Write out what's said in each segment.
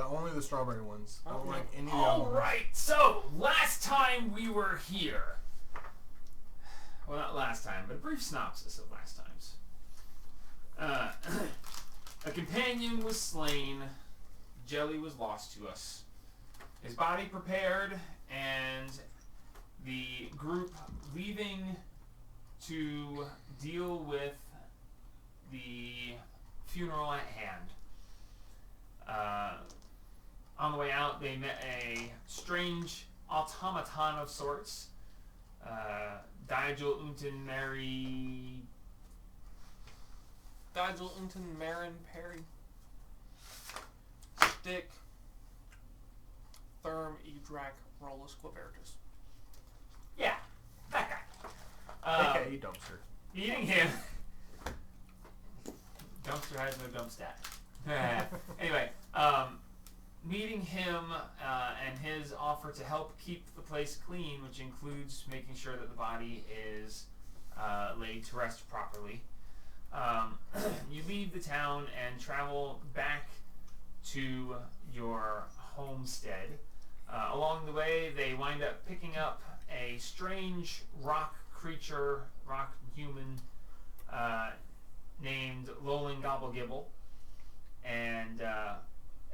but only the strawberry ones. I don't like any of the All other right. So last time we were here. Well, not last time, but a brief synopsis of last times. A companion was slain. Jelly was lost to us. His body prepared, and the group leaving to deal with the funeral at hand. On the way out, they met a strange automaton of sorts. Digel Unten Mary. Digel Unten Marin Perry. Stick. Therm Edrac Rolus Quavertus. Yeah, that guy. AKA Dumpster. Meeting him. Dumpster has no dump stat. Anyway, meeting him and his offer to help keep the place clean, which includes making sure that the body is laid to rest properly. You leave the town and travel back to your homestead. Along the way, they wind up picking up a strange rock creature, rock human, named Lolling Gobblegibble, and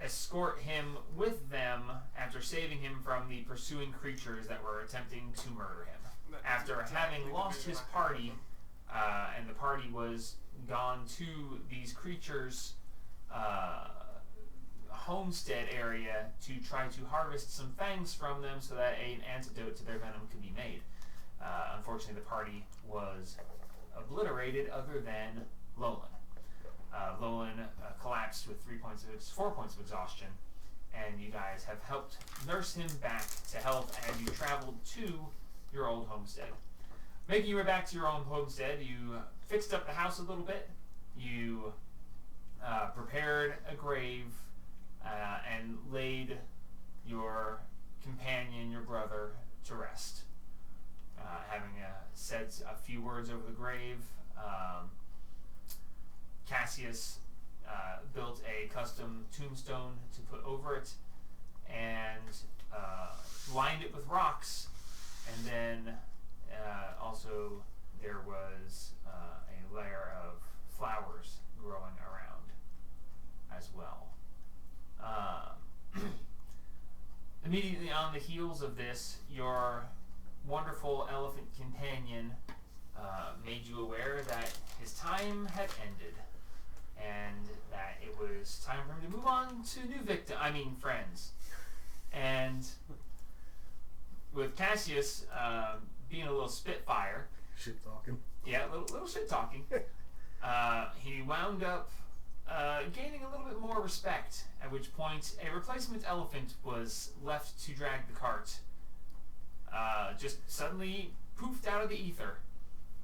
escort him with them after saving him from the pursuing creatures that were attempting to murder him. After having lost his party, and the party was gone to these creatures' homestead area to try to harvest some fangs from them so that an antidote to their venom could be made. Unfortunately, the party was obliterated other than Lolan. Lolan collapsed with 4 points of exhaustion, and you guys have helped nurse him back to health as you traveled to your old homestead. Making your way back to your own homestead, you fixed up the house a little bit. You prepared a grave and laid your companion, your brother, to rest. Having said a few words over the grave, Cassius built a custom tombstone to put over it and lined it with rocks, and then also there was a layer of flowers growing around as well. Immediately on the heels of this, your wonderful elephant companion made you aware that his time had ended, and that it was time for him to move on to new friends. And with Cassius being a little spitfire, Shit talking. yeah, little shit talking, he wound up gaining a little bit more respect, at which point a replacement elephant was left to drag the cart. Just suddenly poofed out of the ether.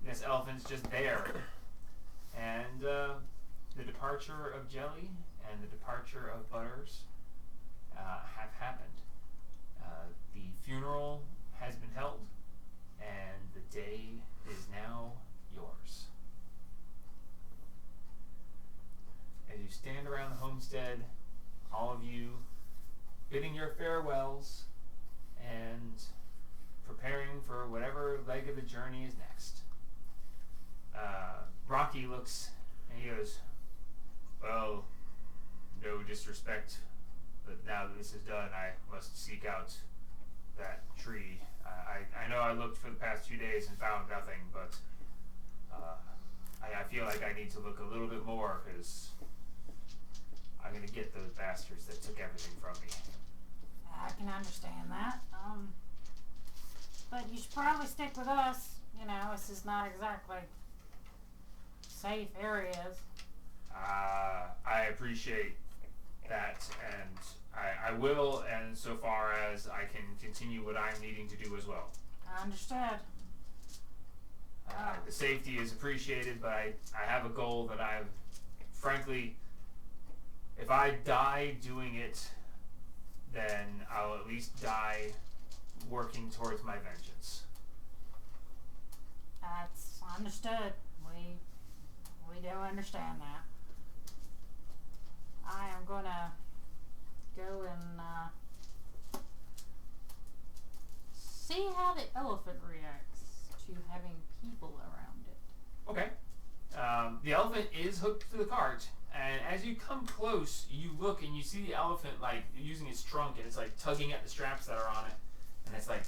This elephant's just there. And the departure of Jelly and the departure of Butters have happened. The funeral has been held, and the day is now yours. As you stand around the homestead, all of you bidding your farewells and preparing for whatever leg of the journey is next. Rocky looks and he goes, "Well, no disrespect, but now that this is done, I must seek out that tree. I know I looked for the past 2 days and found nothing, but I feel like I need to look a little bit more, because I'm going to get those bastards that took everything from me." I can understand that. But you should probably stick with us. You know, this is not exactly safe areas. I appreciate that, and I will, and so far as I can continue what I'm needing to do as well. I understood. The safety is appreciated, but I have a goal that I've, frankly, if I die doing it, then I'll at least die working towards my vengeance. That's understood. We do understand that. I am gonna go elephant reacts to having people around it. Okay. The elephant is hooked to the cart, and as you come close, you look and you see the elephant like using its trunk, and it's like tugging at the straps that are on it, and it's like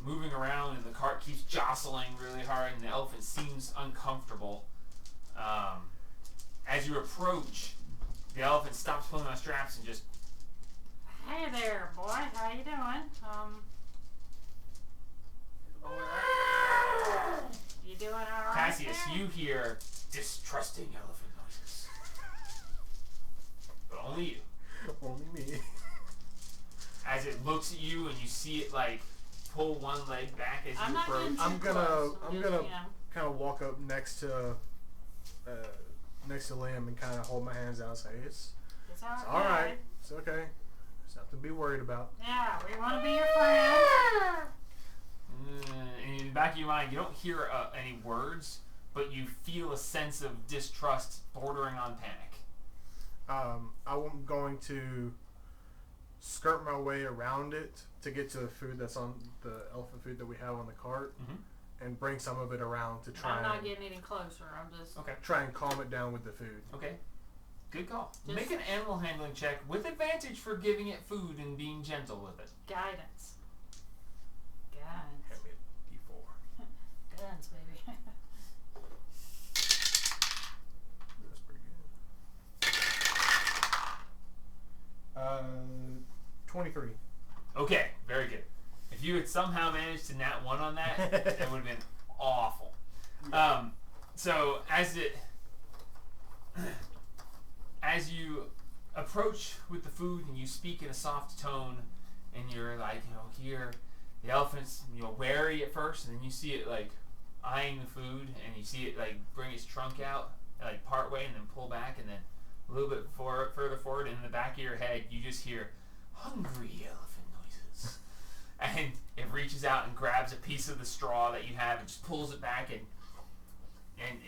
moving around, and the cart keeps jostling really hard, and the elephant seems uncomfortable. As you approach, the elephant stops pulling on straps and just. Hey there, boy. How you doing? You doing all right? Cassius, there? you hear distrusting elephant noises, but only you. Only me. As it looks at you and you see it like pull one leg back as I'm you not approach. getting too I'm gonna close. I'm gonna kind of walk up next to Liam and kind of hold my hands out and say it's It's okay. all right. It's okay. There's nothing to be worried about. Yeah, we want to be your friends. And in the back of your mind, you don't hear any words, but you feel a sense of distrust bordering on panic. I'm going to skirt my way around it to get to the food that's on the elephant food that we have on the cart, and bring some of it around to try I'm not and getting any closer. I'm just. Okay. try and calm it down with the food. Okay. Good call. Just- Make an animal handling check with advantage for giving it food and being gentle with it. Guidance. Hand Guns. me a D4. Guns, baby. That's pretty good. 23. Okay, very good. If you had somehow managed to nat 1 on that, it would have been awful. So as you approach with the food and you speak in a soft tone, and you're like, here, the elephant's wary at first, and then you see it like eyeing the food, and you see it like bring its trunk out like part way and then pull back, and then a little bit further forward, and in the back of your head you just hear hungry elephant noises. And it reaches out and grabs a piece of the straw that you have and just pulls it back and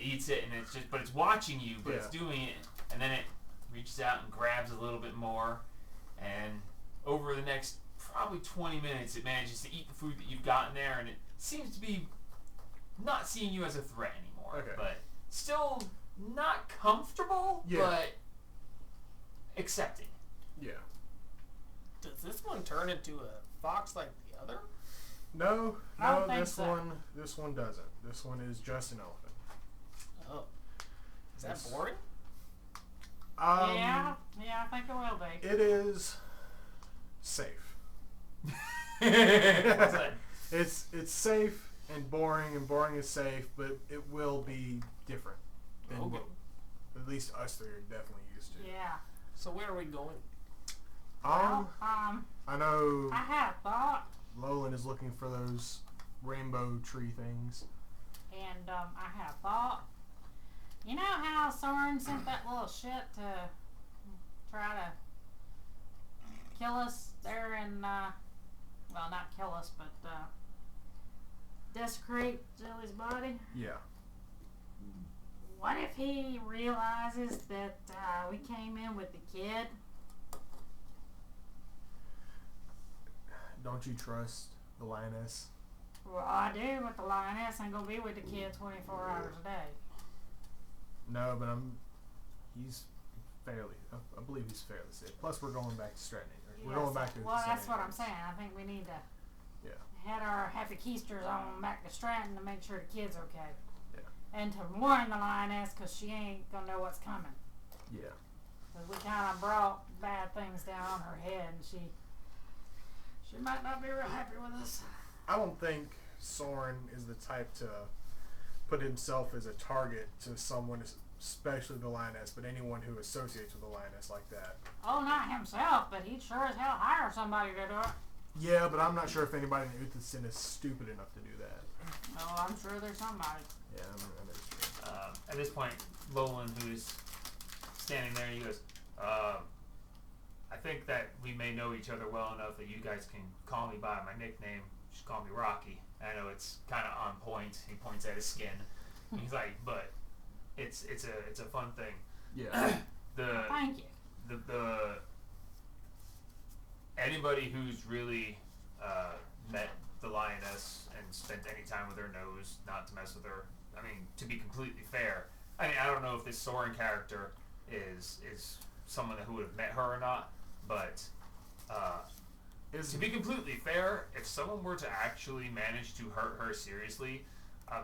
eats it, and it's watching you, but it's doing it, and then it reaches out and grabs a little bit more, and over the next probably 20 minutes it manages to eat the food that you've gotten there, and it seems to be not seeing you as a threat anymore, but still not comfortable, but accepting. Yeah. Does this one turn into a fox like the other? No, I don't think this so. one doesn't. This one is just an elephant. Oh. Is that boring? Yeah, I think it will be. It is safe. What's that? It's safe and boring is safe, but it will be different than what at least us three are definitely used to. Yeah. So where are we going? I know I had a thought, Lolan is looking for those rainbow tree things. and I had a thought. You know how Soren sent that little shit to try to kill us there in, well, not kill us, but desecrate Jelly's body? Yeah. What if he realizes that we came in with the kid? Don't you trust the lioness? Well, I do, but the lioness ain't gonna be with the kid 24 hours a day. No, but he's fairly, I believe he's fairly safe. Plus we're going back to Stratton. We're going back to Well, that's Stratton. what I'm saying. I think we need to Yeah. head our happy keisters on back to Stratton to make sure the kid's okay. Yeah. And to warn the lioness, because she ain't gonna know what's coming. Yeah. Because we kind of brought bad things down on her head, and she might not be real happy with us. I don't think Soren is the type to put himself as a target to someone, especially the lioness, but anyone who associates with the lioness like that. Oh, not himself, but he'd sure as hell hire somebody to do it. Yeah, but I'm not sure if anybody in Uthestin is stupid enough to do that. Oh, I'm sure there's somebody. Yeah, I'm not sure. At this point, Lolan, who's standing there, he goes, I think that we may know each other well enough that you guys can call me by my nickname. Just call me Rocky. I know it's kind of on point. He points at his skin. He's like, but it's a fun thing. Yeah. Thank you. The anybody who's really met the lioness and spent any time with her knows not to mess with her. I mean, to be completely fair, I mean, I don't know if this Soren character is someone who would have met her or not, but to be completely fair, if someone were to actually manage to hurt her seriously,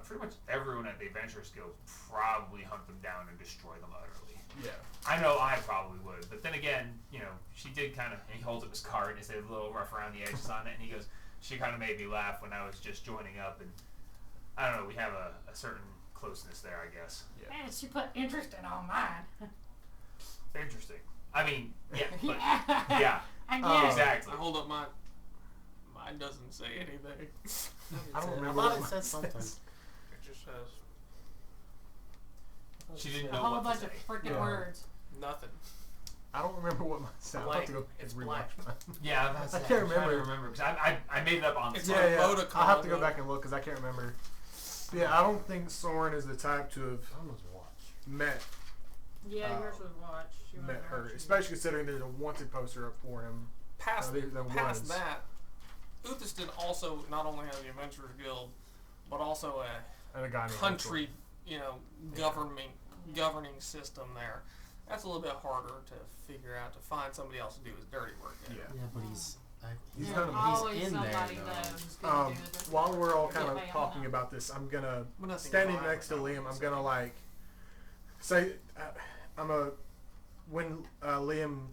pretty much everyone at the Adventurers Guild probably hunt them down and destroy them utterly. Yeah. I know I probably would, but then again, you know, she did kind of, he holds up his card and it's a little rough around the edges on it, and he goes, she kind of made me laugh when I was just joining up, and I don't know, we have a certain closeness there, I guess. Yeah. And she put interesting on mine. Interesting. I mean, yeah, but, Yeah. yeah, I get exactly. I hold up mine. Mine doesn't say anything. I don't I remember thought what it mine said something. says. It just says She didn't a know whole what bunch to of say. freaking Yeah. words. nothing. I don't remember what mine said. I'll have to go It's rewatch black. mine. Yeah, I can't remember. because I made it up on the It's spot. like Yeah, emoticon, I'll have to go yeah. back and look because I can't remember. Yeah, I don't think Soren is the type to have Almost watch. met Yeah, yours was watch. She met wasn't her, watching. especially considering there's a wanted poster up for him. Past, there past was. that, Uthestin also not only has the Adventurers Guild, but also a And a guy named country, you know, governing system there. That's a little bit harder to figure out, to find somebody else to do his dirty work there. Yeah. Yeah, but he's He's There's kind of always in there, somebody though. though who's gonna do the while we're all kind Yeah, of they all talking know. about this, I'm gonna But nothing standing violent, next to I would Liam. I'm say. gonna like say when Liam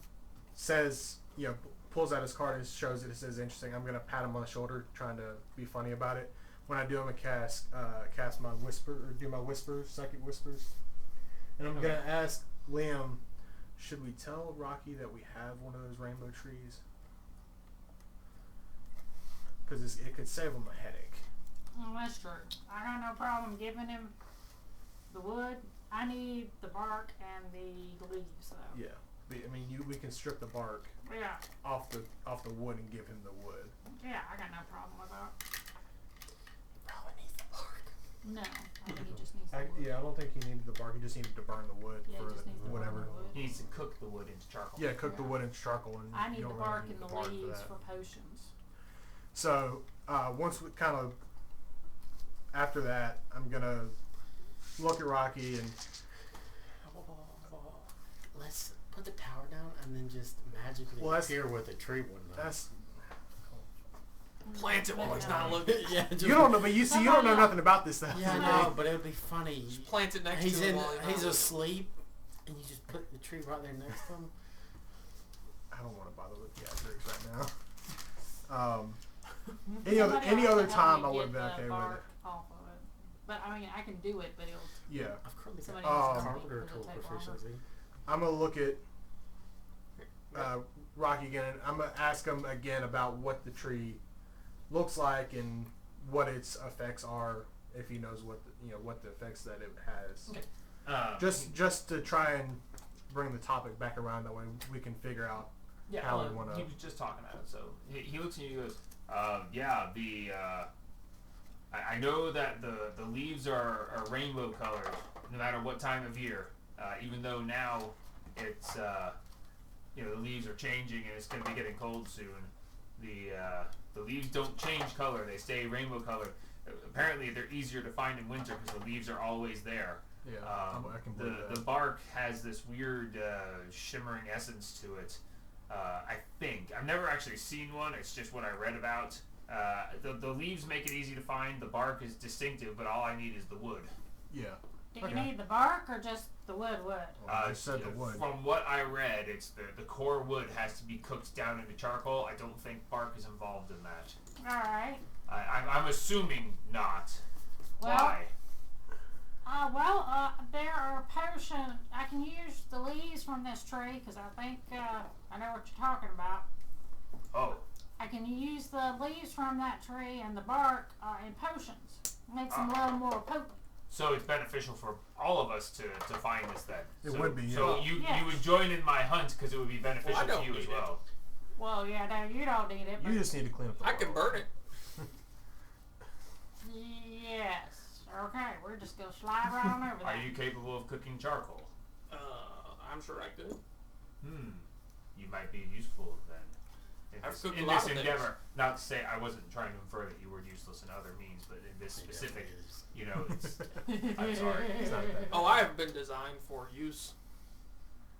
says, you know, pulls out his card and shows it says interesting, I'm gonna pat him on the shoulder, trying to be funny about it. When I do, I'm gonna cast my whisper or do my whispers, psychic whispers, and I'm gonna ask Liam, should we tell Rocky that we have one of those rainbow trees? Because it could save him a headache. Oh, that's true. I got no problem giving him the wood. I need the bark and the leaves though. Yeah, I mean, we can strip the bark Yeah. off the wood and give him the wood. Yeah, I got no problem with that. Probably needs the bark. No, I think he just needs the wood. Yeah, I don't think he needed the bark. He just needed to burn the wood Yeah, he for just needs to burn whatever. the wood. He needs to cook the wood into charcoal. Yeah, cook the Yeah. wood into charcoal, and I you need the don't bark really and need the bark leaves that. for potions. So once we kind of after that, I'm gonna look at Rocky and Let's put the tower down and then just magically Well, that's- appear with a tree one night. that's Plant it while he's not No. looking. yeah, just, you don't know, but you see, you don't know nothing about this stuff. Yeah, I know, but it would be funny. Just plant it next He's to him in. while He's not asleep, and you just put the tree right there next to him. I don't want to bother with theatrics right now. Somebody any else other to help time me I would have get been the okay with it. bark off of it. But I mean, I can do it, but it'll. Yeah, I've currently got Somebody else has to carpenter make it tool take longer. proficiency. I'm gonna look at Rocky again, and I'm gonna ask him again about what the tree looks like and what its effects are, if he knows what the effects that it has. Okay. Just to try and bring the topic back around, that way we can figure out Yeah, how we well, wanna- he was just talking about it. So he looks at you and goes, I know that the leaves are rainbow colored no matter what time of year. Even though now it's the leaves are changing and it's going to be getting cold soon. The leaves don't change color; they stay rainbow colored. Apparently, they're easier to find in winter because the leaves are always there. Yeah, I can believe The that. bark has this weird shimmering essence to it. I think I've never actually seen one. It's just what I read about. The leaves make it easy to find. The bark is distinctive, but all I need is the wood. Yeah. Do Okay. you need the bark or just the wood? Well, I said the wood. From what I read, it's the core wood has to be cooked down into charcoal. I don't think bark is involved in that. All right. I'm assuming not. Well, Why? There are potions. I can use the leaves from this tree because I think I know what you're talking about. Oh, I can use the leaves from that tree and the bark in potions. Makes them a little more potent. so it's beneficial for all of us to find this then. It So- would be, yeah. So Yeah. you would join in my hunt because it would be beneficial Well, I to don't you as need it. well. Well, yeah, no, you don't need it. But You just need to clean up the I can world. burn it. yes. Okay, we're just gonna slide right on over Are that. you capable of cooking charcoal? I'm sure I could. You might be useful then. I've course. cooked a In lot this of things. endeavor, not to say I wasn't trying to infer that you were useless in other means, but in this He specific, definitely is. you know, it's. I'm sorry. It's not that. Oh, I have been designed for use.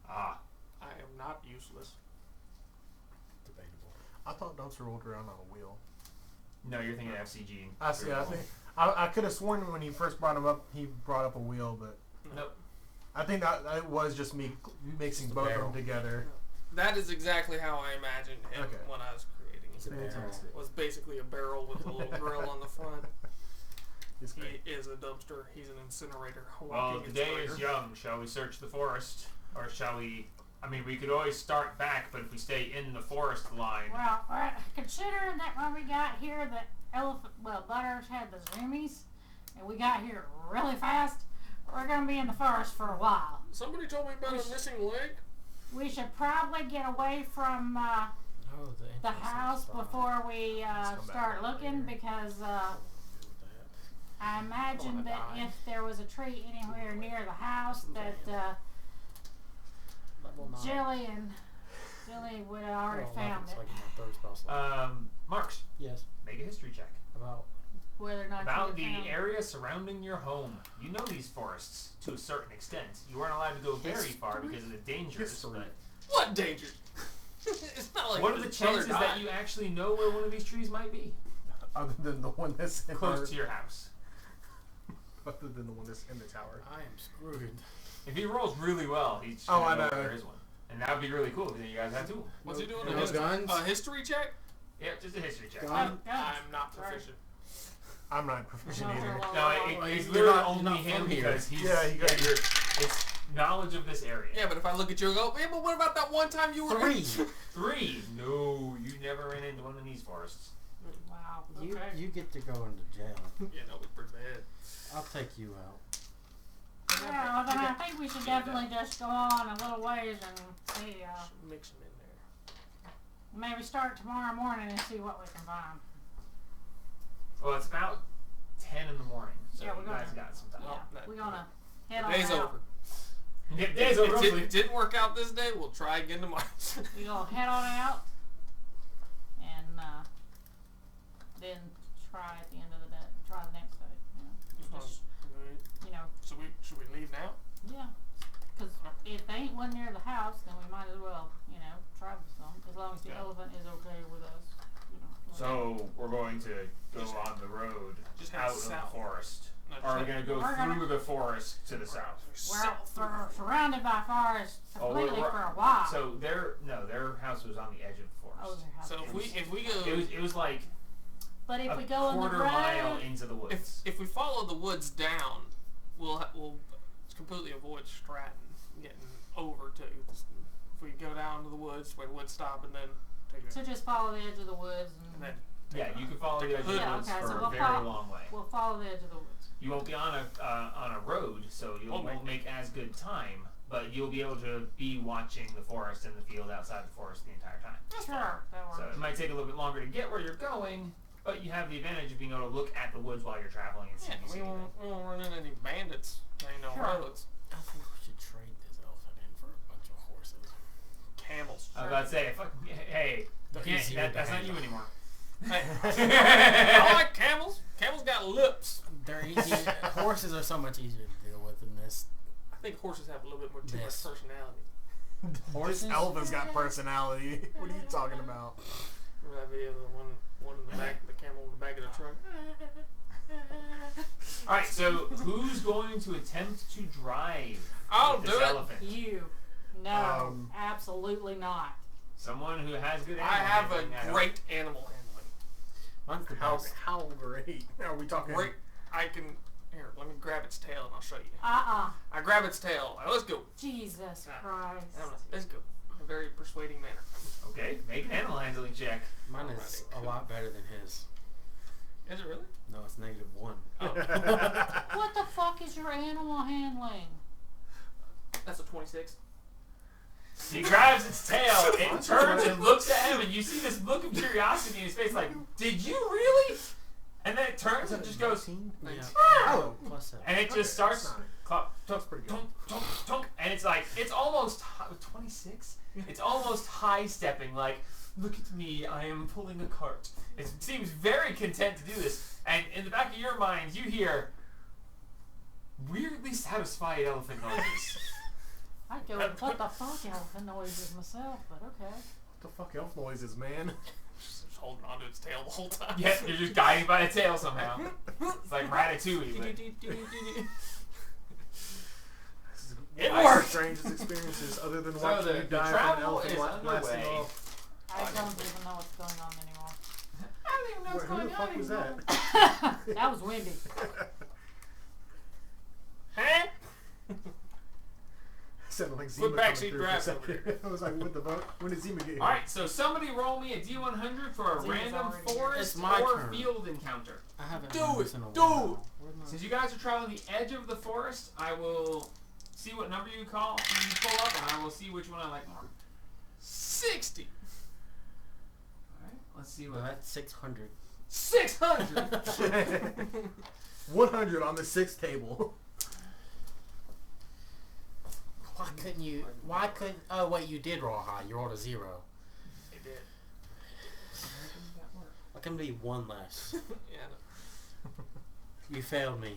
Ah, I am not useless. Debatable. I thought dumpster rolled around on a wheel. no, you're thinking FCG. I see. I think I could have sworn when he first brought him up, he brought up a wheel, but Nope. I think that was just me mixing Just a both of barrel. them together. That is exactly how I imagined him Okay. when I was creating It's a him. barrel. Fantastic. It was basically a barrel with a little grill on the front. It's great. He is a dumpster. He's an incinerator. Well, Walking the day is incinerator. young. Shall we search the forest, or shall we? I mean, we could always start back, but if we stay in the forest line, Well, considering that when we got here, Butters had the zoomies, and we got here really fast, we're gonna be in the forest for a while. Somebody told me about a missing leg. We should probably get away from Oh, the house before we come back start that way looking, here. because I imagine Wanna that die. if there was a tree anywhere near the house, that Jilly would have already found it. Marks, Yes. make a history check About. Whether or not about you the found it. area surrounding your home. You know these forests to a certain extent. You weren't allowed to go very far because of the dangers. History. But What danger? It's not like what are the his brother chances that died. you actually know where one of these trees might be? Other than the one that's in Close to your house. other than the one that's in the tower. I am screwed. If he rolls really well, he's Oh, gonna I know know. there is one. And that would be really cool because then you guys have two. What's he doing? No A history, guns? a history check? Yeah, just a history check. Gun? I'm not Sorry. proficient. I'm not proficient No, either. no, No, Well, it's you're literally not- only you're not him from here. because he's Yeah, he got- it's knowledge of this area. Yeah, but if I look at you and go, yeah, but what about that one time you were in? 3. No, you never ran into one of these forests. Wow. You Okay. you get to go into jail. Yeah, no, it's pretty bad. I'll take you out. Yeah, well, then I think we should definitely just go on a little ways and see, Mix them in there. maybe start tomorrow morning and see what we can find. Well, it's about 10 in the morning, so Yeah, we're you guys gonna- got some time. Yeah, that- we're gonna head on Day's out. over. Yeah, days over. It didn't work out this day. We'll try again tomorrow. We're gonna head on out and then try at the end of the day, try the next day. Just, Should we leave now? yeah. Because if they ain't one near the house, then we might as well, try with some. As long as the Yeah. elephant is okay with us. So we're going to go on the road Just head out of the south. forest. No, Or are we going to go We're gonna- through the forest to the south? We're surrounded by forest Oh, completely we're- for a while. So their house was on the edge of the forest. Oh, their house. So if we go, It was like But if a we go on the quarter road, mile into the woods. if we follow the woods down, we'll completely avoid Stratton getting over to Uthestin. If we go down to the woods, where the woods stop, and then take so just follow the edge of the woods and and then Yeah, you can follow the edge of the Yeah, woods okay, for so a we'll very follow- long way. we'll follow the edge of the woods. You won't be on a road, so you won't make as good time. But you'll be able to be watching the forest and the field outside the forest the entire time. Sure, that works. So it might take a little bit longer to get where you're going, but you have the advantage of being able to look at the woods while you're traveling and see. yeah, we won't run into any bandits. There ain't no Sure. roads. I think we should trade this elephant in for a bunch of horses. Camels. I was about to say, hey, you They're can't, easier to that's not you handle. anymore. Hey, I like camels. Camels got lips. They're easy. Horses are so much easier to deal with than this. I think horses have a little bit more too much This. personality. This elephant's got personality. What are you talking about? Remember that video of the one in the back, the camel in the back of the truck? Alright, so who's going to attempt to drive I'll this do it. elephant? You. No, absolutely not. Someone who has good I animal have handling, I a hope. great animal handling. Mine's the How best. how great? Are we talking? Great. I can. Here, let me grab its tail and I'll show you. I grab its tail. Now, let's go. Jesus Christ. Let's go. In a very persuading manner. Okay, make an animal handling check. Mine is a lot better than his. Is it really? No, it's -1. Oh, What the fuck is your animal handling? that's a 26. He grabs its tail, it turns and looks at him, and you see this look of curiosity in his face, like, did you really? And then it turns and just goes, Yeah. Oh, +7. and it just starts, clop, that's pretty good. tunk, tunk, tunk, and it's like, it's almost 26. It's almost high stepping, like, Look at me, I am pulling a cart. It seems very content to do this. And in the back of your mind, you hear weirdly satisfied elephant noises. I'd go with what the fuck elephant noises myself, but okay. What the fuck elf noises, man? Just holding onto its tail the whole time. Yeah, you're just guiding by the tail somehow. It's like Ratatouille, but it One of the worked! strangest experiences other than So watching the you die from an travel elephant is blasting underway. off. I don't even know what's going on anymore. I don't even know what's Who going the on fuck was anymore. that? That was windy. Huh? Sounded like Zima Foot coming backseat through for a driver second. I was like, what the fuck? When did Zima get here? Alright, so somebody roll me a D100 for a Zima's random already here. forest It's my or turn. field encounter. I haven't Do done it, this in a do while. Where's my- Since you guys are traveling the edge of the forest, I will see what number you call and you pull up, and I will see which one I like more. 60. Alright, let's see Well, what. that's 600. 600! 100 on the 6th table. Why couldn't you? Why couldn't? Oh wait, you did roll high. You rolled a 0. It did. Why couldn't it be 1 less? Yeah. You failed me.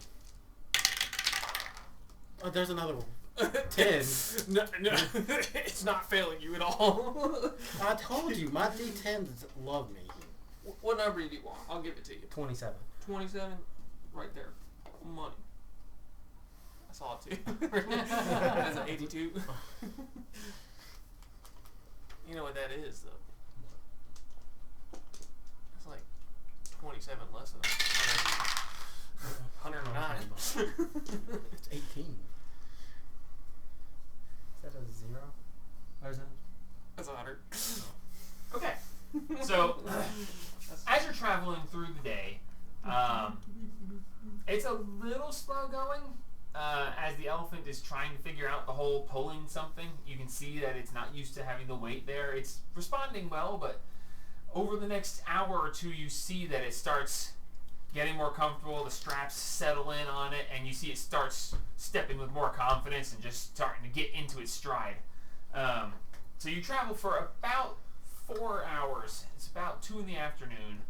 Oh, there's another one. 10. No, it's not failing you at all. I told you, my D10s love me. What number do you want? I'll give it to you. 27. 27, right there. Money. I saw it too. That's an 82. You know what that is, though? It's like 27 less than 109. It's 18. Is that a 0? Or is that? That's 100. Okay. So, as you're traveling through the day, it's a little slow going. As the elephant is trying to figure out the whole pulling something, you can see that it's not used to having the weight there. It's responding well, but over the next hour or two, you see that it starts getting more comfortable. The straps settle in on it, and you see it starts stepping with more confidence and just starting to get into its stride. So you travel for about 4 hours. It's about 2 in the afternoon,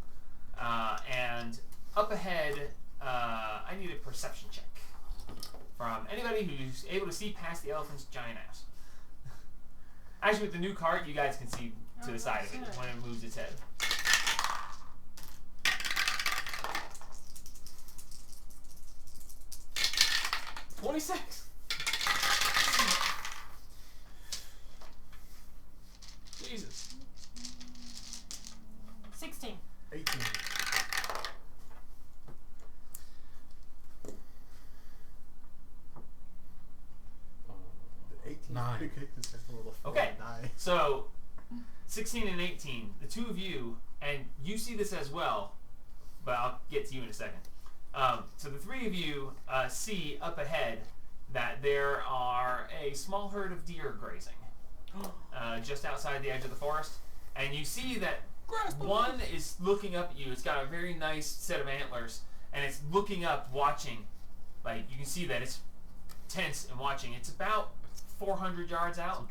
and up ahead, I need a perception check from anybody who's able to see past the elephant's giant ass. Actually, with the new cart, you guys can see to the side of it when it moves its head. $26. Jesus. 16. 18. The 18. 9. This is a little Okay. 9. So, 16 and 18, the two of you, and you see this as well, but I'll get to you in a second. So the three of you see up ahead that there are a small herd of deer grazing just outside the edge of the forest, and you see that one is looking up at you. It's got a very nice set of antlers, and it's looking up, watching. Like, you can see that it's tense and watching. It's about 400 yards out,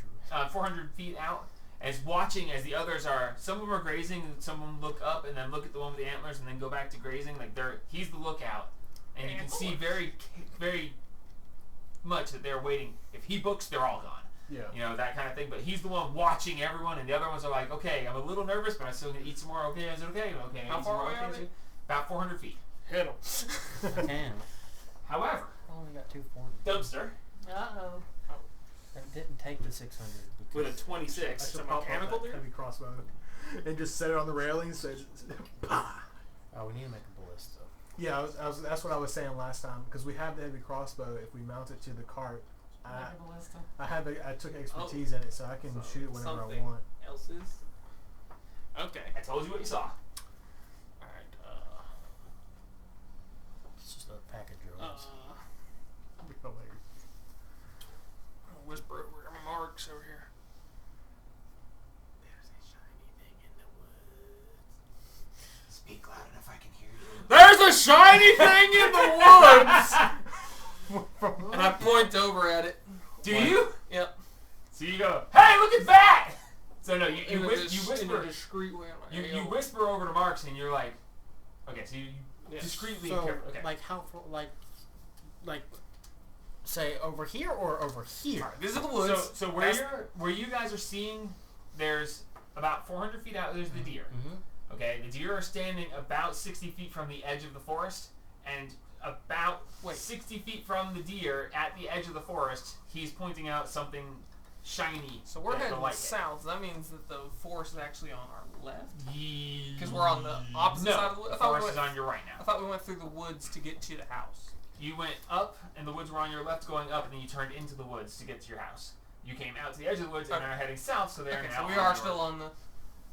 400 feet out, and it's watching as the others are. Some of them are grazing, and some of them look up and then look at the one with the antlers and then go back to grazing. Like, he's the lookout, and you can see very, very much that they're waiting. If he books, they're all gone. Yeah. You know, that kind of thing. But he's the one watching everyone, and the other ones are like, okay, I'm a little nervous, but I'm still gonna eat some more. Okay, is it okay? Okay. How eat some far more. away Okay, are is they? it- About 400 feet. Hit him. I can. However, I only got 240. Dumpster Uh-oh. That didn't take the 600. with a because 26. I It's a should pop off mechanical that dude. heavy crossbow and just set it on the railings. So bah. Oh, we need to make a ballista. Yeah, that's what I was saying last time, because we have the heavy crossbow. If we mount it to the cart, Like a ballista. I took expertise in it, so I can So shoot it whenever something I want. else is. Okay. I told you what you saw. Alright. It's just a pack of drugs. It'd be hilarious. I'll whisper over to my marks over here. There's a shiny thing in the woods. Speak loud enough I can hear you. There's a shiny thing in the woods! And I point over at it. Do you? Yep. So you go, hey, look at that! So no, you in a whisper. discreet way. I'm like, You "Hey, yo." whisper over to Marks and you're like, okay, so you Yeah. discreetly So, careful. Okay. like how far? Like, say over here or over here? Alright, This is the woods. So where you guys are seeing, there's about 400 feet out. There's the deer. Mm-hmm. Okay, the deer are standing about 60 feet from the edge of the forest, and about 60 feet from the deer at the edge of the forest, he's pointing out something shiny. So we're that the heading light hit. south. That means that the forest is actually on our left. Because we're on the opposite side of the woods? I The thought we forest is went- on your right I now. thought we went through the woods to get to the house. You went up, and the woods were on your left going up, and then you turned into the woods to get to your house. You came out to the edge of the woods and Okay. are heading south, so they're Okay, now so we on are your- still on the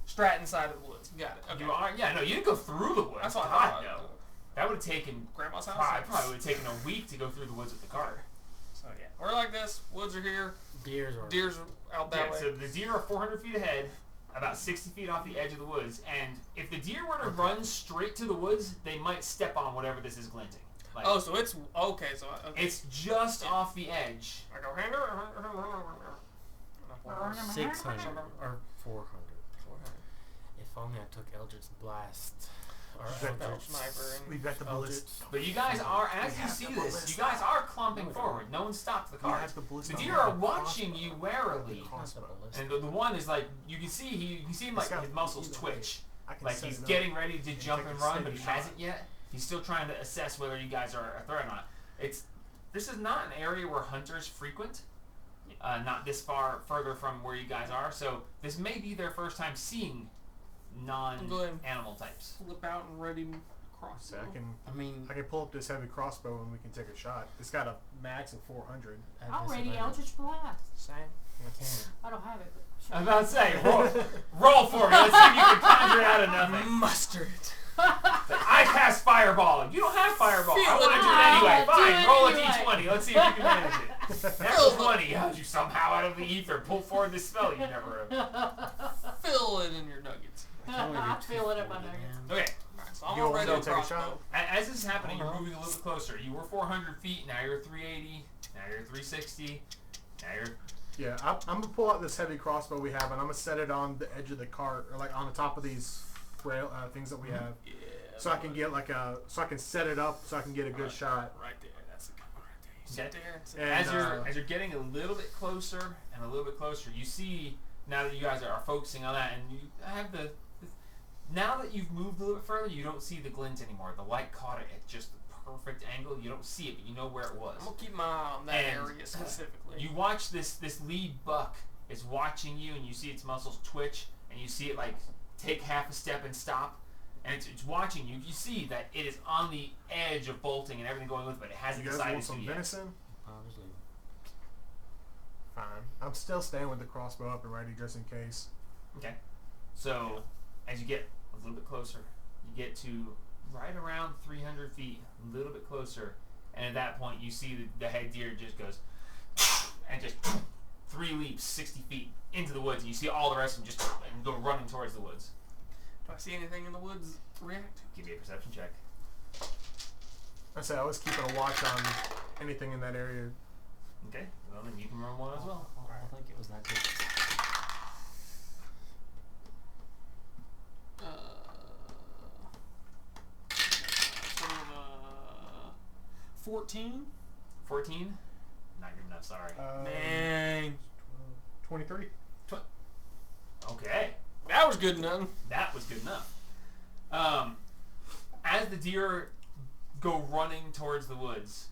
Stratton side of the woods. Got it. Okay. You are? Yeah, no, you didn't go through the woods. That's what I God, thought. no. That would have taken Grandma's house. probably would have taken a week to go through the woods with the car. So yeah, we're like this. Woods are here. Deers are. Deer's out that Yeah, way. so the deer are 400 feet ahead, about 60 feet off the edge of the woods, and if the deer were to run straight to the woods, they might step on whatever this is glinting. Like, Oh, so it's okay. So okay. it's just off the edge. I go 600 or 400. If only I took Eldritch Blast or Eldritch Sniper and We've got the Eldritch. ballist. But you guys are, as We you have see the this, ballista. you guys are clumping forward. No one stopped the We car. have the ballista. The We deer have are the watching crossbow. you warily. Crossbow. And the one is like, you can see him like got his muscles either twitch. I can Like set he's it up. getting ready to jump take and a run, steady but he shot. hasn't yet. He's still trying to assess whether you guys are a threat or not. This is not an area where hunters frequent. Not this further from where you guys are. So this may be their first time seeing non-animal types. flip out and ready to cross. So I mean, I can pull up this heavy crossbow and we can take a shot. It's got a max of 400. at Already disadvantage. Eldritch Blast. Same. I can't. I don't have it, but I was about to say, roll for me. Let's see if you can conjure it out of nothing. Mustard. I cast Fireball. You don't have Fireball. I Feel want to it. do it anyway. Do Fine, it roll anyway. a d20. Let's see if you can manage it. That's 20. How'd you somehow out of the ether pull forward this spell you never have? Fill it in your nuggets. I can only do I feel it in my 240, nuggets. man. Okay. Alright, so I'm You all want ready to to take a crossbow. shot? As this is happening, you're Uh-huh. moving a little bit closer. You were 400 feet. Now you're 380. Now you're 360. Now you're... Yeah, I'm gonna pull out this heavy crossbow we have, and I'm gonna set it on the edge of the cart, or like on the top of these rail things that we have, Yeah. so I can get so I can set it up, so I can get a good shot. Right there. That's a good one right there. You sit Okay. there and sit And, As you're getting a little bit closer and a little bit closer, you see now that you guys are focusing on that, and you have now that you've moved a little bit further, you don't see the glint anymore. The light caught it at just the perfect angle. You don't see it, but you know where it was. I'm gonna keep my eye on that And area specifically. You watch this lead buck is watching you, and you see its muscles twitch, and you see it like take half a step and stop, and it's watching you. You see that it is on the edge of bolting and everything going with it, but it hasn't You guys decided want to some yet. venison? Obviously. Fine. I'm still staying with the crossbow up and ready just in case. Okay. So, as you get a little bit closer, you get to right around 300 feet, a little bit closer, and at that point you see the head deer just goes, and just 3 leaps 60 feet into the woods, and you see all the rest of them just and go running towards the woods. Do I see anything in the woods react? Give me a perception check. I said I was keeping a watch on anything in that area. Okay, well then you can roll one as well. I think it was that good. Sort of 14. 14? Not good enough, sorry. Dang. 23. Okay. That was good enough. That was good enough. As the deer go running towards the woods,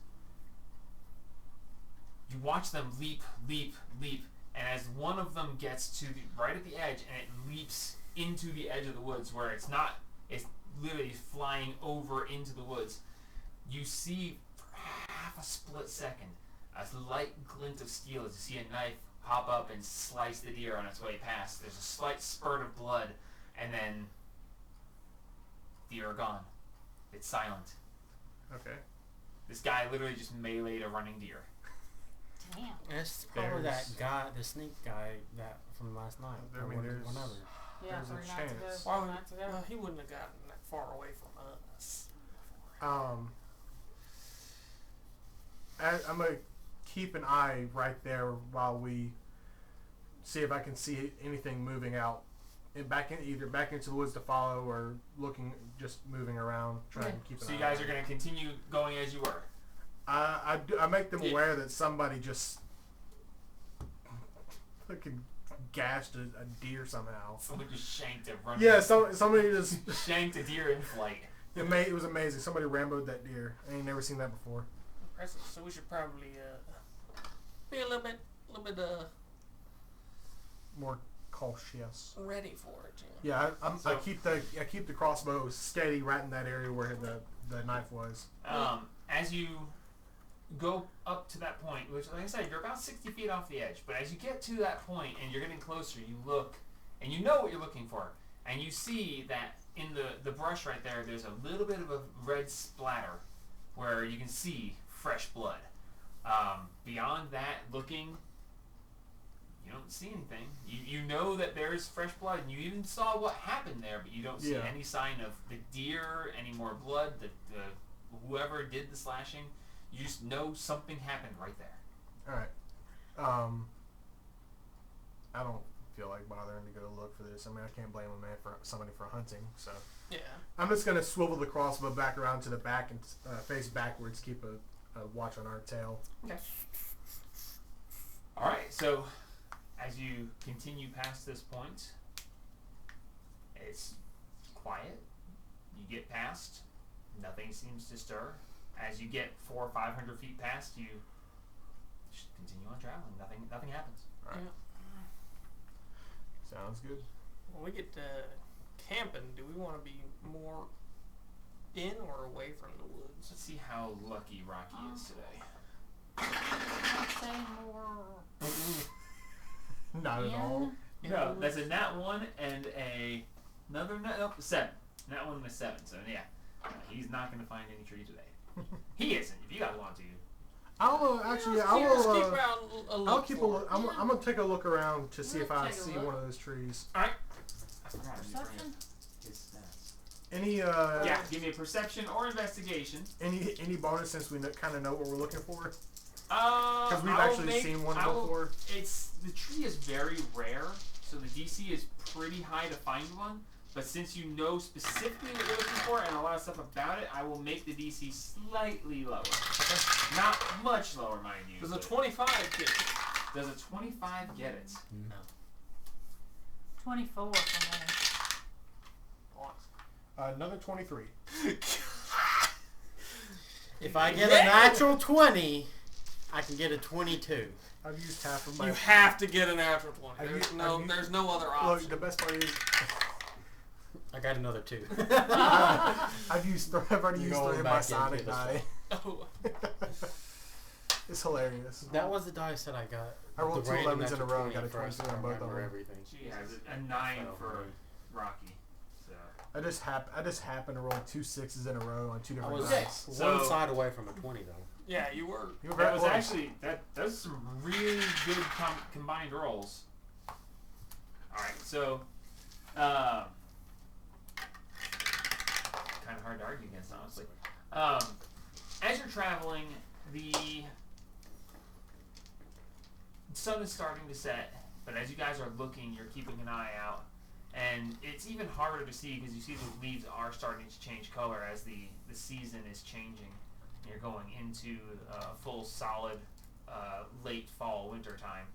you watch them leap, leap, leap, and as one of them gets to right at the edge, and it leaps into the edge of the woods where it's literally flying over into the woods, you see for half a split second a light glint of steel as you see a knife hop up and slice the deer on its way past. There's a slight spurt of blood, and then deer are gone. It's silent. Okay. This guy literally just meleeed a running deer. Damn. It's probably There's- that guy, the sneak guy that from last night. I or mean, whatever. there's- Yeah, There's a 3 nights ago. chance. 4 nights ago. Well, he wouldn't have gotten that far away from us. I'm gonna keep an eye right there while we see if I can see anything moving out, and either back into the woods to follow or looking, just moving around, trying to keep an eye. So you guys are going to continue going as you were. I make them aware that somebody just fucking gashed a deer somehow. Somebody just shanked a running. Yeah, somebody just shanked a deer in flight. It was amazing. Somebody ramboed that deer. I ain't never seen that before. Impressive. So we should probably be a little bit More cautious. ready for it. Yeah, I keep the crossbow steady right in that area where the knife was. As you go up to that point, which, like I said, you're about 60 feet off the edge, but as you get to that point and you're getting closer, you look, and you know what you're looking for, and you see that in the brush right there, there's a little bit of a red splatter where you can see fresh blood. Beyond that, looking, you don't see anything. You know that there's fresh blood, and you even saw what happened there, but you don't see any sign of the deer, any more blood, the whoever did the slashing. You just know something happened right there. All right. I don't feel like bothering to go look for this. I mean, I can't blame a man for somebody for hunting. So Yeah. I'm just gonna swivel the crossbow back around to the back and face backwards, keep a watch on our tail. Okay. All right. So as you continue past this point, it's quiet. You get past. Nothing seems to stir. As you get 400 or 500 feet past, you just continue on traveling. Nothing happens. All right. Yeah. Sounds good. When we get to camping, do we want to be more in or away from the woods? Let's see how lucky Rocky is today. I'd say more. Not at all. No, that's a nat 1 and another nat. Nope, 7. Nat 1 and a 7. So yeah, he's not going to find any tree today. He isn't. If you guys want to. I'll actually. Yeah, I let's will. keep around a look. I'll keep a for look. it. I'm gonna take a look around to see if I Take a see look. one of those trees. All right. Perception? Any Yeah, give me a perception or investigation. any bonus since we kind of know what we're looking for? Because Because we've actually seen one before. The tree is very rare, so the DC is pretty high to find one. But since you know specifically what you're looking for and a lot of stuff about it, I will make the DC slightly lower. Not much lower, mind you. Does a but 25 get it? Does a 25 get it? No. 24 for me. Another 23. If I get a natural 20, I can get a 22. I've used half of my. You have to get a natural 20. Have There's you- no, have you- there's no other Look, option. the best part is I got another 2. I've already You're used going 3 of my back Sonic into this die. Oh, It's hilarious. That was the dice that I got. I rolled The 2 random 11s in a natural row and 20 got a for us 22 to on both of remember them. everything. She has a 9 for Rocky. So I just happened to roll 2 6s in a row on 2 I different was dice. So- one side away from a 20 though. yeah, you were. You were very that was close. actually those some really good combined rolls. All right, so kind of hard to argue against, honestly. As you're traveling, the sun is starting to set, but as you guys are looking, you're keeping an eye out, and it's even harder to see because you see the leaves are starting to change color as the season is changing. You're going into full solid late fall winter time,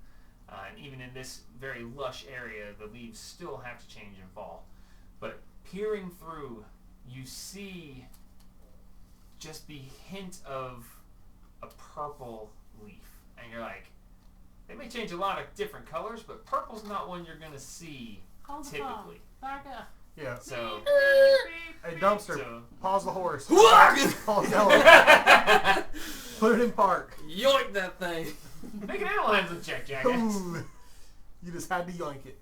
and even in this very lush area, the leaves still have to change in fall. But peering through, you see just the hint of a purple leaf, and you're like, they may change a lot of different colors, but purple's not one you're gonna see Hold the phone. typically. Back up. Yeah. So, Hey, dumpster, so pause the horse. Pause the horse. Put it in park. Yoink that thing. make an animal handling check, jackass. Ooh. You just had to yoink it.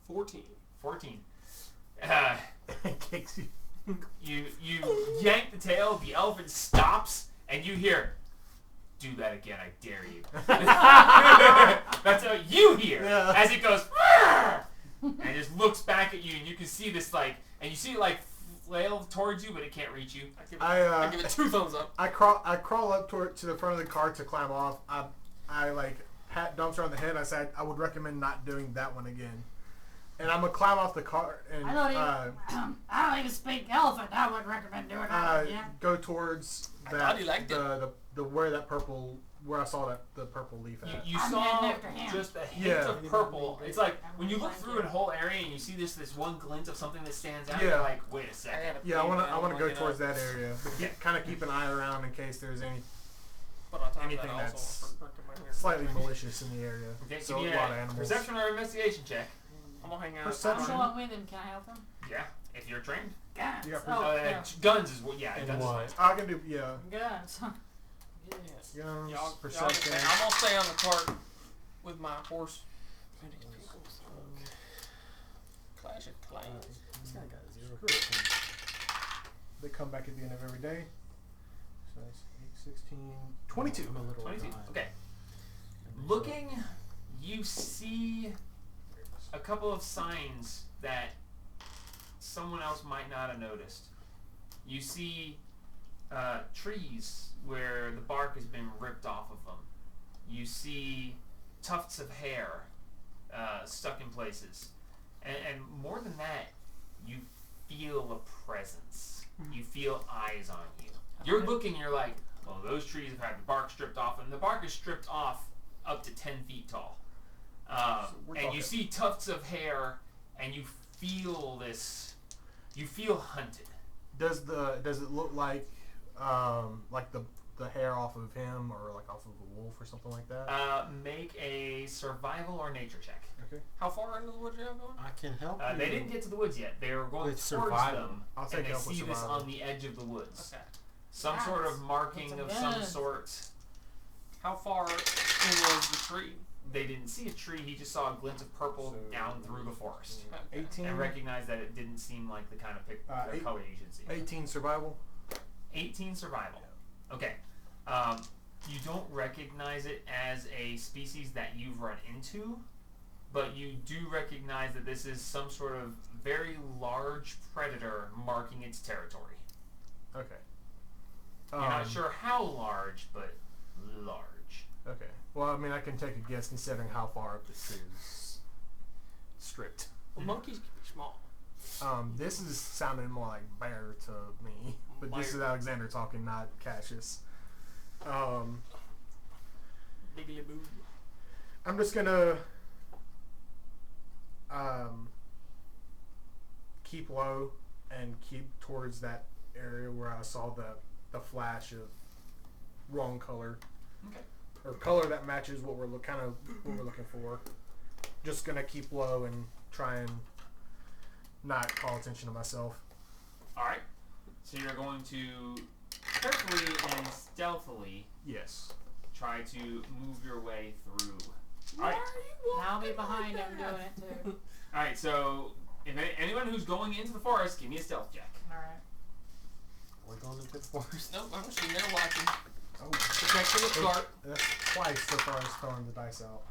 14. 14. It kicks you. You yank the tail, the elephant stops, and you hear, "Do that again, I dare you." That's what you hear Yeah. as it goes, and just looks back at you, and you can see this and you see it flail towards you, but it can't reach you. I give it 2 thumbs up. I crawl up to the front of the car to climb off. I hat dumps her on the head. I said I would recommend not doing that one again. And I'm gonna climb off the cart and I don't even speak elephant. I would recommend doing that again. go towards I that thought he liked the where that purple where I saw the purple leaf at. You I'm saw heading after him. just a hint Yeah. of purple. It's like when you look through a whole area and you see this one glint of something that stands out. Yeah. You're like, wait a second. Yeah, I wanna go towards that area. But kind of keep an eye around in case there's But on top anything of that, that's also recommend here. slightly malicious in the area. Okay, So give me a lot of animals. perception or investigation check. I'm gonna hang out. I'm Perception. going with him. Can I help him? Yeah, if you're trained. Guns. Yeah, Oh, yeah. Guns is what. Yeah, And guns what? is I can do Guns. Yes. guns, Y'all perception. I'm gonna stay on the cart with my horse. Clash of Clans. This guy got 0 hit. They come back at the end of every day. So that's 8, 16, 22. I'm a little 22. behind. Okay. Looking, you see a couple of signs that someone else might not have noticed. You see trees where the bark has been ripped off of them. You see tufts of hair stuck in places. And more than that, you feel a presence. You feel eyes on you. You're looking, you're like, well, those trees have had the bark stripped off, and the bark is stripped off up to 10 feet tall. we're And you talking- see tufts of hair, and you feel this, you feel hunted. Does it look like the hair off of him or like off of a wolf or something like that? Make a survival or nature check. Okay. How far into the woods are y'all going? I can help you. They didn't get to the woods yet. They were going With towards survival. them, I'll and take they help with see this survival. on the edge of the woods. Okay. Some sort of marking of some Yes. sort. How far in was the tree? They didn't see a tree. He just saw a glint of purple So- down through the forest, 18. and recognized that it didn't seem like the kind of color you should see. 18 survival. 18 survival. Okay. You don't recognize it as a species that you've run into, but you do recognize that this is some sort of very large predator marking its territory. Okay. You're not sure how large, but large. Okay. Well, I mean, I can take a guess considering how far up the tree is stripped. Well, monkeys can be small. This is sounding more like bear to me, but this is Bear. Alexander talking, not Cassius. Biggly boo. I'm just gonna keep low and keep towards that area where I saw the flash of wrong color. Okay. Or color that matches what we're looking for. Just gonna keep low and try and not call attention to myself. All right. So you're going to carefully and stealthily Yes. try to move your way through. All right. And I'll be behind him doing it too. All right. So if anyone who's going into the forest, give me a stealth check. Alright. We're going into the forest. Nope, I'm sitting there watching. Oh, Protecting the cart. that's twice so far as throwing the dice out.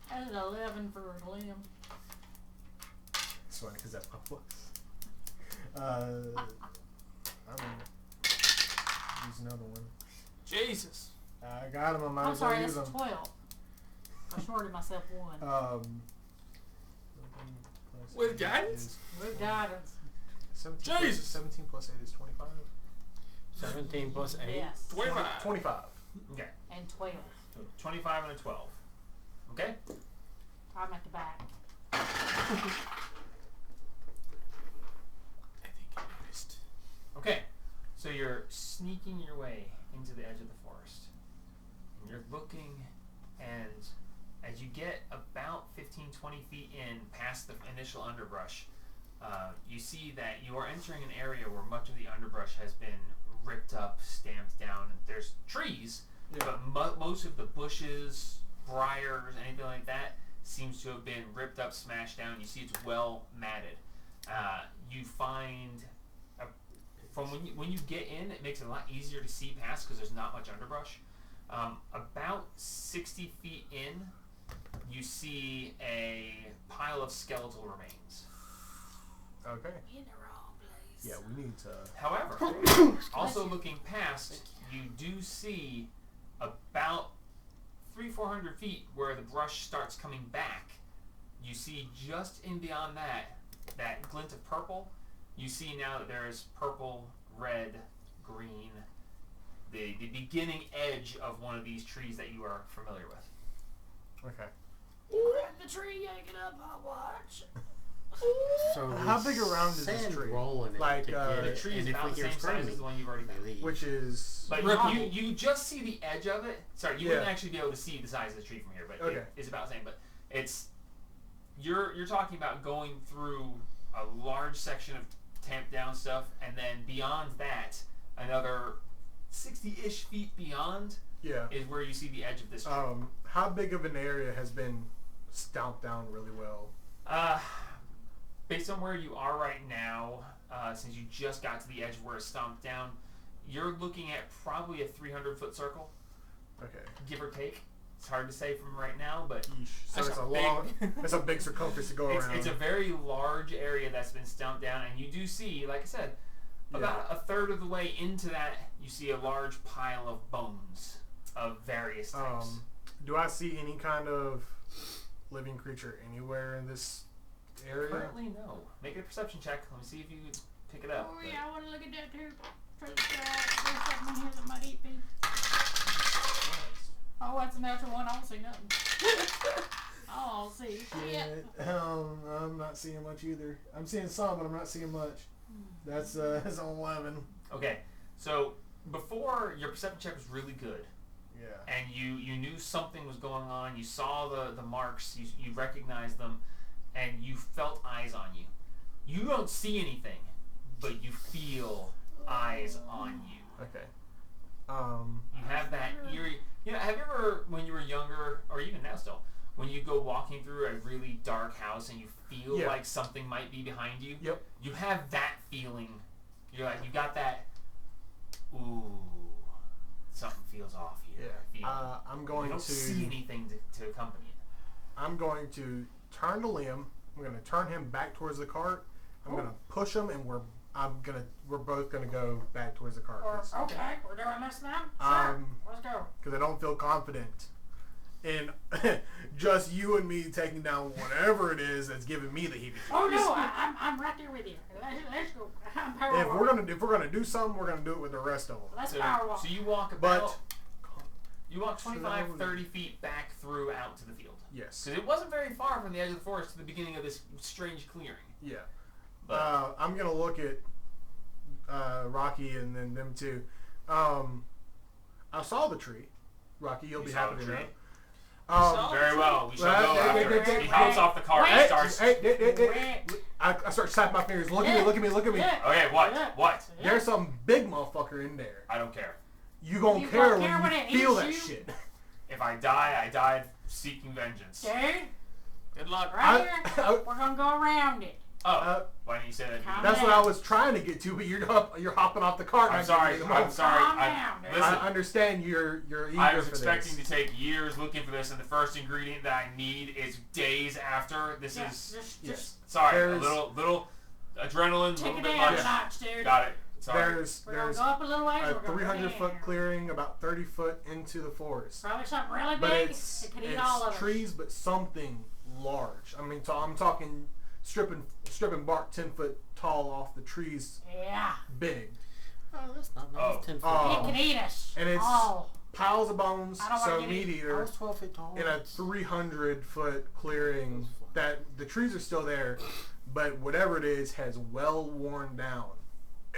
That is 11 for Liam. It's funny because that's my plus. I'm gonna use another one. Jesus. I got him. I might I'm as well sorry, use that's them. 12. I shorted myself one. With guidance? With guidance. 17 plus 8 is 25. 17 plus 8. Yes. 25. 25. Okay. And 12. So 25 and a 12. Okay. I'm at the back. I think I noticed. Okay. So you're sneaking your way into the edge of the forest. And you're looking, and as you get about 15, 20 feet in past the initial underbrush, you see that you are entering an area where much of the underbrush has been ripped up, stamped down. There's trees, but most of the bushes, briars, anything like that seems to have been ripped up, smashed down. You see it's well matted. You find, from when you get in, it makes it a lot easier to see past because there's not much underbrush. About 60 feet in, you see a pile of skeletal remains. Okay. In the wrong place. Yeah, we need to. However, also looking past, you do see about 300-400 feet where the brush starts coming back, you see just in beyond that glint of purple, you see now that there's purple, red, green, the beginning edge of one of these trees that you are familiar with. Okay. The tree, yank it up, I'll watch. So how big around is this sand tree? rolling it Like, to get The it, tree is and if about we the hear same size as screaming, the one you've already found. we leave. Which is But you just see the edge of it. Sorry, you wouldn't actually be able to see the size of the tree from here, but Okay. it is about the same. But it's you're talking about going through a large section of tamped down stuff, and then beyond that, another 60-ish feet beyond is where you see the edge of this tree. How big of an area has been stomped down really well? Based on where you are right now, since you just got to the edge where it's stomped down, you're looking at probably a 300-foot circle, Okay. give or take. It's hard to say from right now, but Yeesh. So That's it's a a long, it's a big circumference to go around. it's a very large area that's been stomped down, and you do see, like I said, about a third of the way into that, you see a large pile of bones of various types. Do I see any kind of living creature anywhere in this area? Currently, no. Make a perception check. Let me see if you can pick it up. Oh yeah, I want to look at that too. There's something in here that might eat me. Oh, that's a natural one. I don't see nothing. I don't see shit. I'm not seeing much either. I'm seeing some, but I'm not seeing much. That's an 11. Okay, so before your perception check was really good, Yeah. and you knew something was going on. You saw the marks. You recognized them, and you felt eyes on you. You don't see anything, but you feel eyes on you. Okay. You have that eerie. You know, have you ever, when you were younger, or even now still, when you go walking through a really dark house and you feel like something might be behind you? Yep. You have that feeling. You're like, you got that. Ooh, something feels off here. Yeah. Feeling. I'm going you don't to see anything to accompany it. I'm going to turn to Liam. I'm going to turn him back towards the cart. I'm going to push him, and we're both going to go back towards the cart. Okay, we're doing this now? Sure. Let's go. Because I don't feel confident in just you and me taking down whatever it is that's giving me the heebie-jeebies. Oh no, I'm right there with you. Let's go. I'm power walking. If we're gonna do something, we're gonna do it with the rest of them. Let's So, power walk. so you walk about. You walk 25, 30 feet back through out to the field. Yes. Because it wasn't very far from the edge of the forest to the beginning of this strange clearing. Yeah. But I'm gonna look at Rocky and then them too. I saw the tree. Rocky, you'll You be saw happy the to tree? know. very well. We shall go Hey, after hey, it. He hops off the cart and starts. I start snapping my fingers. Look at me. Okay, what? There's some big motherfucker in there. I don't care. You gonna You care gonna when care when you it feel eats that you? shit. If I die, I died seeking vengeance. Okay, Good luck. right here. We're gonna go around it. Oh, why didn't you say that? Calm That's down. what I was trying to get to, but you're hopping off the cart. I'm and sorry. giving me the I'm most. sorry. Calm down, dude. Listen, I understand you're eager I was for expecting this. to take years looking for this, and the first ingredient that I need is days after. This Yeah, is just sorry. There's- A little adrenaline, a take little it bit down a much. notch, dude. Got it. Sorry. There's We're gonna go up a little ways. a We're gonna 300-foot down. clearing, about 30 foot into the forest. Probably something really But big. it's It could eat all of us. trees, but something large. I mean, I'm talking stripping bark 10 foot tall off the trees, Yeah. big. Oh, that's not nice. Oh. 10 foot. Oh. It can eat us. And it's all. piles of bones, I don't so wanna get meat eaten. I eater was 12 feet tall. in a 300-foot clearing. That the trees are still there, but whatever it is has well worn down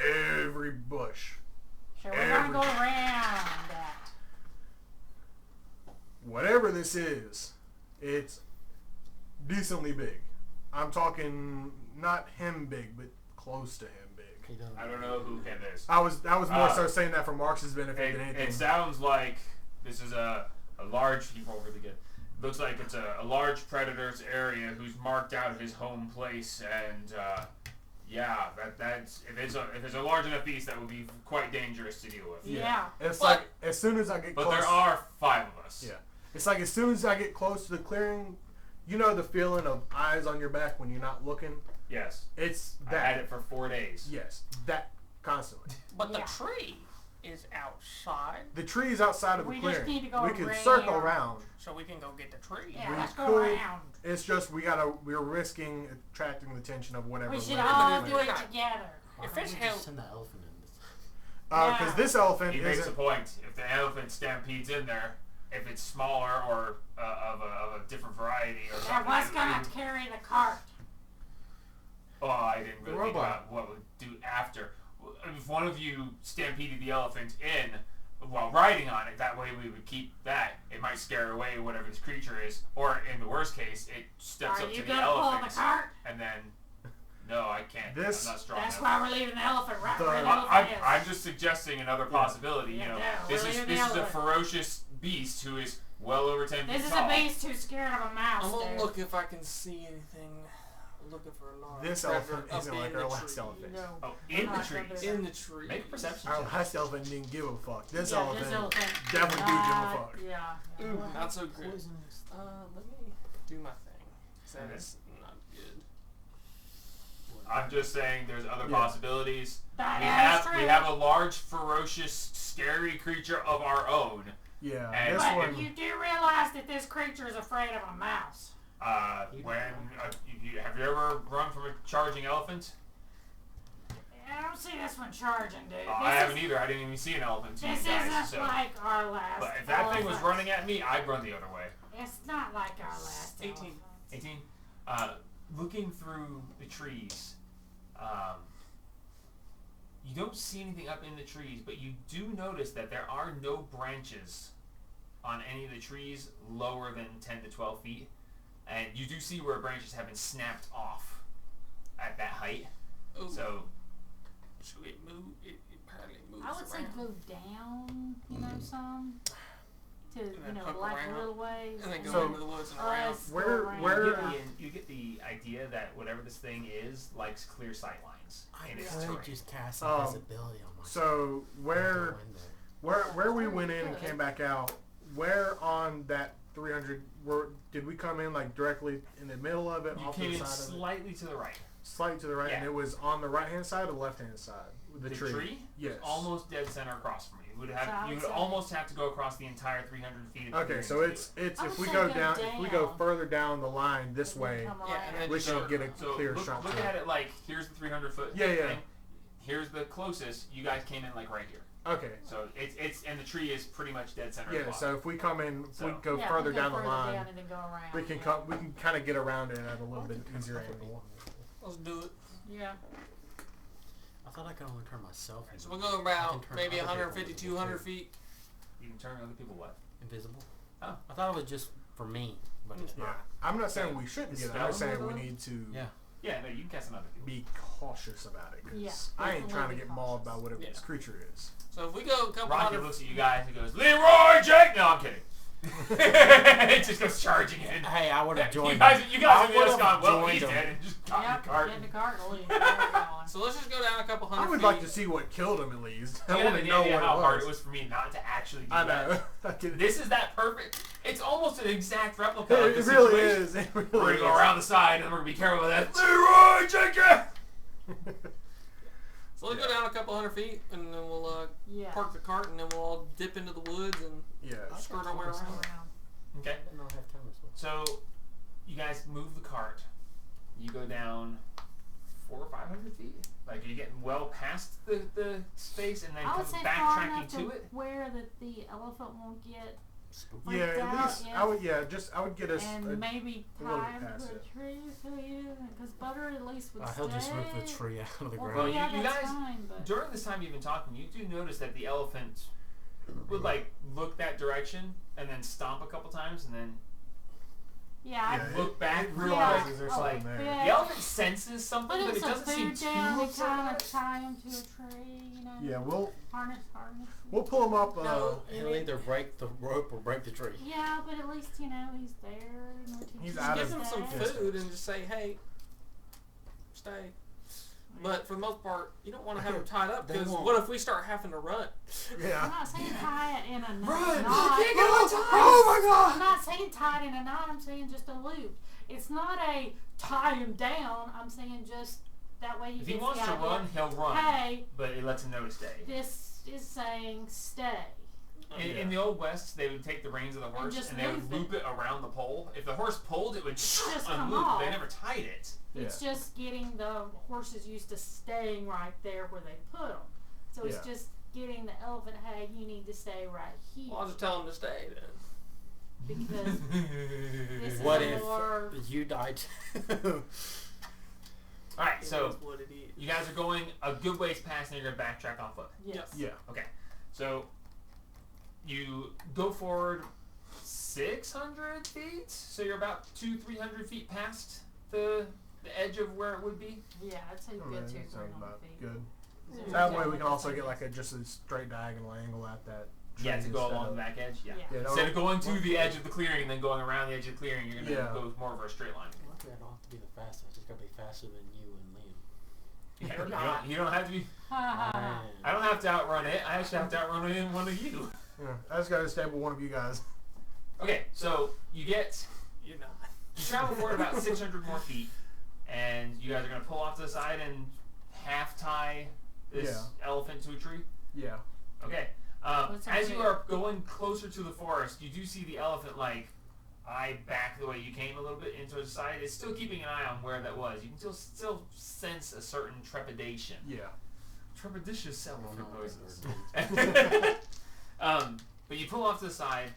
every bush. So we're gonna go around that. Whatever this is, it's decently big. I'm talking not him big, but close to him big. He doesn't- I don't know who him is. I was more so saying that for Marx's benefit than anything. It sounds like this is a large. He rolled really good. Looks like it's a large predator's area who's marked out his home place, and yeah, that's if it's a large enough beast, that would be quite dangerous to deal with. Yeah. It's But- like as soon as I get But close. there are 5 of us. Yeah. It's like as soon as I get close to the clearing, you know the feeling of eyes on your back when you're not looking? Yes. It's I that. had it for 4 days. Yes. That constantly. But the Yeah. tree. is outside, The tree's outside of the We clearing. just need to go we could around. circle around. so we can go get the tree. Yeah, We let's go could- around. It's just we're risking attracting the attention of whatever. We should lives all in the do clearing. it together. Why If don't it's we hell- just send the elephant in this? Because this elephant He makes a isn't. point. If the elephant stampedes in there, if it's smaller or of a different variety or Yeah, something. what's gonna carry the cart? Oh, I didn't really think Robot. about what would do after. If one of you stampeded the elephant in while riding on it, that way we would keep that. It might scare away whatever this creature is, or in the worst case, it steps Are up you to the gonna pull elephant the cart? and then. No, I can't. This- I'm not strong That's enough. why we're leaving the elephant right The- where the I'm, elephant is. I'm just suggesting another possibility. Yeah, You know, yeah, this we're is leaving this the is a elephant. ferocious beast who is well over 10 feet This is tall. a beast who's scared of a mouse. I'm gonna dude. look if I can see anything. Looking for a large This treasure elephant up isn't in like the our last tree. elephant. No. Oh, We're in the not gonna trees. do In the tree. Make a perception Our check. last elephant didn't give a fuck. This Yeah, elephant this elephant. definitely do give a fuck. Yeah. Ooh, not so good. Poisonous. Let me do my thing. That Okay. is not good. I'm just saying there's other Yeah. possibilities. That We is have true. we have a large, ferocious, scary creature of our own. Yeah, And- this But one. you do realize that this creature is afraid of a mouse. Have you ever run from a charging elephant? I don't see this one charging, dude. I haven't either. I didn't even see an elephant. To you This guys, isn't so. like our last. But if that thing was elephant. running at me, I'd run the other way. It's not like our last 18. elephant. 18. Looking through the trees, you don't see anything up in the trees, but you do notice that there are no branches on any of the trees lower than 10 to 12 feet. And you do see where branches have been snapped off at that height. Ooh. So, Should it move? It apparently moves I would say around. go down, some, to then you know, hook like around. a little ways. And then go So- into the woods and around. Us Where- go around. where- you get the idea that whatever this thing is likes clear sight lines I in its could terrain. just cast Um, invisibility on myself. So where Go in there. where we went in and came back out, where on that 300 did we come in like directly in the middle of it, You off came to in the side of it, slightly to the right. slightly to the right, and Yeah. it was on the right hand side or the left hand side? The tree. Yes. Almost dead center across from you. You would So I have you would would say- almost have to go across the entire 300 feet. Of the Okay, clearing so to do it's it. I if would we say go go down, if we go down. further down the line this way, Come Yeah, and then around. we just should go- get a So clear look shot. at it like here's the 300-foot Yeah, yeah. thing. Here's the closest. You guys came in like right here. Okay. So it's and the tree is pretty much dead center. Yeah. across. So if we come in, if we So- go Yeah, further we go down the further line, down and then go around. we can yeah. come. We can kind of get around it at a little bit easier angle. Let's do it. Yeah. I thought I could only turn myself So we're going about turn maybe other 150, people 200 feet. you can turn other people what? invisible. Oh. I thought it was just for me, but it's Yeah. not. I'm not saying we shouldn't Is get it. I'm spell saying we though? need to Yeah. Yeah, no, you can cast on other people. be cautious about it. 'Cause Yeah, I ain't trying to definitely get be mauled by cautious. whatever Yeah. this creature is. So if we go a couple Rocky hundred, looks at you guys and goes, Leroy Jake. No, I'm kidding. It just goes charging in. Hey, I would have joined. You guys I have just would've gone, well, joined he's him. dead, and just got in Yep. the cart. Get in the cart and leave. There we go. so let's just go down a couple hundred I would feet. like to see what killed him at least. Do I you have want to any know idea what how it hard was. it was for me not to actually do I that? know. I can- This is that perfect. It's almost an exact replica of it the really situation. is. It really We're gonna is. go around the side and we're gonna be careful with that. Leroy Jake. So let's go down a couple hundred feet, and then we'll Yeah. park the cart, and then we'll all dip into the woods and Yeah. skirt our way Go around. around. Okay. I didn't know I had cameras. So, you guys move the cart. You go down 400 or 500 feet. Like you're getting well past the space, and then I come would say far backtracking enough to it. where that the elephant won't get Spooky. Yeah, freaked at out, least yeah. I would. Yeah, just I would get us. and maybe a little tie bit him past to a it. tree so you, because butter at least would He'll just rip the stay. tree out of the Well, ground. Well, yeah, you that's guys- fine, but During this time you've been talking, you do notice that the elephant would like look that direction and then stomp a couple times and then yeah, Yeah, look back. It real realizes quick. there's Oh, something there. yeah. The elephant senses something, put but him it some doesn't seem food too down and upset kind about of it. tie him to a tree, you know. Yeah, we'll Harness. pull him up. No. He'll either break the rope or break the tree. Yeah, but at least you know he's there. And we're teaching He's him out to Give him some stay. food and just say, hey, stay. But for the most part, you don't want to have him tied up They because won't. what if we start having to run? I'm Yeah. not saying tie it in a Run! knot. You can't get all tied! Oh I'm not saying tie it in a knot. I'm saying just a loop. It's not a tie him down. I'm saying just that way you If get he wants the to idea. run, he'll run, Hey, but it lets him know to stay. this is saying stay. In the Old West, they would take the reins of the horse just and they would move loop it around the pole. If the horse pulled, it would just come unloop. off. They never tied it. Yeah. It's just getting the horses used to staying right there where they put them. So it's Yeah. just getting the elephant, hey, you need to stay right here. Well, I'll just tell him to stay then. Because this is What a if more... you died too? Alright, It so is what it is. you guys are going a good ways past and you're going to backtrack on foot. Yes. Yeah. Okay, so you go forward 600 feet, so you're about 200-300 feet past the edge of where it would be. Yeah, I'd say I good mean, 200 that sounds about feet. good. So That yeah, way we can that's also like get this. like just a straight diagonal angle at that. Yeah, tree to go instead along of- the back edge. Yeah. Yeah, Instead of going to the edge of the clearing and then going around the edge of the clearing, you're gonna Yeah. go more of a straight line. Luckily, I don't have to be the fastest. I just gotta be faster than you and Liam. Yeah, You're you not. don't have to be. Man. I don't have to outrun it. I actually have to outrun one of you. Yeah, I just gotta stay with one of you guys. Okay, so you You're not. travel forward about 600 more feet, and you guys are gonna pull off to the side and half tie this elephant to a tree. Yeah. Okay. What's that As you do? are going closer to the forest, you do see the elephant eye back the way you came a little bit into the side. It's still keeping an eye on where that was. You can still sense a certain trepidation. Yeah. Trepidatious elephant know what noises. that But you pull off to the side.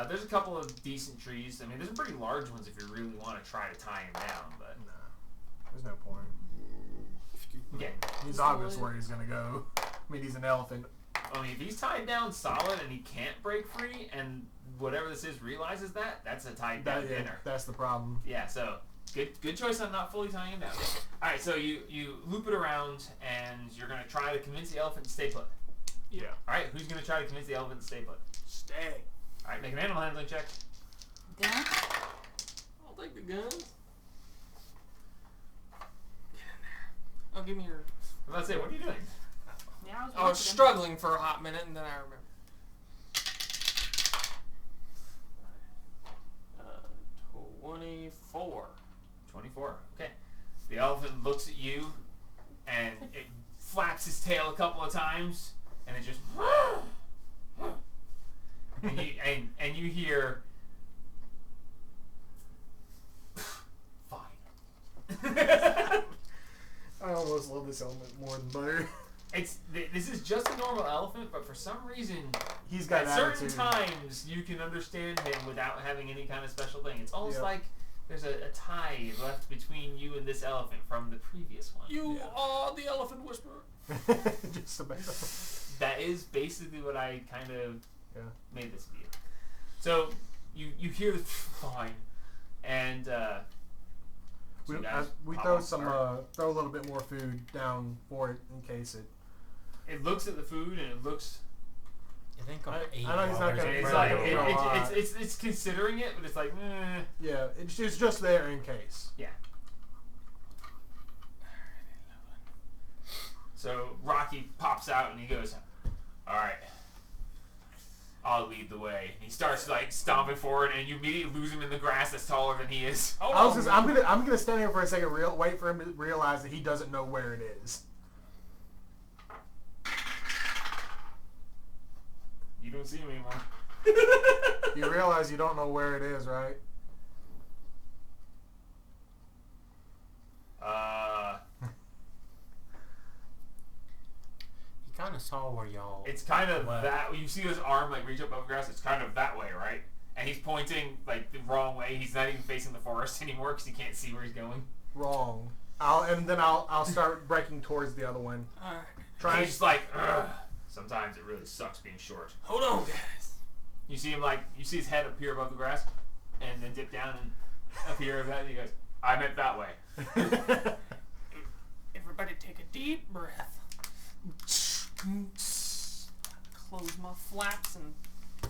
There's a couple of decent trees. I mean, there's some pretty large ones if you really want to try to tie him down. But Nah. There's no point. okay, He's obvious where he's gonna go. I mean, he's an elephant. I mean, if he's tied down solid and he can't break free, and whatever this is realizes that's a tied down dinner. That's the problem. Yeah, so good choice on not fully tying him down. All right, so you loop it around, and you're gonna try to convince the elephant to stay put. Yeah. All right, who's gonna try to convince the elephant to stay put? Stay. All right, make an animal handling check. Gun? I'll take the guns. Get in there. Oh, give me your... Let's say, what are you doing? Yeah, I was I was watching him. struggling for a hot minute, and then I remembered. 24. 24. Okay. The elephant looks at you, and it flaps its tail a couple of times, and it just... and you hear... Fine. I almost love this elephant more than butter. This is just a normal elephant, but for some reason, He's got at an certain attitude. times, you can understand him without having any kind of special thing. It's almost Yep. like there's a tie left between you and this elephant from the previous one. You Yeah. are the elephant whisperer. Just about. That is basically what I kind of made this video. So you hear the fine, and We, you guys we pop throw off. some throw a little bit more food down for it in case it. It looks at the food and it looks. I think I'm I know he's not gonna- It's Right, like right. it's considering it, but it's like, Yeah, it's just there in case. yeah. So Rocky pops out and he goes, "All right, I'll lead the way." He starts like stomping forward, and you immediately lose him in the grass that's taller than he is. Hold I was on, just, man. I'm gonna stand here for a second, wait for him to realize that he doesn't know where it is. You don't see him anymore. You realize you don't know where it is, right? He kind of saw where y'all. It's kind of What? that. You see his arm like reach up over grass. It's kind of that way, right? And he's pointing like the wrong way. He's not even facing the forest anymore because he can't see where he's going. Wrong. I'll start breaking towards the other one. Alright. And Trying. he's just like, ugh. Sometimes it really sucks being short. Hold on, guys. You see him you see his head appear above the grass, and then dip down and appear above that. And he goes, "I meant that way." Everybody take a deep breath. Close my flaps and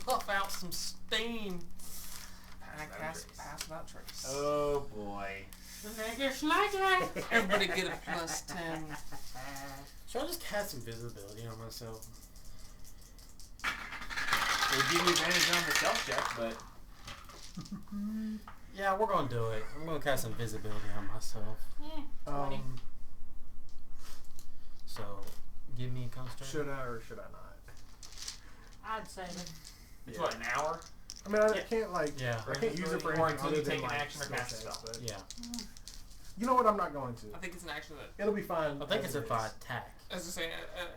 puff out some steam. And I cast Trace. Pass Without Trace. Oh boy. Everybody get a plus 10. Should I just cast some visibility on myself? It would give you advantage on the stealth check, but Yeah, we're gonna do it. I'm gonna cast some visibility on myself. Yeah, 20. Um, So, give me a concentration. should I or should I not? I'd save it. It's what, an hour? I mean, I can't I can't use it for Or anything until you other than, take an like, action or skill cast a checks, spell. but Yeah. you know what? I'm not going to. I think it's an action that, It'll be fine. I think as it's it if I is. attack. as I say,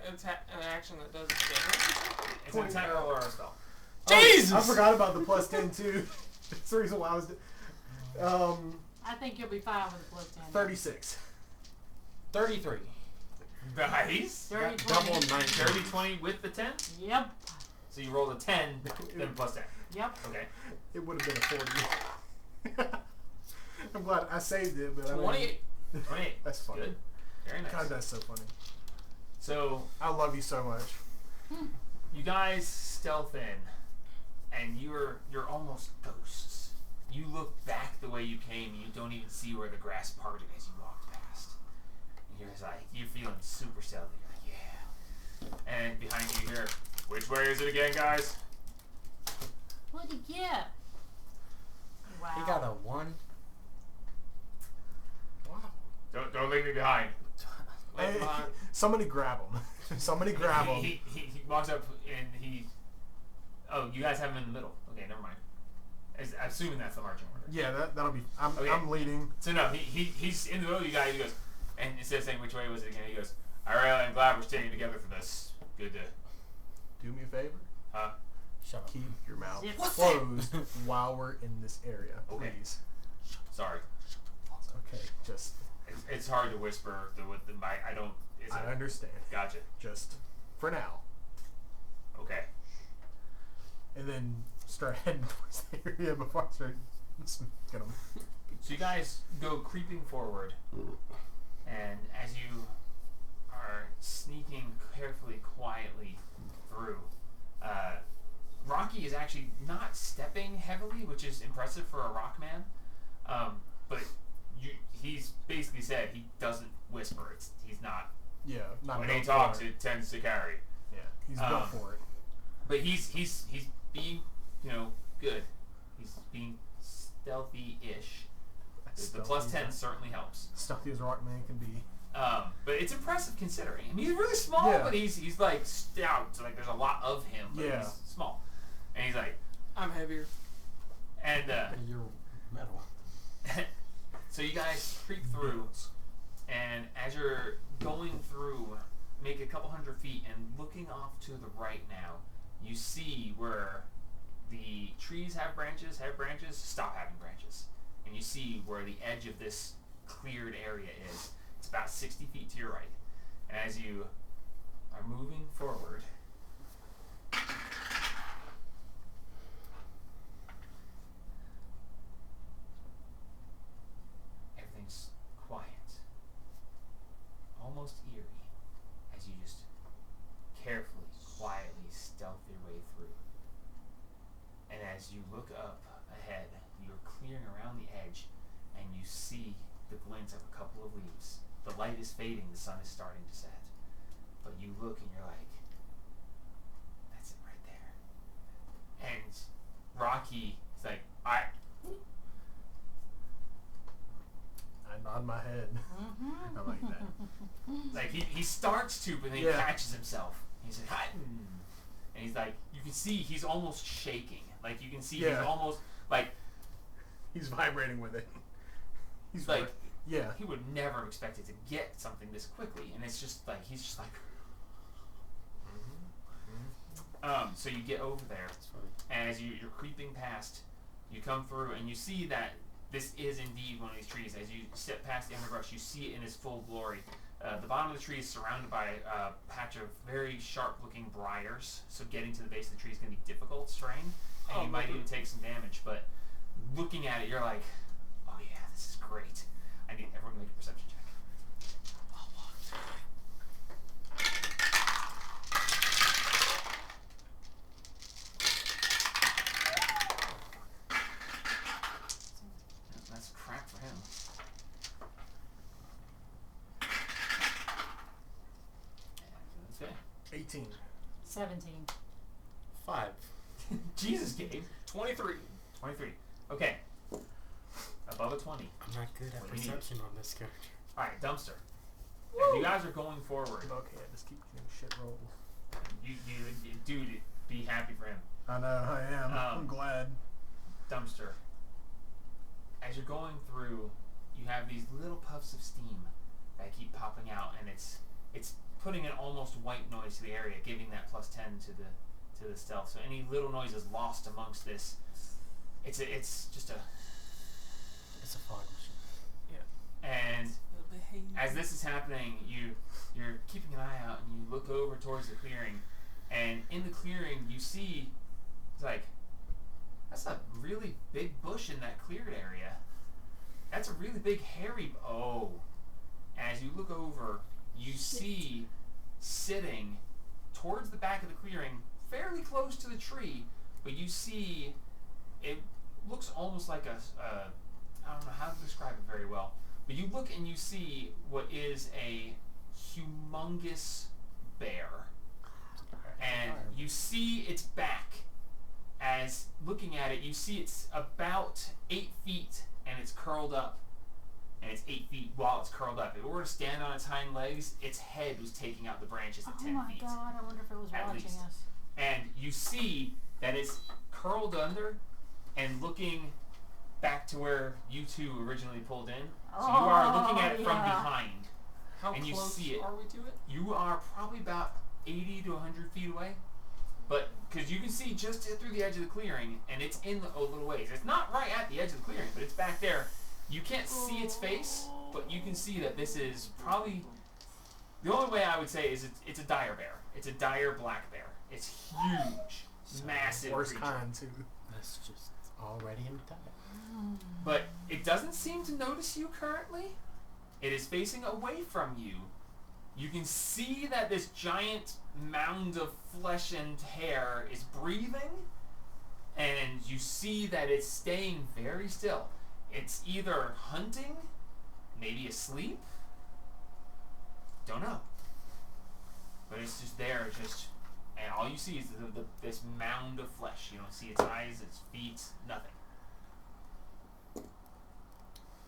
an action that does damage. It's an attack roll or a spell. Jesus! I forgot about the plus 10 too. That's the reason why I was. I think you'll be fine with the plus 10. 36. 33. Nice. Dirty Double 20. 19. Dirty 20 with the 10? Yep. So you rolled a 10, then plus 10. Yep. Okay. It would have been a 40. I'm glad I saved it, but 28. 28. That's funny. Good. Very nice. God, that's so funny. So I love you so much. you guys stealth in, and you're almost ghosts. You look back the way you came, and you don't even see where the grass parted as you walked past. And you're just like, you're feeling super stealthy. You're like, yeah. And behind you hear, which way is it again, guys? What'd you get? Wow. He got a 1. Wow. Don't leave me behind. Hey, somebody grab him. Somebody grab him. He walks up and he. Oh, you guys have him in the middle. Okay, never mind. I'm assuming that's the marching order. Yeah, that'll be. Okay. I'm leading. So no, he's in the middle of you guys. He goes, and instead of saying which way was it again, he goes, "I really am glad we're staying together for this. Good to." Do me a favor. Huh? Shut up. Keep your mouth Zip. closed while we're in this area, Okay. please. Sorry. Okay, just. It's hard to whisper with the mic. I don't. I understand. Gotcha. Just for now, Okay. and then start heading towards the area before I start get them. So you guys go creeping forward, and as you are sneaking carefully, quietly through, Rocky is actually not stepping heavily, which is impressive for a rock man. But he's basically said he doesn't whisper. He's not. Yeah, not When built he talks, for it. it tends to carry. Yeah, he's built for it. But he's being good. He's being stealthy-ish. The plus 10 certainly helps. Stealthy as Rockman can be. But it's impressive considering. I mean, he's really small, Yeah. but he's like stout. So like, there's a lot of him, but Yeah. he's small. And he's like, I'm heavier. and You're metal. so you guys creep through, and as you're going through, make a couple hundred feet, and looking off to the right now, you see where the trees have branches, stop having branches. And you see where the edge of this cleared area is. It's about 60 feet to your right. And as you are moving forward, everything's quiet, almost eerie, as you just carefully, quietly stealth your way through. And as you look up ahead, you're clearing around the edge, and you see the glint of a couple of leaves. The light is fading, the sun is starting to set. But you look and you're like, that's it right there. And Rocky is like, I nod my head. Mm-hmm. I like that. like he starts to, but then he Yeah. catches himself. He's like, "Hi." And he's like, you can see he's almost shaking. Like you can see he's Yeah. almost like He's vibrating with it. He's like yeah. he would never have expected to get something this quickly, and it's just like he's just like. So you get over there, and as you're creeping past, you come through, and you see that this is indeed one of these trees. As you step past the underbrush, you see it in its full glory. The bottom of the tree is surrounded by a patch of very sharp-looking briars, so getting to the base of the tree is going to be difficult terrain, and you might even take some damage. But looking at it, you're like, oh yeah, this is great. I need everyone to make a perception check. That's crap for him. Okay. 18. 17. 5. Jesus, Gabe. 23. 23. Okay. Above a 20. I'm not good at What do you need? perception on this character. Alright, dumpster. As you guys are going forward, Okay, I just keep getting shit rolled. dude, Be happy for him. I know, I am. I'm glad. Dumpster. As you're going through, you have these little puffs of steam that keep popping out, and it's putting an almost white noise to the area, giving that +10 to the stealth. So any little noise is lost amongst this. It's just a fog machine. Yeah. And as this is happening, you're keeping an eye out, and you look over towards the clearing, and in the clearing you see, it's like, that's a really big bush in that cleared area. That's a really big hairy. Oh, as you look over, you see sitting towards the back of the clearing, fairly close to the tree, but you see it looks almost like I don't know how to describe it very well, but you look and you see what is a humongous bear, and you see its back. As looking at it, you see it's about 8 feet, and it's curled up, and it's 8 feet while it's curled up. If it were to stand on its hind legs, its head was taking out the branches at 10 feet. Oh my god, I wonder if it was at watching least. us. And you see that it's curled under and looking back to where you two originally pulled in. So you are looking at it from behind. How and you close see it. are we to it? You are probably about 80 to 100 feet away. But, because you can see just through the edge of the clearing, and it's in a little ways. It's not right at the edge of the clearing, but it's back there. You can't see its face, but you can see that this is probably, the only way I would say is it's a dire bear. It's a dire black bear. It's huge, massive Worst creature. kind, too. That's just already in the time. But it doesn't seem to notice you currently. It is facing away from you. You can see that this giant mound of flesh and hair is breathing, and you see that it's staying very still. It's either hunting, maybe asleep, don't know. But it's just there, and all you see is this mound of flesh. You don't see its eyes, its feet, nothing.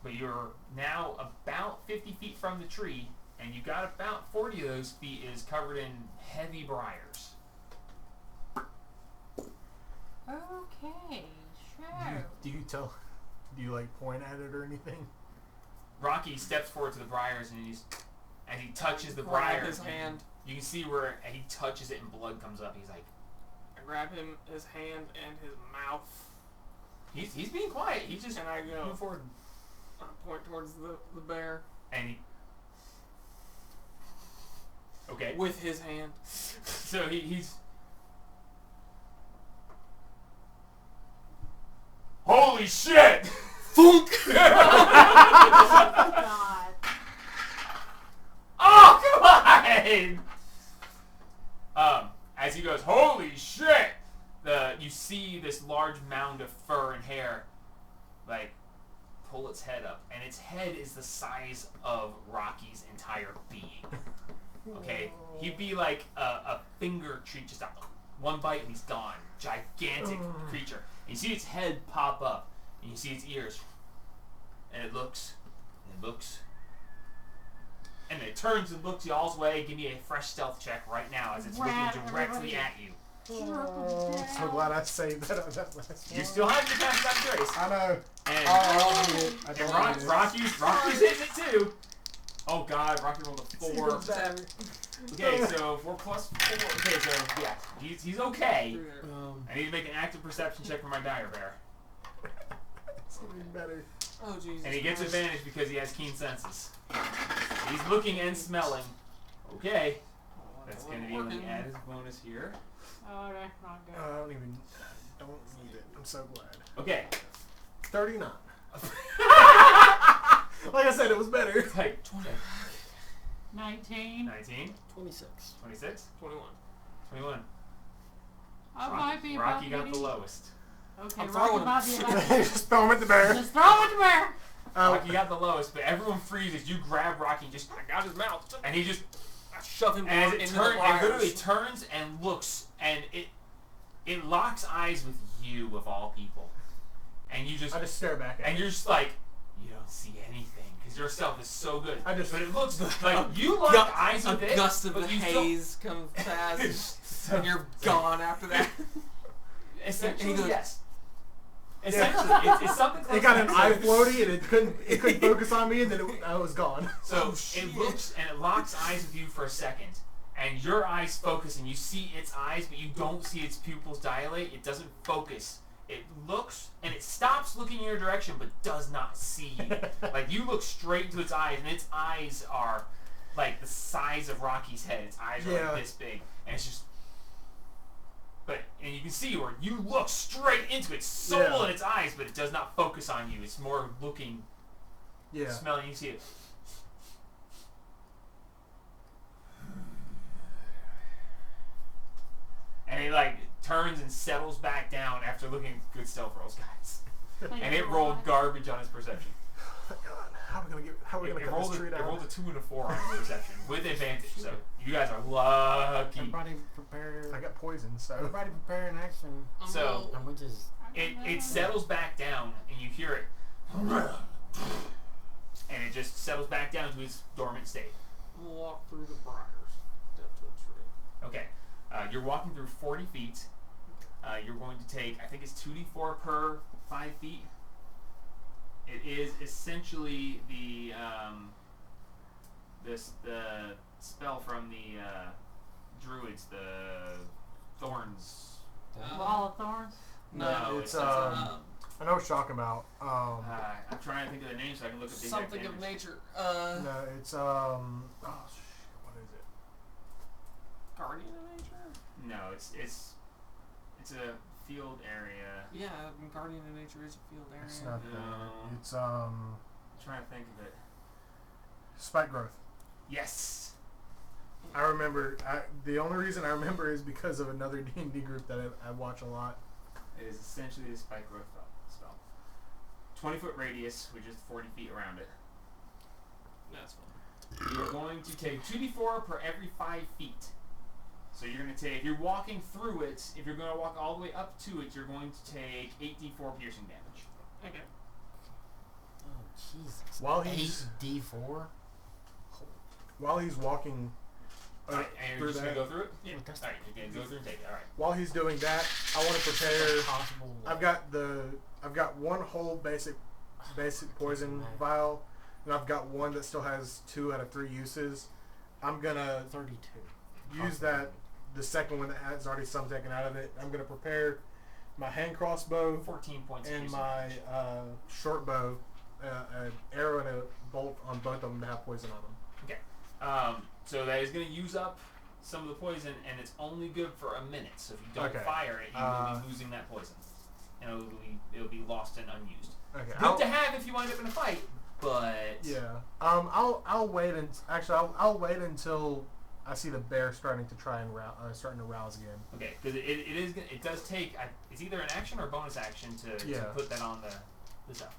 But you're now about 50 feet from the tree, and you got about 40 of those feet is covered in heavy briars. Okay, sure. Do you like point at it or anything? Rocky steps forward to the briars, and as he touches the Grab briars, his hand. you can see where he touches it and blood comes up. He's like, I grab him, his hand and his mouth, he's being quiet. He just and I go move forward, I point towards the bear and he. Okay. with his hand. So he's. Holy shit! Funk! Oh god. Oh, come on! As he goes, holy shit! You see this large mound of fur and hair, like, pull its head up, and its head is the size of Rocky's entire being. Okay, he'd be like a finger tree, just one bite and he's gone. Gigantic creature. And you see its head pop up, and you see its ears, and it looks, and it looks, and it turns and looks y'all's way. Give me a fresh stealth check right now as it's looking directly at you. Oh, I'm so glad I saved that on that last You one. still have your cast on Grace. I know. And, I don't need it. I and don't need it. Rocky's hitting it too. Oh god, Rocky rolled a 4. Okay, so 4 plus 4. Okay, so yeah, he's okay. I need to make an active perception check for my dire bear. It's even better. Oh Jesus! And he gets Christ. advantage because he has keen senses. He's looking and smelling. Okay. That's going to be an added bonus here. Oh, that's not good. I don't need it. I'm so glad. Okay. 39. Like I said, it was better. It's like 19. 19, 26. 26, 21. 21. I might be about Rocky got the getting- lowest. Okay, I'm Rocky throwing might be about Just throw him at the bear. Just throw it to bear. Rocky got the lowest, but everyone freezes. You grab Rocky and just, I got his mouth. and he just, I shove him and down as it into turns, the it briars. literally turns and looks, and it locks eyes with you of all people, and you just, I just stare back at and him. you're just like, you don't see anything because your stealth is so good. I just- but it looks like you lock eyes A with it, gust of but the you still, haze comes past. and you're gone after that. Essentially, And he goes, yes. Essentially, it's something close It got to an that. eye floaty and it couldn't focus on me, and then I was gone. So Oh, shit. it looks and it locks eyes with you for a second, and your eyes focus, and you see its eyes, but you don't see its pupils dilate. It doesn't focus. It looks and it stops looking in your direction, but does not see you. Like you look straight into its eyes, and its eyes are like the size of Rocky's head. Its eyes are Yeah. like this big, and it's just. And you can see where you look straight into its soul Yeah. in its eyes, but it does not focus on you. It's more looking, Yeah. smelling. You see it. And it like turns and settles back down after looking good stealth rolls, guys. And it rolled garbage on its perception. God, how are we gonna It cut rolled this tree it down? rolled a 2 and a 4 on its perception with advantage. So you guys are lucky. Everybody prepare. I got poisoned, so. Everybody prepare an action. So I'm gonna just. it settles back down, and you hear it, and it just settles back down to its dormant state. Walk through the briars, step to a tree. Okay, you're walking through 40 feet. You're going to take, I think it's 2d4 per 5 feet. It is essentially the the spell from the druids, the thorns. Wall of thorns. No, it's I know what you're talking about. I'm trying to think of the name so I can look at the exact something of damage. nature. No, it's oh shit, what is it? Guardian of nature? No, it's a field area. Yeah, Guardian of nature is a field area. It's not No. that. It's I'm trying to think of it. spike growth. Yes. I remember. The only reason I remember is because of another D&D group that I watch a lot. It is essentially the spike growth spell. 20-foot radius, which is 40 feet around it. That's fine. You're going to take 2d4 per every 5 feet. So you're going to take, if you're walking through it, if you're going to walk all the way up to it, you're going to take 8d4 piercing damage. Okay. Oh Jesus. While he's 8d4. while he's walking Alright, and you're through just going that, to go through it? Yeah. That's Alright, you're going to go through and take it. Alright. while he's doing that, I want to prepare. possible. I've got one whole basic poison vial, and I've got one that still has 2 out of 3 uses. I'm gonna 32. use that. The second one that has already some taken out of it. I'm gonna prepare my hand crossbow 14 points of and piercing my damage. short bow, an arrow and a bolt on both of them to have poison on them. So that is going to use up some of the poison, and it's only good for a minute. So if you don't Okay. fire it, you will be losing that poison, and it'll be lost and unused. Okay. Good to have if you wind up in a fight, but Yeah. I'll wait and I'll wait until I see the bear starting to starting to rouse again. okay, because it does take it's either an action or a bonus action to Yeah. put that on the stuff.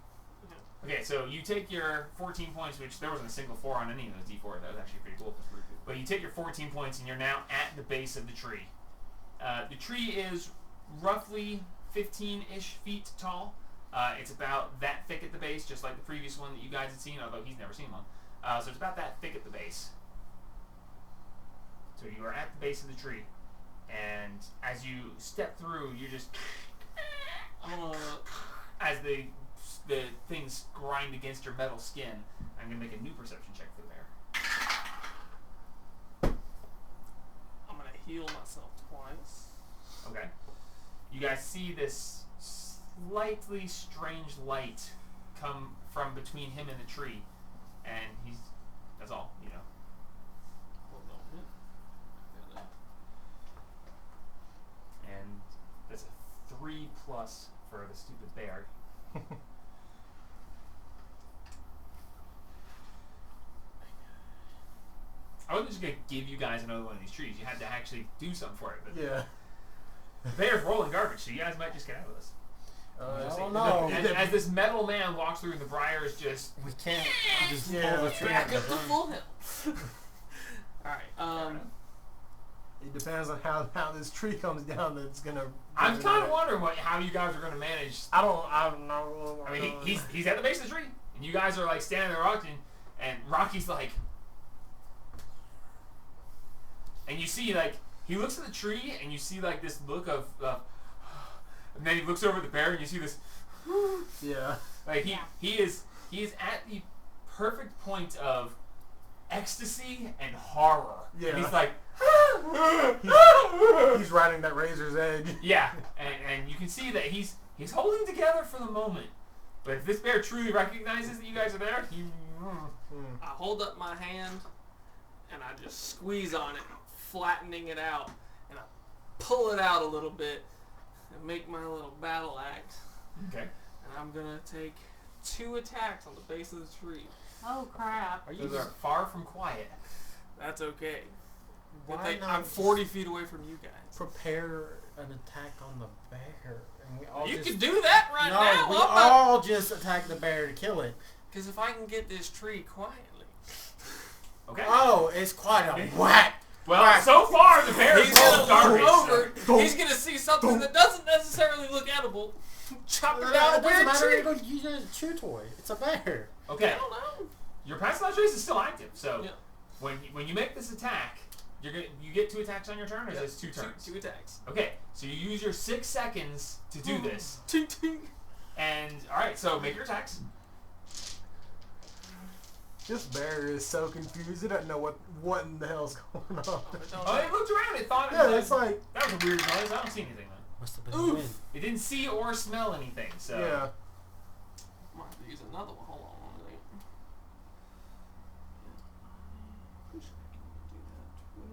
Okay, so you take your 14 points, which there wasn't a single 4 on any of those d4. That was actually pretty cool. But you take your 14 points, and you're now at the base of the tree. The tree is roughly 15-ish feet tall. It's about that thick at the base, just like the previous one that you guys had seen, although he's never seen one. So it's about that thick at the base. So you are at the base of the tree, and as you step through, you're just as the things grind against your metal skin. I'm gonna make a new perception check for the bear. I'm gonna heal myself twice. Okay. You guys see this slightly strange light come from between him and the tree, and that's all, you know. Hold on. Gotta- And that's a 3+ for the stupid bear. I wasn't just gonna give you guys another one of these trees. You had to actually do something for it. But Yeah. the bear's rolling garbage, so you guys might just get out of this. I don't The- know. As this metal man walks through, the briars just We can't just Yeah, pull the tree Back out up to and run. full health. Alright, It depends on how this tree comes down. That's gonna. I'm kind of wondering how you guys are gonna manage. I don't know. I mean, he's at the base of the tree, and you guys are like standing there rocking, and Rocky's like, and you see like he looks at the tree, and you see like this look of, and then he looks over at the bear, and you see this. Yeah. Like he is at the perfect point of ecstasy and horror. Yeah. He's like. He's riding that razor's edge. Yeah, and you can see that he's holding together for the moment. But if this bear truly recognizes that you guys are there, I hold up my hand and I just squeeze on it, flattening it out, and I pull it out a little bit and make my little battle axe. okay. And I'm gonna take 2 attacks on the base of the tree. Oh crap. Are you Those are far from quiet. That's okay. Good Why thing not I'm 40 feet away from you guys. prepare an attack on the bear? And we all You just, can do that right no, now. we all just attack the bear to kill it. Because if I can get this tree quietly. Okay. Oh, it's quite a whack. Well, so far the bear is He's full gonna of garbage. look over. so- He's gonna see something that doesn't necessarily look edible. Chop it down a It doesn't weird matter. tree. You're going to use it as a chew toy. It's a bear. Okay. I don't know. Your passive trace is still active, so Yeah. when you make this attack, you get 2 attacks on your turn, or is this 2 turns? 2 attacks. Okay, so you use your 6 seconds to do this, Ting ting. and all right, so make your attacks. This bear is so confused. It doesn't know what in the hell's going on. Oh, it looked around. It thought Yeah, it's like that was a weird noise. I don't see anything though. Must have been the Oof. wind. It didn't see or smell anything. So yeah. Might have to use another one. Hold on one minute. Push, I can do that too.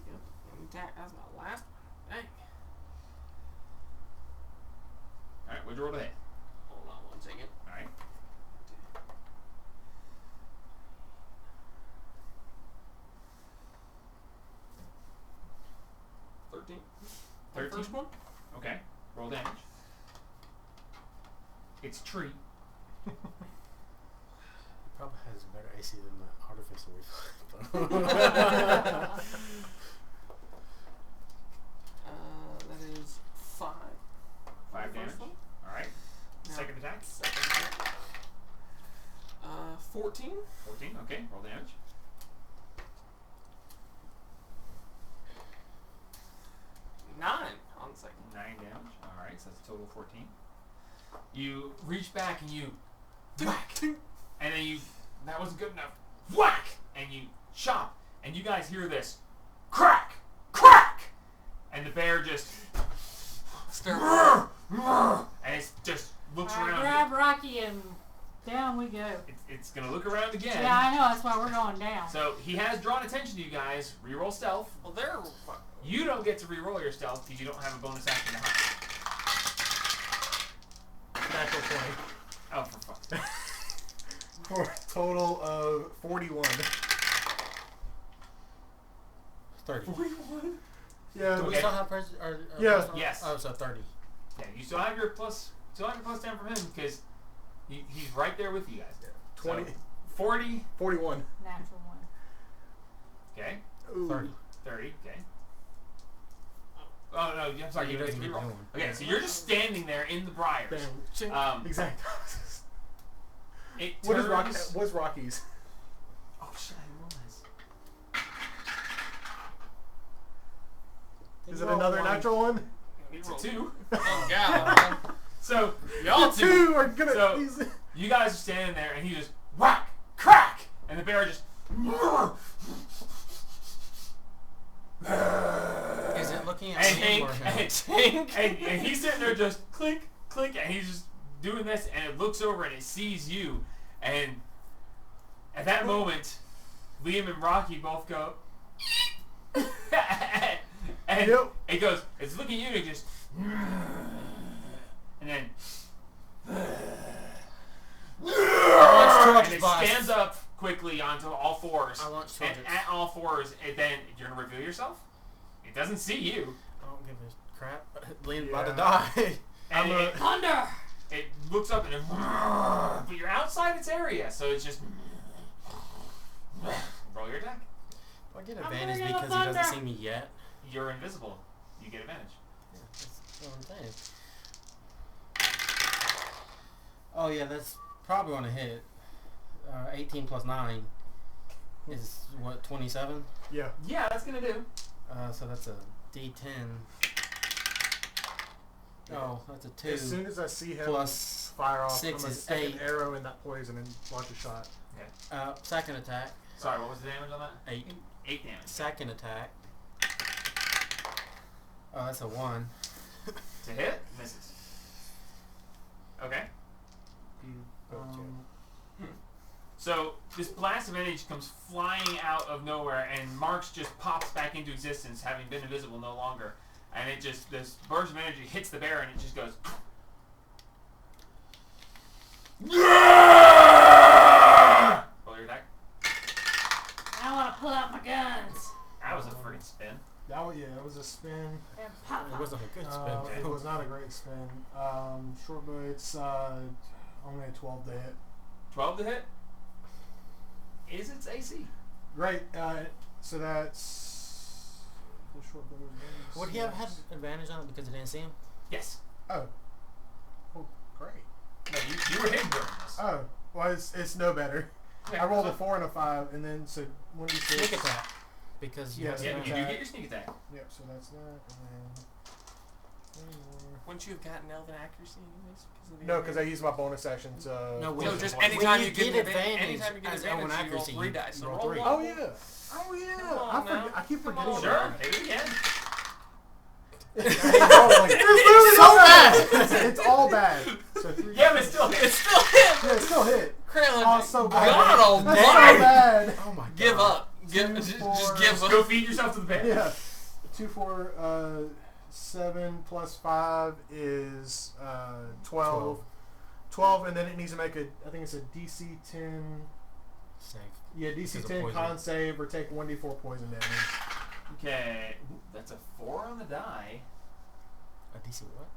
Yep. And attack. That's my last. Dang. all right, what'd you roll to hit? Hold on one second. All right, 13. 13? First one. okay, roll damage. It's a tree. Probably has a better AC than the artificial we've That is 5. 5 damage. First one. All right, Now, second attack. Second attack. 14. 14. Okay, roll damage. 9 on the second. 9 damage. All right, so that's a total of 14. You reach back and you whack, and then that wasn't good enough. Whack, and you chop, and you guys hear this crack, crack, and the bear just and it just looks I around. grab Rocky and down we go. It's gonna look around again. Yeah, I know. That's why we're going down. So he has drawn attention to you guys. Reroll stealth. Well, they're. You don't get to reroll your stealth because you don't have a bonus action to hide. Natural 20. Oh, for fuck's sake. For a total of 41. 30. 41? Yeah. Do we Okay. still have Yeah. plus- Yes. Oh, so 30. Yeah, you still have your plus 10 from him because he's right there with you guys. 20. So, 40. 41. Natural one. Okay. Ooh. 30. 30. Okay. Oh no, I'm sorry. You You don't get doesn't to get reroll. one. Okay, so you're just standing there in the briars. Damn. Exactly. It What is turns. Rocky? What's Rocky's? Oh shit! I realized. Is it another natural one? It's a 2. Oh, God. So Y'all two. Two are gonna. So- these- you guys are standing there, and he just whack, crack, and the bear just. Is it looking at And him or him? and he's sitting there just clink, clink, and he's just doing this, and it looks over and it sees you, and at that moment, Liam and Rocky both go, and Yep. it goes, it's looking at you, and it just, and then, and it stands up quickly onto all fours, I launch and targets. at all fours, and then you're gonna reveal yourself. It doesn't see you. I don't give a crap. Liam's about to Yeah. die. And it, Thunder! it looks up and it, but you're outside its area, so it's just roll your attack. Do I get I'm advantage gonna get a because he doesn't thunder. see me yet? You're invisible. You get advantage. Yeah, that's what I'm saying. Oh yeah, that's probably gonna hit. 18 plus 9. is what 27. Yeah. Yeah, that's gonna do. So that's a D10. Oh, that's a 2. As soon as I see him plus fire off, 6 I'm gonna is stick 8. an arrow in that poison and launch a shot. Second attack. Sorry, what was the damage on that? 8. 8 damage. Second attack. Oh, that's a 1. To hit? Misses. Okay. So this blast of energy comes flying out of nowhere, and Marks just pops back into existence, having been invisible no longer. And it just, this burst of energy hits the bear, and it just goes. Roll your attack. I want to pull out my guns. That was a freaking spin. That was a spin. And pop, It pop. wasn't a good spin. It was not a great spin. Short bow, it's only a 12 to hit. 12 to hit. Is its AC? Great. So that's the short bow. Would he have had advantage on it because he didn't see him? Yes. Oh, great. No, you were hidden during this. Oh, well, it's no better. Okay, I rolled a so- 4 and a 5, and then so 1d6. Sneak attack. Because you Yes, have Yeah, you do advantage. get your sneak attack. Yep. So that's that, and then 3 more. Wouldn't you have gotten elven accuracy anyways? No, because I used my bonus action to. No, No, just When anytime you you get get advantage, advantage anytime you get as advantage, elven you roll accuracy, 3 you dice. So roll roll 3. one. Oh yeah. Oh yeah. Come on now. I keep Come forgetting. on. Sure, that. hit it again. It's literally So bad. It's all bad. So 3, Yeah, but still hit. It's still him. Yeah, it's still hit. Krillin, Oh, so bad. God That's so almighty. bad. Oh my god. Give up. Two, Just four. give Go up. feed yourself to the bear. Yeah. 2, 4, 7 plus 5 is 12. 12, and then it needs to make I think it's a DC 10. Save. Yeah, Because DC of 10 poison. con save or take 1d4 poison damage. Okay, that's a 4 on the die. A DC what?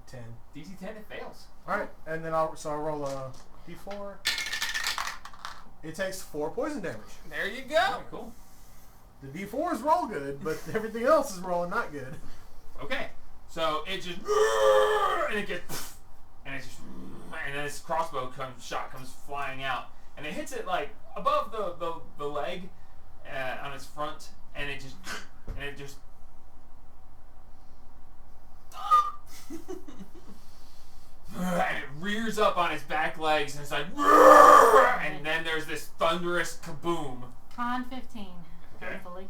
10. DC 10, it fails. Alright, and then I'll roll a d4. It takes 4 poison damage. There you go. Alright, cool. The d4s roll good, but everything else is rolling not good. Okay, so it just and it gets and it just and then this crossbow shot comes flying out, and it hits it like above the leg on its front, and it just and it rears up on its back legs, and it's like and then there's this thunderous kaboom. Con 15. Okay. Hopefully.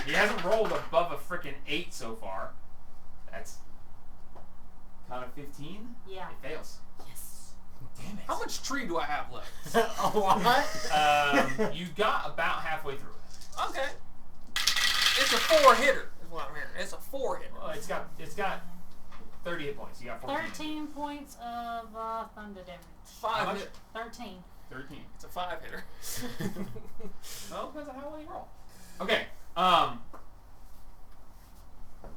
He hasn't rolled above a frickin' 8 so far. That's kind of 15. Yeah. It fails. Yes. Damn it. How much tree do I have left? A what? You got about halfway through it. Okay. It's a 4-hitter. Is what I'm hearing. It's a 4-hitter. Well, it's got 30 hit points. You got 14. 13 points of thunder damage. How much? 13. 13. It's a 5-hitter. Well, depends on how well you roll. Okay.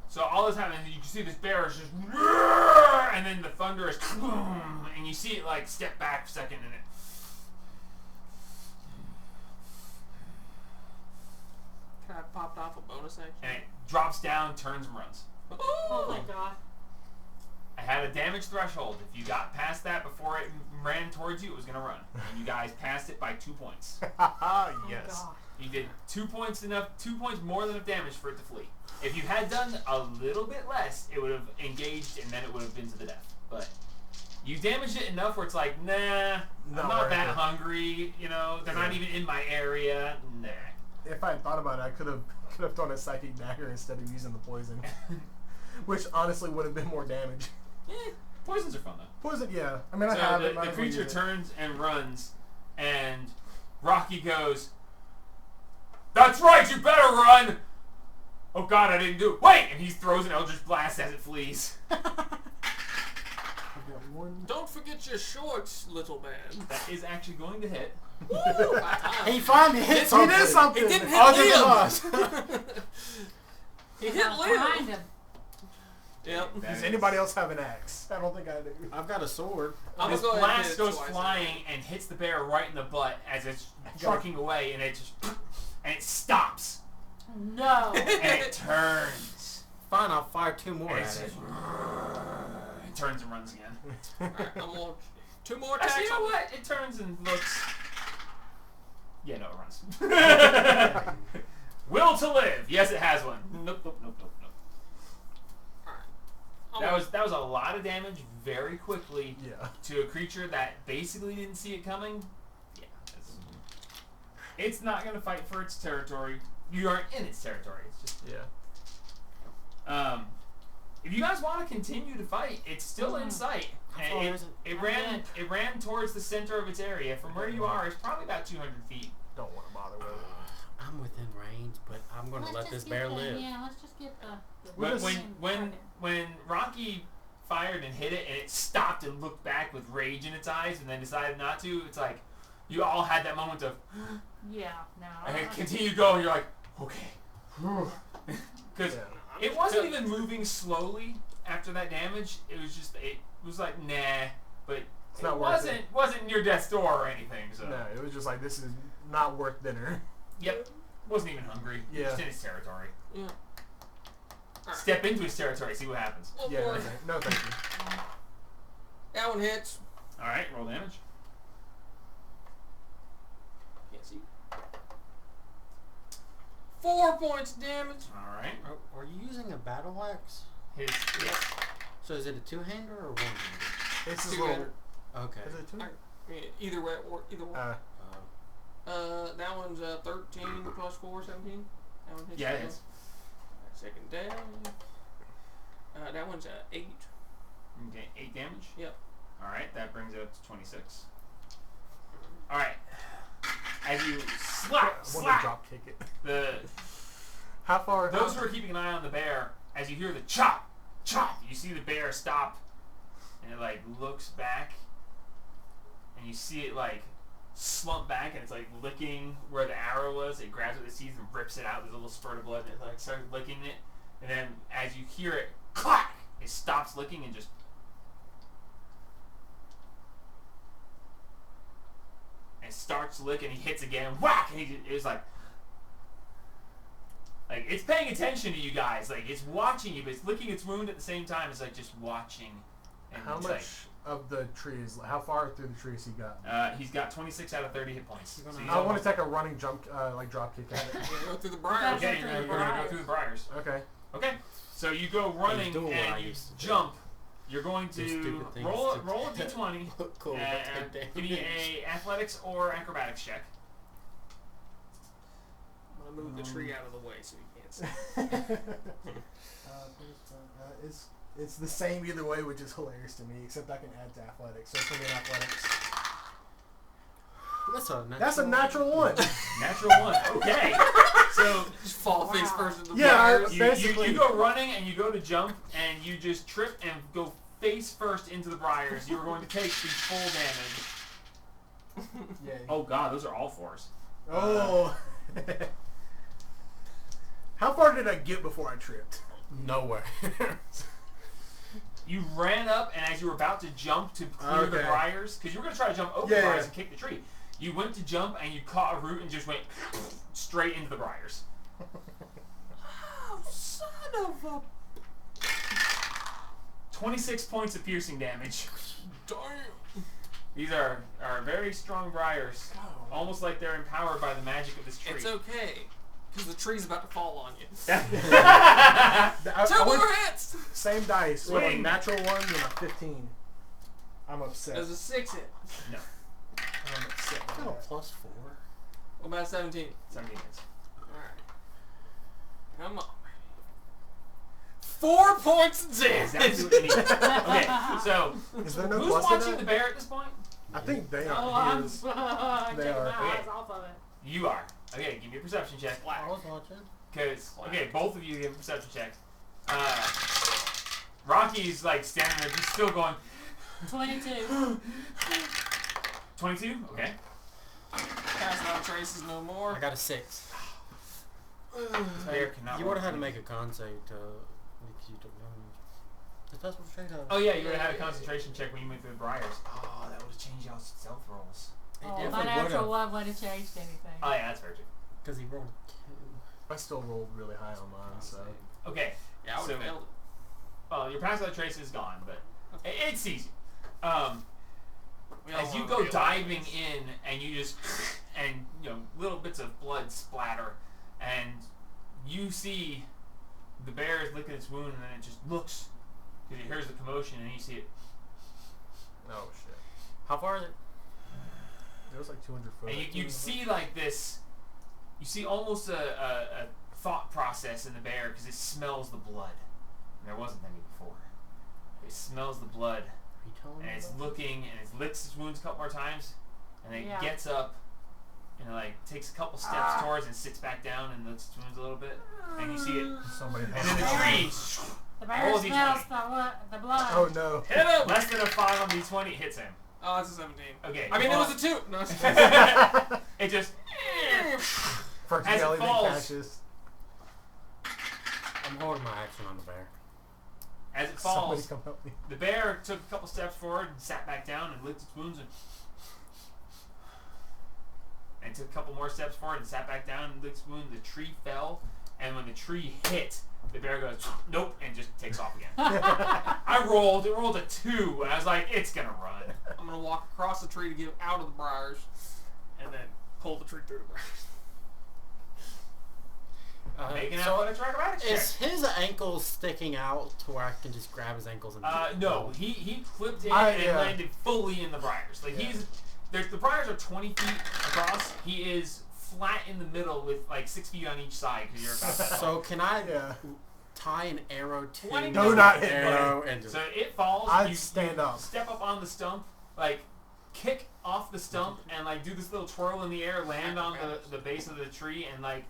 So all this happens, you can see this bear is just, and then the thunder is, and you see it like step back a second, and it. Can I have popped off a bonus action? And it drops down, turns, and runs. Oh my god. I had a damage threshold. If you got past that before it ran towards you, it was going to run. And you guys passed it by 2 points. Oh Yes. god. You did 2 points more than enough damage for it to flee. If you had done a little bit less, it would have engaged and then it would have been to the death. But you damaged it enough where it's like, nah, I'm Not not worth that it. hungry. You know, they're not even in my area. Nah. If I had thought about it, I could have thrown a psychic dagger instead of using the poison, which honestly would have been more damage. Poisons are fun though. Poison, yeah. I mean, I So have the it. might as well creature use it. turns and runs, and Rocky goes, "That's right, you better run!" Oh god, I didn't do it. Wait! And he throws an Eldritch Blast as it flees. I've got one. Don't forget your shorts, little man. That is actually going to hit. He finally hit He something. did something. It didn't hit Other than Liam. us. He hit Behind Liam. him. Yep. That Does is- anybody else have an axe? I don't think I do. I've got a sword. I'm This gonna go ahead and blast hit it goes twice. flying and hits the bear right in the butt as it's trucking away, and it just and it stops No. and it turns. Fine, I'll fire 2 more And at it's it. just, it turns and runs again. Alright, I'm gonna 2 more attacks. Actually, you know what? It turns and looks. Yeah, no, it runs. Will to live. Yes, it has one. Nope. Alright. That was a lot of damage very quickly Yeah. to a creature that basically didn't see it coming. Yeah. It's not going to fight for its territory. You aren't in its territory. It's just... Yeah. If you guys want to continue to fight, it's still in sight. How far is It ran towards the center of its area. From where you are, it's probably about 200 feet. Don't want to bother with it. I'm within range, but I'm gonna let this bear live. Yeah, let's just get the When Rocky fired and hit it, and it stopped and looked back with rage in its eyes, and then decided not to, it's like you all had that moment of yeah, no. and continue going. You're like, okay, because it wasn't even moving slowly after that damage. It was like nah, but It's not it worth it. wasn't near death's door or anything. So No, it was just like, this is not worth dinner. yep, wasn't even hungry. Yeah. Just in his territory. Yeah. Alright. Step into his territory, see what happens. Oh, Yeah, boy. no thank you. That one hits. All right, roll damage. Can't see. 4 points of damage. All right, Are you using a battle axe? his So is it a two-hander or one-hander? It's just Two-hander. Okay. Is it two? Alright. Yeah, either way, or either one. That one's 13 plus 4, 17. That one hits. yeah, you. it is. Second down. That one's 8. Okay, 8 damage. Yep. All right, that brings it up to 26. All right, as you I want to slap drop kick it. the How far? those who are keeping an eye on the bear, as you hear the chop, you see the bear stop, and it like looks back, and you see it like slump back, and it's like licking where the arrow was. It grabs what it sees and rips it out. There's a little spurt of blood, and it like starts licking it, and then as you hear it clack, it stops licking and just. And starts licking, he hits again, whack, and it was like it's paying attention to you guys, like it's watching you, but it's licking its wound at the same time. It's like just watching. And How it's much of the trees? How far through the trees he got? He's got 26 out of 30 hit points. So he's I want almost- to take a running jump, like drop kick at it. Go through the briars. Okay, you're gonna go through the briars. Okay. Okay, so you go running doing what I and you used to do. jump. You're going Do to stupid things roll to- a d20 Cool. and give me a athletics or acrobatics check. I'm gonna move the tree out of the way so you can't see. It's the same either way, which is hilarious to me. Except I can add to athletics, so it's gonna be an athletics. That's a natural. That's a natural one. Natural 1. Okay. So Just fall face first in the Yeah, briars. you go running and you go to jump and you just trip and go face first into the briars. You are going to take the full damage. Yeah. Oh god, those are all 4s. Oh. How far did I get before I tripped? Nowhere. You ran up, and as you were about to jump to clear the Okay. briars, because you were going to try to jump over Yeah, the briars yeah. and kick the tree, you went to jump and you caught a root and just went straight into the briars. Oh, son of a... 26 points of piercing damage. Damn. These are very strong briars, Oh. almost like they're empowered by the magic of this tree. It's okay. Because the tree's about to fall on you. I 2 went- more hits! Same dice. So a Swing. natural one and a 15. I'm upset. There's a 6 hit. No. I'm upset. I got a with that. +4. What about 17? 17 hits. Alright. Come on. 4 points of Exactly damage! what you need. Okay, so Is there no who's plus to watching that? the bear at this point? I think they Oh, are. I'm He is. taking my are. eyes off of it. You are. Okay, give me a perception check. I was watching. Okay, both of you give a perception check. Rocky's like standing there, just still going. 22. 22. Okay. Passing out traces no more. I got a 6. Bear cannot. You would have had to make a con save to make you don't know. It's possible to change Oh yeah, you would have had a concentration check when you went through the briars. Oh, that would have changed y'all's stealth rolls. Oh, my natural one wouldn't have changed anything. Oh yeah, that's fair too. Because he rolled 2. I still rolled really high on mine, so. Okay. Yeah, I would have So- failed it. Well, your pass without trace is gone, but it's easy. We all As you wanna go feel diving it. in and you just and little bits of blood splatter, and you see the bear is licking its wound, and then it just looks because it hears the commotion, and you see it. Oh shit! How far is it? It was like 200 foot. And you see like this. You see almost a thought process in the bear because it smells the blood, and there wasn't any before. It smells the blood, Are you telling me and it's about looking, and it licks its wounds a couple more times, and it Yeah. gets up, and it like takes a couple steps towards and sits back down and licks its wounds a little bit, and you see it. Somebody. And then the tree The bear Roll smells D20. the blood. Oh no! Hit him! less than a 5 on D20 hits him. Oh, it's a 17. Okay. I mean, well, it was a 2. No, it just First As it jelly, then falls. Cassius. I'm holding my action on the bear. as it Somebody falls. come help me. The bear took a couple steps forward and sat back down and licked its wounds and took a couple more steps forward and sat back down and licked its wound. The tree fell, and when the tree hit, the bear goes nope and just takes off again. It rolled a 2, and I was like, it's gonna run. I'm going to walk across the tree to get out of the briars and then pull the tree through the briars. Make an so athletics or acrobatics check. is his ankle sticking out to where I can just grab his ankles and No, he flipped in I- and yeah. landed fully in the briars. Like Yeah. the briars are 20 feet across. He is flat in the middle with like 6 feet on each side because you're about that tall. So can I Yeah. tie an arrow to 20 Do not the hit arrow and just So it falls. I'd you stand up. Step up on the stump, like kick off the stump, and like do this little twirl in the air, land on the base of the tree, and like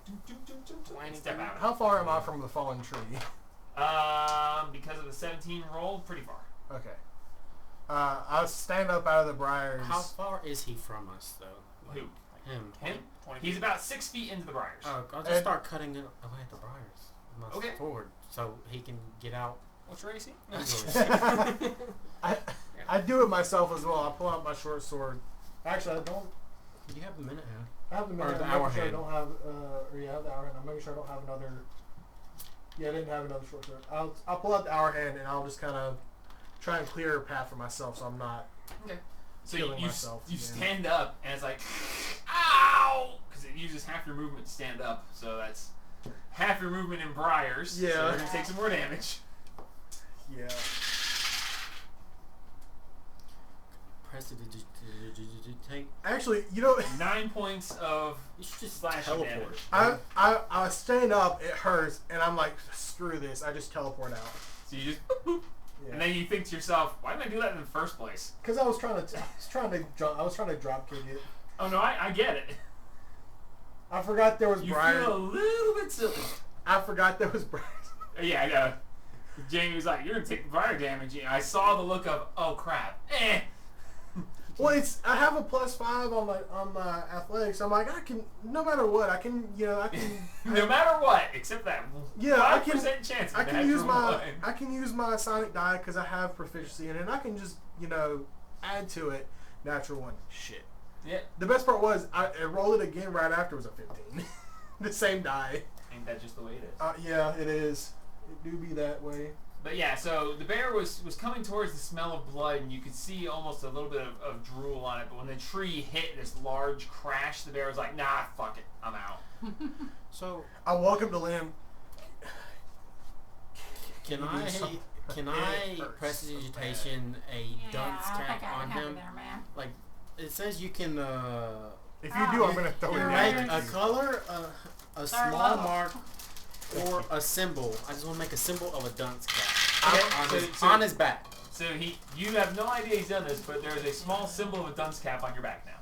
and step out. How far am I from the fallen tree? Because of the 17 roll, pretty far. Okay. I'll stand up out of the briars. how far is he from us though? Who? Him. Him? 20 He's about 6 feet into the briars. I'll just And- start cutting it away at the briars. Move Okay. forward so he can get out. What's your AC? I do it myself as well. I pull out my short sword. Actually, I don't. You have a minute hand. I have the Or minute. the I'm hour making sure I hand. don't have. Or yeah, I have the hour hand. I'm making sure I don't have another. Yeah, I didn't have another short sword. I'll pull out the hour hand and I'll just kind of try and clear a path for myself, so I'm not. Okay. So Killing you myself you again. stand up, and it's like, ow! Because it uses half your movement to stand up, so that's half your movement in briars. So Yeah. you're going to take some more damage. Yeah. Take. Actually, you know, 9 points of You should just slashing teleport. damage. I stand up. It hurts, and I'm like, screw this. I just teleport out. So you just, boop, boop, and then you think to yourself, why didn't I do that in the first place? Because I was trying to drop kick it. Oh no, I get it. I forgot there was You briars. feel a little bit silly. I forgot there was briars. Yeah, I know. Jamie was like, you're going to take the briar damage. And I saw the look of, oh crap. Well, I have a +5 on my athletics. I'm like, I can, no matter what, I can, I can. No matter what, except that Yeah, I can. 5% chance of I a can use natural my one. I can use my sonic die because I have proficiency in it. And I can just add to it. Natural one. Shit. Yeah. The best part was I rolled it again right after. It was a 15. The same die. Ain't that just the way it is? Yeah, it is. It do be that way. But yeah, so the bear was coming towards the smell of blood, and you could see almost a little bit of drool on it. But when the tree hit this large crash, the bear was like, nah, fuck it, I'm out. So I walk up to Liam. can you do I something? can It I hurts prestidigitation a dunce I cap think I on have it him? there, man. Like it says you can If you do, I'm gonna throw it You're back. make right. a color, a Third small level. mark, or a symbol. I just want to make a symbol of a dunce cap Okay, on his back. So you have no idea he's done this, but there's a small symbol of a dunce cap on your back now.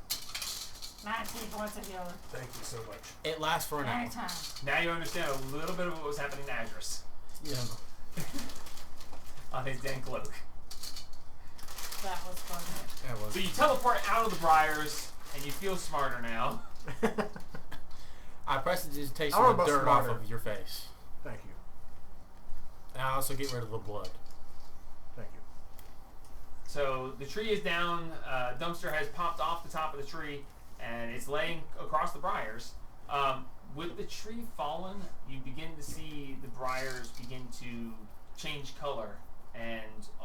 19 points of healing. Thank you so much. It lasts for an hour. Anytime. Now you understand a little bit of what was happening to Azris Yeah. on his den cloak. That was fun. That was. So you teleport out of the briars, and you feel smarter now. I prestidigitation I the want to dirt smarter. off of your face. Thank you. And I also get rid of the blood. Thank you. So the tree is down. Dumpster has popped off the top of the tree, and it's laying across the briars. With the tree fallen, you begin to see the briars begin to change color and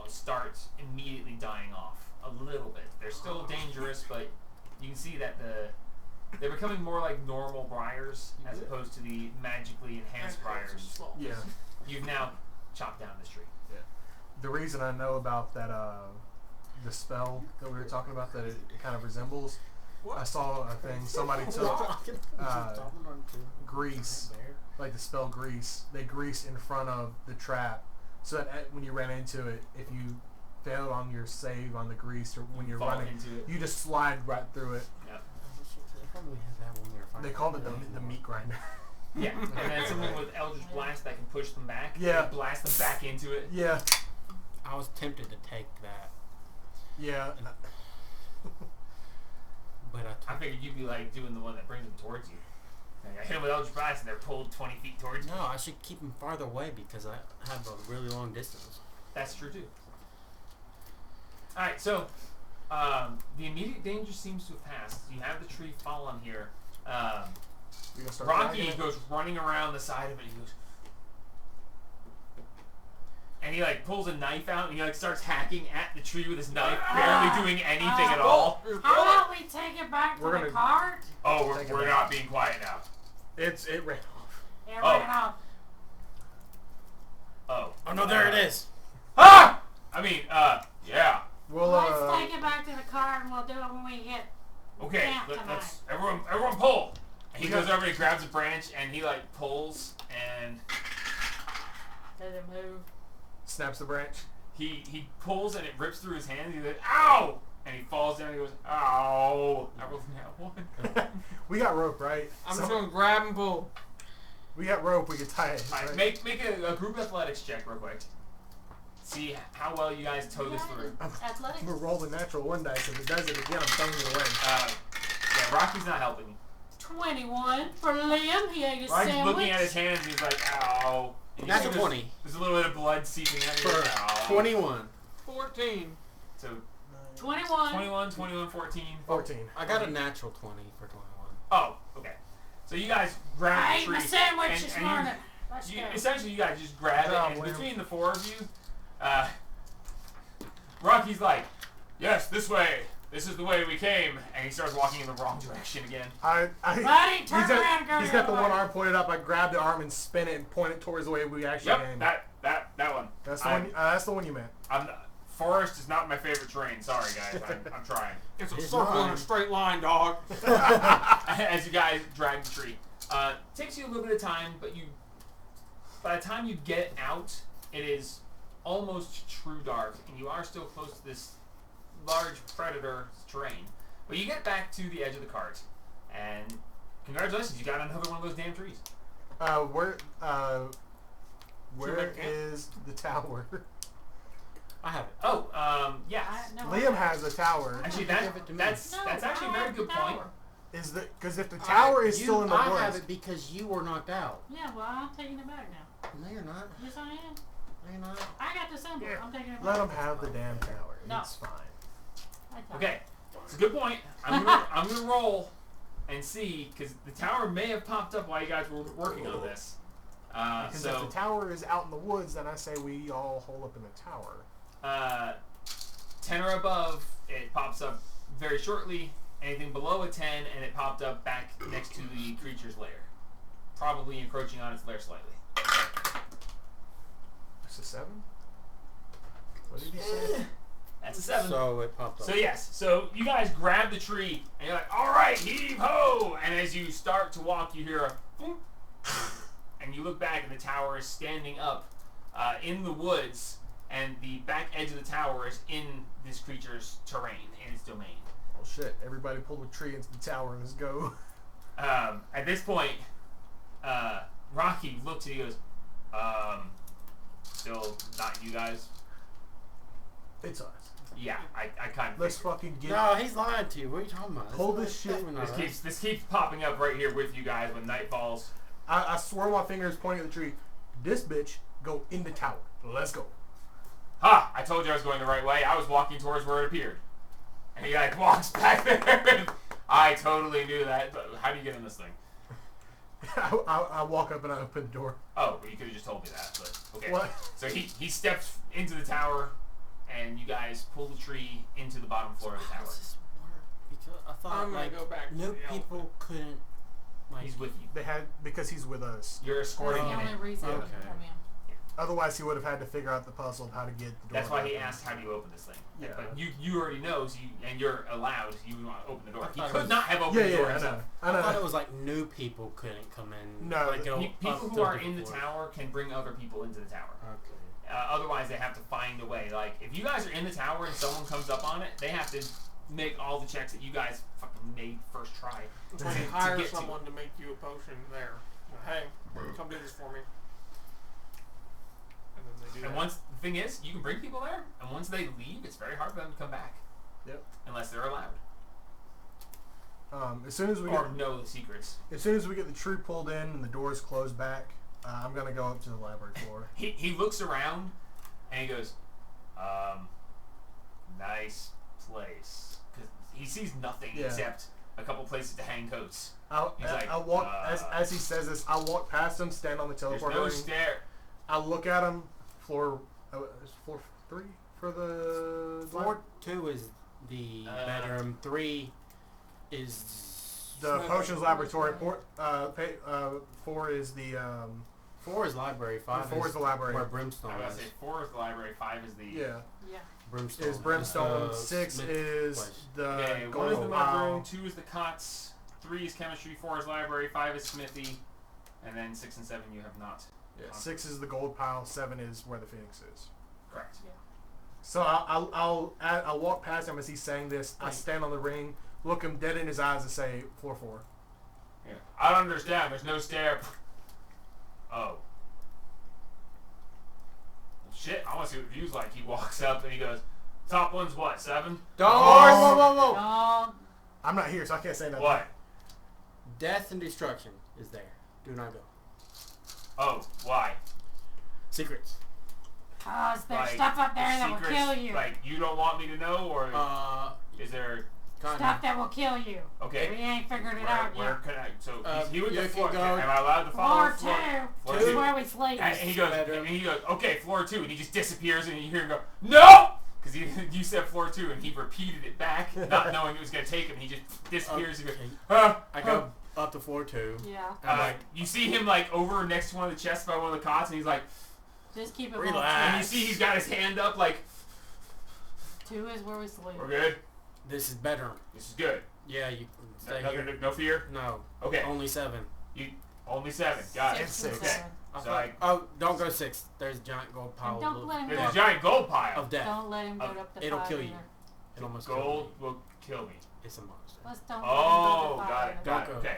start immediately dying off a little bit. They're still dangerous, but you can see that They're becoming more like normal briars as opposed to the magically enhanced briars. Yeah. You've now chopped down this tree. The reason I know about that, the spell that we were talking about that it kind of resembles, I saw a thing. Somebody took grease, like the spell grease. They grease in front of the trap, so that when you ran into it, if you failed on your save on the grease or when you're Fall running, into it. you just slide right through it. Yep. They called it the meat grinder. Yeah, and then something with Eldritch Blast that can push them back. Yeah. They blast them back into it. Yeah. I was tempted to take that, Yeah. but I figured you'd be like doing the one that brings them towards you. Like, I hit them with Eldritch Blast and they're pulled 20 feet towards you. no, I should keep them farther away because I have a really long distance. That's true too. Alright, so the immediate danger seems to have passed. You have the tree fallen here. You gonna start Rocky dragging it? goes running around the side of it. He goes, and he like pulls a knife out and he like starts hacking at the tree with his knife, barely doing anything at all. How about we take it back to We're the gonna- cart? Oh, Take it we're back. not being quiet now. It ran off. Yeah, Oh. right off. Oh. Oh no, there it is. Ah! I mean, yeah. Well, Let's take it back to the car and we'll do it when we get Okay, camp tonight. let's everyone pull. And he We goes got- over and he grabs a branch and he like pulls and Does it move? snaps the branch. he pulls and it rips through his hand. He's like, ow! And he falls down and he goes, ow! I rolled that one. We got rope, right? I'm So- just gonna grab and pull. We got rope. We can tie it. Alright, Right? make a group athletics check real quick. See how well you guys tow this through. Athletics? I'm gonna roll the natural one dice. If it does it again, I'm throwing it away. Yeah, Rocky's not helping you. 21 for Liam. He ate a Rocky's sandwich. looking at his hands and he's like, ow. And you That's see a there's- 20. There's a little bit of blood seeping out. You're like, ow. 21. 14. So 21. 21, 21, 14. 14. I got a natural 20 for 21. Oh, okay. So you guys grab I the ate tree. my sandwich and- this and morning. Let's You, go. essentially, you guys just grab Good job, it, and Liam. between the four of you, Rocky's like, yes, this way. This is the way we came. And he starts walking in the wrong direction again. I Buddy, turn he's around and go he's the got the other one way. arm pointed up. I grab the arm and spin it and point it towards the way we actually Yep, came. that one. That's the one. That's the one you meant. Forest is not my favorite terrain. Sorry, guys. I'm trying. It's a It's circle in mine. a straight line, dog. As you guys drag the tree. Takes you a little bit of time, but by the time you get out, it is almost true dark, and you are still close to this large predator terrain. But you get back to the edge of the cart, and congratulations, you got another one of those damn trees. Where is the tower? I have it. Oh, yes. Liam has a tower. Actually, Give it to me. that's actually a very good point. Is the because if the tower is still in the I woods, have it because you were knocked out. Yeah, well, I'm taking it back now. No, you're not. Yes, I am. No, you're not. I got the symbol. I'm taking it back. let him have the damn tower. No. It's fine. I thought- Okay, it's a good point. I'm gonna roll and see because the tower may have popped up while you guys were working on this. Because if the tower is out in the woods, then I say we all hole up in the tower. 10 or above, it pops up very shortly. Anything below a 10, and it popped up back next to the creature's lair, probably encroaching on its lair slightly. That's a 7. What did he say? That's a 7. So it popped up. So yes, so you guys grab the tree and you're like, all right, heave ho! And as you start to walk, you hear a boom, and you look back and the tower is standing up in the woods, and the back edge of the tower is in this creature's terrain, in its domain. Well, shit. Everybody pull the tree into the tower and let's go. At this point, Rocky looks at you and goes, still not you guys? It's us. Yeah, I kind of Let's fucking get. No, he's lying to you. What are you talking about? Pull It's this not- shit. definitely not us. This keeps popping up right here with you guys when night falls. I swirl my fingers pointing at the tree. This bitch go in the tower. Let's go. Ha! I told you I was going the right way. I was walking towards where it appeared. And he like walks back there. I totally knew that. But how do you get in this thing? I walk up and I open the door. Oh, well, you could have just told me that. But okay. What? So he steps into the tower, and you guys pull the tree into the bottom floor of the How tower. does this work? I thought I'm gonna like go back to no the people couldn't. Like, He's with you. They had because he's with us. You're That's the escorting him only in. reason Okay. he can come in. Otherwise, he would have had to figure out the puzzle of how to get the door. That's why he open. asked, "How do you open this thing?" Yeah. But you already know, so and you're allowed. You want to open the door. He thought it could was- not have opened Yeah, the door I know. himself. I I thought know. it was like new people couldn't come in. No, like go People up who to are different in the floors. tower can bring other people into the tower. Okay. Otherwise, they have to find a way. Like, if you guys are in the tower and someone comes up on it, they have to make all the checks that you guys fucking made first try. It's like to you hire get to someone to make you a potion there. Hey, come do this for me. And then they do And that. once the thing is, you can bring people there, and once they leave, it's very hard for them to come back. Yep. Unless they're allowed As soon as we or get know the secrets. as soon as we get the tree pulled in and the doors closed back, I'm gonna go up to the library floor. He looks around and he goes, nice place. Because he sees nothing Yeah. except a couple places to hang coats. He's like, I walk as he says this. I walk past him, stand on the There's teleporter no ring. stair. I look at him. Floor is floor 3 for the Floor 2 is the bedroom. 3 is the Smoke. potions laboratory. 4 is the 4 is library. 5 4 is the library. where Brimstone I was is. gonna say 4 is the library, 5 is the Yeah, Yeah. Brimstone is Brimstone. is, 6 Smith is place. the Okay, 1 is the gold mudroom, pile. 2 is the cots, 3 is chemistry, 4 is library, 5 is smithy, and then 6 and 7 you have not. Yeah, 6 is the gold pile. 7 is where the Phoenix is. Correct. So I'll walk past him as he's saying this. I stand on the ring, look him dead in his eyes, and say, "Floor 4." Yeah. I don't understand. There's no stair. Oh. Shit, I want to see what the view's like. He walks up and he goes, top one's what, 7? Doors! Whoa, whoa, whoa! Dog. I'm not here, so I can't say nothing. What? Death and destruction is there. Do not go. Oh, why? Secrets. Cause there's Like, stuff up there that will secrets, kill you. Like, you don't want me to know, or is there... Kind Stuff that will kill you. Okay. We ain't figured it Where out can yet. I... So, You he with the can floor. go- Am I allowed to follow Floor 2. Floor This is two. where we sleep. And he goes, Bedroom. and he goes, okay, floor 2, and he just disappears, and you hear him go, no! Because you said floor 2, and he repeated it back, not knowing it was going to take him. He just disappears and goes, I go up to floor 2. Yeah. And I'm like, you see him like over next to one of the chests by one of the cots, and he's like, Just keep it Relax. and moving. you see he's got his hand up, like, 2 is where we sleep. we're good. this is bedroom. This is good. Yeah, you can stay No, here. no fear. No. Okay, Only 7. only 7. Got it. 6 and six. 7. So I, Don't go 6. There's a giant gold pile. And don't let him there's go. a giant gold pile. of death. Don't let him go Of- up the it'll 5 kill you. either. It almost Gold killed will kill me. me. It's a monster. Let's don't Oh, let him go got to it. 5 Got it. Don't go. Okay.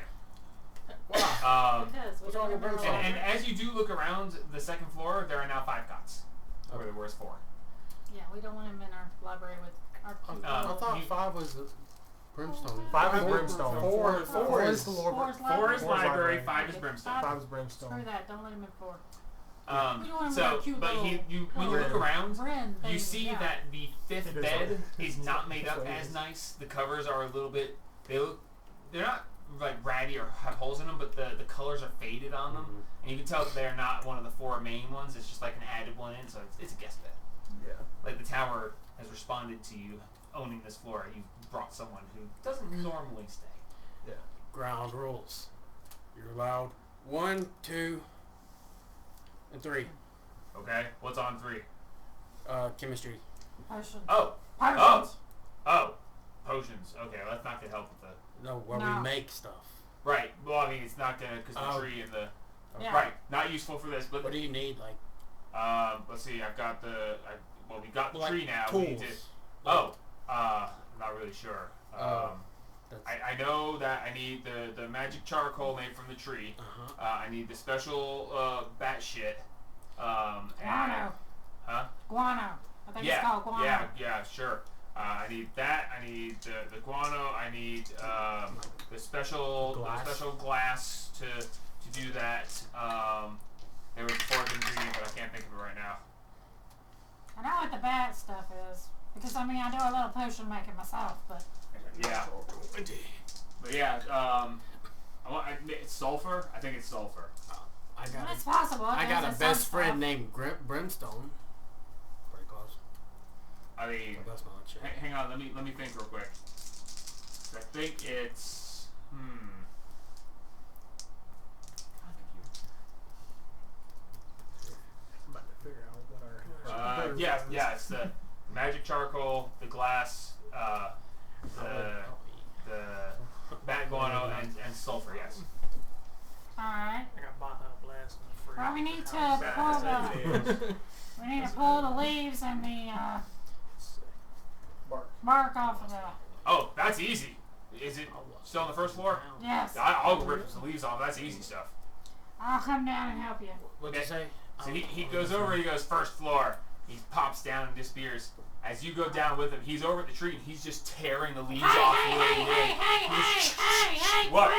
Wow. Because What's wrong with Brimstone? And as you do look around the second floor, there are now 5 cots. Where there was 4. Yeah, we don't want him in our library with our cute I little- thought 5 was the Brimstone. 5 is Four- Brimstone. Four 4 is is the Lord. 4 is 4 is Four's library, library. 5 is brimstone. 5 is Screw Brimstone. that. Don't let him in 4. We Um, don't want him with so, our cute but little when you look little around, Bryn you thing, see yeah. that the 5th It is bed what- is not made That's up what it as is. nice. The covers are a little bit, they're not like ratty or have holes in them, but the colors are faded on them. Mhm. And you can tell that they're not one of the 4 main ones. It's just like an added one in, so it's a guest bed. Yeah. Like the tower has responded to you owning this floor. You brought someone who doesn't normally stay. Yeah. Ground rules. You're allowed 1, 2, and 3. Okay, what's on 3? Chemistry. Potion. Oh, Potions. potions. Okay, well, that's not gonna help with the. No, where No. we make stuff. Right. Well, I mean, it's not gonna because the Oh. tree and the. Yeah. Right. Not useful for this, but What do you need? Like let's see. I've got we got the like tree now. tools. We need to. Oh, not really sure. That's, I know that I need the magic charcoal made from the tree. uh-huh. I need the special bat shit. Guano. And, huh? Guano. I think it's called guano. Yeah, sure. I need that. I need the guano. I need the special glass to do that. There was a 4th ingredient, but I can't think of it right now. I know what the bat stuff is. Because, I mean, I do a little potion making myself, but... Yeah. But yeah, it's sulfur. I think it's sulfur. I Well, got it's possible. I got a There's best some friend stuff. named Brimstone. Pretty close. I mean, But that's not shit. hang on. Let me think real quick. I think it's. I'm about to figure out what our. Yeah, it's the magic charcoal, the glass, the bat guano, and sulfur. Yes. Alright. I got bought out blast in the free. Well, we need to pull the leaves and the bark off of the. Oh, that's easy. Is it still on the first floor? Yes. I'll rip the leaves off. That's easy stuff. I'll come down and help you. What'd you say? So he goes over. He goes first floor. He pops down and disappears. As you go down with him, he's over at the tree and he's just tearing the leaves off. Hey, What?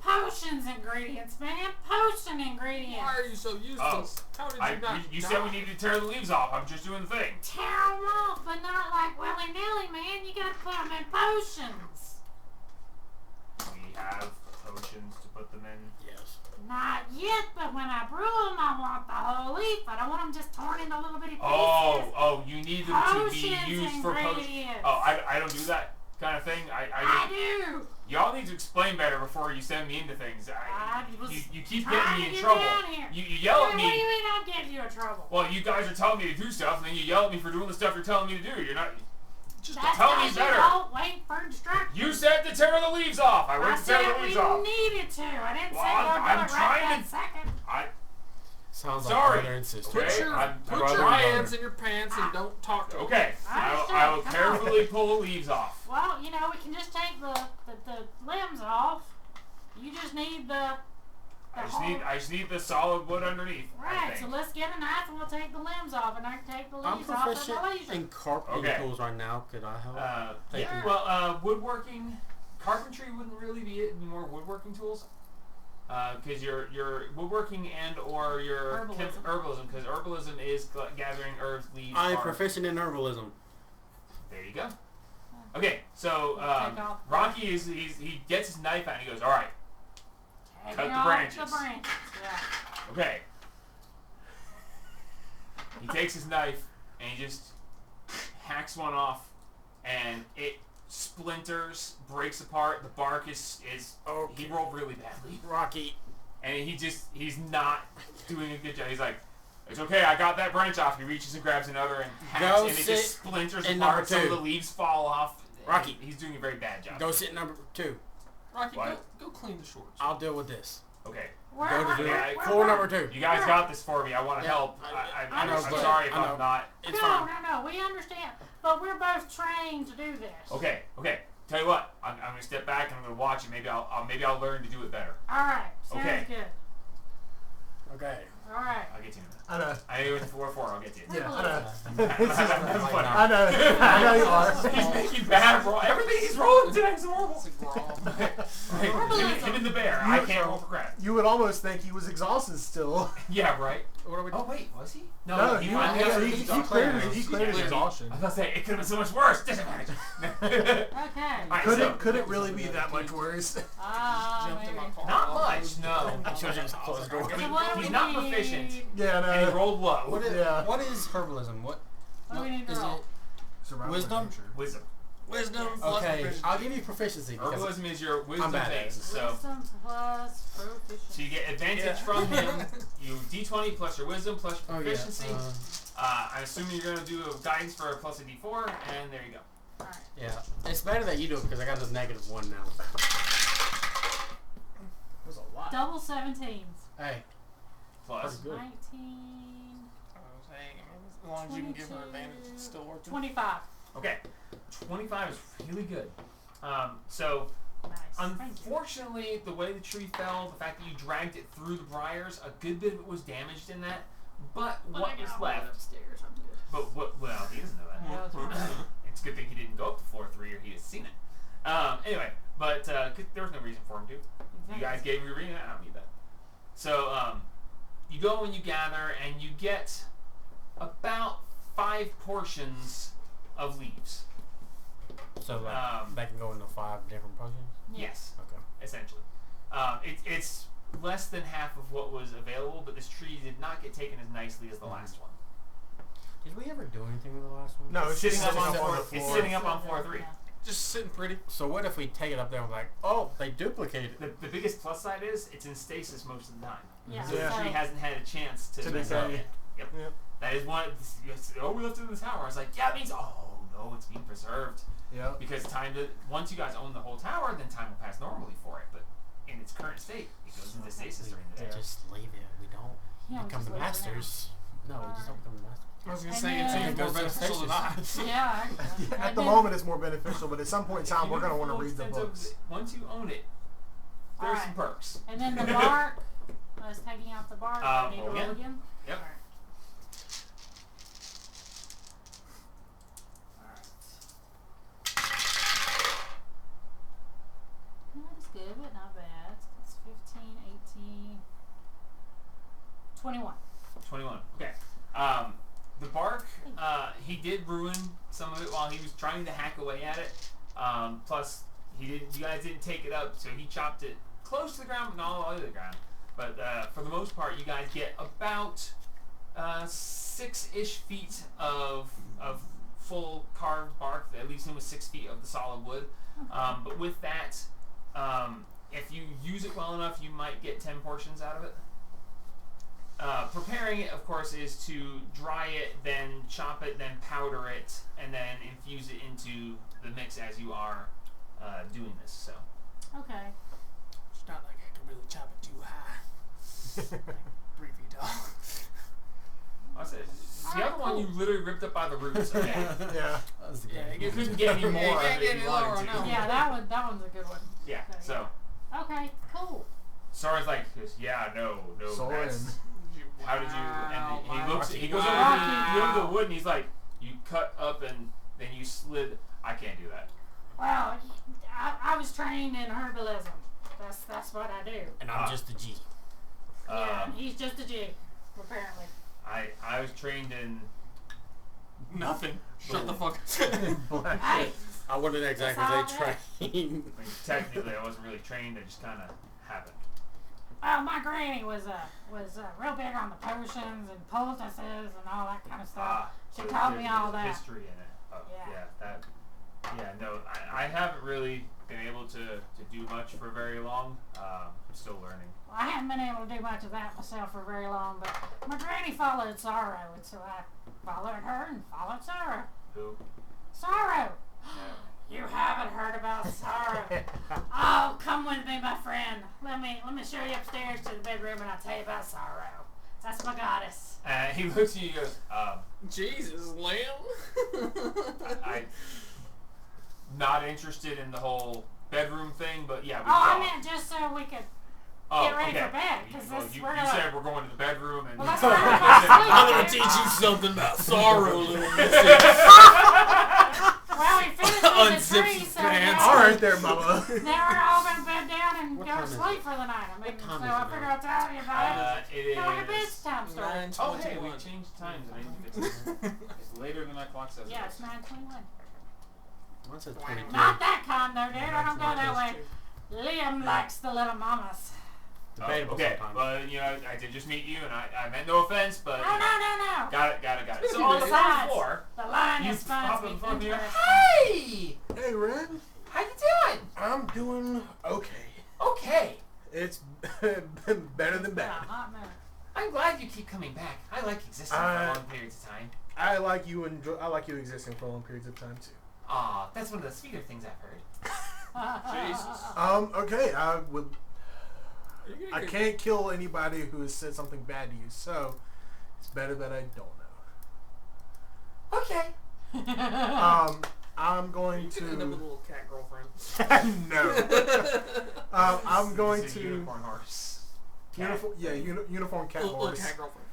Potions ingredients, man. Potion ingredients. Why are you so useless? How did you not You die? said we needed to tear the leaves off. I'm just doing the thing. Tear them off, but not like willy-nilly, man. You gotta put them in potions. We have potions to put them in. Yes. Not yet, but when I brew them, I want the whole leaf. I don't want them just torn into little bitty pieces. Oh, you need them to be Potions used for potions. ingredients. Oh, I don't do that kind of thing. I do. Y'all need to explain better before you send me into things. You keep getting me in Get trouble. down here. You yell at What do you me. mean I'll get you in trouble? Well, you guys are telling me to do stuff, and then you yell at me for doing the stuff you're telling me to do. You're not. Just That's tell me because better. You don't wait for instructions. You said to tear the leaves off. I I went to said tear the we leaves off. needed to. I didn't Well, say we'll do I'm it right trying that to- second. Sounds Sorry. like brother and sister. Okay. Put your, I'm put brother your and hands brother. in your pants and don't talk to them. Okay. I will Come on. carefully pull the leaves off. Well, we can just take the limbs off. You just need the I just need the solid wood underneath. I Right, so think. let's get a knife and we'll take the limbs off, and I can take the I'm leaves off at proficient my leisure. in carpentry Okay. tools right now. Could I help? Thank Yeah. you. Well, woodworking, carpentry wouldn't really be it. It'd be more woodworking tools. Because your woodworking and or your Herbalism. because herbalism is gathering herbs, leaves. I'm bark. proficient in herbalism. There you go. Okay, so Take off. Rocky he gets his knife out and he goes, all right, Taking cut the off branches. The branches, yeah. okay. He takes his knife and he just hacks one off, and it splinters, breaks apart. The bark is Okay. he rolled really badly, Rocky. and he's not doing a good job. He's like, it's okay, I got that branch off. He reaches and grabs another and hacks, Go and it sit just splinters in apart. number Some of two. the leaves fall off. Rocky. He's doing a very bad job. Go sit number 2. Rocky, What? go clean the shorts. I'll deal with this. Okay, Go to Yeah, floor number 2. you guys got this for me. I want to Yeah, help. I know, I'm but sorry if I know. I'm not. It's fine. No, we understand. But we're both trained to do this. Okay. Tell you what, I'm gonna step back and I'm gonna watch it. Maybe I'll learn to do it better. Alright, sounds Okay. good. Okay. Alright. I'll get to you in a minute. I know. I know it's 4-4. I'll get to you. Yeah, I know. This is funny. I know. I know you are. He's making bad roll. Everything he's rolling today is horrible. It's a grom. Him and the bear. I can't roll for crap. You would almost think he was exhausted still. Yeah, right. What are we Oh wait, was he? No, he he finally got cleared his Yeah. exhaustion. I was gonna say it could have been so much worse. Disadvantage. Okay. Alright, Could so, it really be that much worse? Jumped in my Maybe. car. not much. No. I should've just closed the door. I mean, So what do he's we not need? proficient, Yeah, and he no. rolled low. What is, Yeah. what is herbalism? What What do we need to is roll? it? Survival Wisdom? adventure. Wisdom. Wisdom plus Okay, proficiency. I'll give you proficiency because Herbalism is your wisdom bad at thing. it. So Wisdom plus So proficiency. you get advantage from him. You D20 plus your wisdom plus your proficiency. I'm assuming you're gonna do a guidance for a plus a D4, and there you go. Alright. yeah, it's better that you do it because I got a -1 now. That was a lot. Double 17s. Hey, Plus. pretty good. 19. I was saying, as long as you can give her advantage, it's still working. 25. Okay. 25 is really good. So Nice. Thank you. unfortunately, the way the tree fell, the fact that you dragged it through the briars, a good bit of it was damaged in that. But But what I was got left? upstairs. I'm good. But what? Well, he doesn't know that. Yeah, that's right. It's a good thing he didn't go up to floor 3 or he'd have seen it. Anyway, but there was no reason for him to. You guys gave me a reading. I don't need that. So you go and you gather and you get about 5 portions of leaves. So like, that can go into 5 different potions? Yes, Okay. essentially. It's less than half of what was available, but this tree did not get taken as nicely as the last one. Did we ever do anything with the last one? No, it's Sitting sitting up up on on the floor. It's floor. sitting up on floor 3. Yeah. Just sitting pretty. So what if we take it up there and we're like, oh, they duplicated it? The biggest plus side is it's in stasis most of the time. Yeah. So Yeah. the tree hasn't had a chance to mess decay. up yet. Yep. Yep. That is one. Oh, we left it in the tower. I was like, yeah, it means no, it's being preserved Yep. because once you guys own the whole tower, then time will pass normally for it. But in its current state, it goes into stasis during the day. Just leave it. We don't Yeah, become just the leave it now. masters. No, we just don't become the masters. I was gonna And say it then- seems more beneficial than not. Yeah. Actually. At And the then- moment, it's more beneficial, but at some point in time, we're going to want to Full read the extent of books. Once you own it, there's Alright. some perks. And then the bark. I was taking out the bark. I need to roll roll again? again. Yep. Alright. That is good, but not bad. It's 15, 18, 21. 21. Okay. The bark, he did ruin some of it while he was trying to hack away at it. Plus, you guys didn't take it up, so he chopped it close to the ground, but not all the way to the ground. But for the most part, you guys get about 6-ish feet of full carved bark that leaves him with 6 feet of the solid wood. But with that, if you use it well enough, you might get 10 portions out of it. Preparing it, of course, is to dry it, then chop it, then powder it, and then infuse it into the mix as you are doing this. So, Okay. It's not like I can really chop it too high. Like 3 feet tall. I said, the other one you literally ripped up by the roots. Okay. Yeah. That was the Yeah, game. You couldn't get any more Yeah, you of can't it get if you any lower wanted on to. that Yeah, that one's a good one. Yeah. Okay. So, Okay, cool. Sora's like, yeah, no, Soren. that's. How did you? And Wow, he looks. He goes over wow. the wood, and he's like, "You cut up, and then you slid. I can't do that." Well, I was trained in herbalism. That's what I do. And I'm just a G. Yeah, he's just a G, apparently. I was trained in. Nothing. Shut the fuck Black. Hey, I wouldn't exactly That's say all train. I mean, technically, I wasn't really trained. I just kind of happened. well, my granny was real big on the potions and poultices and all that kind of stuff. She So taught me there's all that. history in it. Oh, Yeah. No, I haven't really been able to do much for very long. I'm still learning. Well, I haven't been able to do much of that myself for very long, but my granny followed Sorrow, and so I followed her and followed Sorrow. Who? Sorrow! No. You haven't heard about Sorrow. Oh, come with me, my friend. Let me show you upstairs to the bedroom, and I'll tell you about Sorrow. That's my goddess. He looks at you and goes, Jesus, lamb. I'm not interested in the whole bedroom thing, but yeah, we Oh, I talked. meant just so we could. Oh, get ready okay. for bed, 'cause Well, this- you we're you gonna- said we're going to the bedroom, and Well, that's where we're gonna sleep. I'm gonna teach you something about sorrow, little missy. Well, we finished with Unzip the tree, his so pants. now, All right there, mama. now we're all gonna bed down and What go time to is sleep it? for the night. I mean, What so time is I it figure now? I'll tell you about it. it Kind of like a is. bedtime story. Oh, hey, we 9:21. changed times. I didn't fix it. It's later than my clock says. Yeah, it it's is. 9:21. Mine said 23. Not that kind, though, dude. I don't go that way. Liam likes the little mamas. Debatable okay, sometimes. but I did just meet you, and I meant no offense, but Oh, no. got it. So on the Besides, first floor, The line you is pop finds in me front of me. interesting. Hey, Hey, Ren. how you doing? I'm doing okay. Okay, It's been better than Yeah, bad. hot minute. I'm glad you keep coming back. I like existing for long periods of time. I like you existing for long periods of time too. Aw, that's one of the sweeter things I've heard. Jesus. Okay. I can't kill anybody who has said something bad to you, so it's better that I don't know. Okay. I'm going You could end up with a to. little cat girlfriend. No. I'm going It's a to. unicorn horse. Uniform cat Little horse. cat girlfriend.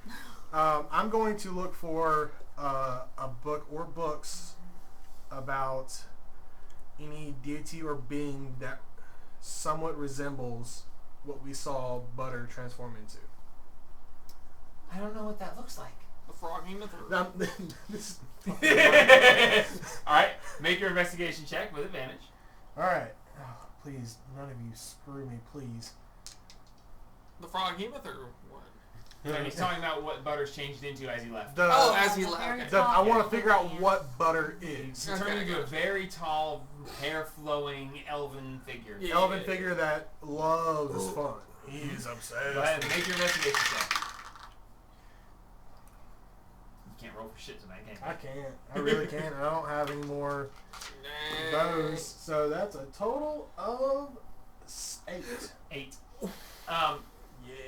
I'm going to look for a book or books about any deity or being that somewhat resembles what we saw Butter transform into. I don't know what that looks like. The froggy myth. Now, this, All right, make your investigation check with advantage. all right. Oh, please, none of you screw me, please. The froggy myth or what? And he's talking about what Butter's changed into as he left. As he the left. very Okay. I want to top figure out man. what butter is. He's turned into a very tall, hair-flowing elven figure. Yeah. Elven figure that loves fun. He is Go obsessed. ahead and make your investigation check. You can't roll for shit tonight, can you? I can't. I really can't. I don't have any more Dang. those. So that's a total of 8. 8. Yeah.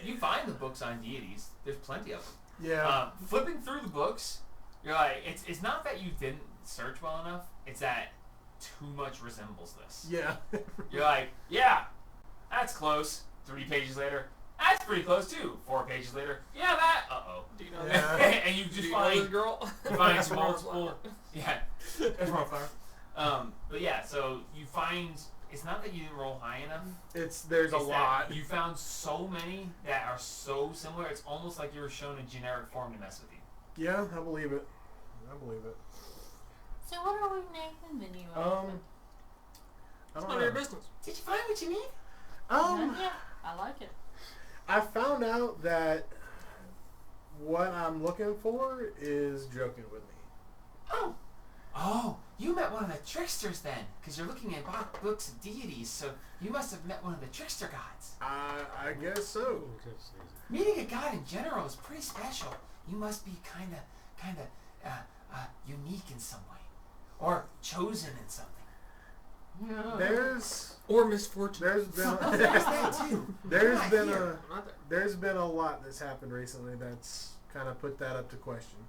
You find the books on deities. There's plenty of them. Yeah. Flipping through the books, you're like, it's not that you didn't search well enough. It's that too much resembles this. Yeah. You're like, yeah, that's close. 3 pages later, that's pretty close too. 4 pages later, yeah, that. Do you know Yeah. that? And you Do just you know this find, girl? you find some Tomorrow's multiple. Yeah. There's more flower. But yeah, so you find. It's not that you didn't roll high enough. There's a It's that lot. You found so many that are so similar. It's almost like you were shown a generic form to mess with you. Yeah, I believe it. I believe it. So what are we naming the new I elephant? don't It's know. none of your business. Did you find what you need? Yeah, I like it. I found out that what I'm looking for is joking with me. Oh, you met one of the tricksters then, because you're looking at books of deities, so you must have met one of the trickster gods. I guess so. Meeting a god in general is pretty special. You must be kind of unique in some way, or chosen in something. There's Or misfortune. there's been There's that too. there's Not been here. I'm not there. there's been a lot that's happened recently that's kind of put that up to question.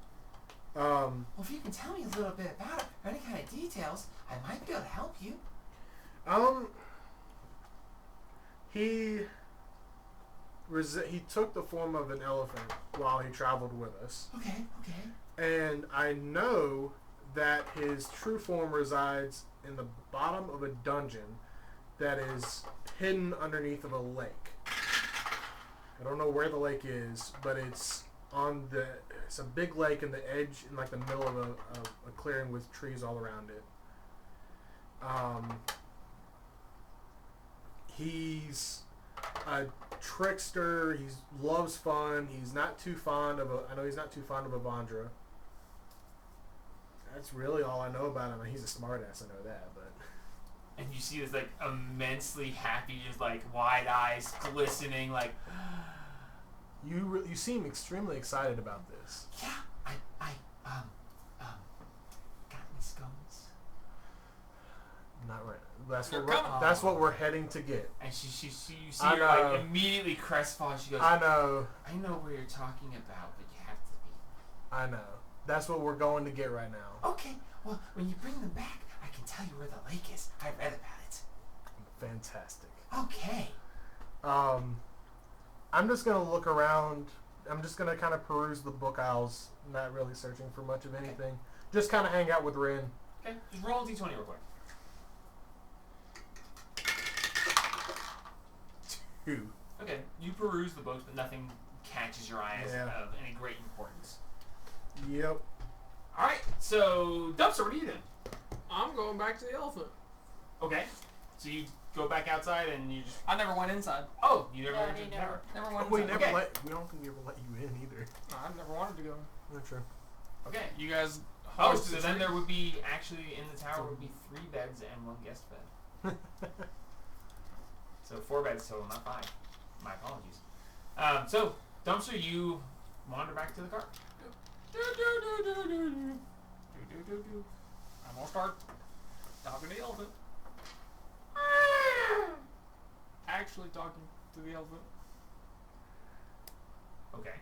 Well, if you can tell me a little bit about it, or any kind of details, I might be able to help you. He took the form of an elephant while he traveled with us, Okay. and I know that his true form resides in the bottom of a dungeon that is hidden underneath of a lake. I don't know where the lake is, but it's a big lake in the edge, in like the middle of a clearing with trees all around it. He's a trickster. He loves fun. He's not too fond of I know he's not too fond of Avandra. That's really all I know about him. He's a smartass, I know that, but And you see this like immensely happy, just like wide eyes glistening, like you seem extremely excited about this. yeah, I got any scones? Not right. That's They're what coming. that's what we're heading to get. And you see I her like know. immediately crestfallen. She goes, I know. I know where you're talking about, but you have to be. I know. That's what we're going to get right now. Okay, well, when you bring them back, I can tell you where the lake is. I read about it. Fantastic. Okay. I'm just gonna look around. I'm just gonna kind of peruse the book aisles, not really searching for much of anything. Just kind of hang out with Rin. Okay, just roll a d20 real quick. 2. Okay, you peruse the books, but nothing catches your eye as Yeah. of any great importance. Yep. Alright, so, Dumpster, what are you doing? I'm going back to the elephant. Okay, so you go back outside and you just... I never went inside. Oh, you never Yeah, went he to the never- tower. Never went We inside. never Okay. we don't think we ever let you in either. No, I never wanted to go. Not true. Okay. You guys. Oh, hosted so a then tree? there would be, actually, in the tower would be 3 beds and 1 guest bed. So 4 beds total, not 5. My apologies. So, Dumpster, you wander back to the car. I'm gonna start talking to the elephant. Actually talking to the elephant. Okay.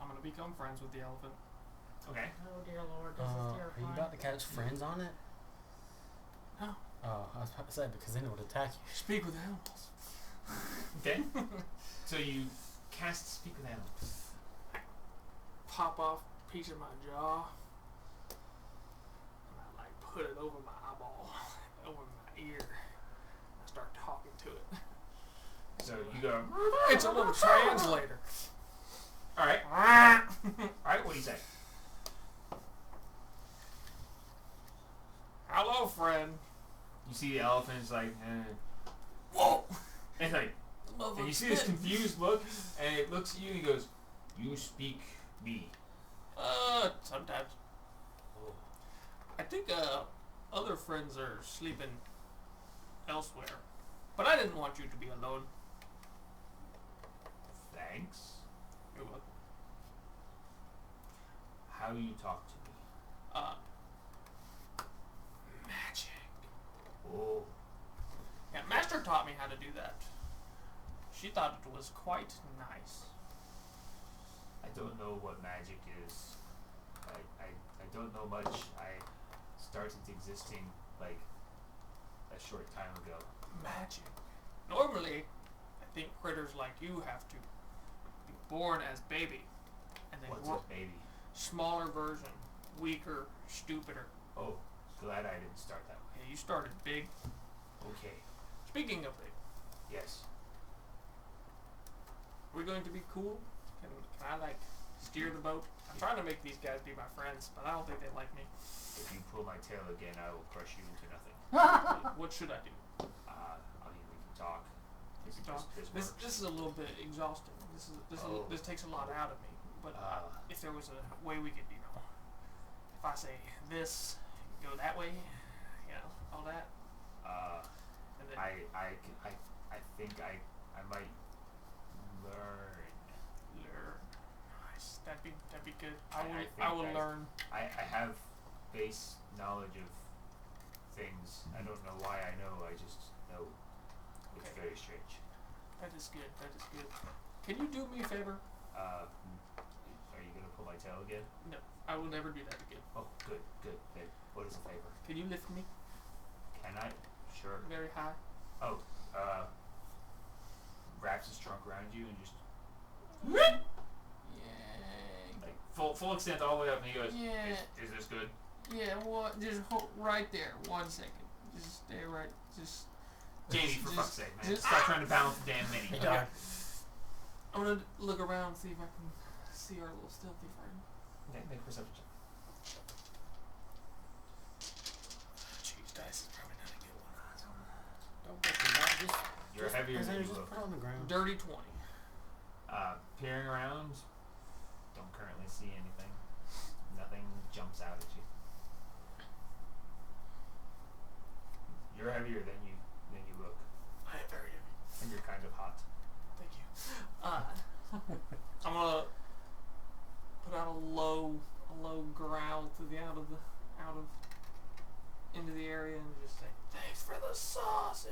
I'm gonna become friends with the elephant. Okay. Oh dear Lord, this is Are terrifying. you about to catch friends on it? No. Oh, I was about to say, because then it would attack you. Speak with animals. Okay. So you cast Speak with Animals. Pop off a piece of my jaw. And I like put it over my eyeball, over my ear. I start talking to it. So you go, It's a little translator. alright. Alright, what do you say? Hello, friend. You see the elephant's like, Whoa! and like, and you see this confused look, and it looks at you and he goes, You speak me. Sometimes. Oh. I think other friends are sleeping elsewhere, but I didn't want you to be alone. Thanks. You're welcome. How you talk to me? Magic. Oh. Yeah, Master taught me how to do that. She thought it was quite nice. I don't know what magic is. I don't know much. I started existing like a short time ago. Magic. Normally, I think critters like you have to be born as baby, and then What's grow a baby? smaller version, weaker, stupider. Oh, glad I didn't start that way. Yeah, you started big. Okay. Speaking of big, Yes. we're going to be cool. Can I like steer the boat? I'm trying to make these guys be my friends, but I don't think they like me. If you pull my tail again, I will crush you into nothing. What should I do? I mean, we can talk. We can talk. This This works. is a little bit exhausting. Oh. This takes a lot out of me. But if there was a way we could, if I say this, go that way, all that. And then I think I might learn. learn. Nice. That'd be good. I I think will I- learn. I have base knowledge of things. I don't know why I know. I just know. It's Okay. very strange. That is good. Can you do me a favor? Are you gonna pull my tail again? No, I will never do that again. Oh, good. Hey, what is a favor? Can you lift me Can I? Sure. very high? Oh, wraps his trunk around you and just Yeah. like full extent all the way up, and he goes, Yeah. Is this good? Yeah. What? Just hold right there. 1 second. Just stay right. Just. Jamie, for just- fuck's sake, man. just- Stop trying to balance the damn mini. Hey, dog. I'm gonna look around, see if I can see our little stealthy friend. Make a perception check. Jeez, dice is probably not a good one. Don't get me that. Just, You're just, heavier than you just look. put it on the ground. Dirty 20. Peering around, don't currently see anything. Nothing jumps out at you. You're heavier than you look, I am very heavy. and you're kind of hot. Thank you. I'm gonna put out a low growl to the out of into the area and just say, "Thanks for the sausage."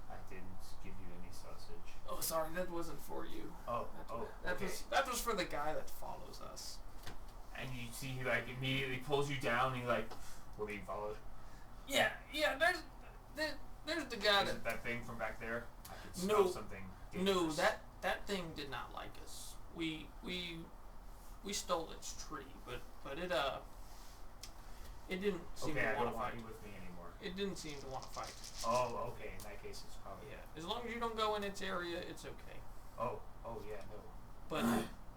I didn't give you any sausage. Oh, sorry, that wasn't for you. That Okay. was for the guy that follows us. And you see he like immediately pulls you down, and he like, we're being followed. Yeah. There's the guy Is that. it that thing from back there? I could smell No. something. No, dangerous. that thing did not like us. We stole its tree, but it didn't seem Okay, to I want don't to want fight. you with me anymore. It didn't seem to want to fight. Oh, okay. In that case, it's probably. Yeah, as long as you don't go in its area, it's okay. Oh yeah, no. But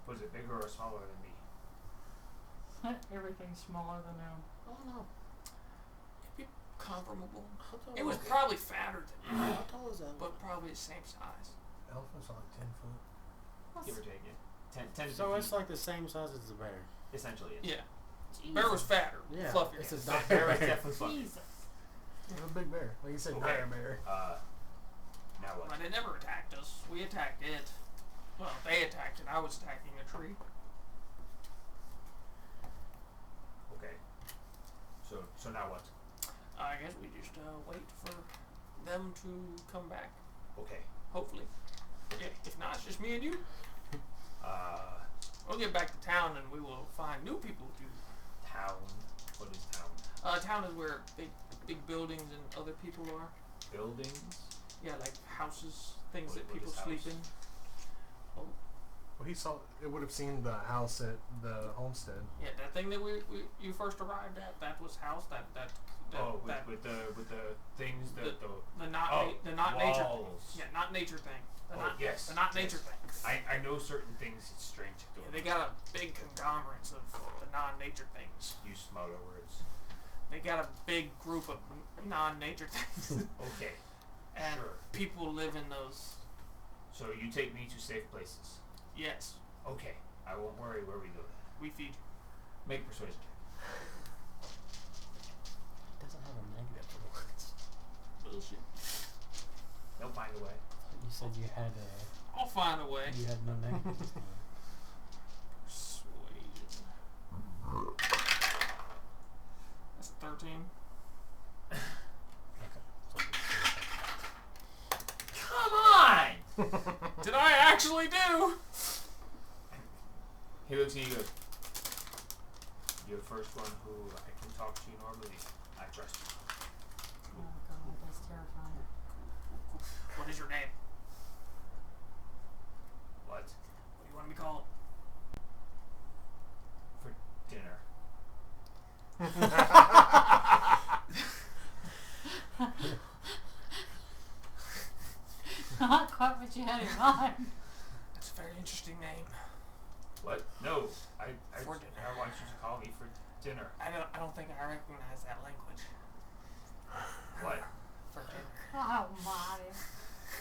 Was it bigger or smaller than me? Everything's smaller than him. Oh no. it'd be comparable. How tall It was is probably fatter than you, How tall is that? but probably the same size. Elephants are like 10 foot. Give or take, yeah. 10 to So 15 it's like the same size as the bear. essentially. Is. Yeah, bear was fatter, Yeah. fluffier. It's a That dog bear was bear. definitely fun. Jesus. You're a big bear. Like you said, Okay. dire bear. Now what? But it never attacked us. We attacked it. Well, they attacked it. I was attacking a tree. Okay. So now what? I guess we just wait for them to come back. Okay. Hopefully. Yeah, if not, it's just me and you. We'll get back to town and we will find new people to. Town. What is town? Town is where big buildings and other people are. Buildings. Yeah, like houses, things What- that what people is sleep house? in. Well, he saw. It would have seen the house at the homestead. Yeah, that thing that you first arrived at, that was house. That With the things the the not oh, not nature. walls. Yeah, not nature thing. The Oh, not, yes, The not nature yes. thing. I know certain things. It's strange. Yeah, they got a big conglomerate of the non-nature things. use smaller words. They got a big group of non-nature things. Okay. And Sure. people live in those So you take me to safe places. Yes. Okay. I won't worry where we go then. We feed you. Make persuasion check. It doesn't have a negative for words. Bullshit. They'll find a way. You said you had I'll find a way. you had no negatives. Persuasion. That's 13. Come on! Did I actually do? He looks at you and goes, you're the first one who I can talk to normally. I trust you. Oh god, that's terrifying. What is your name? What? What do you want to be called? For dinner. Not quite what you had in mind. That's a very interesting name. What? No. I For dinner. I want you to call me for dinner. I don't think I recognize that language. What? For dinner. Oh my.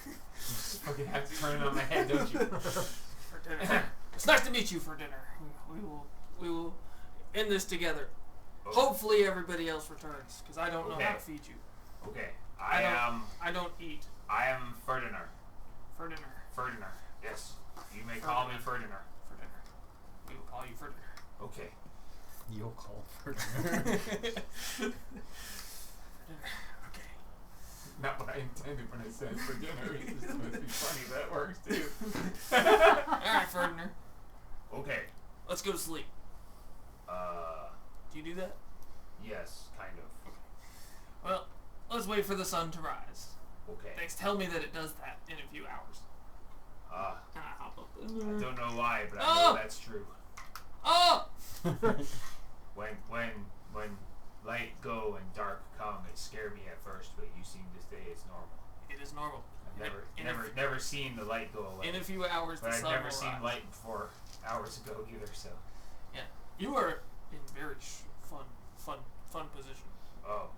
You just fucking have to turn it on my head, don't you? For dinner. It's nice to meet you for dinner. We will end this together. Oh, Hopefully everybody else returns, because I don't know how Okay. to feed you. okay. I don't eat I am Ferdinand. for dinner. Ferdinand. Yes. You may call me Ferdinand. For dinner. We will call you for dinner. Okay. You'll call for Okay. Not what I intended when I said for dinner. It's just supposed to be funny. That works too. Alright, Ferdinand. Okay. Let's go to sleep. Do you do that? Yes, kind of. Well, let's wait for the sun to rise. Okay. Thanks. Tell me that it does that in a few hours. Ah, And I hop up I there. don't know why, but I Oh! know that's true. Oh! When light go and dark come, it scared me at first, but you seem to say it's normal. It is normal. I've never seen the light go away. In a few hours, But the I've sun never will seen rise. light before hours ago either. So, Yeah, you are in very fun position. oh,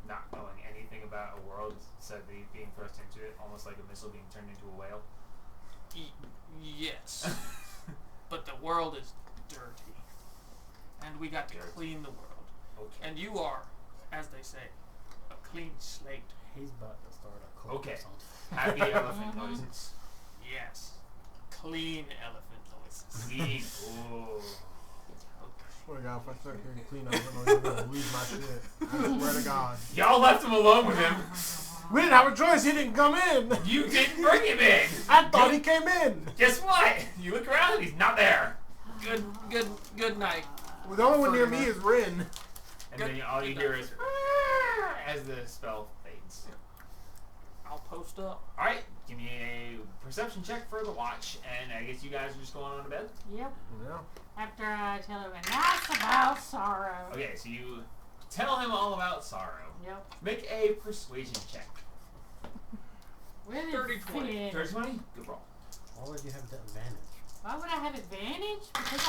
not knowing anything about a world suddenly being thrust into it, almost like a missile being turned into a whale. Yes, but the world is dirty, and we got to Dirty. clean the world. Okay. And you are, as they say, a clean slate. He's about to start a cult Okay. or something. Happy elephant noises. Yes, clean elephant noises. Clean. Oh. Swear to God, if I start hearing clean up, I'm gonna lose my shit. I swear to God. Y'all left him alone with him. We didn't have a choice. He didn't come in. You didn't bring him in. I thought he came in. Guess what? You look around and he's not there. Good night. Well, the only one near me is Rin. And Good- then all you good hear night. is as the spell fades. I'll post up. Alright, give me a perception check for the watch, and I guess you guys are just going on to bed? Yep. Yeah. After I tell him enough about sorrow. Okay, so you tell him all about sorrow. Yep. Make a persuasion check. With 30-20. advantage. 30-20? Good roll. Why would you have that advantage? Why would I have advantage? Because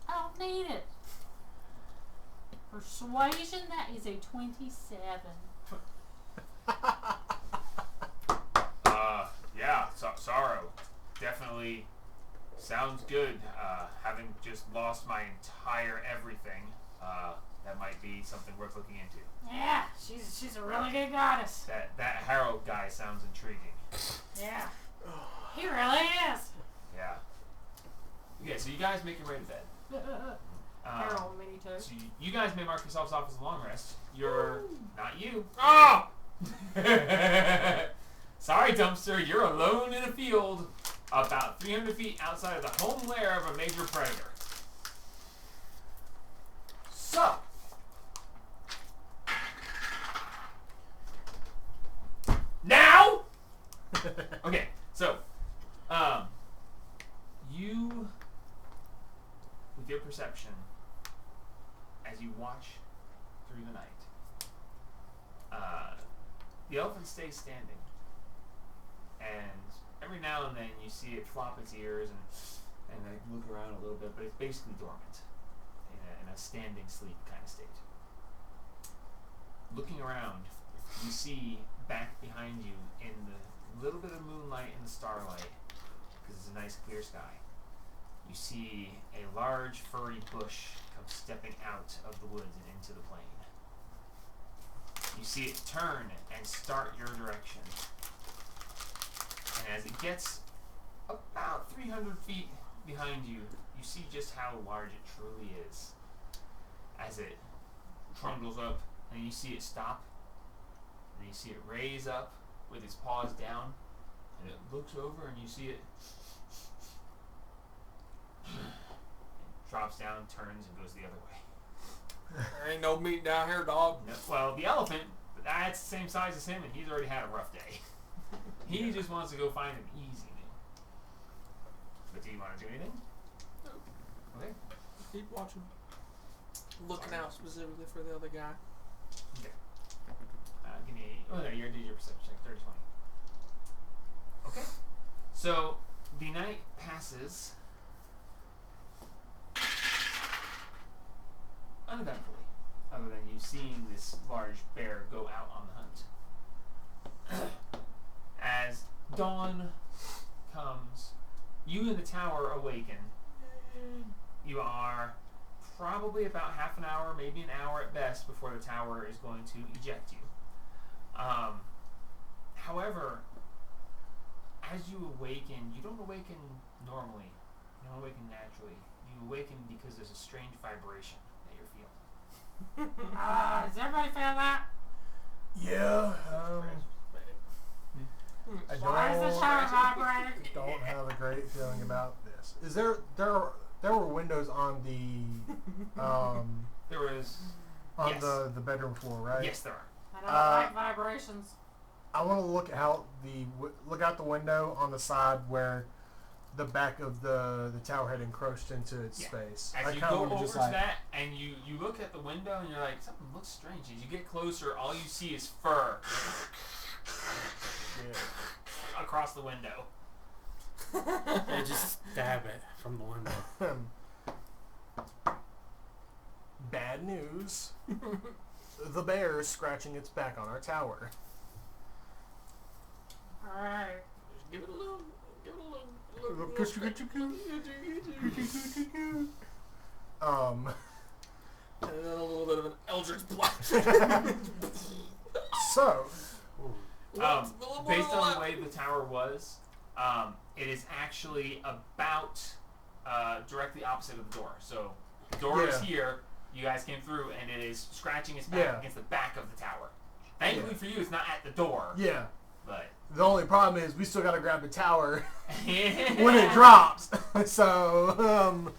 I don't need it. Persuasion, that is a 27. Yeah, sorrow. Definitely sounds good. Having just lost my entire everything, that might be something worth looking into. Yeah, she's a really good goddess. That Harold guy sounds intriguing. Yeah. He really is. Yeah. Okay, so you guys make your way to bed. Harold, mini toe. So you guys may mark yourselves off as a long rest. You're not you. Oh! Sorry, dumpster. You're alone in a field about 300 feet outside of the home lair of a major predator. So, now, okay. So, you, with your perception, as you watch through the night, the elephant stays standing, and every now and then you see it flop its ears and like look around a little bit, but it's basically dormant, in a standing sleep kind of state. Looking around, you see back behind you in the a little bit of moonlight and the starlight, because it's a nice clear sky, you see a large furry bush come stepping out of the woods and into the plain. You see it turn and start your direction. And as it gets about 300 feet behind you, you see just how large it truly is. As it trundles up, and you see it stop, and you see it raise up with its paws down, and it looks over, and you see it drops down, turns, and goes the other way. There ain't no meat down here, dog. No, well, the elephant, that's the same size as him, and he's already had a rough day. He just wants to go find an easy meal. But do you want to do anything? No. Okay. Keep watching. Looking out specifically for the other guy. Okay. Give me. Oh, no, you already did your perception check. 30, 20. Okay. So the night passes uneventfully, other than you seeing this large bear go out on the hunt. As dawn comes, you in the tower awaken. You are probably about half an hour, maybe an hour at best, before the tower is going to eject you. However, as you awaken, you don't awaken normally. You don't awaken naturally. You awaken because there's a strange vibration that you're feeling. Does everybody feel that? Yeah. I Why is the tower vibrating? don't have a great feeling about this. Is there were windows on the There was... on Yes. the bedroom floor, right? Yes, there are. I don't like vibrations. I want to look out the window on the side where the back of the tower had encroached into its space. As I you kinda go wanna over just, to like, that, and you look at the window, and you're like, something looks strange. As you get closer, all you see is fur across the window. Yeah, just stab it from the window. Bad news. The bear is scratching its back on our tower. Alright. Give it a little and then a little bit of an eldritch blast. So, Based on the way the tower was, it is actually about directly opposite of the door. So the door is here. You guys came through, and it is scratching its back against the back of the tower. Thankfully for you, it's not at the door. yeah. But The only problem is we still got to grab the tower when it drops. So,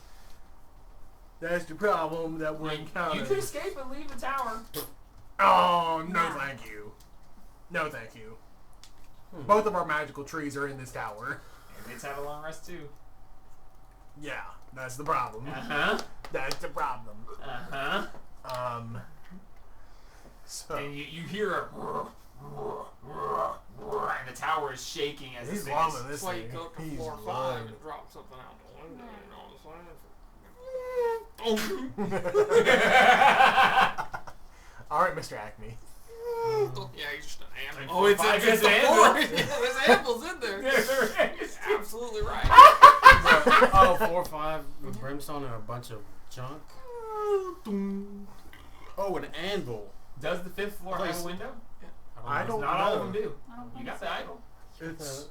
that's the problem that we're encountering. you could escape and leave the tower. Oh, no thank you. No thank you. Both of our magical trees are in this tower. And it's have a long rest too. Yeah, that's the problem. Uh-huh. That's the problem. Uh-huh. So And you hear a and the tower is shaking as he's this loving this That's why you thing. go to He's floor 5 loving and it. drop something out the window and all All right, Mr. Acme. Yeah, he's just an animal. Oh, it's the an floor. animal. Yeah, there's animals in there. There is. Absolutely right. Oh, 4 or 5 with brimstone and a bunch of junk. Oh, an anvil. Does the 5th floor have a window? I don't Not all of know. them do. I don't You think got so. the idol. It's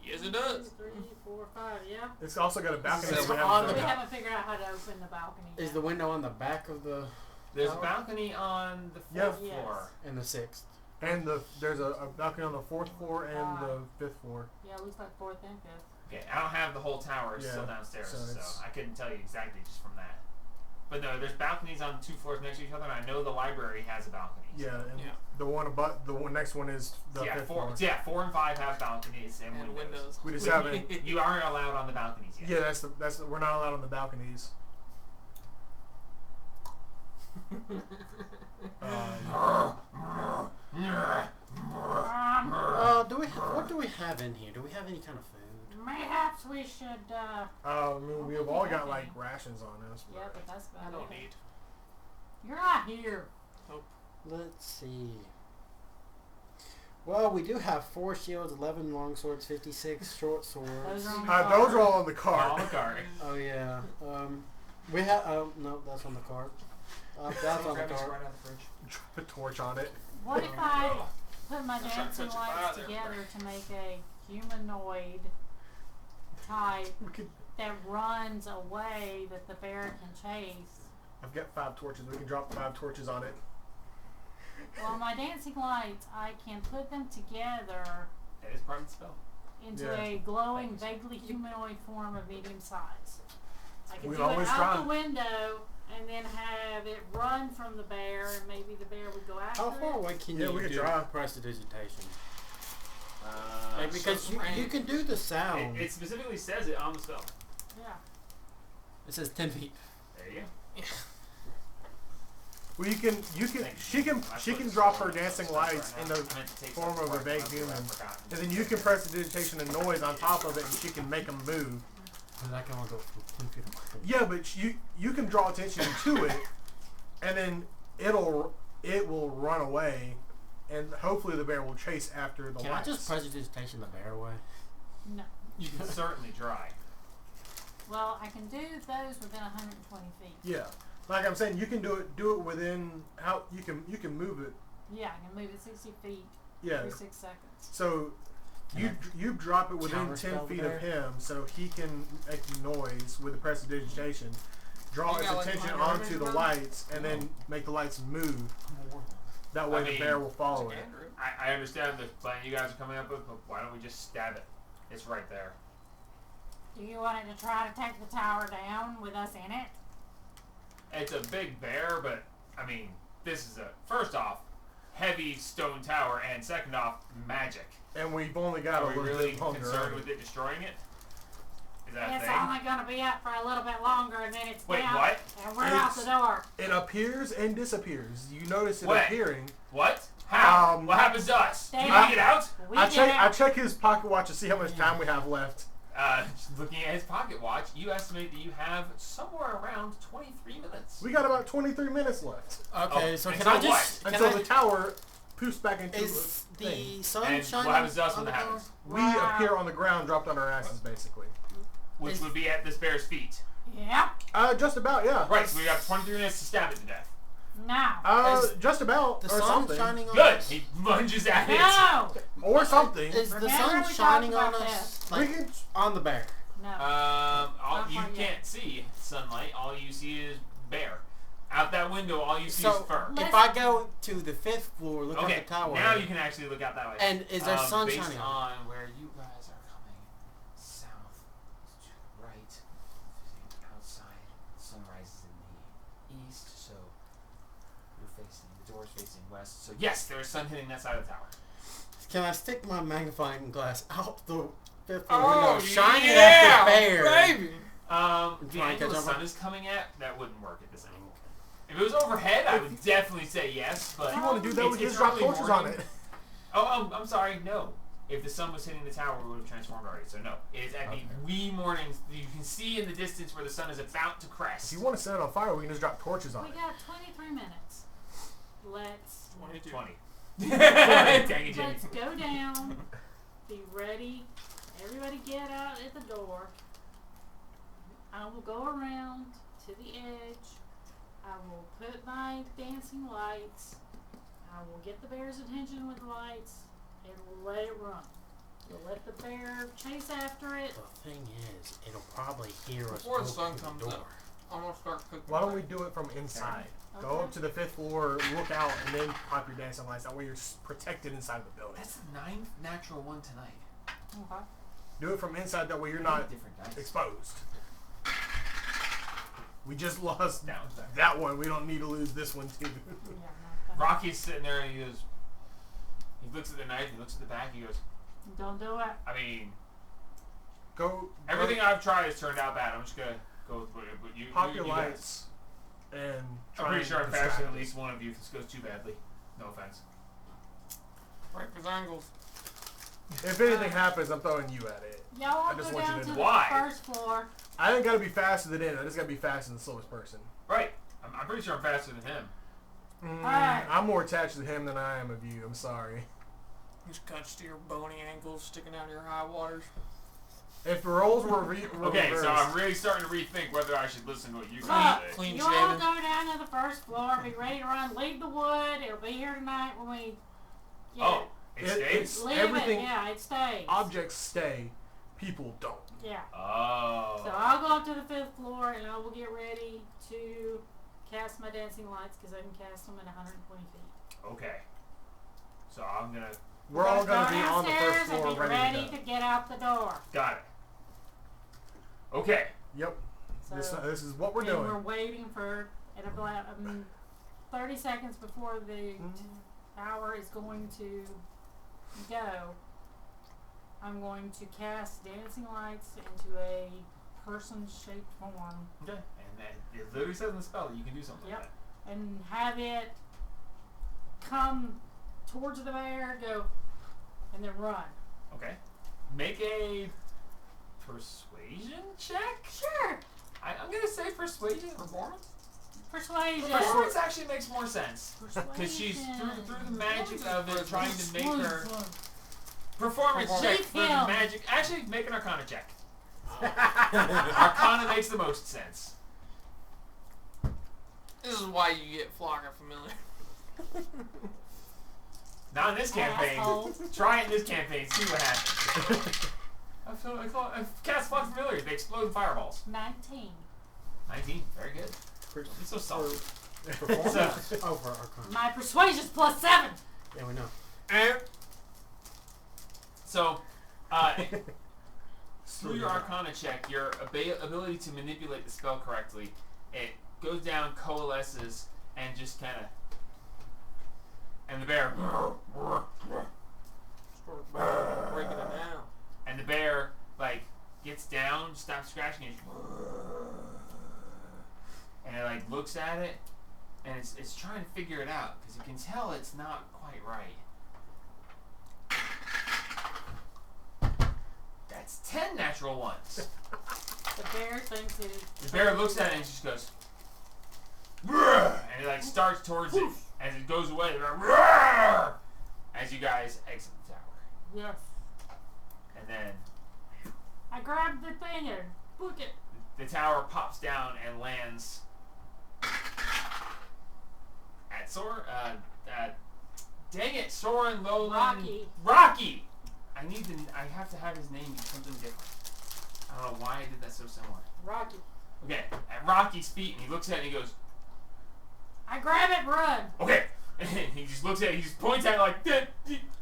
Yes, it does. 3, 4, 5, yeah. it's also got a balcony. Is that it we on haven't the We done. haven't figured out how to open the balcony Is yet. the window on the back of the There's a tower? balcony on the 4th Yes. floor. and the 6th? And there's a balcony on the 4th floor and the 5th floor. Yeah, it looks like 4th and 5th. Okay, I don't have the whole tower. It's still Yeah, downstairs, so so it's- I couldn't tell you exactly just from that. But no, there's balconies on 2 floors next to each other, and I know the library has a balcony. Yeah, and Yeah. the one next one is the 5th floor. 4 and 5 have balconies and, And windows. We just haven't. You aren't allowed on the balconies yet. Yeah, we're not allowed on the balconies. What do we have in here? Do we have any kind of food? Mayhaps we should, I mean, we have all got like rations on us. yeah, but that's about I don't it. need. You're not here. Let's see. Well, we do have 4 shields, 11 long swords, 56 short swords. Those are on the Those are all on the On card. the card. Oh yeah. We have. No, that's on the card. That's on the Grab it card. right out of the fridge. Drop a torch on it. What if I put my I'm trying to dancing touch a fire lights there. together to make a humanoid type We could. that runs away that the bear can chase? I've got 5 torches. We can drop 5 torches on it. Well, my dancing lights, I can put them together That is part of the spell. into Yeah. a glowing, vaguely humanoid form of medium size. I can We do it always out try. the window and then have it run from the bear, and maybe the bear would go after How far it. away can Yeah, you we could do try. prestidigitation? Like, because so you can do the sound. It specifically says it on the spell. Yeah. It says 10 feet. There you go. Well, you can. She can drop her dancing lights in the form of a vague human, and then you can press the digitation and noise on top of it, and she can make them move. But I can only go from 10 feet away. Yeah, but you can draw attention to it, and then it will run away, and hopefully the bear will chase after the Can lights. I just prestidigitation the bear away? No. You can certainly try. Well, I can do those within 120 feet. Yeah, like I'm saying, you can do it within how you can move it. Yeah, I can move it 60 feet Yeah, every 6 seconds. so you drop it within 10 Counterspell feet the of bear? him, so he can make noise with the prestidigitation, draw You its got, like, attention minor onto image the about it? lights, and then make the lights move. That way I the mean, bear will follow it. Andrew. I understand the plan you guys are coming up with, but why don't we just stab it? It's right there. Do you want it to try to take the tower down with us in it? It's a big bear, but I mean, this is first off, heavy stone tower, and second off, magic. And we've only got Are a we little really bit longer. concerned with it destroying it? Is that a It's thing? only going to be up for a little bit longer, and then it's Wait, down, what? and we're out the door. It appears and disappears. You notice it What? appearing. What? How? Um, what happens to us? Do we David. get out? We I get check. I out. check his pocket watch to see how much time we have left. Looking at his pocket watch, you estimate that you have somewhere around 23 minutes. We got about 23 minutes left Okay, Oh, so can until I just... what? Can until I, the tower poofs back into is the thing. the sun And shining what happens to us on when the that tower? happens? We Wow. appear on the ground, dropped on our asses, basically. Which Is- would be at this bear's feet. Yep. Just about, yeah. Right, so we got 23 minutes to stab it to death. No. Is Just about, The or sun something, shining on Good! us? He lunges at it. No. or something. Is the Remember sun we shining talked on about us? We Like, can. on the bear? No. You Not yet. can't see sunlight. All you see is bear. Out that window, all you see So, is fur. if I go to the 5th floor, look Okay, at the tower. now you can actually look out that way. And is there sun based shining on on where you guys are coming south to right, outside, sun rises in the east, so you're facing, the door's facing west. So yes, there is sun hitting that side of the tower. Can I stick my magnifying glass out the 5th floor Oh, window, shine it yeah, at the bear? baby. The trying to angle the catch up sun on- is coming at, that wouldn't work at this angle. If it was overhead, I would definitely say yes, but If you want to do that, we can it's just drop early torches on morning. it. Oh, I'm sorry, no. If the sun was hitting the tower, we would have transformed already. So no, it is at the wee morning. You can see in the distance where the sun is about to crest. If you want to set it on fire, we can just drop torches on We it. got 23 minutes. Let's 22. 20. Dang it, Jimmy. let's go down. Be ready. Everybody get out at the door. I will go around to the edge. I will put my dancing lights. I will get the bear's attention with the lights, and we'll let it run. We'll let the bear chase after it. The thing is, it'll probably hear us Before the open sun the comes door. up. I'm gonna start cooking. Why don't we do it from inside? Go Okay. up to the 5th floor, look out, and then pop your dancing lights. That way you're protected inside the building. That's the 9th natural one tonight. Okay. Do it from inside. That way you're not different dice. exposed. We just lost Down. that one. We don't need to lose this one too. Yeah, no, Rocky's sitting there and he goes. He looks at the knife. He looks at the back. He goes. don't do it. I mean, Go. everything I've tried has turned out bad. I'm just gonna go with what you. Pop your you guys. lights. And I'm try pretty and sure I'm distract faster than it. at least one of you if this goes too badly. No offense. Breakfast angles. If anything happens, I'm throwing you at it. Y'all I want to just go want you down to to know. the Why? first floor. I ain't gotta be faster than it. I just gotta be faster than the slowest person. Right. I'm pretty sure I'm faster than him. Mm, Alright. I'm more attached to him than I am of you. I'm sorry. Just cuts to your bony ankles sticking out of your high waters. If the roles were Okay, reversed, so I'm really starting to rethink whether I should listen to what you Look, guys say. Clean you all shaven. go down to the first floor, be ready to run. Leave the wood. It'll be here tonight when we get Oh, it stays? it's Leave everything. it. Yeah, it stays. Objects stay, people don't. Yeah. Oh. So I'll go up to the 5th floor and I will get ready to cast my dancing lights because I can cast them at 120 feet. Okay. So I'm gonna... We're all Go gonna be on the downstairs first floor and be ready ready to to go. get out the door. Got it. Okay. Yep. So This is what we're and doing. we're waiting for at about 30 seconds before the tower is going to go. I'm going to cast dancing lights into a person-shaped form Okay. And then it literally says in the spell that you can do something Yep. like and have it come towards the bear, go, and then run. that. Okay. Make a persuasion check? Sure. I'm gonna say persuasion. Performance? Persuasion. Performance actually makes more sense. Because she's through the magic of it, trying to make her performance check Beat for the him. magic. Actually, make an Arcana check. Arcana makes the most sense. This is why you get Flock of Familiar. Not in this campaign. Asshole. Try it in this campaign. See what happens. I cast Flock Familiar. They explode in fireballs. 19. 19. Very good. You're so solid. Performance? Oh, for Arcana. My persuasion's plus 7. Yeah, we know. So, through your Arcana check, your ability to manipulate the spell correctly, it goes down, coalesces, and just kind of... And the bear... Breaking it down. And the bear, like, gets down, stops scratching, and it, like, looks at it, and it's trying to figure it out, because you can tell it's not quite right. That's 10 natural ones. The bear thinks it is. The bear looks at it and just goes, "Roar!" And it like starts towards it. As it goes away, the bear, "Roar!" As you guys exit the tower. Yes. And then I grabbed the thing and book it. the tower pops down and lands at dang it, Soren Lowland. Rocky! I have to have his name be something different. I don't know why I did that so similar. Rocky. Okay, at Rocky's feet, and he looks at it and he goes, I grab it and run. okay. And he just looks at it, he just points at it like,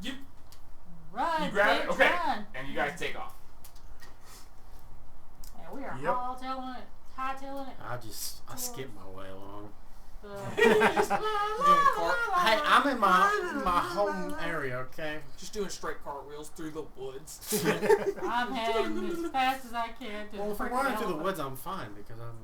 you Run. You grab it? bitch, Okay. Run. And you guys take off. Yeah, we are Yep. hightailing it. I skip my way along. The- Hey, I'm in my home area, okay? Just doing straight cartwheels through the woods. I'm heading as fast as I can to Well, the if I'm freaking running through the elephant. woods, I'm fine because I'm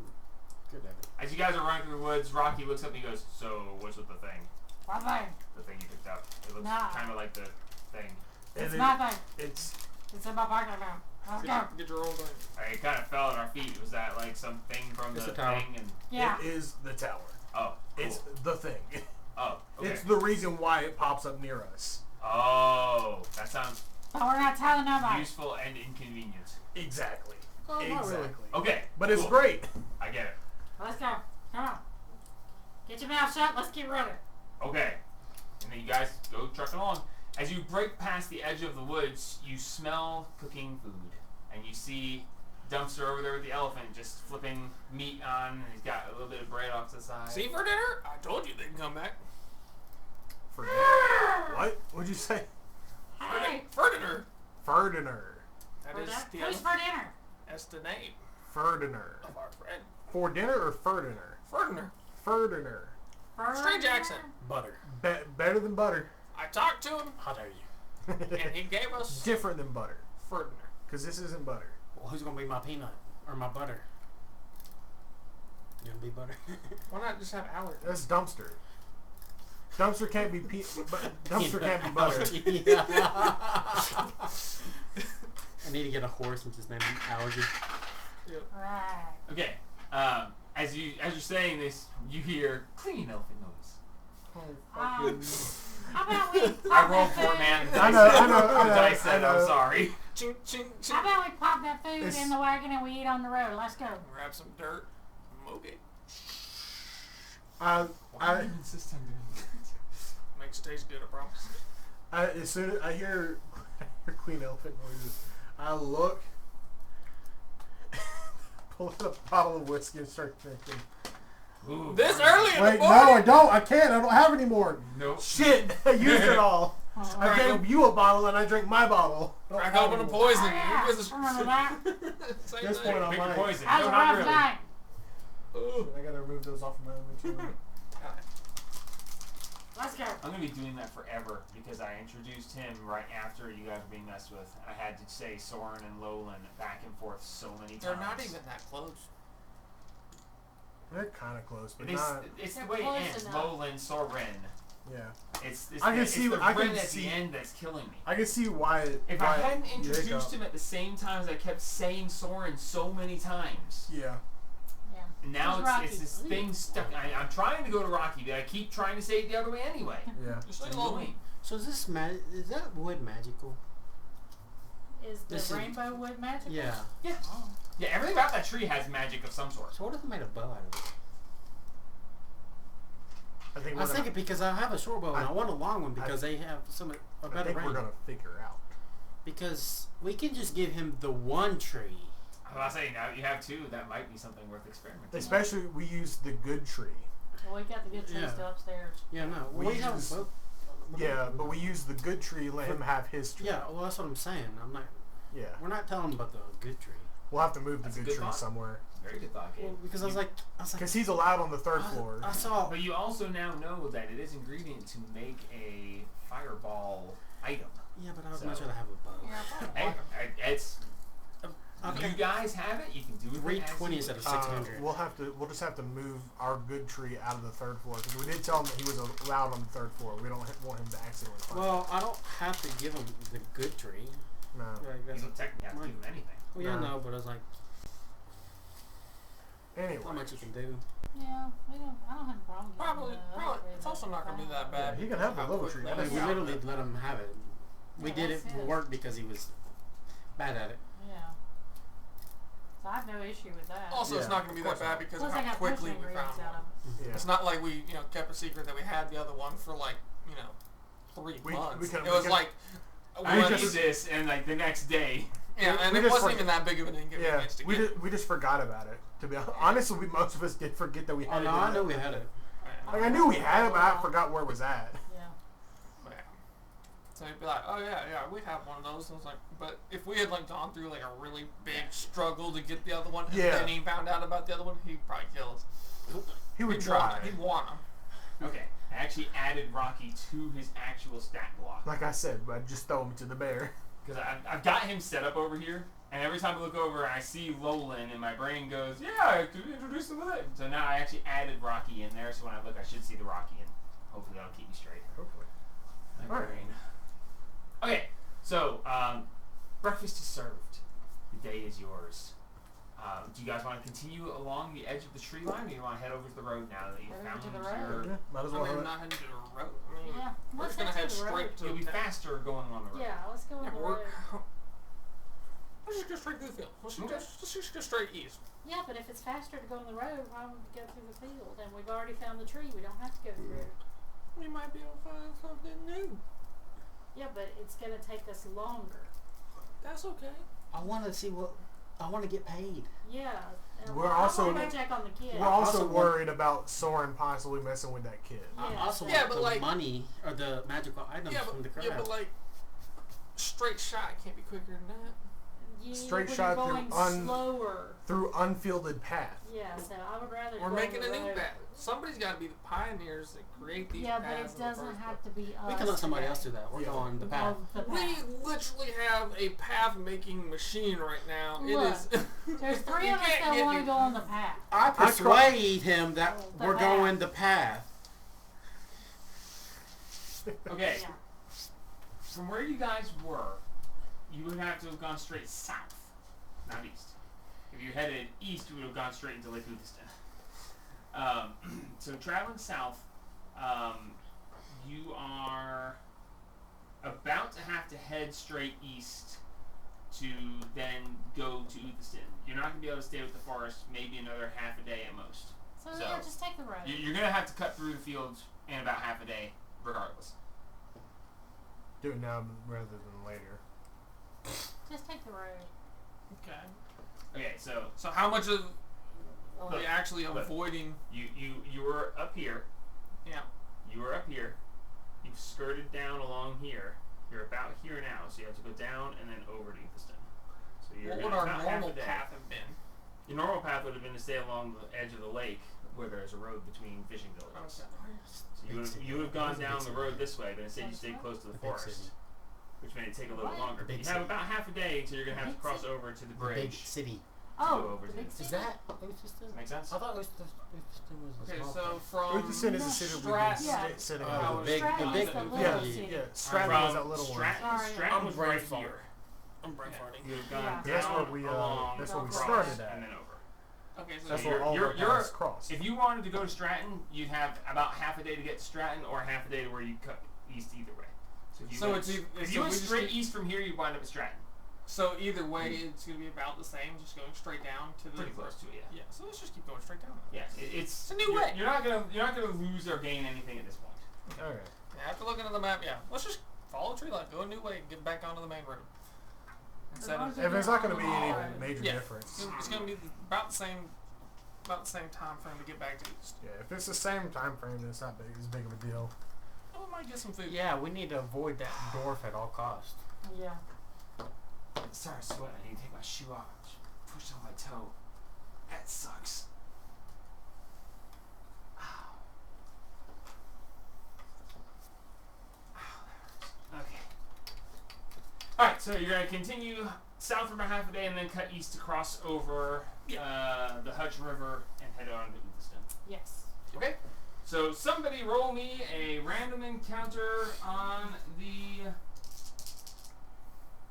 good at it. As you guys are running through the woods, Rocky looks up and he goes, so what's with the thing? My thing. The thing you picked up. It looks Nah. kind of like the thing. It's my thing. It's It's in my pocket now. Let's go. Get your own thing. It kind of fell at our feet. Was that like something from It's the a tower. thing? And Yeah. It is the tower. oh, cool. It's the thing. Oh, okay. It's the reason why it pops up near us. Oh, that sounds But we're not telling nobody. useful and inconvenient. Exactly. Oh, not Exactly. really. Okay, But it's cool. great. I get it. Let's go. Come on. Get your mouth shut. Let's keep running. Okay. And then you guys go trucking along. As you break past the edge of the woods, you smell cooking food. And you see Dumpster over there with the elephant just flipping meat on, and he's got a little bit of bread off to the side. See for dinner? I told you they can come back. For what? What'd you say? Hey. For dinner. Ferdinand. That For is that- the Who's for dinner? That's the name Ferdinand. of our friend. For dinner or Ferdinand? Ferdinand. Ferdinand. For Strange dinner? accent. Butter. Better than butter. I talked to him, How dare you? and he gave us Different than butter. Ferdinand. Because this isn't butter. Well, who's gonna be my peanut or my butter? You gonna be butter? Why not just have allergy? That's Dumpster. Dumpster can't be Dumpster can't be butter. Yeah. I need to get a horse and just name him Allergy. Right. Okay. As you're saying this, you hear clean elephant noise. Oh, fucking. How about we I pop rolled that for food? man. I know, I know, The I know, dice I said, know. I'm sorry. Ching, ching, ching. How about we pop that food It's- in the wagon and we eat on the road? Let's go. Grab some dirt. Okay. I, Why do you insist on doing that? Makes it taste good, I promise. as soon as I hear Queen Elephant noises, I look, pull out a bottle of whiskey and start drinking. Ooh, This early in the Wait, no, morning? I don't. I can't. I don't have any more. Nope. Shit, I used it all. Oh, I gave you a bottle and I drank my bottle. Don't Crack have open a any more. poison. yeah, Your business. remember that? Same This thing. point, Pick your mine. poison. That was No, a not rough really. night. Ooh. I gotta remove those off of my inventory. Let's go. I'm gonna be doing that forever because I introduced him right after you guys were being messed with. I had to say Soren and Lolan back and forth so many times. They're not even that close. They're kind of close, but It's, not. it's the They're way it close ends. enough. Lolan, Soren. Yeah, It's I can the, see- It's the I can Ren at see- the end that's killing me. I can see why. If why I hadn't you hiccup. introduced him at the same time as I kept saying Soren so many times, Yeah. Yeah. now Who's Rocky? it's this thing stuck. I'm trying to go to Rocky, but I keep trying to say it the other way anyway. Yeah. It's Just like annoying. So is this is that wood magical? Is the This is- rainbow wood magical? Yeah. Yeah. Yeah, everything about that tree has magic of some sort. So what if they made a bow out of it? I think I we're was gonna, thinking because I have a short bow and I want a long one because they have a I better think range. we're gonna figure out. Because we can just give him the one tree. I was saying now you have two. That might be something worth experimenting. Especially we use the good tree. Well, we got the good tree Yeah. still upstairs. Yeah, no. We We have use- both. Yeah, but we use the good tree. Let him have his tree. Yeah, well that's what I'm saying. I'm not. Yeah. We're not telling him about the good tree. We'll have to move the That's a good good tree thought. somewhere Very good thought, Gabe. Well, because I was like, because he's allowed on the third floor. I saw. But you also now know that it is ingredient to make a fireball item. Yeah, but I would So- much rather have a bow. Yeah. Hey, it's Okay. you guys have it. You can do it. 320 instead of 600. We'll just have to move our good tree out of the third floor because we did tell him that he was allowed on the third floor. We don't want him to accidentally find Well, I don't have to give him the good tree. it. No. Like, You that's, don't technically have to give them anything. well, yeah, No. no, but I was like, Anyway. not much you can do. Yeah, we don't. I don't have a problem. giving Probably. the other Probably. tree It's the also not gonna be that bad. Yeah, he can have the How little quick tree. they I I mean, think we sell literally it. let him have it. We Yeah, did it that's for it. work because he was bad at it. Yeah. So I have no issue with that. Also, it's Yeah, not going to be of that course bad not. because Plus, of I how got quickly potion we found ingredients out one. of it. Yeah. It's not like we, kept a secret that we had the other one for like, 3 We months. can- it we was can- like, I when- did this, and like the next day, yeah, and we it just wasn't forget- even that big of an Yeah, inconvenience to get. we just forgot about it. To be honestly, most of us did forget that we Oh had it. no, in I the- know we had it. Like I knew we had it, but I forgot where it was at. Yeah. Yeah. So he'd be like, oh yeah, we have one of those. And I was like, but if we had like gone through like a really big struggle to get the other one, and Yeah. then he found out about the other one, he'd probably kill us. He would He'd try. He'd want them. okay, I actually added Rocky to his actual stat block Like I said, but I just throw him to the bear. because I've got him set up over here, and every time I look over, I see Lolan, and my brain goes, yeah, I could introduce him with it. So now I actually added Rocky in there, so when I look, I should see the Rocky, and hopefully that'll keep me straight. Hopefully. My Alright. brain. Okay, so breakfast is served. The day is yours. Do you guys want to continue along the edge of the tree line, or do you want to head over to the road now that you've Over found to the your... road. Yeah, might as I well. mean, have not heading to the road. I mean, Yeah. we're Let's just gonna head head to the road. straight to. It'll be faster going on the road. Yeah, let's go on Yeah, the road. Let's just go straight through the field. Let's Okay. just go straight east. Yeah, but if it's faster to go on the road, why would we go through the field? And we've already found the tree. We don't have to go through it. We might be able to find something new. Yeah, but it's gonna take us longer. That's okay. I want to see what. I want to get paid. Yeah. And We're I also- wanna go check on the kid. We're also Also worried about Soren possibly messing with that kid. I Yeah, also so- Yeah, want but the like- money or the magical items from the crowd. yeah, but like straight shot can't be quicker than that. Yeah, Straight when shot you're through going slower. Through unfielded path. Yeah, so I would rather We're go making on a the new road. path. Somebody's got to be the pioneers that create these Yeah, but paths. it doesn't have to be us. We can let somebody today. else do that. We're Yeah. going the path. The We path. literally have a path making machine right now. Look, it is. There's three You of us can't that get want me- to go on the path. I persuade him that The we're path. going the path. Okay, Yeah. from where you guys were, you would have to have gone straight south, not east. If you headed east, you would have gone straight into Lake Uthestin. So traveling south, you are straight east to then go to Uthestin. You're not going to be able to stay with the forest maybe another half a day at most. So yeah, just take the road. You're going to have to cut through the fields in about half a day regardless. Do it now rather than later. Just take the road. Okay. Okay, so So how much of are we Look, actually look. avoiding? you were up here. Yeah. You were up here. You've skirted down along here. You're about here now, so you have to go down and then over to Uthestin. So you're What would gonna- our about half normal a day. path have been? Your normal path would have been to stay along the edge of the lake where there's a road between fishing villages. Okay. So you would have gone down the road this way, but instead you stayed close to the big forest, city. which made it take a little What? longer. Big You have city. about half a day until you're going to have to Big cross city? over to the Big bridge. city. go Oh, over the to big it. city? Is that Uthestin? Make sense? I thought Uthestin was a Okay, small so place. from Uthestin is a city we've been Stratton. Yeah. sitting Oh, on. the big- Stratton the is big- the little yeah, city. yeah. Stratton was From that little one. Sorry, Stratton I'm was brain right farting. here. I'm brain farting. You have gone Yeah. down That's where we along, that's where we across, started at. and then over. Okay, so That's you're- where all you're- the paths cross. If you wanted to go to Stratton, you'd have about half a day to get to Stratton, or half a day to where you cut east either way. So if you So went, it's if so you we went just straight keep- east from here, you'd wind up at Stratton. So either way, it's gonna be about the same, just going straight down to the. Pretty close to it, yeah. Yeah. So let's just keep going straight down. Yeah, it's a new you're, way. You're not gonna lose or gain anything at this point. Okay. After looking at the map, yeah, let's just follow tree line, go a new way, and get back onto the main road. Instead of If it's not going to be any Alright. major Yeah. difference. it's gonna be about the same time frame to get back to east. Yeah, if it's the same time frame, then it's not as big of a deal. Oh, we might get some food. Yeah, we need to avoid that dwarf at all costs. Yeah. Sorry, sweating. I need to take my shoe off. Push on my toe. That sucks. Ow. Ow, that hurts. Okay. Alright, so you're going to continue south for about half a day and then cut east to cross over the Hutch River and head on to Uthestin. Yes. Okay. So somebody roll me a random encounter on the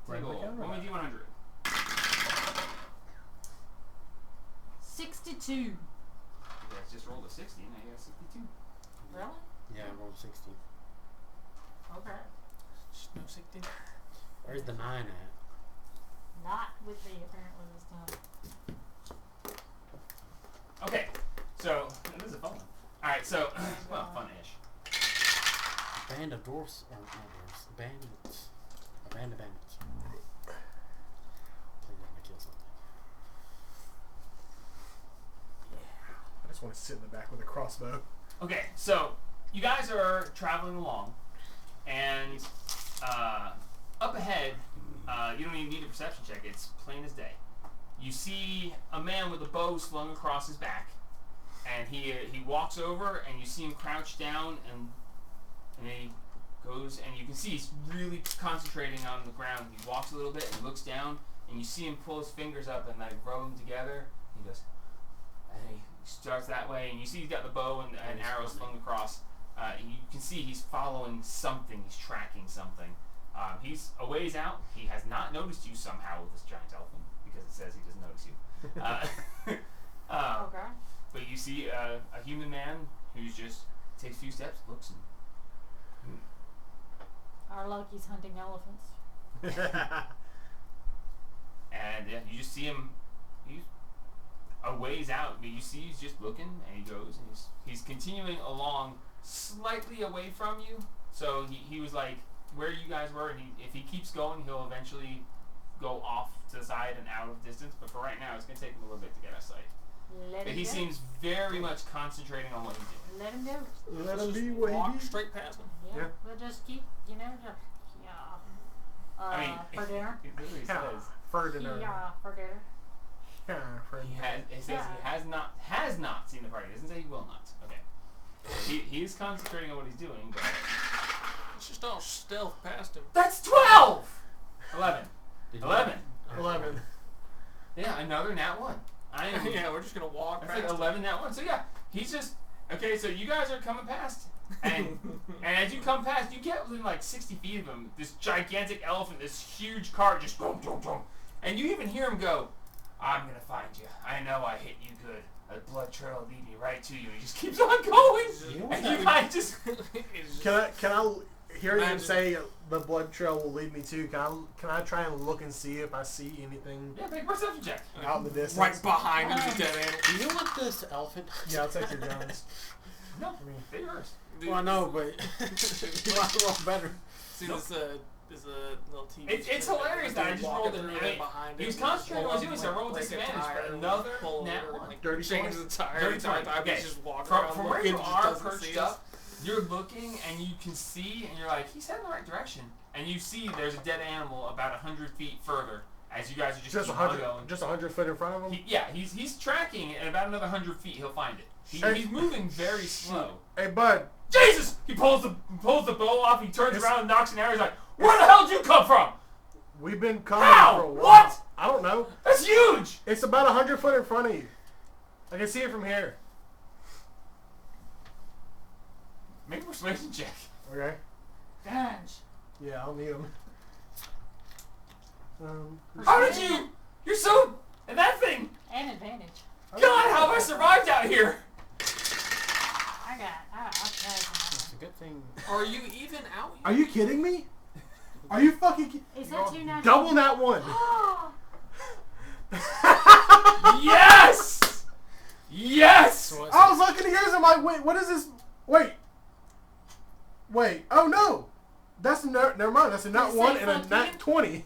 Random table. encounter? Roll me D100. 62. You guys just rolled a 60, now you got 62. Really? Yeah, I rolled 60. Okay. Just no 60. Where's the 9 at? Not with me apparently this time. Okay, so this is a fun one. Alright, so, well, fun-ish. A band of dwarfs, or not dwarfs, bandits. A band of bandits. Please let me kill something. I just want to sit in the back with a crossbow. Okay, so you guys are traveling along, and up ahead, you don't even need a perception check. It's plain as day. You see a man with a bow slung across his back, and he walks over, and you see him crouch down, and then he goes, and you can see he's really concentrating on the ground. He walks a little bit and looks down, and you see him pull his fingers up and like rub them together. He goes, and he starts that way, and you see he's got the bow and arrow slung across. And you can see he's following something. He's tracking something. He's a ways out. He has not noticed you somehow with this giant elephant because it says he doesn't notice you. Okay. But you see a human man who's just takes a few steps, looks, and Our Loki's hunting elephants. and you just see him. He's a ways out, but you see he's just looking, and he goes, and he's continuing along slightly away from you. So he was like where you guys were, and if he keeps going, he'll eventually go off to the side and out of distance. But for right now, it's gonna take him a little bit to get out of sight. Let But him he go. seems very much concentrating on what he's doing. Let him go. Let Let's him just be what walk he be. straight past him. Yeah. Yeah. We'll just keep, just, I mean, for dinner. it literally Yeah, says Ferdinand. Yeah, for dinner. Yeah, Ferdinand. it says he has not seen the party. It doesn't say he will not. Okay. He is concentrating on what he's doing, but Let's just all stealth past him. that's 12. 11. Did you- 11. 11. Yeah, another nat 1. I am. Yeah, we're just gonna walk That's past like him. 11 nat 1. So yeah, he's just okay. So you guys are coming past, and as you come past, you get within like 60 feet of him. This gigantic elephant, this huge cart, just boom, boom, boom, and you even hear him go, "I'm gonna find you. I know I hit you good. A blood trail will lead me right to you." And he just keeps on going, You know and what you guys just. Can I hear him Imagine- say the blood trail will lead me to, can I try and look and see if I see anything Yeah, make a perception check. out in the distance? Right behind him is a dead animal. Do you want this elephant? Yeah, I'll take your guns. No, I mean, they're yours. Dude, Well, I know, but you want to roll better. See, this is a little TV. It's strip hilarious that that I just walking rolled through it. there behind He was him, concentrating on pull doing up, so I rolled break a disadvantage, tire, but another pull nat over, one. like, Dirty change twenty? the tire. Dirty Every time 20. I Okay. just walk From around where looking, you just are doesn't perched see up, us. you're looking and you can see, and you're like, he's heading the right direction. And you see there's a dead animal about 100 feet further as you guys are just keep on going. Just 100 foot in front of him. He's tracking, and about another 100 feet he'll find it. Hey. He's moving very slow. Hey, bud. Jesus! He pulls the bow off. He turns It's- around and knocks an arrow. He's like, "Where the hell did you come from? We've been coming How? for a while. What? I don't know. That's huge!" It's about 100 foot in front of you. I can see it from here. Make a persuasion check. Okay. Guns. Yeah, I'll need them. How did you? You're so. And that thing. And advantage. God, how have I survived out here? I'll tell It's a good thing. Are you even out here? Are you kidding me? Are you fucking you. Is that two natural? double that one? Yes! Yes! So I was looking at yours. I'm like, wait, what is this? Wait. Oh no, that's never mind. That's a nat Did it one say and a fuck nat you? 20.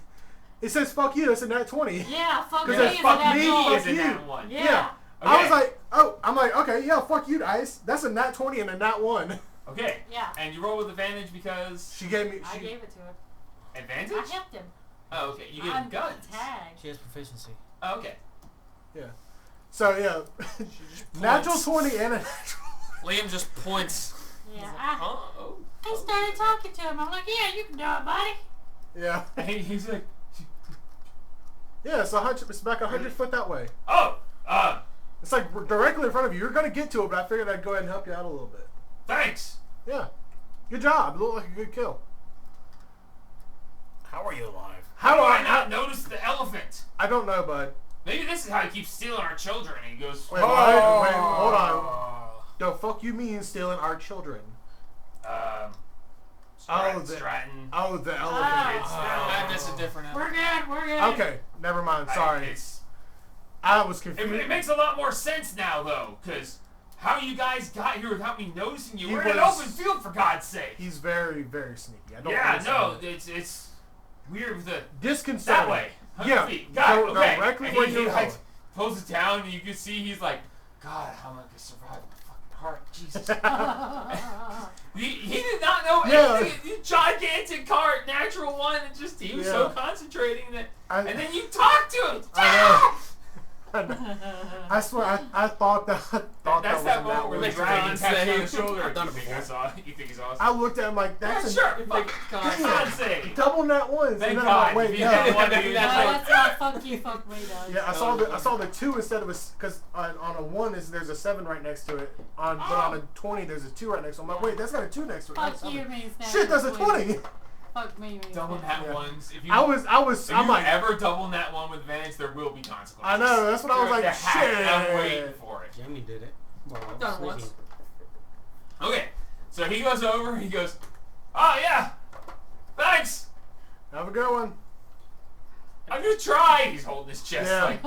It says fuck you. That's a nat 20. Yeah, fuck me. Because Is that's fuck a me, natural. fuck is a you. nat one. Yeah. I Okay. was like, oh, I'm like, okay, yeah, fuck you, Dice. That's a nat 20 and a nat 1. Okay. Yeah. And you roll with advantage because She gave me. I She, gave it to her. advantage. I helped him. Oh, okay. You get I'm guns. tagged. She has proficiency. Oh, okay. so yeah, natural 20 and a natural. Liam just points. Yeah. Oh. I started talking to him. I'm like, yeah, you can do it, buddy. Yeah, And he's like, yeah. So 100, it's back 100 foot that way. oh, It's like directly in front of you. You're gonna get to it, but I figured I'd go ahead and help you out a little bit. thanks. Yeah, good job. It looked like a good kill. How are you alive? How do I not notice the elephant? I don't know, bud. Maybe this is how he keeps stealing our children. And he goes, Wait, wait, hold on. The fuck you mean stealing our children? Stratton. Oh, the elephant. That is a different We're good. We're good. Okay, never mind. Sorry, I was confused. It makes a lot more sense now, though, because how you guys got here without me noticing you. He We're in an was- open field, for God's sake. He's very, very sneaky. I don't Yeah, understand no, it. it's weird with the Disconcerting. that way. 100 Yeah, feet. Got it. Okay. directly And where he you're like going. pulls it down, and you can see he's like, God, how am I gonna survive my fucking heart? Jesus. He did not know Yeah. anything. You gigantic cart, natural one, and just he was so Yeah. concentrating that. I- And then you talk to him. I I swear, I thought that. That's that moment where the Makes dragon Con taps you on save. the shoulder. I've done it You think before. I saw it? You think he's awesome? I looked at him like, that's Yeah, sure. Make Fuck. con Con save. double net ones. Thank and then God. I'm like, If wait, you no. had one, That's you'd No, be like, that's not fuck you, fuck me, dog. Yeah, I saw the 2 instead of a, because on a 1 there's a 7 right next to it. But on a 20 there's a 2 right next to it. I'm like, wait, that's got a 2 next to it. not a Fuck you 7. means never. Shit, that's a 20. Fuck me means double never. nat Yeah. ones. If you if I'm you like, ever double nat one with advantage, there will be consequences. I know, that's what I was like, The hack, shit. I'm waiting for it. Jamie did it. Well, I've done it sneaky. once. Okay, so he goes over. He goes, oh yeah, thanks. Have a good one. I'm gonna try. He's holding his chest Yeah. like.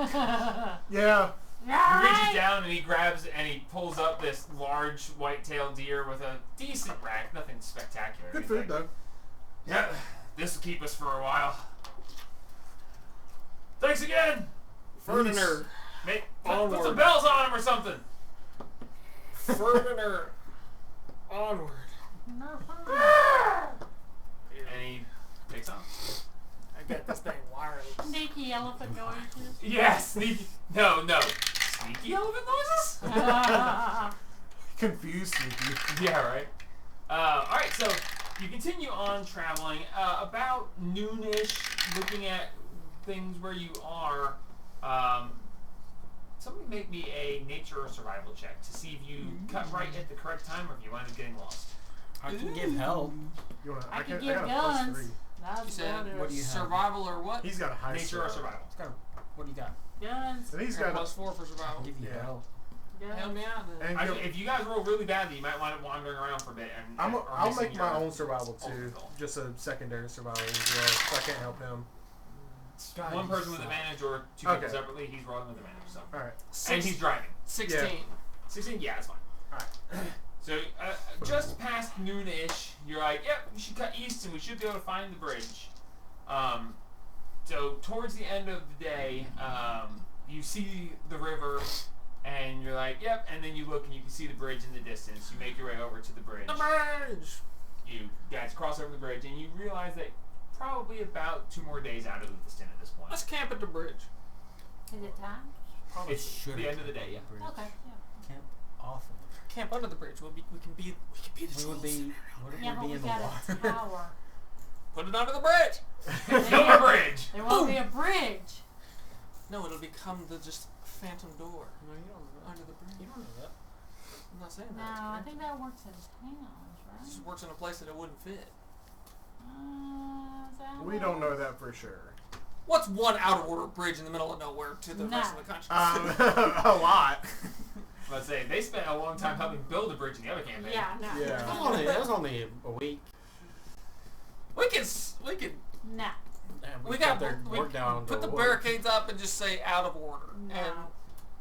Yeah. He reaches down and he grabs and he pulls up this large white-tailed deer with a decent rack, nothing spectacular. Good He's food like, though. yeah, this will keep us for a while. Thanks again. Ferdinand. Put some Onward. bells on him or something. Ferdinand. Onward. No fun. And he takes off. I got this thing wireless. Sneaky elephant noises. Yeah, sneaky. No. Sneaky elephant noises? Confused sneaky. Yeah, right. Alright, so you continue on traveling. About noonish, looking at things where you are. Somebody make me a nature or survival check to see if you cut right at the correct time or if you wind up getting lost. I can give help. You wanna, I can got give a guns. +3. That's You said, better. what do you have? survival or what? He's got a high Nature or score. survival. What do you got? Guns. And he's Got got a, +4 for survival. I'll give you Yeah. help. Good. Help me out. Then. And If you guys roll really badly, you might wind up wandering around for a bit. And I'll missing make my your own survival too, ultimate goal. just a secondary survival as well. So I can't help him. One person with advantage or two Okay. people separately. He's rolling with advantage. So. All right. And he's driving. 16. 16? Yeah, that's fine. Alright. So, just past noon-ish, you're like, yep, we should cut east and we should be able to find the bridge. So, towards the end of the day, you see the river and you're like, yep, and then you look and you can see the bridge in the distance. You make your way over to the bridge. The bridge! You guys cross over the bridge and you realize that probably about 2 more days out of Uthestin at this point. Let's camp at the bridge. Is it time? Probably It's should the end of the day, yeah. Okay. Yeah. Camp off of the Camp under the bridge. We can be the We would be. Would Yeah, we but be we in the got water? a tower. Put it under the bridge. No bridge! There won't be a bridge. No, it'll become the just phantom door No, you don't know that. under the bridge. You don't know that. I'm not saying No, that. I think that works in towns, It right? just works in a place that it wouldn't fit. Is that We right? don't know that for sure. What's one out of order bridge in the middle of nowhere to the rest of the country? A lot. Let's say they spent a long time helping build a bridge in the other campaign. Yeah, no. Yeah. That was only a week. we can. No. And We got got. their We work down. put to the a barricades up and just say out of order, No. and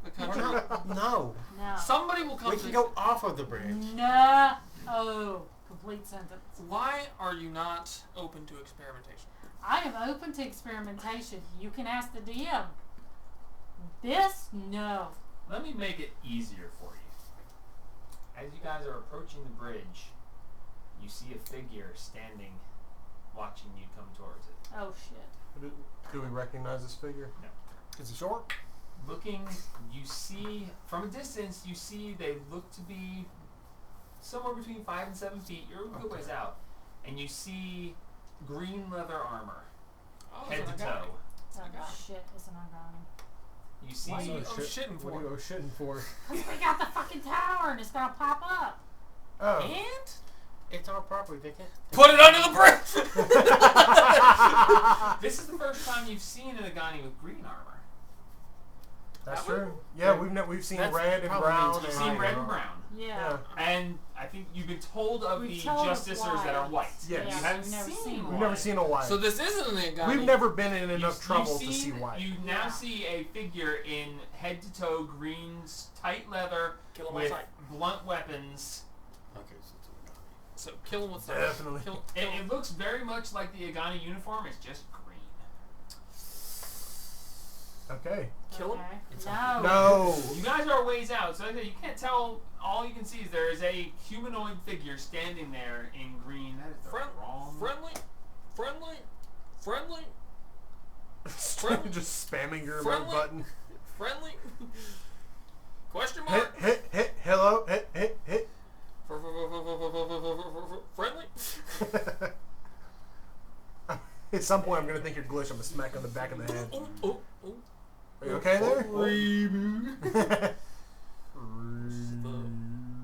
the We're country. not- No. No. Somebody will come. We to can go off of the bridge. No. Oh, complete sentence. Why are you not open to experimentation? I am open to experimentation. You can ask the DM. This, no. Let me make it easier for you. As you guys are approaching the bridge, you see a figure standing, watching you come towards it. Oh shit. Do we recognize this figure? No. Is it short? Looking, you see, from a distance, you see they look to be somewhere between 5 and 7 feet. You're a good ways out. And you see green leather armor, Oh, head to so I got toe. Oh got it. shit, it's an Argoni. You see, Why are you So shitting for? What are you shitting for? Cause we got the fucking tower it. It's gonna pop up. Oh. And It's our property. They can't. put it under the bridge. this is the first time you've seen an Agani with green armor. That's That one? true. Yeah, we've seen That's red and probably brown. means You've and seen red yeah. and brown. Yeah. And I think you've been told of We've the told of justicers that are white. Yes. You Yeah, haven't we've never seen seen one. We've never seen a white. So this isn't an Agani. We've never been in You- enough trouble you've to see seen- white. You now Yeah. see a figure in head to toe green, tight leather Kill him on with sight. blunt weapons. Okay, so it's a guy. So kill him with sight. Definitely. Kill It looks very much like the Agani uniform. It's just green. Okay. Kill him? Okay. It's No. No. You guys are a ways out, so you can't tell. All you can see is there is a humanoid figure standing there in green. That is the wrong. Friendly. Just spamming your Friendly. remote button. Friendly. Question Hit, mark. hit, hello, hit. Friendly. At some point, I'm gonna think you're glitch. I'm gonna smack on the back of the head. Oh. Are you okay there?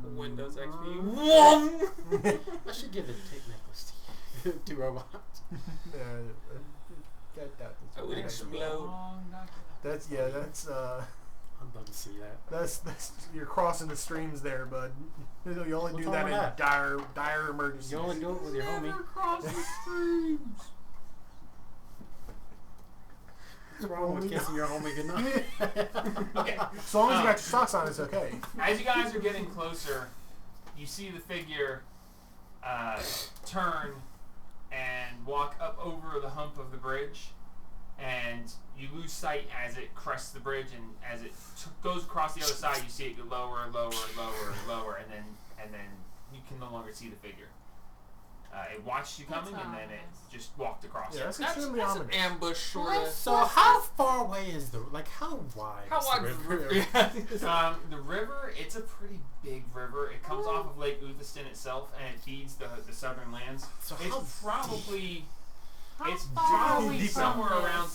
The Windows XP. One. I should give the tape necklace to you. To robots. I would explode. That's I'd love to see that. that's you're crossing the streams there, bud. You only What's do wrong that with in that? dire emergencies. You only do it with your homie. Cross the streams. What's wrong with kissing your homie goodnight? Okay. As long as you got your socks on, it's okay. As you guys are getting closer, you see the figure turn and walk up over the hump of the bridge, and you lose sight as it crests the bridge, and as it goes across the other side, you see it go lower, and then you can no longer see the figure. It watched you coming, and then it just walked across. Yeah, that's That's extremely an ominous. ambush sort of. So how far away is the how wide? How is wide the is the river? river? The river, it's a pretty big river. It comes off of Lake Uthestin itself, and it feeds the southern lands. So It's how probably How it's far are probably we from somewhere this? around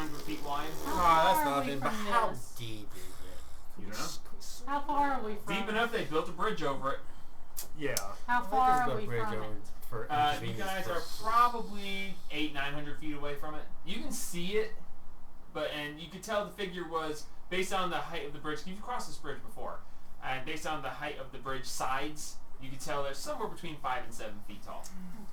600-700 feet wide. Oh, How that's far are we nothing. But from how this? deep is it? You don't know. How far are we from Deep enough they built a bridge over it. Yeah. How What far is are the we bridge from over it? for You inconvenience guys are purposes? probably 800-900 feet away from it. You can see it, and you could tell the figure was based on the height of the bridge. You've crossed this bridge before. and based on the height of the bridge sides, you can tell they're somewhere between 5 and 7 feet tall.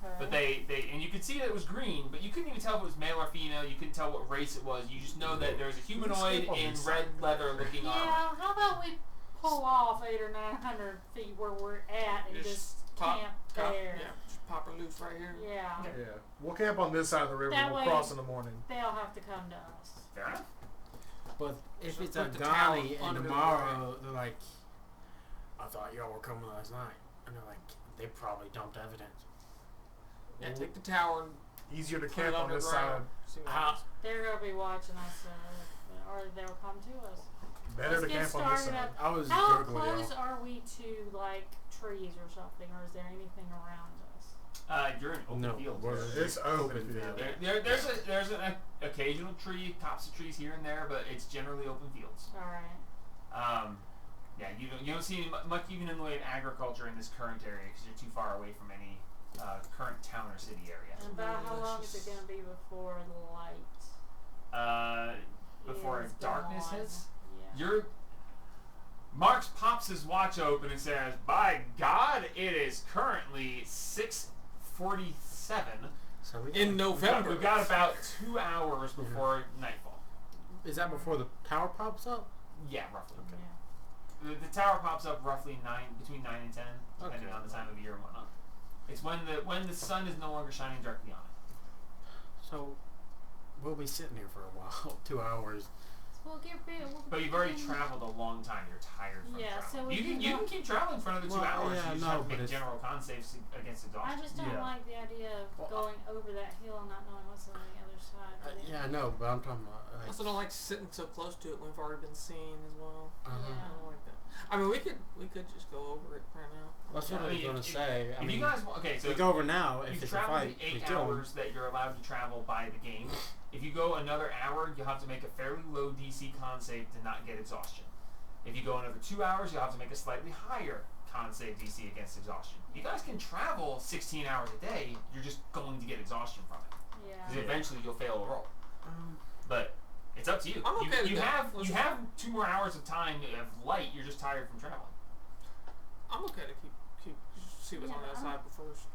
Okay. But they and you could see that it was green, but you couldn't even tell if it was male or female. You couldn't tell what race it was. You just know that there's a humanoid in red leather looking armor. Yeah, how about we pull off 800 or 900 feet where we're at and just camp there? Yeah, just pop her loose right here. Yeah. Yeah. We'll camp on this side of the river. That We'll way- cross in the morning. They'll have to come to us. Fair enough. But if So it's put a the Ghani tower and under the tomorrow they're like, I thought y'all were coming last night, and they're like, they probably dumped evidence. Yeah, take the tower and Easier to put camp it on this side. underground. See what How- happens. They're gonna be watching us, or they'll come to us. Better Let's to get camp on this started side. up. I was How gurgling close y'all. are we to like trees or something, or is there anything around us? You're in open No, field. we're- It's open Open field. field. There's an occasional tree, tops of trees here and there, but it's generally open fields. All right. Yeah, you don't see much even in the way of agriculture in this current area because you're too far away from any current town or city area. And about how long is it gonna be before the light? Before is darkness gone? hits, Yeah. Marx pops his watch open and says, "By God, it is currently 6:47. So we In November. We've got about 2 hours before nightfall." Is that before the tower pops up? Yeah, roughly. Okay. Yeah. The tower pops up roughly between 9 and 10, depending Okay. on the time of year and whatnot. It's when the sun is no longer shining directly on it. So we'll be sitting here for a while, 2 hours. We'll get big. But you've already traveled a long time. You're tired from Yeah, so travel. we you can can go- keep traveling for another 2 Well, hours. yeah, you just no, have to but make it's- general con saves against exhaustion. I just don't Yeah. like the idea of Well, going over that hill and not knowing what's on the other side. of it. Yeah, I know, but I'm talking about. I also don't like sitting so close to it when we've already been seen as well. Uh-huh. Yeah. I don't like that. I mean, we could just go over it right now. That's what I I was mean, gonna if- say. I If mean, you guys okay, so we go over now. you've If it's a traveled fight, the we 8 kill 'em. hours that you're allowed to travel by the game. If you go another hour, you'll have to make a fairly low DC con save to not get exhaustion. If you go another 2 hours, you'll have to make a slightly higher con save DC against exhaustion. You guys can travel 16 hours a day. You're just going to get exhaustion from it. Yeah. Because eventually you'll fail a roll. But it's up to you. I'm okay with you that. have Let's you just- have 2 more hours of time of light. You're just tired from traveling. I'm okay to keep see what's on the Yeah, other side first.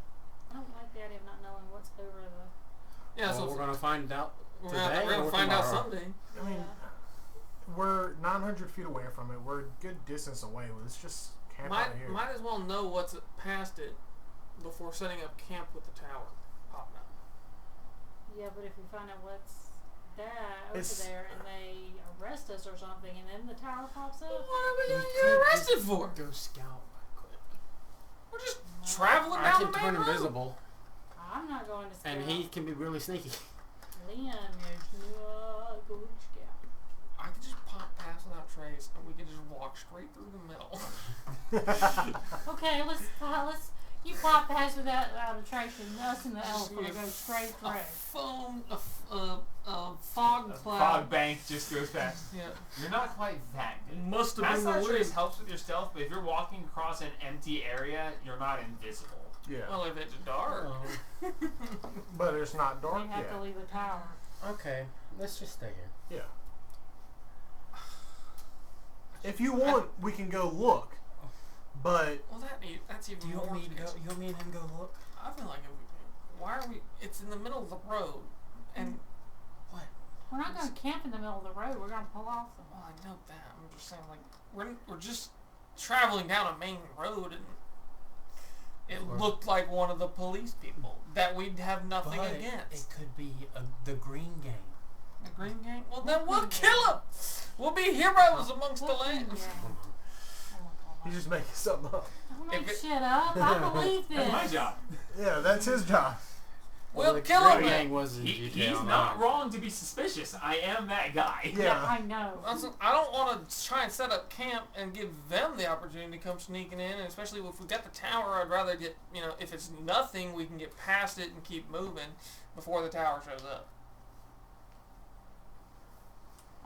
I don't like the idea of not knowing what's over the. Yeah, Well, so we're gonna find out we're today gonna or find out tomorrow? someday. I mean, we're 900 feet away from it. We're a good distance away. Let's just camp out here. Might as well know what's past it before setting up camp with the tower popping up. Yeah, but if we find out what's that over It's- there and they arrest us or something, and then the tower pops up. What are we gonna We get could arrested just for? Go scout right quick. We're just traveling I down can the turn main road. invisible, I'm not going to scout. and he can be really sneaky. Liam is not going to scout. I could just pop past without trace, and we could just walk straight through the middle. Okay, let's you pop past without trace, and us and the elephant Yeah. go straight A through. foam, a fog A cloud. fog bank just goes past. Yeah, You're not quite that good. must have Mass been the Trace wind. helps with your stealth, but if you're walking across an empty area, you're not invisible. Yeah. Well, if it's dark. But it's not dark We have yet. to leave the tower. Okay, let's just stay here. Yeah. If you want, we can go look. But Well, that's even Do you more. want me to go? sketchy. You want me and him go look? I feel like why are we? It's in the middle of the road, and what? We're not going to camp in the middle of the road. We're going to pull off. Well, I know that. I'm just saying, like we're just traveling down a main road, and it Or- looked like one of the police people that we'd have nothing But against. it could be the Green Gang. The Green Gang? Well, then we'll kill them. We'll be heroes amongst the land. Yeah. Oh my he's God. just making something up. Don't If make it- shit up. I believe this. That's my job. Yeah, that's his job. We'll the kill Green them. Gang was in He's GTA not Online. wrong to be suspicious. I am that guy. Yeah. I know. I don't want to try and set up camp and give them the opportunity to come sneaking in, and especially if we got the tower, I'd rather get, if it's nothing, we can get past it and keep moving before the tower shows up.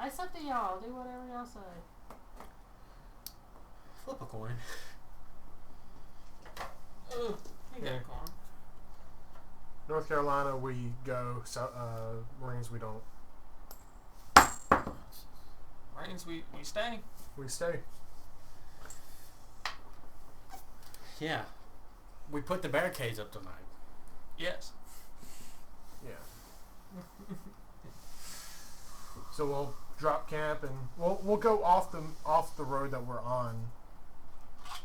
It's up to y'all. Do whatever y'all say. Flip a coin. Ugh, you got a corner. North Carolina, we go. Marines, we don't. Marines, we stay. We stay. Yeah. We put the barricades up tonight. Yes. Yeah. So we'll drop camp and we'll go off the road that we're on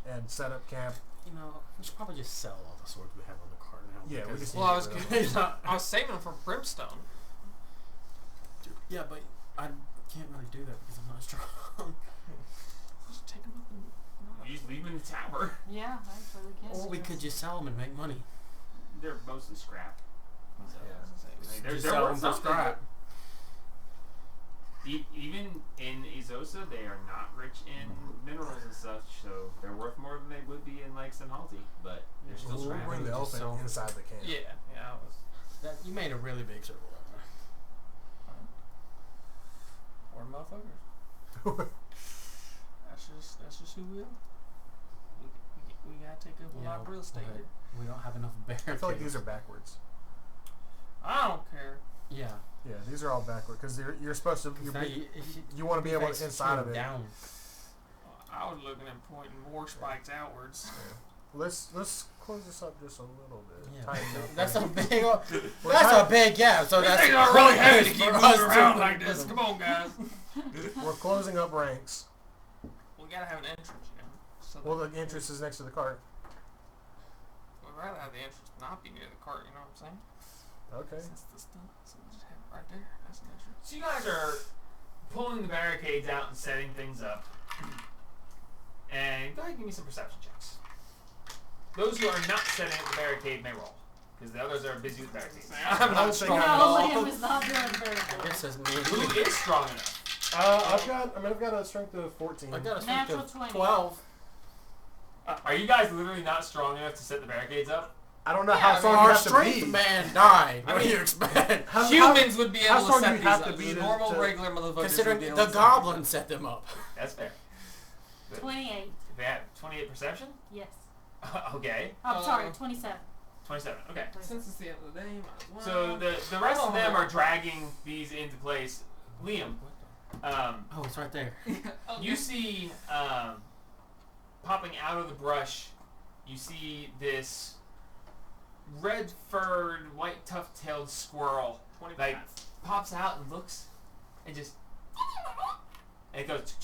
and set up camp. You know, we should probably just sell all the swords we have on the cart now. Yeah, we because- just- Well, I was saving them for brimstone. Yeah, but I can't really do that because I'm not strong. Just take them up and. You just leave them in the tower. Yeah, actually, we can. Or we could just sell them and make money. They're mostly scrap. So, Yeah. they're Just sell worth them for something, scrap. but even in Izosa, they are not rich in minerals and such, so they're worth more than they would be in like Senhalti, but they're still We'll scrap. bring the Just elephant sell- inside the camp. Yeah. I was. You made a really big circle down there. Or motherfuckers. That's just who we are. We gotta take up a lot of real estate but here. we don't have enough barricades. I feel like these are backwards. I don't care. Yeah. Yeah, these are all backward because you're supposed to. Now You want to be able to inside of it. Down. I was looking at pointing more spikes outwards. Let's close this up just a little bit. Yeah. Tighten up That's a things. big. We're That's tight- a big gap. So These that's things are really heavy to for keep us moving around to- like this. Come on, guys. We're closing up ranks. We gotta have an entrance, you know. So Well, the entrance is next to the cart. we'd rather have the entrance not be near the cart. You know what I'm saying? Okay. Since the stuff, so we'll just have it right there. That's an entrance. So you guys are pulling the barricades out and setting things up. And go ahead and give me some perception checks. Those who are not setting up the barricade may roll, because the others are busy with barricades. I'm not strong at No, all. Liam is not doing very good. This is Who me. is strong enough? I've got a strength of 14. I got a Natural strength 20. of 12. Are you guys literally not strong enough to set the barricades up? I don't know Yeah, I how mean, strong you Our have to strength be. man died. I What do mean, you expect? Humans would be how able to strong set do you these have up. to be The to- normal, to- regular motherfuckers Considering would be able the to set goblins set them up. That's fair. 28. They have 28 perception? Yes. Okay. I'm sorry, 27. 27. Okay. Since it's the end of the day, might as well. So the rest of them are dragging these into place. Liam, Oh, it's right there. you see popping out of the brush, you see this red-furred, white tuft-tailed squirrel 25. like pops out and looks and just and it goes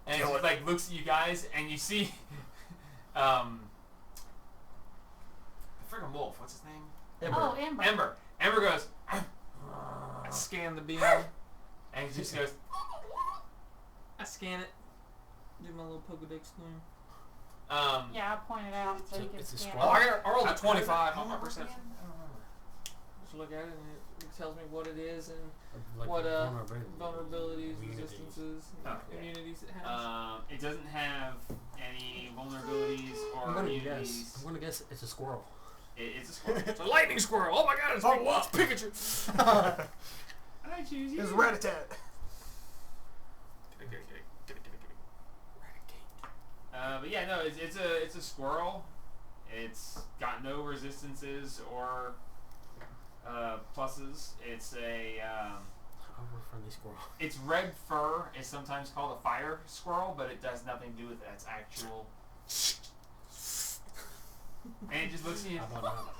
and it just, like looks at you guys and you see the friggin' wolf, what's his name? Ember. Oh, Ember. Ember goes I scan the beam. and he just goes I scan it. Do my little Pokedex thing. Yeah, I pointed out so you can It's a scan squirrel. Oh, it. I rolled a How- 25 how on my did it work perception. again? I don't remember. Just look at it and it tells me what it is and Like what vulnerability. vulnerabilities, Immunities. resistances, Oh, okay. immunities it has. It doesn't have any vulnerabilities or I'm gonna immunities. guess. I'm gonna guess it's a squirrel. It's a squirrel. It's a lightning squirrel! Oh my god, it's, Oh, Pikachu. wow. It's Pikachu! I choose you. It's Rat-a-tat. But yeah, no, it's a squirrel. It's got no resistances or pluses. It's a Oh, we're a friendly squirrel. its red fur is sometimes called a fire squirrel, but it does nothing to do with its actual. And it just looks at you. How about that?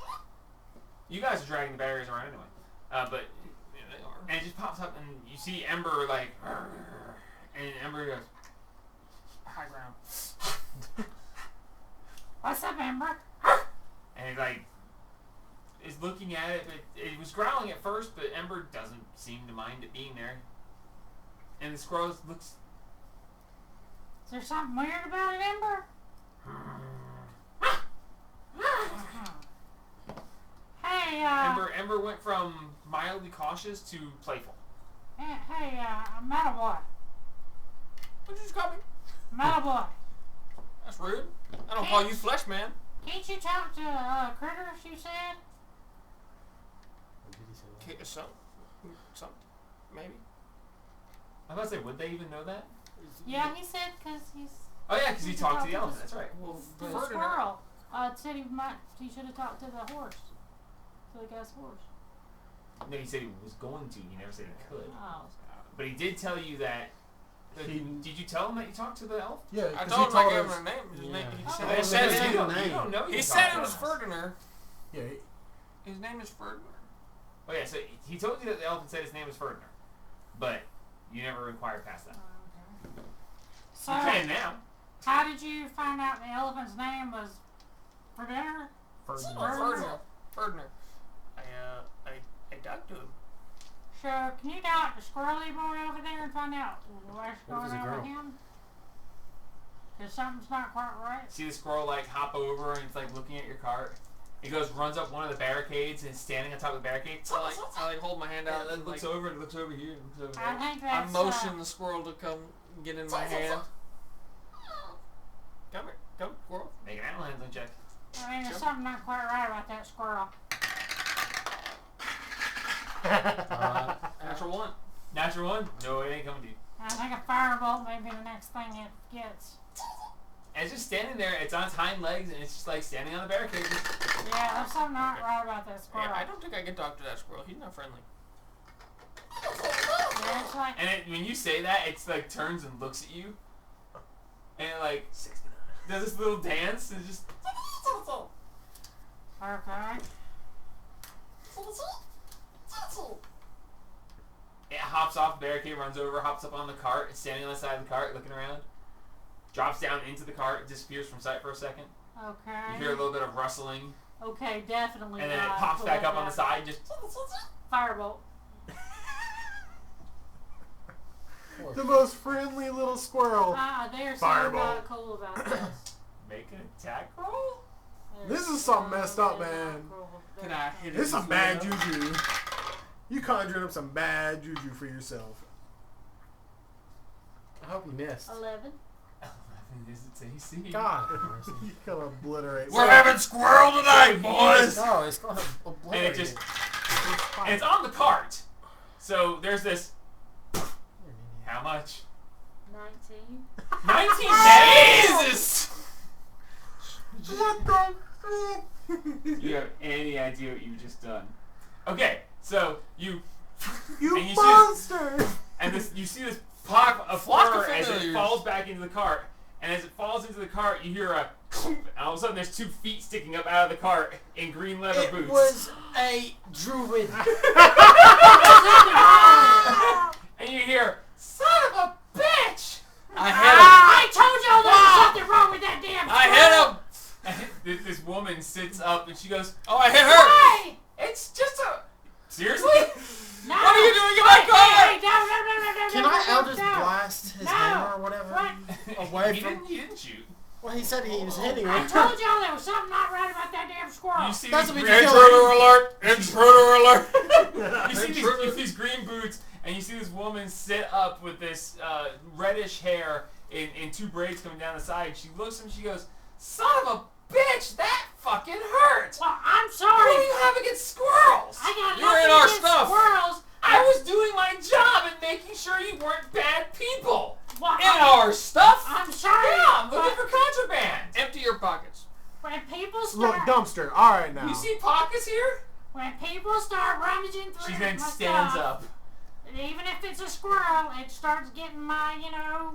You guys are dragging the barriers around anyway. But Yeah, they are. and it just pops up and you see Ember like, and Ember goes. High ground. What's up, Ember? And it like is looking at it, but it was growling at first, but Ember doesn't seem to mind it being there. And the squirrel looks. Is there something weird about it, Ember? Hey, Ember went from mildly cautious to playful. hey, Metal Boy. What'd you just call me? Metal Boy. That's rude. I don't call you Flesh Man. Can't you talk to critters, you said? What did he say? Some, maybe. I was about to say, would they even know that? Yeah, he said because he's Oh yeah, because he talked to the elephant. That's right. Well, the prefer to not. squirrel. Said he should have talked to the horse. To the guy's horse. No, he said he was going to. He never said he could. Oh. But he did tell you that Did you tell him that you talked to the elf? Yeah, I 'cause told he him I told gave him us. her name. His name. He Oh, said, well, he said, that's he, his you name. don't know. he you said talked it to was us. Ferdinand. Yeah, His name is Ferdinand. Oh yeah, so he told you that the elf had said his name was Ferdinand, but you never inquired past that. Okay. So, You can now. how did you find out the elephant's name was for dinner? Ferdinand. Ferdinand. I talked to him. So, can you dial up the squirrely boy over there and find out what's What going was a on girl? with him? Because something's not quite right. See the squirrel like hop over and it's like looking at your cart. It goes, runs up one of the barricades and is standing on top of the barricade. So I hold my hand out And then and looks like, over and looks over here and looks over I there. think I that's. motion the squirrel to come get in my hand. Come here, come, squirrel. Make an animal handling check. I mean, there's something not quite right about that squirrel. Natural one. Natural one? No, it ain't coming to you. I think a firebolt may be the next thing it gets. And it's just standing there. It's on its hind legs and it's just like standing on the barricade. Yeah, there's something not right about that squirrel. Yeah, I don't think I can talk to that squirrel. He's not friendly. Yeah, it's like, And when you say that, it's like turns and looks at you. And it like does this little dance and just. okay. It hops off the barricade, runs over, hops up on the cart, it's standing on the side of the cart looking around. Drops down into the cart, disappears from sight for a second. Okay. You hear a little bit of rustling, Okay, definitely and then it not. pops Pull back that up on the out. side, just. Firebolt. the most friendly little squirrel. There's Fireball. something not cool about this. Make an attack roll? This is something messed up, man. Can I hit it? This is some bad juju. You conjured up some bad juju for yourself. I hope you missed. 11. 11 is its AC. God. You can obliterate. We're having squirrel tonight, boys! No, it's going to And obliterate it just. it. And it's on the cart. So there's this. How much? 19. 19 Jesus! What the fuck? Do you have any idea what you've just done? Okay, so you. You and you monster! And this, you see this pop of Flock fur of as it familiars. falls back into the cart. And as it falls into the cart, you hear a clunk, and all of a sudden there's 2 feet sticking up out of the cart in green leather It boots. was a druid. And you hear, son of a bitch! I told y'all there was something wrong with that damn I hit him! And this woman sits up and she goes, Oh, I hit her! Hey! it's just a... Seriously? No! What are you doing in my car? Hey, no, Can I Eldritch Blast his No. hammer or whatever? What? Away he from. didn't shoot. Well, he said he was hitting I her. told y'all there was something not right about that damn squirrel. You see That's these what green- we Intruder alert! Intruder alert! you see these green boots, and you see this woman sit up with this reddish hair in 2 braids coming down the side. She looks and she goes, son of a bitch, that fucking hurt! Well, I'm What sorry. do you have against squirrels? I got You're in nothing our against stuff. squirrels. I was doing my job and making sure you weren't bad people. Well, In our stuff? I'm sorry. Yeah, I'm looking but for contraband. Empty your pockets. when people Look, start, dumpster. All right now. You see pockets here? when people start rummaging through She then my stands stuff, up. even if it's a squirrel, it starts getting my,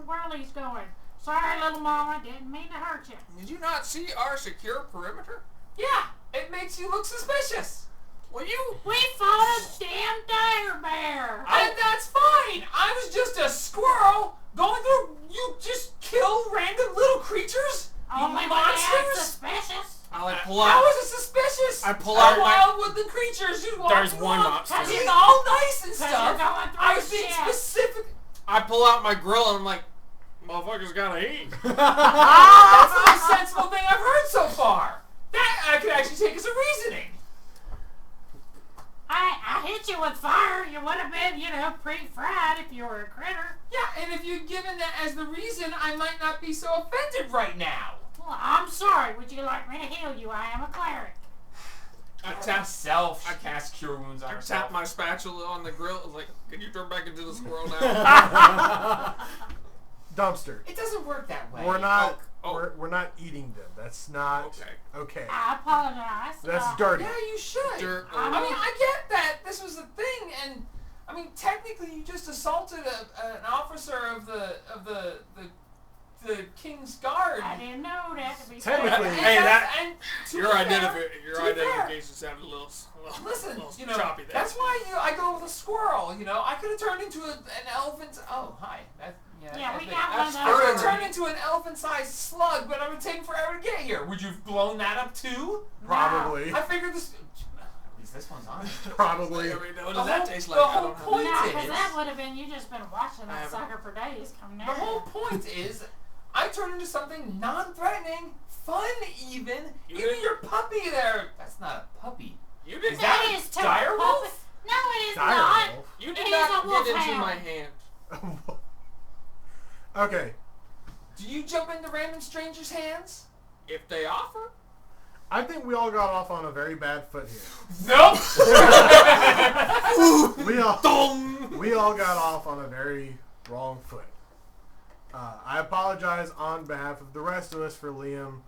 whirlies going. Sorry, little mama, didn't mean to hurt you. Did you not see our secure perimeter? Yeah, it makes you look suspicious. Well, you... We fought a damn dire bear. And that's fine. I was just a squirrel going through. You just kill random little creatures? You Only when they act monsters? suspicious. I like pull How out... is it suspicious? I pull They're out my- wild woodland creatures. You walk There's one along, monster. being all nice and 'Cause you're stuff. going through I was being shit. specific. I pull out my grill and I'm like, motherfuckers gotta eat. That's the most sensible thing I've heard so far. That I could actually take as a reasoning. I hit you with fire. You would have been, pre-fried if you were a critter. Yeah, and if you'd given that as the reason, I might not be so offended right now. Well, I'm sorry. Would you like me to heal you? I am a cleric. I Tap tap, self. I cast cure wounds on I herself. tap my spatula on the grill. I was like, can you turn back into the squirrel now? Dumpster. It doesn't work that way. We're not. Oh. We're not eating them. That's not okay. I apologize. That's dirty. Yeah, you should. Dirt. I mean, I get that this was a thing, and I mean, technically, you just assaulted an officer of the King's Guard. I didn't know that to be Technically- fair. Hey, that- and to Your be fair- identification sounded a little Listen, little you know, choppy there. that's why I go with a squirrel. You know, I could have turned into an elephant. Oh, hi. Yeah, we that- got one of I could have those. turned into an elephant-sized slug, but it would take forever to get here. Would you have blown that up too? Probably. I figured this. At least this one's on. Probably. What does that taste like? The I whole don't know. point No, because is, that would have been you just been watching I that haven't- sucker for days coming the out. whole point is, I turn into something non-threatening, fun even. You Even didn't- your puppy there. That's not a puppy. You Is did that That a is too dire wolf? puppy. No, it is not. Direwolf. You It did is not a get into wolfhound. my hand. Okay. Do you jump into random strangers' hands? If they offer, I think we all got off on a very bad foot here. Nope. We all got off on a very wrong foot. I apologize on behalf of the rest of us for Liam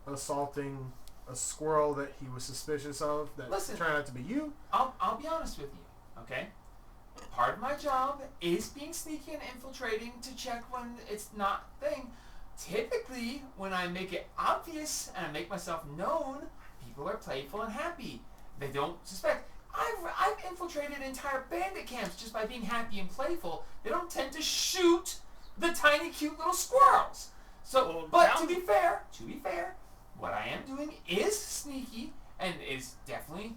assaulting a squirrel that he was suspicious of that Listen. turned out to be you. I'll be honest with you, okay? Part of my job is being sneaky and infiltrating to check when it's not a thing. Typically, when I make it obvious and I make myself known, people are playful and happy. They don't suspect. I've infiltrated entire bandit camps just by being happy and playful. They don't tend to shoot the tiny, cute little squirrels. So, Well, but down- to be fair, what I am doing is sneaky and is definitely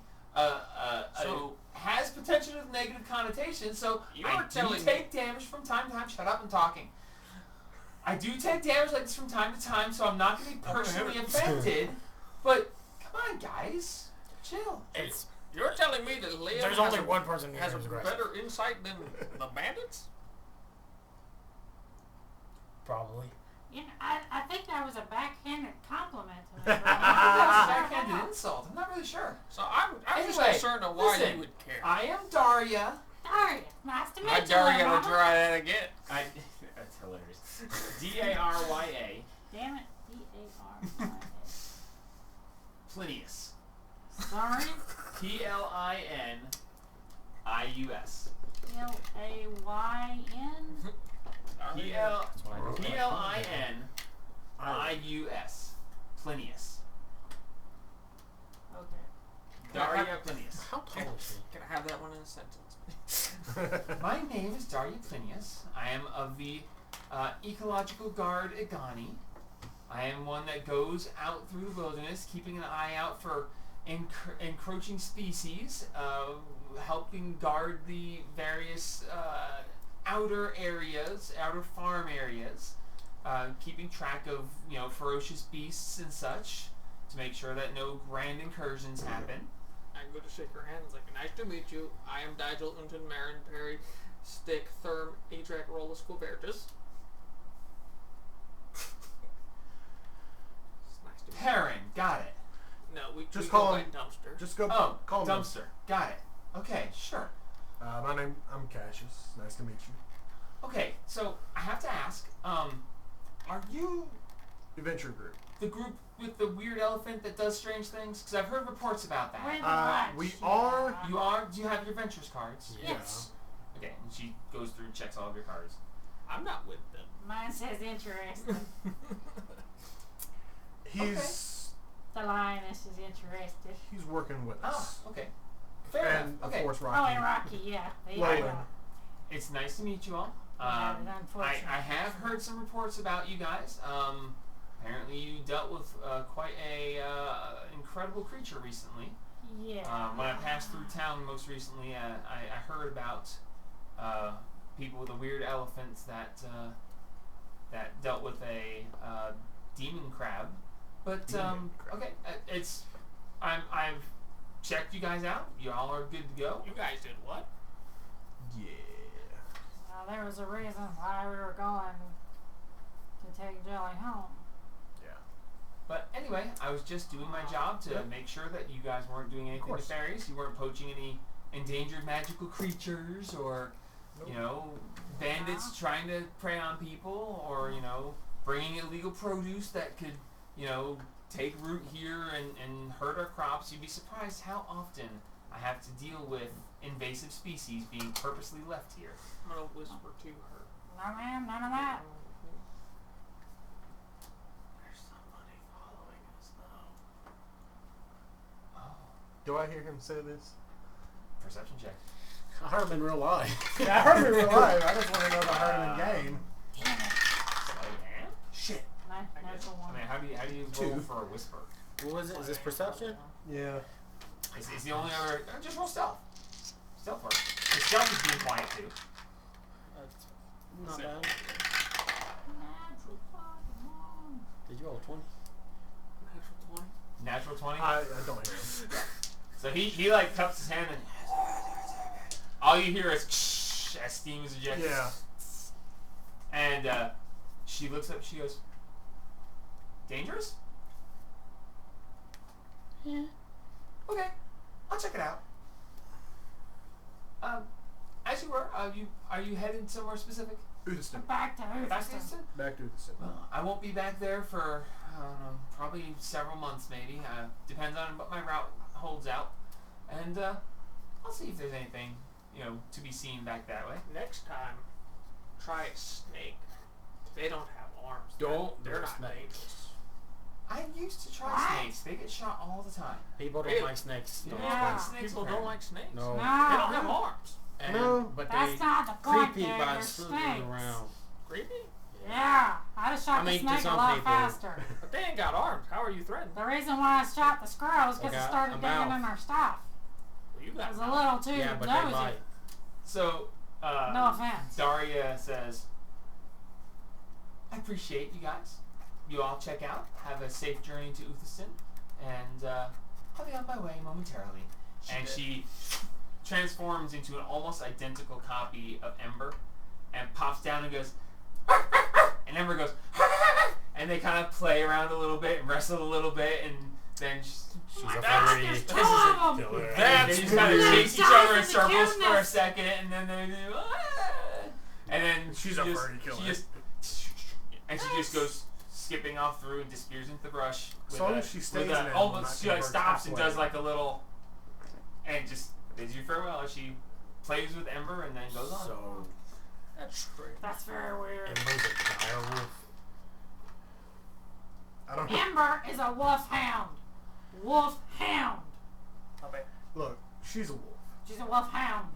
So- has potential of negative connotations. So You're I do telling take damage from time to time. Shut up and talking. I do take damage like this from time to time, so I'm not going to be personally offended. But come on, guys, chill. it's You're telling me that Liam there's has only a, one person here has a who's aggressive. better insight than the bandits? Probably. You know, I think that was a backhanded compliment to me. I think that's a backhanded insult. I'm not really sure. So I'm just Anyway, concerned of why listen, you would care. I am Daria. Daria, nice to meet I you. dare you to Mama. try that again. That's hilarious. D-A-R-Y-A. Damn it, D-A-R-Y-A. Plinius. Sorry, P-L-I-N-I-U-S. L-A-Y-N. P-L-I-N-I-U-S. Plinius. Okay. Daria Plinius. How tall is he? Can I have that one in a sentence? My name is Daria Plinius. I am of the Ecological Guard Igani. I am one that goes out through the wilderness, keeping an eye out for encroaching species, helping guard the various outer areas, outer farm areas, keeping track of ferocious beasts and such, to make sure that no grand incursions happen. I'm going to shake her hand. It's like, nice to meet you. I am Digel Unton Marin Perry Stick Therm Atrac Rolus Quavertus. It's nice to meet Perrin, got it. you. No, we Just we call go by him- Dumpster. Just go. Oh, call me. dumpster, got it. Okay, sure. I'm Cassius. Nice to meet you. Okay, so I have to ask, are you Adventure group. the group with the weird elephant that does strange things? Because I've heard reports about that. We're the We watch, are- yeah. You are? Do you have your Ventures cards? Yes. Okay, and she goes through and checks all of your cards. I'm not with them. Mine says interesting. He's The lioness is interested. he's working with Oh, us. okay. Fair And enough. of Okay. course Oh, Rocky. and Rocky, yeah. They Logan. are. It's nice to meet you all. Yeah, I unfortunately. have heard some reports about you guys. Apparently you dealt with quite a incredible creature recently. Yeah. When I passed through town most recently, I heard about people with a weird elephant that dealt with a demon crab. But Demon crab. okay, I've checked you guys out. You all are good to go. You guys did what? Yeah. Well, there was a reason why we were going to take Jelly home. Yeah. But anyway, I was just doing my job to Yep. make sure that you guys weren't doing anything course. nefarious. You weren't poaching any endangered magical creatures or, bandits trying to prey on people or, bringing illegal produce that could, take root here and hurt our crops. You'd be surprised how often I have to deal with invasive species being purposely left here. I'm gonna whisper to her. No, ma'am, none of that. There's somebody following us, though. Oh, Do I hear him say this? perception check. I heard him in real life. Yeah, I heard him in real life. I just want to know if I heard him in game. Damn it. Shit. Natural I one. mean, how do you roll Two. for a whisper? What was it? Is this perception? Yeah. It's the only other. Just roll stealth. Stealth works. The stealth is being quiet too. Not bad. Natural fucking one. Did you roll a 20? Natural 20. I don't hear him. So he like cups his hand and all you hear is as steam is ejected. Yeah. And she looks up. She goes, "Dangerous? Yeah. Okay, I'll check it out." As you were, are you headed somewhere specific? Uthestin. Back to Back to Uthestin. Uthestin? Back to Uthestin. Well, I won't be back there for, I don't know, probably several months maybe. Depends on what my route holds out. And I'll see if there's anything, to be seen back that way. Next time, try a snake. They don't have arms. Don't They're do a not snake. dangerous. I used to try What? snakes. They get shot all the time. People don't Really? like snakes. Don't Yeah. snakes. Snakes People don't like snakes. No. No. They don't have arms. And, No. but That's they not the point, creepy dude. by They're slithering snakes. around. Creepy? Yeah, I'd have shot I mean, the to snake a some lot people. faster. But they ain't got arms. How are you threatened? The reason why I shot the squirrels because They it got started a digging mouth. in our stuff. Well, you It got was a mouth. little too Yeah, but they nosy. bite. So, No offense. Daria says, "I appreciate you guys. You all check out. Have a safe journey to Uthestin. And I'll be on my way momentarily." She transforms into an almost identical copy of Ember and pops down and goes, and Ember goes, and they kind of play around a little bit and wrestle a little bit, and then She's my a God, furry there's two This is of them. killer. they just kind of weird. chase each Guys other in in the circles for a cuteness. second, and then they do, and then She's she a just, furry killer. She just goes skipping off through and disappears into the brush. As long as she stays in it, I'm almost not she gonna like work stops and halfway. does like a little, and just bids you farewell as she plays with Ember and then goes on. So, That's strange. That's very weird. Ember's a dire wolf. I don't know. Ember is a wolf hound. Wolf hound. Look, she's a wolf. She's a wolf hound.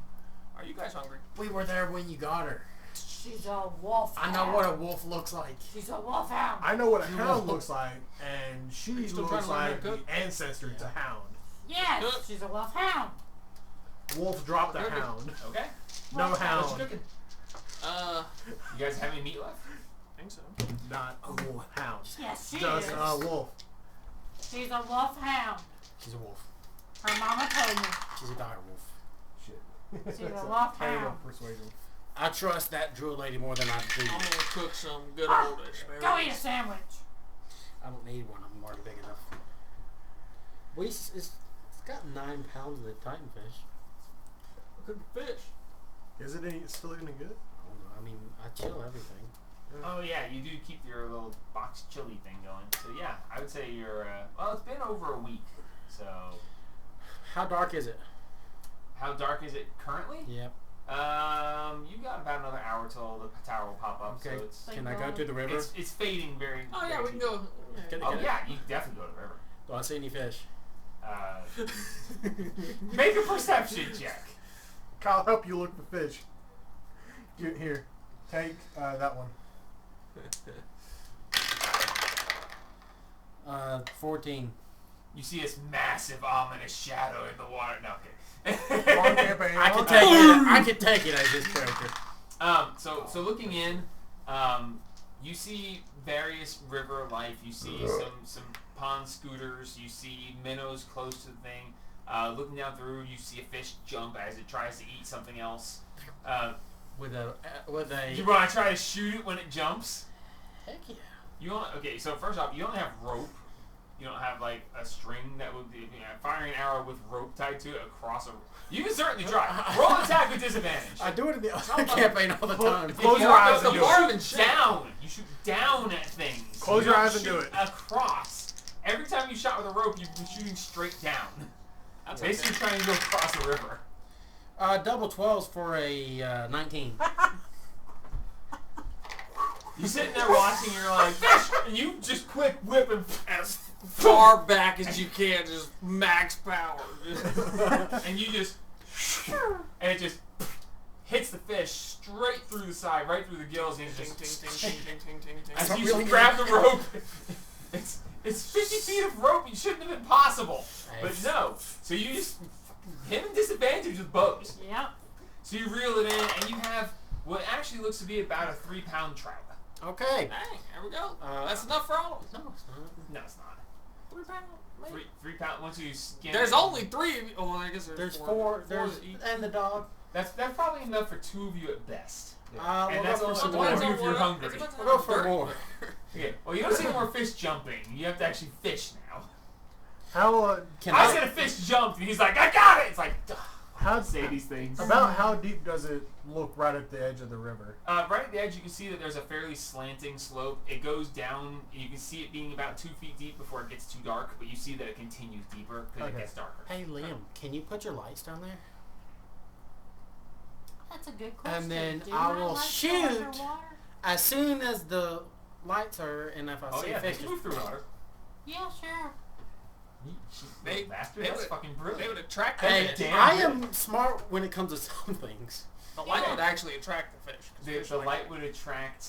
Are you guys hungry? We were there when you got her. She's a wolf I hound. know what a wolf looks like. She's a wolf hound. I know what a You hound wolf. looks like, and she you still looks trying to learn how like to the cook? ancestor to hound. Yes, Good. she's a wolf hound. Wolf dropped the Good. hound. Okay, No Wolf hound. what you cooking? You guys have any meat left? I think so. Not a wolf hound. Yes, she Just is. a wolf. She's a wolf hound. She's a wolf. Her mama told me. She's a dire wolf. Shit. She's a That's wolf terrible hound. persuasion. I trust that drill lady more than I do. I'm gonna cook some good Ah, old asparagus. Go eat a sandwich. I don't need one. I'm already big enough. It's got 9 pounds of the titan fish. Cook fish. Is it still any good? I don't know. I mean, I chill everything. Oh yeah, you do keep your little box chili thing going. So yeah, I would say you're. Well, it's been over a week. So How dark is it? how dark is it currently? Yep. You got about another hour till the tower will pop up. Okay. So it's Can I go to the river? it's fading very. Oh yeah, very we can go. Can- Oh can I- yeah, you can definitely go to the river. Do I see any fish? Make a perception check. I'll help you look for fish. Here, take that one. 14. You see this massive, ominous shadow in the water. No, okay. Long campaign. I can long take campaign. it. I can take it as this character. So looking in, you see various river life. You see some pond scooters. You see minnows close to the thing. Looking down through, you see a fish jump as it tries to eat something else. With a You want to try to shoot it when it jumps? heck yeah. Okay, so first off, you don't have rope. You don't have like a string that would be firing an arrow with rope tied to it across a. You can certainly try. Roll attack with disadvantage. I do it in the other campaign all the time. If Close you your eyes the and do it. Marvin down. You shoot down at things. Close You your don't eyes and do shoot it. Across. Every time you shot with a rope, you've been shooting straight down. That's Basically okay. trying to go across the river. Double 12s for a 19. You sitting there watching, you're like, fish! And you just quick whip and As far back as you can, just max power. and you just and it just hits the fish straight through the side, right through the gills, and it Ting, just ting, ting, ting, ting, ting, ting, as ting. you just grab the rope. It's 50 feet of rope. It shouldn't have been possible, but no. So you just hit a disadvantage with bows. Yep. So you reel it in, and you have what actually looks to be about a 3-pound trout. Okay. Dang, there we go. That's enough for all of us. No, it's not. No, it's not. 3 pounds. maybe. 3 pound. Once you skin. There's it, only 3 of you. Oh, well, I guess There's four. four. There's that eat. and the dog. That's probably enough for 2 of you at best. We'll And go that's for only some one more. of you if you're hungry. We'll go for more. Okay. Well, you don't see any more fish jumping. You have to actually fish now. How Can I said a fish jumped, and he's like, "I got it." It's like, how say these things. about how deep does it look right at the edge of the river? Right at the edge, you can see that there's a fairly slanting slope. It goes down, and you can see it being about 2 feet deep before it gets too dark. But you see that it continues deeper because it Okay. gets darker. Hey Liam, can you put your lights down there? That's a good question. And then Do I my will lights go shoot. underwater? As soon as the lights are, and if I Oh see yeah, they fish, can move through water. Yeah, sure. They- Bastard, they that's would- fucking They brilliant. would attract hey, the fish. damn I good. am smart when it comes to some things. The light Yeah. would actually attract the fish. 'cause fish The like light it. would attract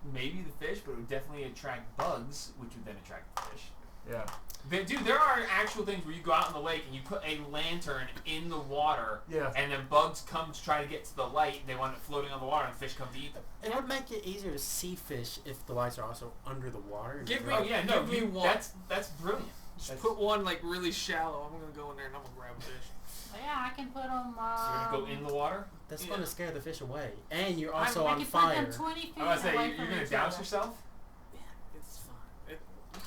maybe the fish, but it would definitely attract bugs, which would then attract the fish. Yeah. Dude, there are actual things where you go out in the lake and you put a lantern in the water, Yeah. and then bugs come to try to get to the light, and they want it floating on the water, and fish come to eat them. It would make it easier to see fish if the lights are also under the water. Give me- Oh yeah, no, Give me you, one. that's brilliant. Just That's- put one like really shallow. I'm gonna go in there and I'm gonna grab a fish. Yeah, I can put them. So you're gonna go in the water? That's Yeah. going to scare the fish away, and you're I also can on put fire. them 20 feet I was gonna say away you're from gonna each douse other. yourself. It's fine. You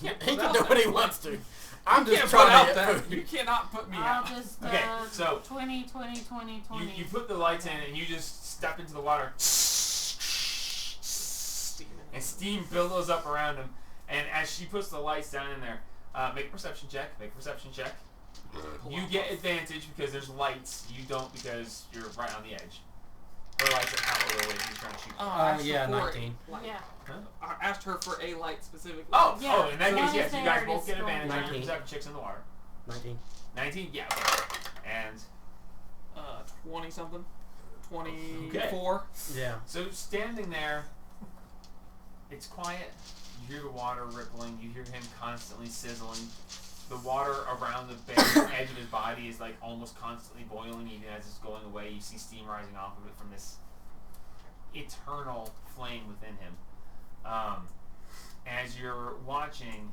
He can't can put do out what he that wants flame. to. I'm You just can't trying put out to that. get food. You cannot put me I'll out. just Okay, so 20, 20, 20, 20. You put the lights in, and you just step into the water, Steaming. and steam billows up around him. And as she puts the lights down in there, make a perception check. Make a perception check. You get advantage because there's lights. You don't because you're right on the edge. Her lights are out of the way. She's trying to shoot. Oh, I asked yeah, her for 19. a light. Yeah. I asked her for a light specifically. Oh, Yeah, oh, in that as case, long yes, as you they guys are both get destroyed. advantage on your 19. perception checks in the water. 19. 19, yeah. Okay. And 20 something. 24. Yeah. so standing there, it's quiet. You hear the water rippling. You hear him constantly sizzling. The water around the bare edge of his body is like almost constantly boiling, even as it's going away. You see steam rising off of it from this eternal flame within him. As you're watching,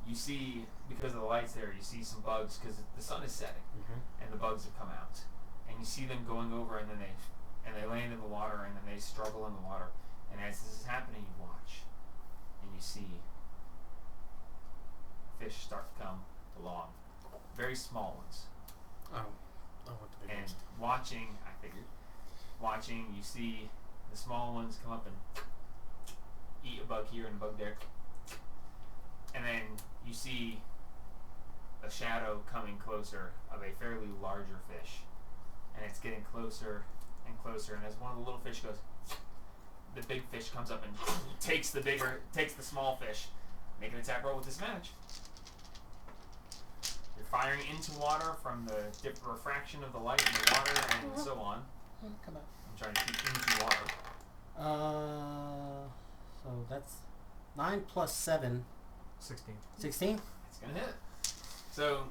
you see, because of the lights there, you see some bugs because the sun is setting, and the bugs have come out, and you see them going over, and then they land in the water, and then they struggle in the water. And as this is happening, you watch, and you see fish start to come along, very small ones. Oh. I want the big And ones. watching, you see the small ones come up and eat a bug here and a bug there. And then you see a shadow coming closer of a fairly larger fish. And it's getting closer and closer. And as one of the little fish goes, the big fish comes up and takes the small fish. Make an attack roll with disadvantage. You're firing into water from the refraction of the light in the water and so on. Come on. I'm trying to keep into water. So that's 9 plus 7. 16. 16? It's gonna hit. So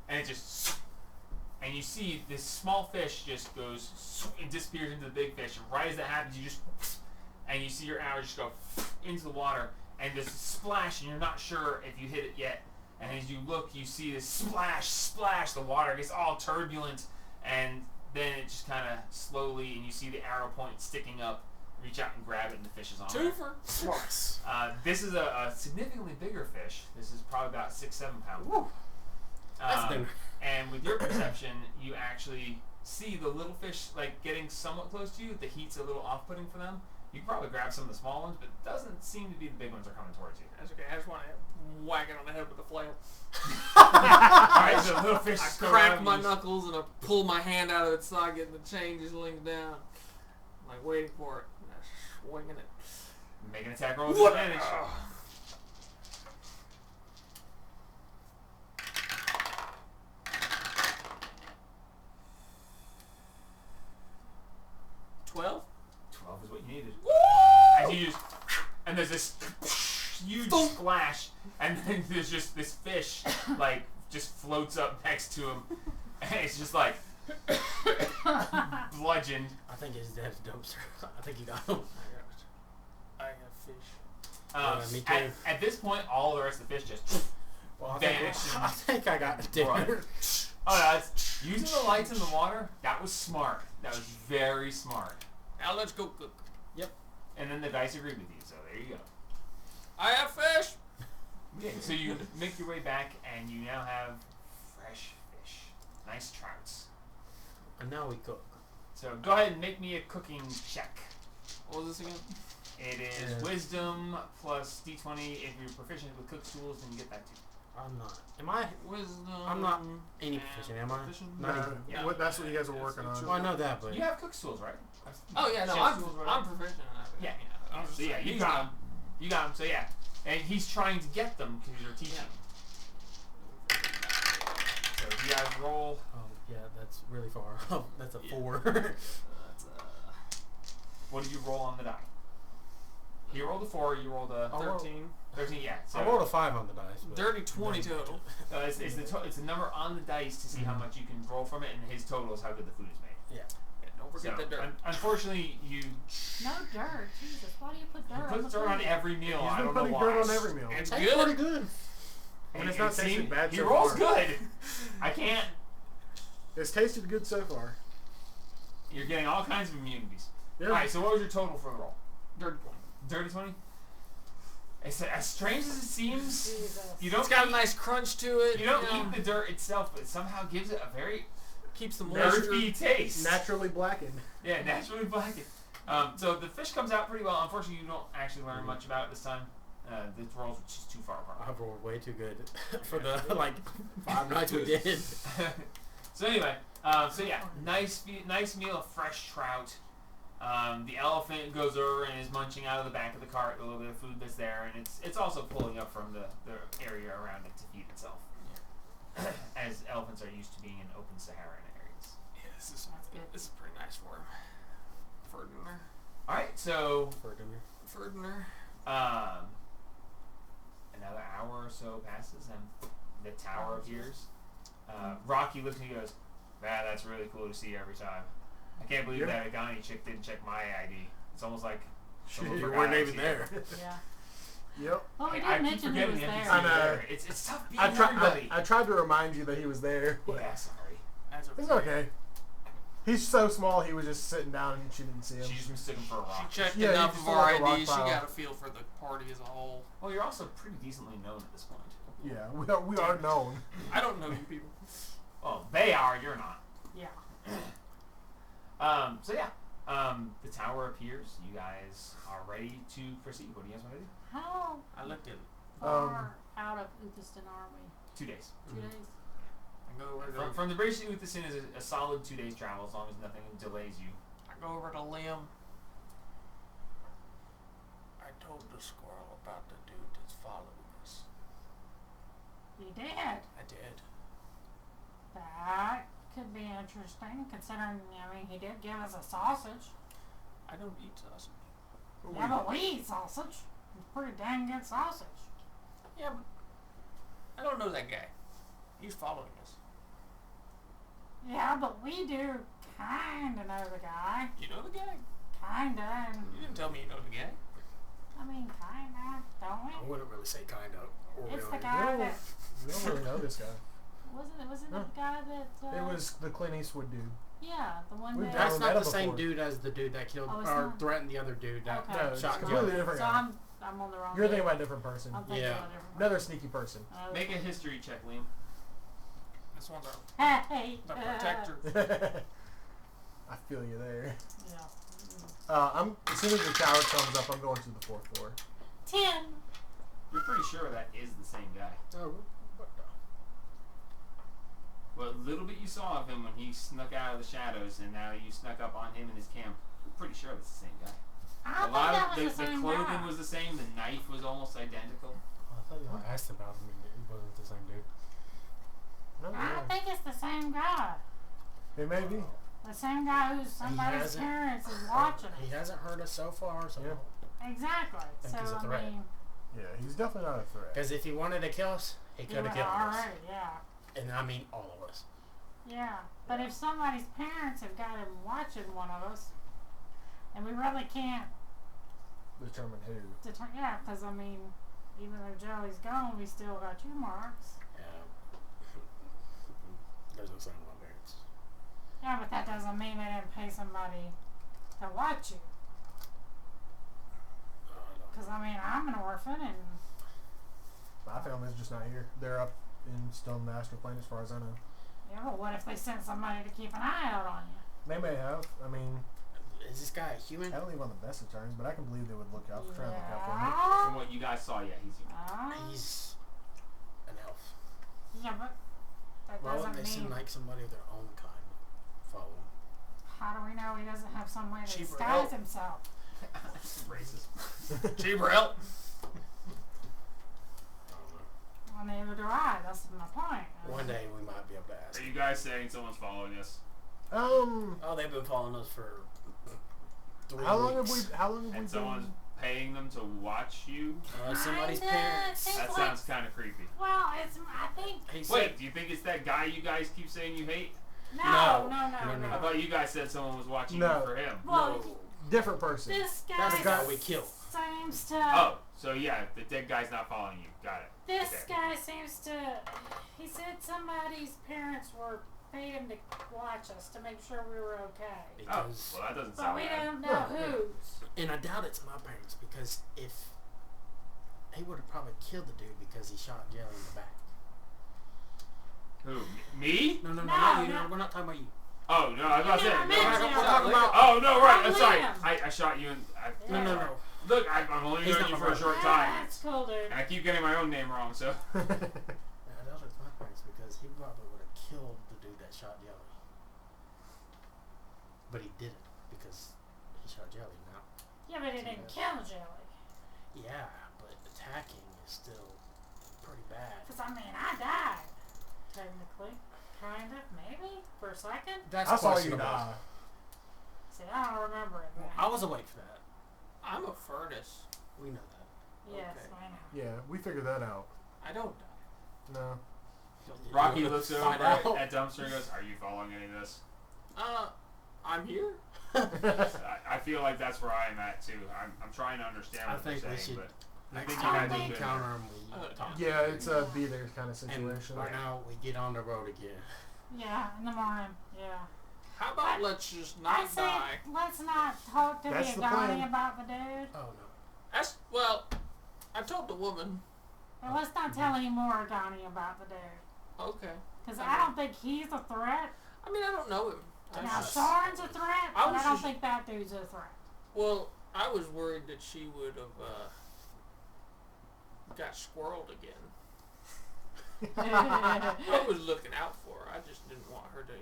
and it just, and you see this small fish just goes and disappears into the big fish. And right as that happens, you just, and you see your arrow just go into the water and just splash, and you're not sure if you hit it yet. And as you look, you see this splash. The water gets all turbulent, and then it just kind of slowly, and you see the arrow point sticking up. Reach out and grab it, and the fish is on there. Twofer. This is a significantly bigger fish. This is probably about 6-7 pounds. Woo. That's big. And with your perception, you actually see the little fish like getting somewhat close to you. The heat's a little off-putting for them. You can probably grab some of the small ones, but it doesn't seem to be the big ones are coming towards you. That's okay. I just want to whack it on the head with a flail. Alright, so the little fish I just go crack around my you. knuckles and I pull my hand out of its socket and the chain just leans down. I'm like waiting for it. And I'm swinging it. Make an attack roll with What? advantage. 12? 12 is what you needed. Woo! As you just, and there's this huge Thump. splash, and then there's just this fish, like, just floats up next to him, and it's just like, bludgeoned. I think his dad's dumpster. I think he got him. I got fish. Yeah, me too. At this point, all the rest of the fish just Well, vanished. I think I got dinner. Right. Oh no, it's, using the lights in the water, that was smart. That was very smart. Now let's go cook. And then the dice agreed with you, so there you go. I have fish! Okay, so you make your way back, and you now have fresh fish. Nice trouts. And now we cook. So go ahead and make me a cooking check. What was this again? It is wisdom plus d20. If you're proficient with cook tools, then you get that too. I'm not. Am I? Wisdom. I'm not any proficient, am I? proficient? Not No, even. Yeah. that's what you guys were working on. Well, I know that, but You have cook tools, right? Oh yeah, no, Chef's tools, right? I'm proficient in that. Yeah. I was just So yeah, saying, you he's got not. him. You got him. So yeah, and he's trying to get them because you're teaching. So you guys roll. oh yeah, that's really far. Oh, that's a Yeah. 4. That's, What did you roll on the die? You rolled a 4. You rolled a 13. 13. Yeah. So I rolled a 5 on the dice. But Dirty 20 total. it's the number on the dice to see how much you can roll from it, and his total is how good the food is made. Yeah. Yeah, don't forget So, the dirt. unfortunately, you No dirt. Jesus, why do you put dirt on put the dirt on food? every meal. He's I been don't know putting why. dirt on every meal. It's That's good. pretty good. And it's not tasting bad He so rolls far. good. I can't. It's tasted good so far. You're getting all kinds of immunities. Yeah. All right. So what was your total for the roll? Dirty 20. Dirty 20. It's as strange as it seems. Jesus. You don't It's got a eat- nice crunch to it. You don't know, eat the dirt itself, but it somehow gives it a very keeps the moisture. earthy taste. Naturally blackened. Yeah, naturally blackened. So the fish comes out pretty well. Unfortunately, you don't actually learn much about it this time. The rolls were just too far apart. I've rolled way too good for the like 5 nights we did. So anyway, so yeah, nice meal of fresh trout. The elephant goes over and is munching out of the back of the cart a little bit of food that's there, and it's also pulling up from the area around it to feed itself. As elephants are used to being in open Saharan areas. Yeah, this is pretty nice for him. For dinner. All right, so For dinner. For dinner. another hour or so passes, and the tower appears. Rocky looks and he goes, "Man, that's really cool to see every time. I can't believe that Agani chick didn't check my ID. It's almost like someone You forgot weren't I was even here." there. Yeah. Yep. Well, we I did keep mention he forgetting was the NPC there. I know. there. It's tough being I everybody. tried to remind you that he was there. Yeah, sorry. That's It's okay. He's so small. He was just sitting down and she didn't see him. She just mistook him for a rock. She checked Yeah, you enough just of saw our the rock IDs. She pile. got a feel for the party as a whole. Well, you're also pretty decently known at this point. Yeah, we are known. I don't know you people. Well, they are. You're not. Yeah. So yeah, the tower appears. You guys are ready to proceed. What do you guys want to do? How I looked at it. far out of Uthestin are we? 2 days. 2 days? I go over to From the bridge to Uthestin is a solid 2 days travel as long as nothing delays you. I go over to Liam. I told the squirrel about the dude that's following us. You did. I did. That could be interesting, considering, I mean, he did give us a sausage. I don't eat sausage. Yeah, but we eat sausage. It's pretty dang good sausage. Yeah, but I don't know that guy. He's following us. Yeah, but we do kinda know the guy. You know the guy? Kinda. And, You didn't tell me you know the guy. I mean, kinda, don't we? I wouldn't really say kind of. Or It's the really. guy No. that... We don't really know this guy. Wasn't No. it the guy that... It was the Clint Eastwood dude. Yeah, the one We've that... done That's met not him the same before. dude as the dude that killed Oh, it's or not? threatened the other dude that Okay. No, it's a shot completely Joe. different So guy. I'm on the wrong You're dude. thinking about a different person. I'm thinking Yeah. about a different Another sneaky person. one. Make a history check, Liam. This one's our Hey! the protector. I feel you there. Yeah. I'm as soon as the tower comes up, I'm going to the 4th floor. 10. You're pretty sure that is the same guy. Oh, what the? little bit you saw of him when he snuck out of the shadows, and now you snuck up on him in his camp, I'm pretty sure it's the same guy. I A lot think that of was the the same clothing guy. was the same. The knife was almost identical. Oh, I thought you asked about him and it wasn't the same dude. No, I yeah. think it's the same guy. It may be. The same guy who's somebody's hasn't- parents is watching He it. hasn't hurt us so far. So. Yeah. Exactly. Think he's a So, I threat. mean, Yeah, he's definitely not a threat. Because if he wanted to kill us, he he could have would killed us. already, yeah. And I mean all of us. Yeah. But if somebody's parents have got him watching one of us, and we really can't Determine who. yeah, because, I mean, even though Joey's gone, we still got you marks. Yeah. There's no sign of my parents. Yeah, but that doesn't mean they didn't pay somebody to watch you. Because, I mean, I'm an orphan, and My family's just not here. They're up still in the astral plane as far as I know. yeah, well, what if they sent somebody to keep an eye out on you? They may have. I mean, Is this guy a human? I don't leave on the best of terms, but I can believe they would look out try and look out for me. From what you guys saw, yeah, he's He's an elf. Yeah, but that Well, doesn't they seem mean. like somebody of their own kind. Follow him. How do we know he doesn't have some way to Cheaper disguise help. himself? racist. Cheaper help. I don't know. Well, neither do I. That's my point. One day we might be able to ask. Are you guys saying someone's following us? Oh, they've been following us for 3 how long weeks. have we And someone's been? paying them to watch you? Somebody's Kinda parents. seems That like- sounds kind of creepy. Well, it's. I think. He said, Wait, do you think it's that guy you guys keep saying you hate? No, No. no, no, No, I thought you guys said someone was watching you No. for him. Well, no, Different person. this guy. that's the guy we killed. Seems to. Oh, so yeah, the dead guy's not following you. Got it. This Okay. guy seems to. He said somebody's parents were paid him to watch us to make sure we were okay. Oh, Because, well, that doesn't But sound we bad. don't know No. whose. and I doubt it's my parents because if he would have probably killed the dude because he shot Jelly in the back. Who? Me? No, No, not you. no. No, we're not talking about you. Oh no, I was about to say. never no, mentioned we're him. talking about. Oh no, right. I'm sorry. Liam. I shot you and. No, no, no. Look, I'm only He's knowing not you my for a brother. short Yeah, time, that's cool, dude. and I keep getting my own name wrong. So. I doubt it's my parents because he probably would have killed the dude that shot Jelly. But he didn't because he shot Jelly. Now, Yeah, but he didn't kill Jelly. yeah, but attacking is still pretty bad. Because, I mean, I died. Technically. Kind of, maybe? For a second? That's I saw you questionable. die. See, I don't remember it. Well, I was awake for that. I'm a furnace. We know that. Yes, Okay. I know. Yeah, we figured that out. I don't die. No. Rocky You're looks gonna over find out. at Dumpster and goes, "Are you following any of this?" I'm here. I feel like that's where I am at too. I'm trying to understand I what they're think we saying, should. but Next think you time had we to encounter him, we Uh, talk. Yeah, it's a be there kind of And situation. right now we get on the road again. Yeah, in the morning. Yeah. How about let's just I not say die? let's not talk to That's the the Agani plan. about the dude. Oh no. That's well. I told the woman. Or let's not tell any more Agani about the dude. Okay. Because I don't think he's a threat. I mean, I don't know him. That's Now, just- Soren's a threat, I but was I don't just- think that dude's a threat. Well, I was worried that she would have got squirreled again. I was looking out for her. I just didn't want her to,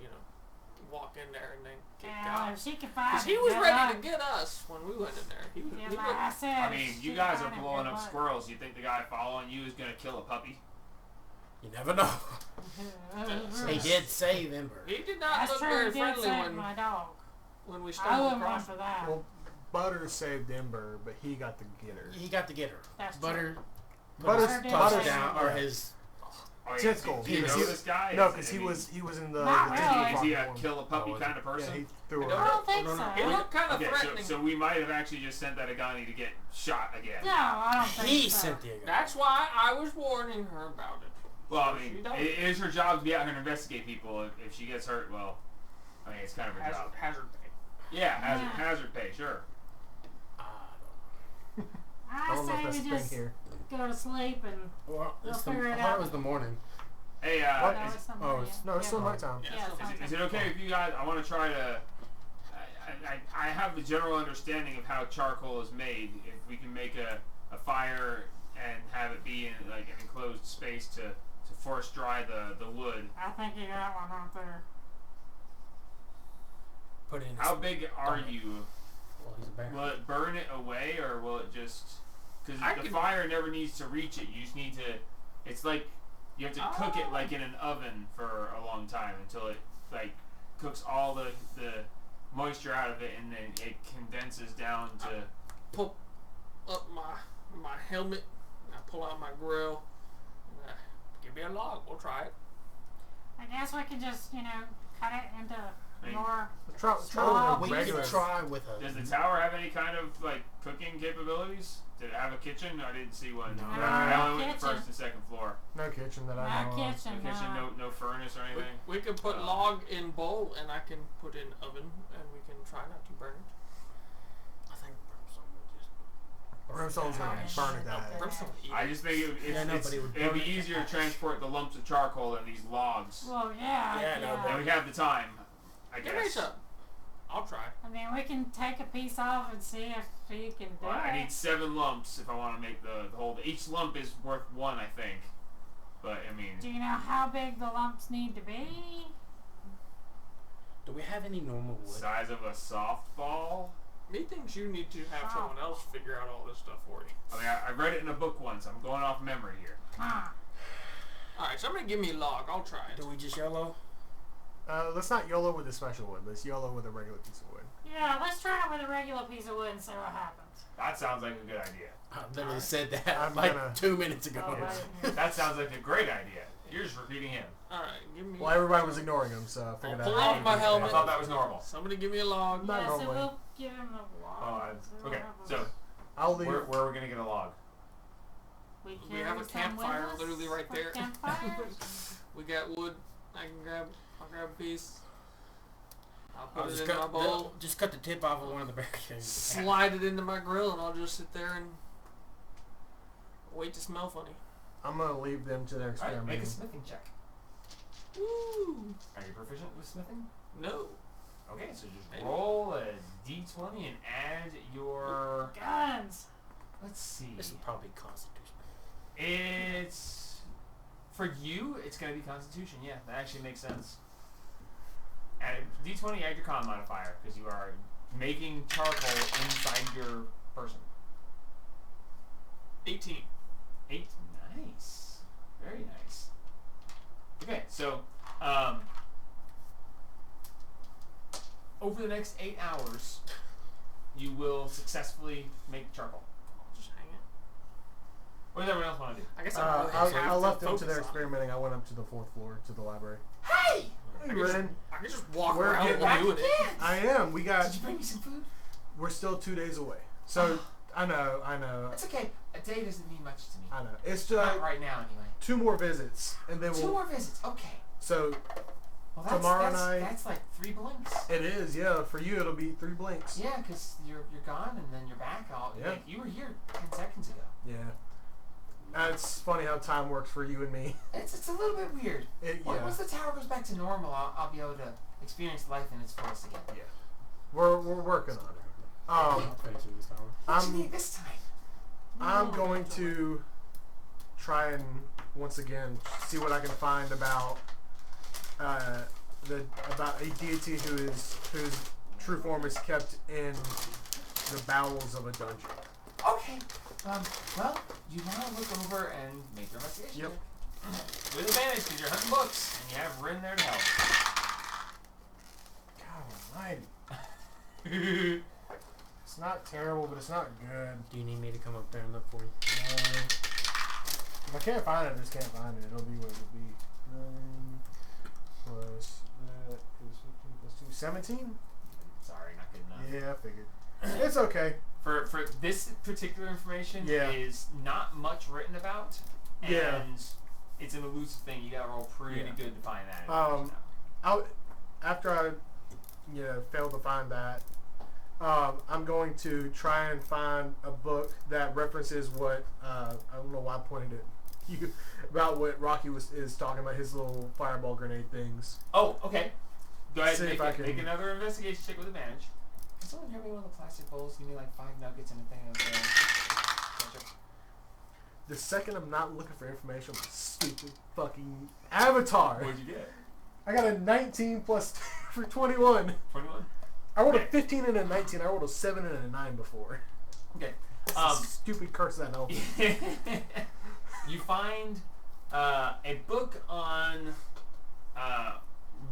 walk in there and then get Well, got. if she can find Because he was ready to get us when we went in there. He was. Yeah, he like looked- I said, I mean, you guys are find him, blowing good up luck. squirrels. You think the guy following you is gonna kill a puppy? You never know. He did save Ember. he did not That's look true. very He did friendly save my dog. when we I stumbled wouldn't across run for that. Well, Butter saved Ember, but he got to get her. He got to get her. That's Butter. Butter's- Butter did Touched save down, her. or his. Oh, yeah, Tentacle. Do you He know was- this guy? No, Is- because I he mean, was in the. Not the really. tentacle Is he a farm one. kill a puppy Oh, is kind of Yeah, person? he threw I her. I out. don't think no, no. so. He looked kind of Okay, threatening. so we might have actually just sent that Agani to get shot again. No, I don't think He so. sent the guy. That's why I was warning her about it. Well, I She mean, don't. it is her job to be out here and investigate people. If she gets hurt, well, I mean, it's kind of her job. Hazard pay. Yeah, hazard, Yeah. hazard pay, sure. I don't know if say that's we the thing just here. go to sleep and Well, We'll it's the, figure it I thought out. it was the morning. Hey, What? no, is, it's something. oh, it's- No, it's still Yeah. nighttime. Yeah, Yeah, so- it's is it okay if you guys? I want to try to. I have the general understanding of how charcoal is made. If we can make a fire and have it be in like an enclosed space to force dry the wood. I think you got one right there. Put it in. How big are you? Well, he's a bear. Will it burn it away, or will it just? Because I the can- fire never needs to reach it. You just need to. It's like you have to cook it like in an oven for a long time until it like cooks all the moisture out of it, and then it condenses down to. Pull up my helmet, and I pull out my grill. And give me a log. We'll try it. I guess we could just, cut it into mean, more. Try Oh, with we a regular. could try with a. Does the tower have any kind of like cooking capabilities? Did it have a kitchen? I didn't see one. No. I only went to Kitchen. first and second floor. No kitchen that No I know of. kitchen. No kitchen, no furnace or anything. We can put Oh. log in bowl, and I can put in oven, and we can try not to burn it. I think brimstone would just. Brimstone's gonna burn it that. Brimstone would eat I it. just think Yeah, no, but it would it'd be burn it easier to fast. transport the lumps of charcoal than these logs. Well, yeah. Yeah, no, And we have the time, I Give me guess. some. I'll try. I mean, we can take a piece off and see if you can do Well, it. I need 7 lumps if I want to make the whole. Each lump is worth 1, I think. But I mean, Do you know how big the lumps need to be? Do we have any normal wood? size of a softball. Methinks you need to have someone else figure out all this stuff for you. I mean, I read it in a book once. I'm going off memory here. Huh. Alright, somebody give me a log. I'll try it. Do we just YOLO? Let's not YOLO with a special wood. Let's YOLO with a regular piece of wood. Yeah, let's try it with a regular piece of wood and see what happens. That sounds like a good idea. I literally said that I'm like gonna- 2 minutes ago. Oh, Yes. right. That sounds like a great idea. You're just repeating him. Alright, give me. Well, everybody was ignoring him, so I figured Pull out. off my I helmet. thought that was normal. Somebody give me a log. Not Yeah, so normally. we'll give him a log. Okay, so I'll leave. where are we gonna get a log? we We have a carry some with campfire us literally right for there. campfires? We got wood. I'll grab a piece. I'll I'll put it just in my cut, bowl. just cut the tip off of one of the barricades. Slide it into my grill, and I'll just sit there and wait to smell funny. I'm gonna leave them to their Alright, experiment. make a smithing check. Woo! Are you proficient with smithing? No. Okay, so just Maybe. roll a d20 and add your. Guns. Let's see. This is probably Constitution. It's for you. It's gonna be Constitution. Yeah, that actually makes sense. Add d20. Add your con modifier because you are making charcoal inside your person. 18. 8. Nice. Very nice. Okay, so over the next 8 hours, you will successfully make charcoal. I'll just hang it. What does everyone else want to do? I guess I really have I to left them to focus their on it. experimenting. I went up to the 4th floor to the library. Hey! Hey, guess- Ren. I can just walk We're around getting while back doing it. again. I am. We got. Did you bring me some food? We're still 2 days away. So I know. That's okay. A day doesn't mean much to me. I know. It's Not just right now, anyway. 2 more visits, and then 2 we'll. more visits. Okay. So Well, that's, Tomorrow that's, night- That's like 3 blinks. it is. Yeah. For you, it'll be 3 blinks. Yeah, because you're gone and then you're back. Yeah. Like, you were here 10 seconds ago. Yeah. It's funny how time works for you and me. It's a little bit weird. It, Once- yeah. Once the tower goes back to normal, I'll be able to experience life in its fullest again. Yeah. We're working on it. I'm finishing this tower. What you I'm need this time? I'm going to try and once again see what I can find about about a deity whose true form is kept in the bowels of a dungeon. Okay. Well, you want to look over and make your investigation. Yep. check. With advantage because you're hunting books and you have Rin there to help. God almighty. It's not terrible, but it's not good. Do you need me to come up there and look for you? If I can't find it, I just can't find it. It'll be what it'll be. 9 plus that is 15 plus 2. 17? Sorry, not good enough. Yeah, I figured. It's okay. For this particular information Yeah. is not much written about, and Yeah. it's an elusive thing. You gotta roll pretty Yeah. good to find that. After I failed to find that, I'm going to try and find a book that references what I don't know why I pointed at you about what Rocky is talking about, his little fireball grenade things. Oh, okay. Go ahead See and if I can- make another investigation check with advantage. Can someone hand me one of the plastic bowls? Give me like 5 nuggets and a thing of ketchup. the second I'm not looking for information on my stupid fucking avatar. What'd you get? I got a 19 plus 2 for 21. 21. I rolled Okay. a 15 and a 19. I rolled a 7 and a 9 before. Okay. It's a stupid curse that helps. You find a book on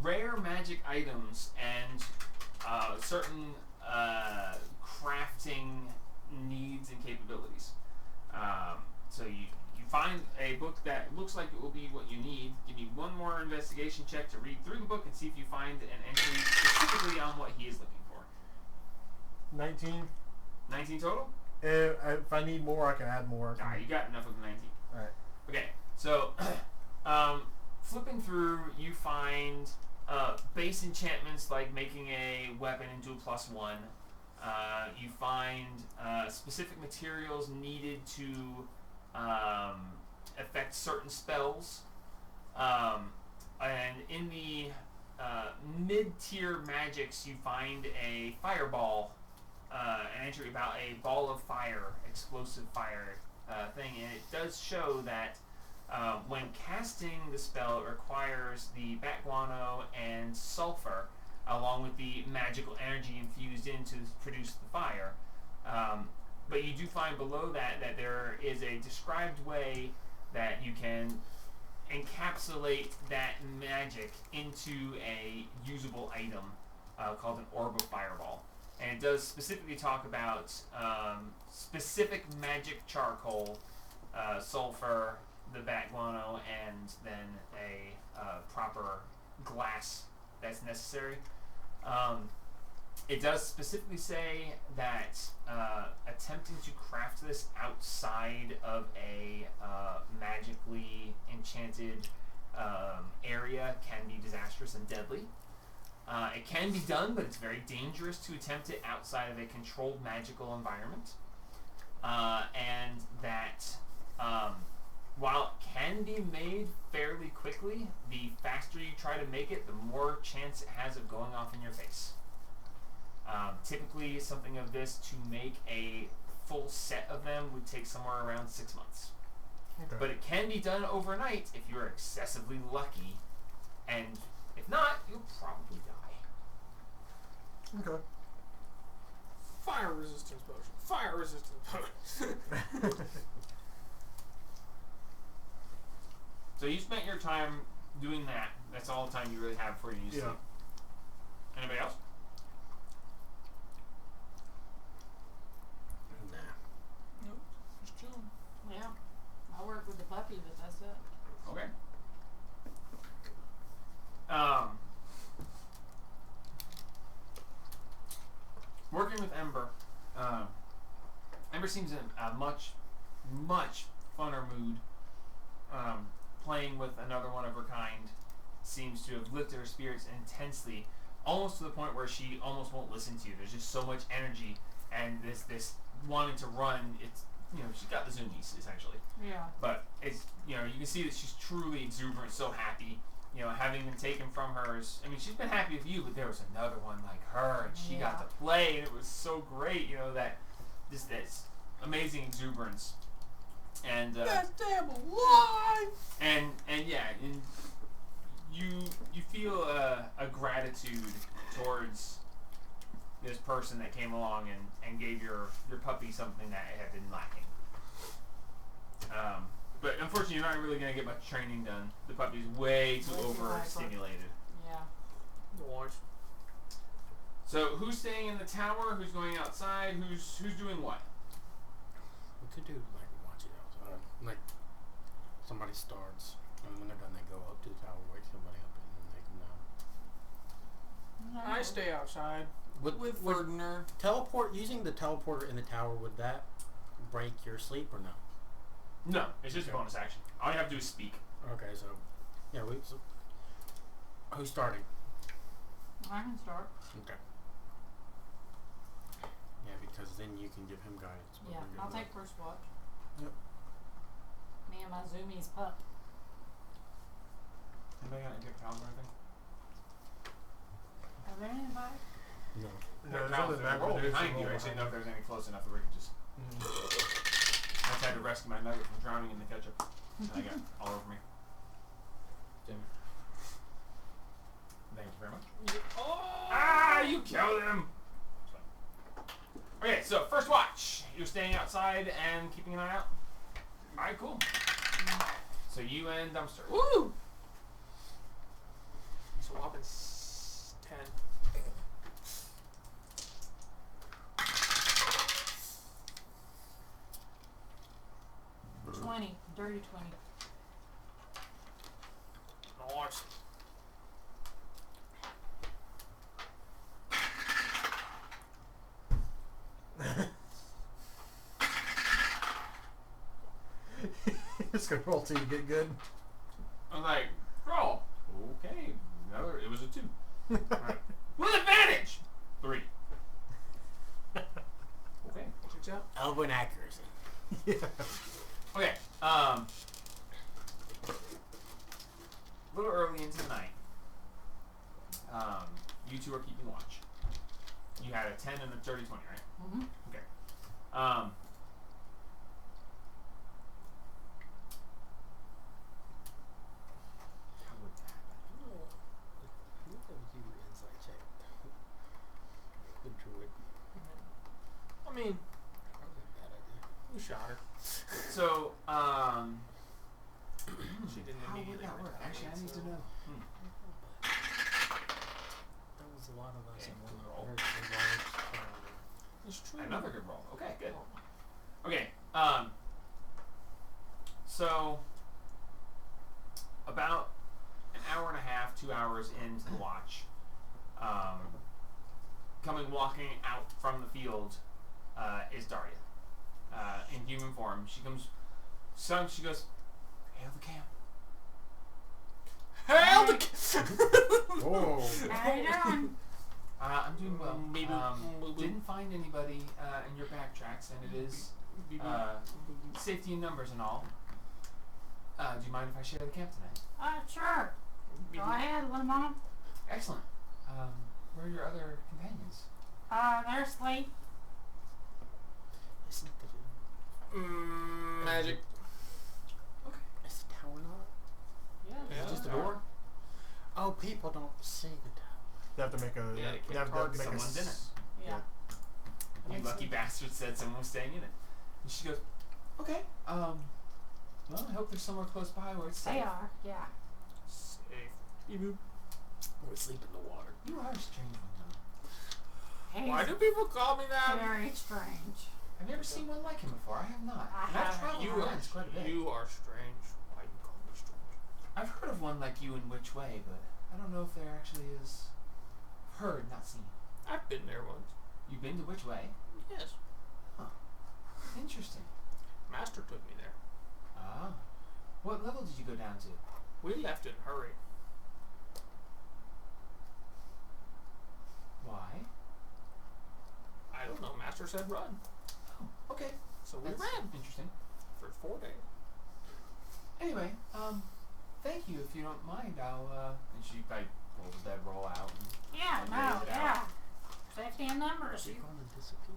rare magic items and certain crafting needs and capabilities. So you find a book that looks like it will be what you need. Give me one more investigation check to read through the book and see if you find an entry specifically on what he is looking for. 19. 19 total? If I need more, I can add more. You got enough of the 19. Alright. Okay, so flipping through, you find base enchantments like making a weapon into a +1. You find specific materials needed to affect certain spells. And in the mid-tier magics, you find a fireball, an entry about a ball of fire, explosive fire thing, and it does show that when casting the spell, it requires the bat guano and sulfur, along with the magical energy infused in to produce the fire. But you do find below that there is a described way that you can encapsulate that magic into a usable item called an orb of fireball. And it does specifically talk about specific magic charcoal, sulfur, the bat guano, and then a proper glass that's necessary. It does specifically say that attempting to craft this outside of a magically enchanted area can be disastrous and deadly. It can be done, but it's very dangerous to attempt it outside of a controlled magical environment. And that while it can be made fairly quickly, the faster you try to make it, the more chance it has of going off in your face. Typically, something of this to make a full set of them would take somewhere around 6 months. Okay. But it can be done overnight if you're excessively lucky, and if not, you'll probably die. Okay. Fire resistance potion. Fire resistance potion. So you spent your time doing that. That's all the time you really have before you use sleep. Anybody else? Nah. Nope. Just chilling. Yeah. I work with the puppy, but that's it. Okay. Working with Ember. Ember seems in a much funner mood. Playing with another one of her kind seems to have lifted her spirits intensely, almost to the point where she almost won't listen to you. There's just so much energy and this wanting to run. It's, she's got the zoomies essentially. Yeah. But it's, you can see that she's truly exuberant, so happy. Having been taken from her she's been happy with you, but there was another one like her, and she got to play, and it was so great, that this amazing exuberance. And That damn alive! and you feel a gratitude towards this person that came along and gave your puppy something that had been lacking. But unfortunately, you're not really going to get much training done. The puppy's way too overstimulated. Yeah. Watch. So who's staying in the tower? Who's going outside? Who's doing what? We could do watch it outside. Somebody starts, and when they're done, they go up to the tower, wake somebody up, and then they come down. I stay outside with Ferdinand. Using the teleporter in the tower, would that break your sleep or no? No, it's just a bonus action. All you have to do is speak. Okay, so who's starting? I can start. Okay. Yeah, because then you can give him guidance. Yeah, I'll take first watch. Yep. Me and my zoomies pup. Anybody got any pals or anything? Are there anybody? No. No, there's only back roll there, behind so you. I roll actually behind know if there's any close enough that we could just. I tried to rescue my nugget from drowning in the ketchup. And I got all over me. Jimmy. Thank you very much. Ah, you killed him! Okay, so first watch. You're staying outside and keeping an eye out? Alright, cool. So you and Dumpster. Woo! So whopping 10. Dirty 20. Nice. It's gonna roll till you get good. I'm like, roll. Okay. Another. It was a 2. Right. With advantage. 3. Okay. What's your job? Elbow and accuracy. Yeah. Okay. A little early into the night. You two are keeping watch. You had a 10 and a dirty 20, right? Mm-hmm. Okay. How would that happen? You can do insight check. The druid. I mean, Probably a bad idea. you shot her. So, She didn't how immediately would that work? retaliate, Actually, I need to so- know. There was a lot of us Okay, in one good roll. very large It's true. Another good roll. Okay, good. Okay, so about an hour and a half, 2 hours into the watch, walking out from the field is Daria. In human form. She comes, she goes, hail the camp. Hail the Whoa. How you doing? I'm doing well. Didn't find anybody in your backtracks, and it is safety in numbers and all. Do you mind if I share the camp tonight? Sure. Go ahead, little mama. Excellent. Where are your other companions? They're asleep. Isn't the Magic. Okay. is the tower not? Yeah. Is it just the door? Oh, people don't see the tower. They have to make a. Yeah, they they have to target make someone's a. in it. Yeah. You lucky bastard said someone was staying in it. And she goes, okay, well, I hope there's somewhere close by where it's safe. They are. Yeah. Safe. We're asleep in the water. You are a strange one, though. He's Why do people call me that? very strange. I've never seen one like him before. I have not. I And I've haven't. traveled You around quite a bit. You are strange. Why you call me strange? I've heard of one like you in which way, but I don't know if there actually is. Heard, not seen. I've been there once. You've been to which way? Yes. Interesting. Master took me there. Ah. What level did you go down to? We left in a hurry. Why? I don't know. Master said run. Oh, okay. So we That's ran interesting. for 4 days. Anyway, thank you. If you don't mind, I'll, and she, like, pulls the bedroll out and Yeah. And No. raise it Yeah. Safety in numbers. They're You gonna disappear.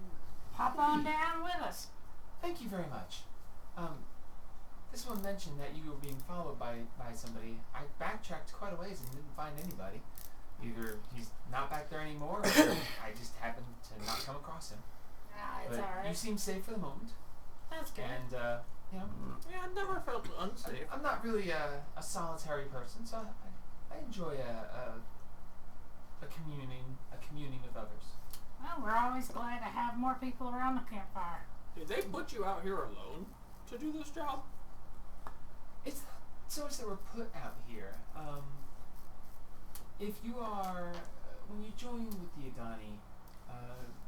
hop on down with us. thank you very much. This one mentioned that you were being followed by somebody. I backtracked quite a ways and didn't find anybody. Either he's not back there anymore, or I just happened to not come across him. It's But alright. you seem safe for the moment, That's good. and you know, Yeah, I never felt unsafe. I'm not really a solitary person, so I enjoy a communing with others. Well, we're always glad to have more people around the campfire. Did they put you out here alone to do this job? It's not so much that we're put out here. If you are, when you join with the Agani,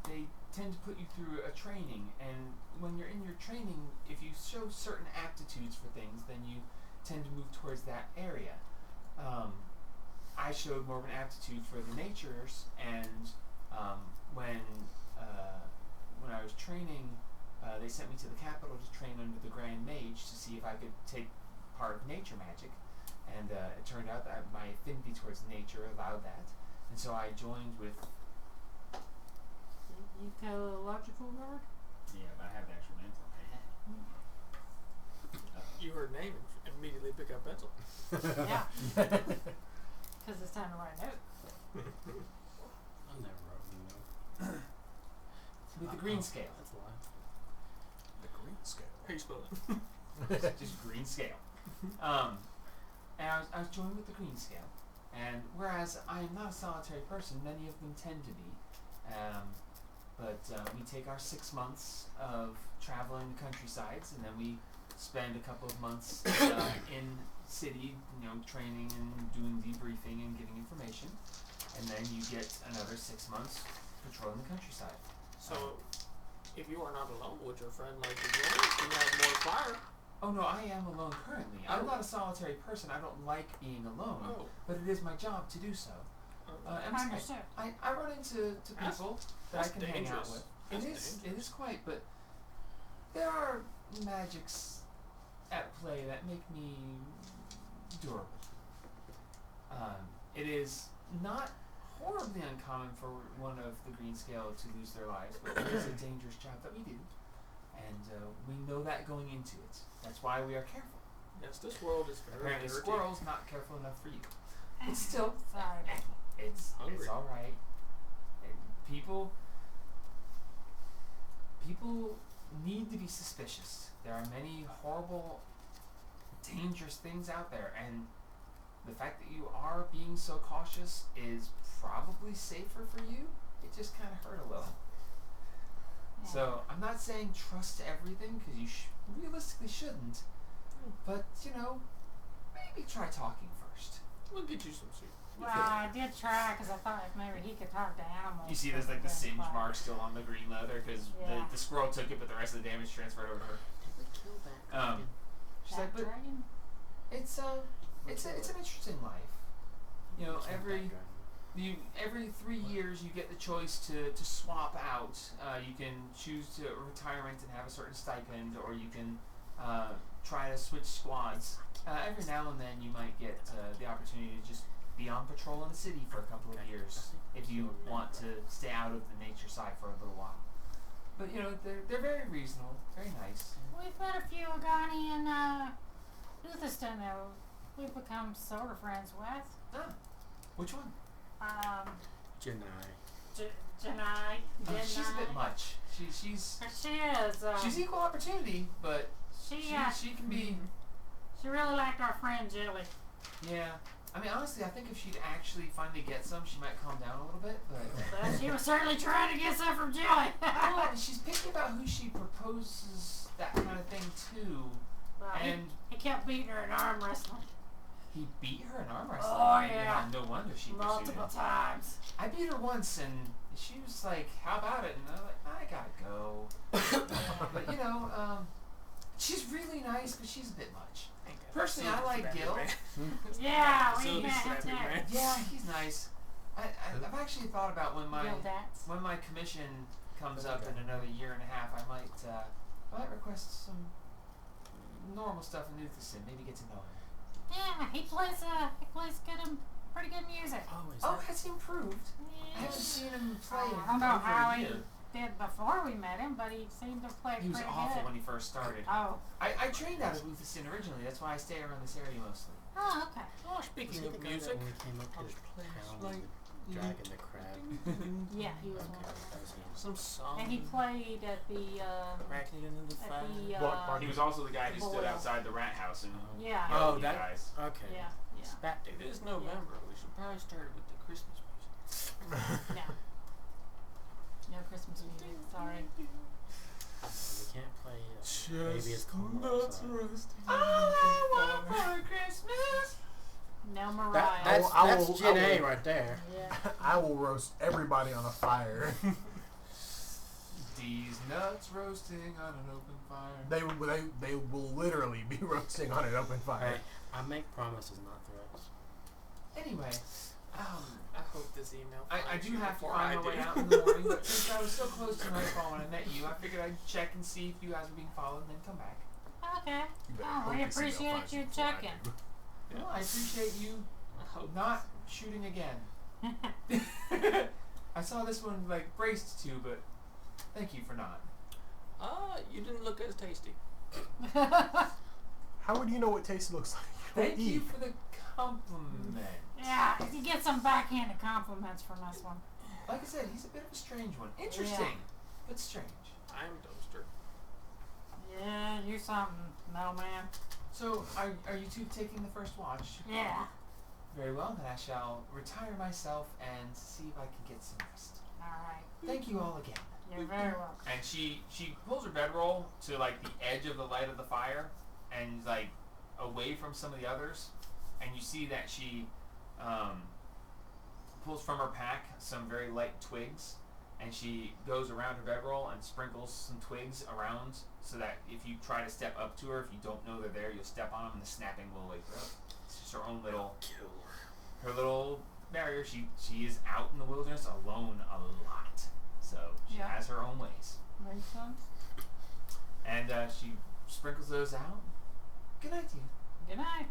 they tend to put you through a training, and when you're in your training, if you show certain aptitudes for things, then you tend to move towards that area. I showed more of an aptitude for the natures, and when I was training, they sent me to the capital to train under the Grand Mage to see if I could take part of nature magic, and it turned out that my affinity towards nature allowed that, and so I joined with. Ecological guard? Yeah, but I have the actual names on my head. You heard name and immediately pick up pencil. Yeah. Because it's time to write a note. I never wrote a note. With the green scale. That's a lie. The green scale. How you spell it? Just green scale. And I was joined with the green scale. And whereas I am not a solitary person, many of them tend to be. But we take our 6 months of traveling the countrysides, and then we spend a couple of months in city, training and doing debriefing and giving information. And then you get another 6 months patrolling the countryside. So, if you are not alone, would your friend like to join? You have more fire. Oh no, I am alone currently. I'm not a solitary person. I don't like being alone, Oh. but it is my job to do so. And Understood. I run into people that I that's can hang out dangerous. with. That's It is quite, but there are magics at play that make me durable. It is not horribly uncommon for one of the green scale to lose their lives, but it is a dangerous job that we do, and we know that going into it. That's why we are careful. Yes, this world is very Apparently, dirty. squirrel's not careful enough for you. But still, Sorry. it's Hungry. all right. People need to be suspicious. There are many horrible, dangerous things out there, and the fact that you are being so cautious is probably safer for you. It just kind of hurt a little. Yeah. So I'm not saying trust everything, because you realistically shouldn't. But maybe try talking first. We'll get you some soup. Well, I did try because I thought if maybe he could talk to animals. You see, there's like the singe mark still on the green leather because Yeah. the squirrel took it, but the rest of the damage transferred over to her. Did we kill that? She's like, but dragon? it's an interesting life. Every 3 years you get the choice to swap out. You can choose to retirement and have a certain stipend, or you can try to switch squads. Every now and then you might get the opportunity to just be on patrol in the city for a couple of years if you want to stay out of the nature side for a little while. But they're very reasonable, very nice. We've met a few Agani and Uthestin that we've become sort of friends with. Ah, which one? Janai. Janai. She's a bit much. She's She is. she's equal opportunity, but She she can be. she really liked our friend Jilly. Yeah. I mean, honestly, I think if she'd actually finally get some, she might calm down a little bit. But She was certainly trying to get some from Jilly. well, she's picky about who she proposes that kind of thing to. Well, And he kept beating her in arm wrestling he beat her in arm wrestling. Oh, and, yeah. No wonder she pursued multiple it. times. I beat her once, and she was like, "How about it?" And I was like, "I gotta go." But she's really nice, but she's a bit much. Personally, I like Gil. Yeah, So we met him slapping, there. man. Yeah, he's nice. I've actually thought about when Gildats. my commission comes up in another year and a half, I might request some normal stuff in Uthestin, maybe get to know him. Yeah, he plays good, pretty good music. Oh, has he improved? I Yeah. haven't seen him play in I don't know over how a he year. did before we met him, but he seemed to play He was pretty awful good. when he first started. Oh. I trained out of Uthestin originally, that's why I stay around this area mostly. Oh, okay. Oh, speaking of music, When we came up to the town with the dragon, the crab. Yeah, he was Okay, one of that was them. him. some song. And he played at the cracking into the fire. Block party. He was also the guy who stood Boil. outside the rat house and yeah, Oh, yelled at you that- guys. Okay. yeah, yeah. That dude. It is November. We should probably start with the Christmas music. No. No Christmas music. Sorry. We can't play Baby It's Cold Outside. All I want for Christmas. No Mariah. That's I will- Gen I A will- right there. yeah. I will roast everybody on a fire. These nuts roasting on an open fire. They will literally be roasting on an open fire. Hey, I make promises, not threats. Anyway, I hope this email. I finds do you have to before find I my way do. out in the morning, but since I was so close to nightfall when I met you, I figured I'd check and see if you guys were being followed and then come back. Okay. You better Oh, hope we this email appreciate finds you before I checking. do. Well, I appreciate you I hope not shooting again. I saw this one like braced to, but thank you for not. You didn't look as tasty. How would you know what taste looks like? Thank you for the compliment. Yeah, you get some backhanded compliments from this one. Like I said, he's a bit of a strange one. Interesting, but strange. I'm Dumpster. Yeah, you something, no man. So, are you two taking the first watch? Yeah. Very well, then I shall retire myself and see if I can get some rest. Alright. Thank you all again. You're very welcome. And she pulls her bedroll to like the edge of the light of the fire and like away from some of the others, and you see that she pulls from her pack some very light twigs, and she goes around her bedroll and sprinkles some twigs around so that if you try to step up to her, if you don't know they're there, you'll step on them and the snapping will wake her up. It's just her own little barrier. She is out in the wilderness alone a lot, so she Yeah. has her own ways. Makes sense. And she sprinkles those out. Good night to you. Good night.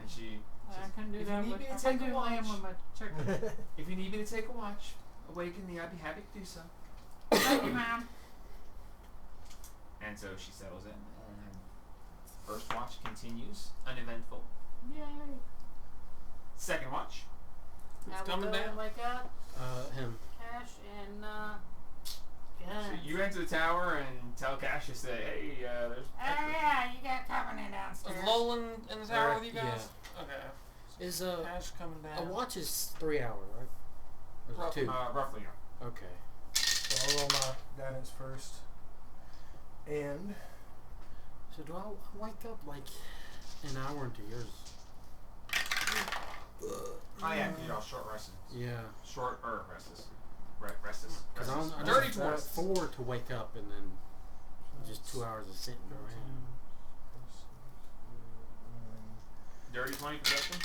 And she I can do if that you need with, me to I take can a do that watch. with my chicken. if you need me to take a watch, awaken me, I'd be happy to do so. Thank you, ma'am. And so she settles in, and first watch continues, uneventful. Yay. Second watch. Who's Now we coming go down? and wake up. Him. Cash and So guns. you enter the tower and tell Cassius that, hey, there's Oh yeah, you got company downstairs. Is Lolan in the tower with you guys? Okay. Is Ash coming a down. watch is 3 hours, right? Or is it 2? roughly, yeah. Okay. So I'll roll my guidance first. And So do I wake up like an hour into yours? Oh yeah, because you're all short rested. Yeah. Short restless. Restless. Because I'm Dirty at twists. 4 to wake up and then just 2 hours of sitting around. Dirty 20 perception.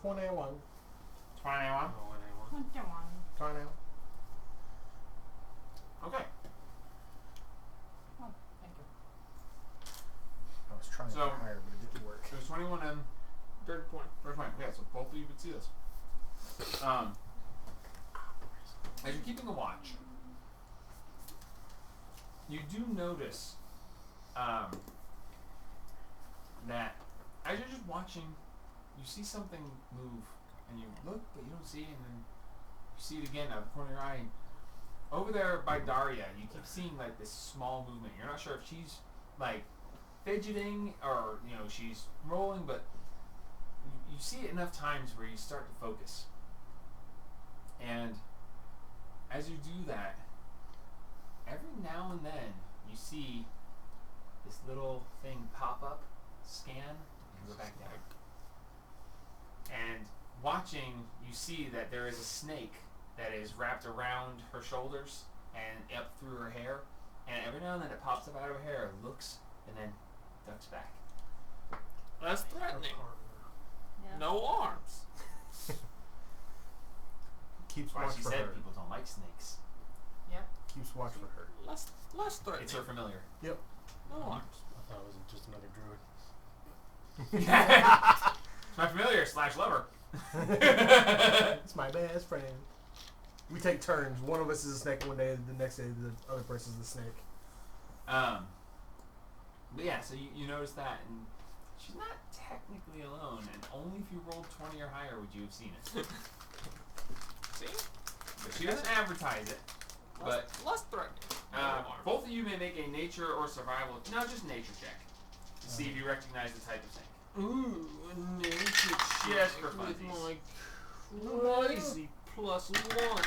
21. 21. Oh, and I want. 21. 21. Okay. Oh, thank you. I was trying So- to higher, but it didn't work. There's 21 and Dirty 20. 20. Yeah, so both of you would see this. As you're keeping a watch, you do notice that as you're just watching, you see something move, and you look, but you don't see it, and then you see it again out of the corner of your eye. And over there by Daria, you keep seeing like this small movement. You're not sure if she's like fidgeting or she's rolling, but you see it enough times where you start to focus. And as you do that, every now and then you see this little thing pop up, scan, and go back down. And watching, you see that there is a snake that is wrapped around her shoulders and up through her hair. And every now and then it pops up out of her hair, looks, and then ducks back. That's threatening. Yeah. No arms. Keeps That's why watch she for said her. people don't like snakes. Yep. Keeps watch for her. Less threatening. It's her familiar. Yep. No arms. I thought it was just another druid. My familiar / lover. It's my best friend. We take turns. One of us is a snake one day, the next day the other person's the snake. But yeah, so you notice that, and she's not technically alone, and only if you rolled 20 or higher would you have seen it. See? But she doesn't advertise it. But Less threatening. No arms. both of you may make a nature or survival, no, just nature check, to see if you recognize the type of thing. Ooh, a nature Just check for with funsies. my crazy +1.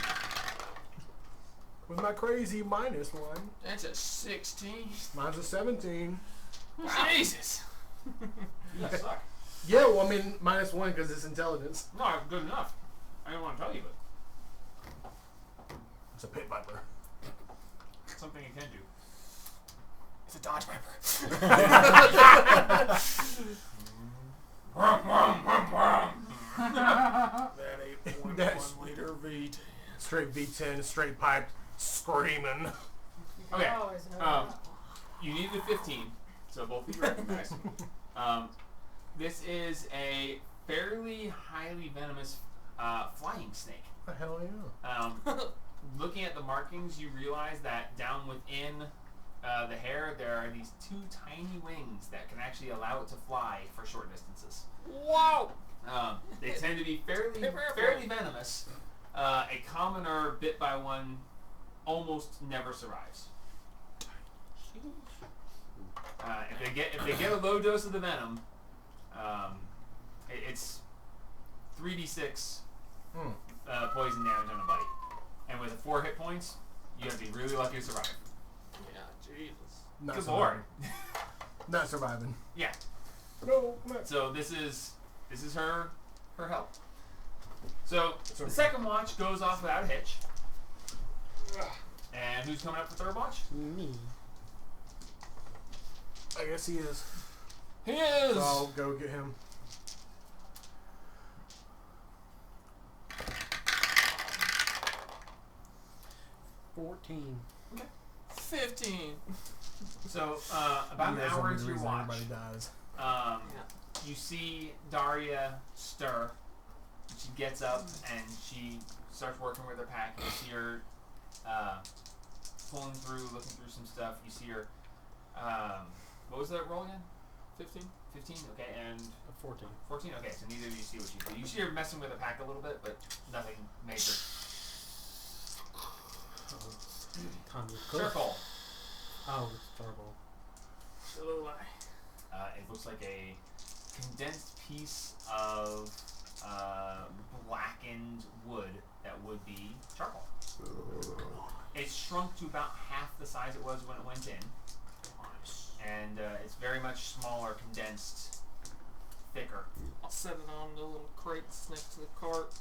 With my crazy -1. That's a 16. Mine's a 17. Jesus. You suck. Yeah, well, I mean, -1 because it's intelligence. No, it's good enough. I didn't want to tell you, but It's a pit viper. it's something you can do. It's a dodge viper. That 8.1 liter V10. Straight V10, straight pipe, screaming. You Okay, can always have that. You need the 15, so both of you recognize. This is a fairly highly venomous flying snake. What the hell yeah? Looking at the markings, you realize that down within the hair, there are these 2 tiny wings that can actually allow it to fly for short distances. Wow! They tend to be fairly venomous. A commoner bit by one almost never survives. If they get a low dose of the venom, it's 3d6 poison damage on a bite, and with 4 hit points, you have to be really lucky to survive. Yeah, Jesus. Not Good surviving. lord. Not surviving. Yeah. No. So this is her help. So the second watch goes off without a hitch. And who's coming up for third watch? Me. I guess he is. He is! So I'll go get him. $14. 15. So about an hour into your watch, everybody dies. you see Daria stir. She gets up and she starts working with her pack. You see her pulling through, looking through some stuff. You see her. What was that roll again? 15. 15. Okay, and 14. 14. Okay, so neither of you see what she do. You see her messing with the pack a little bit, but nothing major. Time to cook. Circle. Oh, it's charcoal. It looks like a condensed piece of blackened wood that would be charcoal. It's shrunk to about half the size it was when it went in. And it's very much smaller, condensed, thicker. I'll set it on the little crates next to the cart.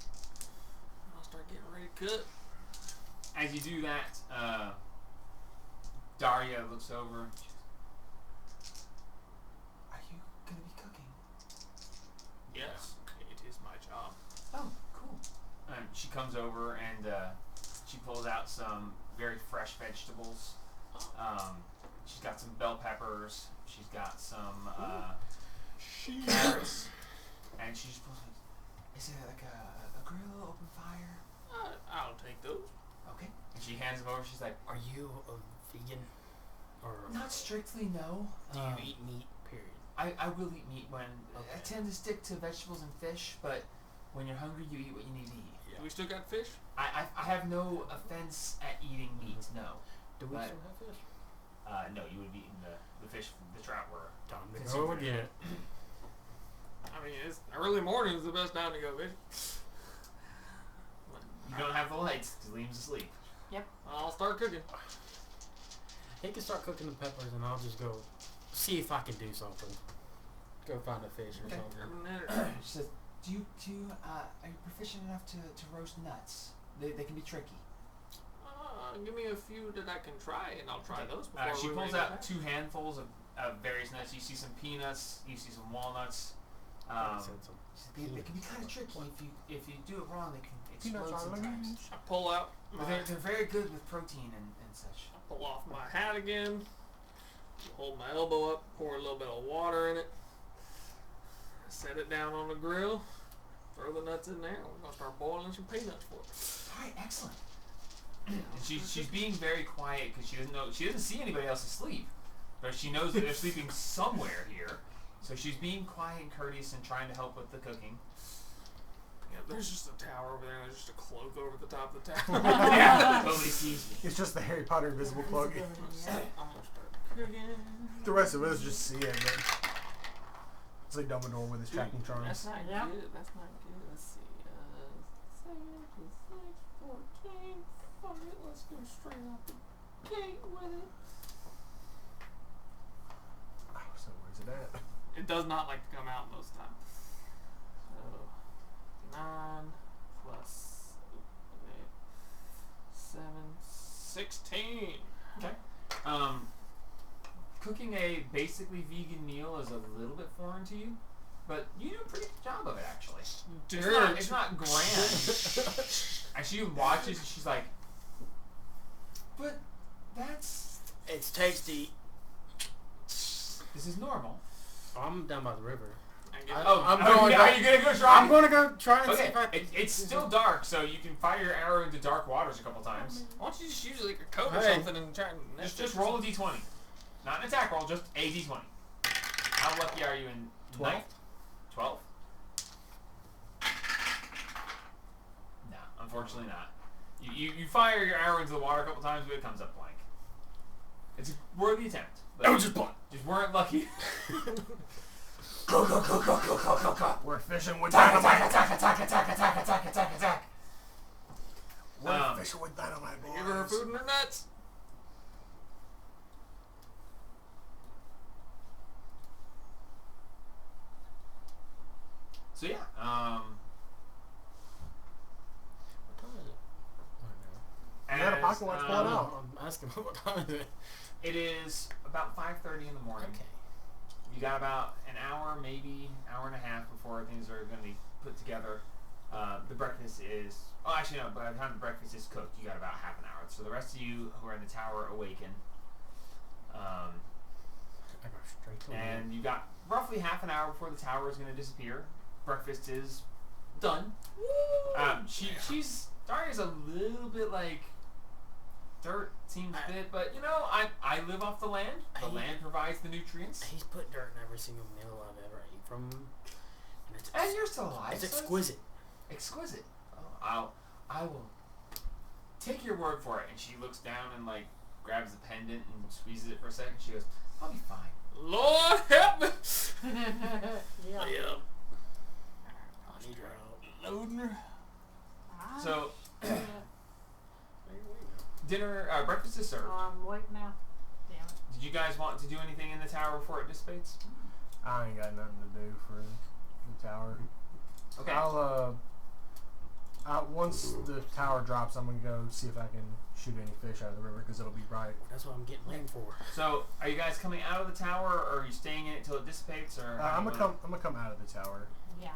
I'll start getting ready to cook. As you do that, Daria looks over. And she goes, "Are you going to be cooking?" Yes, it is my job. Oh, cool. She comes over and she pulls out some very fresh vegetables. She's got some bell peppers. She's got some carrots. And she just pulls it. Is it like a grill, open fire? I'll take those. Okay. And she hands them over. She's like, Are you a vegan? Or not strictly, no. do you eat meat, period? I will eat meat when I Okay. tend to stick to vegetables and fish, but when you're hungry, you eat what you need to eat. Yeah. We still got fish? I have no offense at eating meat, no. Do we But- still have fish? No, you would be eating the fish, the trout were. Time to Consumer. go again. I mean, it's early morning is the best time to go fishing. You don't have the lights because Liam's asleep. I'll start cooking. He can start cooking the peppers, and I'll just go see if I can do something. Go find a fish or Okay. something. She says, "Do you are you proficient enough to roast nuts? They can be tricky." Give me a few that I can try, and I'll try those before She we pulls make out it. 2 handfuls of various nuts. You see some peanuts. You see some walnuts. I said some She said, they can be kind of tricky if you do it wrong. They can Peanuts explode are sometimes. lemons. I pull out But my, they're very good with protein and such. pull off my hat again, hold my elbow up, pour a little bit of water in it, set it down on the grill, throw the nuts in there, and we're gonna start boiling some peanuts for it. All right, excellent. And she's being very quiet because she doesn't see anybody else asleep, but she knows that they're sleeping somewhere here. So she's being quiet and courteous and trying to help with the cooking. Yeah, there's just a tower over there, and there's just a cloak over the top of the tower. Yeah, nobody sees me. It's just the Harry Potter invisible cloak. I'm gonna start cooking. The rest of us just see it, but it's like Dumbledore with his tracking charms. That's not Yeah. good. That's not good. Let's see. 7 plus 6, 14. Fuck it. Let's go straight out the gate with it. Oh, so where's it at? It does not like to come out most times. So 9 plus 7, 16. Okay. Cooking a basically vegan meal is a little bit foreign to you, but you do a pretty good job of it actually. It's not grand. And she watches and she's like, but that's It's tasty. this is normal. I'm down by the river. I get I'm are going you back- gonna go try? I'm gonna go try and see Okay, if I can. it's still dark, so you can fire your arrow into dark waters a couple times. Why don't you just use like a coat or Hey. something and try and Just roll a d20. Not an attack roll, just a d20. How lucky are you in 12? ninth? 12? No, unfortunately not. You fire your arrow into the water a couple times, but it comes up blank. It's a worthy attempt. But Oh, just blank. Just weren't lucky. Go. We're fishing with Attack, dynamite. attack. We're fishing with dynamite, boys. Give her her food and her nuts. So yeah, What time is it? You got a pocket watch, pull it um, out. I'm asking what time is it? It is about 5:30 in the morning. Okay. You got about an hour, maybe hour and a half before things are going to be put together. The breakfast is... Oh, actually, no. By the time the breakfast is cooked, you got about half an hour. So the rest of you who are in the tower awaken. I go straight to And you got roughly half an hour before the tower is going to disappear. Breakfast is done. She's... Daria's a little bit like... Dirt seems fit, but you know, I live off the land. The land provides the nutrients. He's put dirt in every single meal I've ever ate from him. And it's And you're still alive. it's so exquisite. Exquisite. Oh, I will take your word for it. And she looks down and like grabs the pendant and squeezes it for a second. She goes, "I'll be fine." Lord help me. Yeah. Yeah. I need your help. Loading her. So Yeah. breakfast is served. Oh, I'm awake now. Damn it. Did you guys want to do anything in the tower before it dissipates? I ain't got nothing to do for the tower. Okay. Once the tower drops, I'm gonna go see if I can shoot any fish out of the river because it'll be bright. That's what I'm getting lame for. So are you guys coming out of the tower, or are you staying in it till it dissipates, or? I'm gonna come out of the tower. Yeah.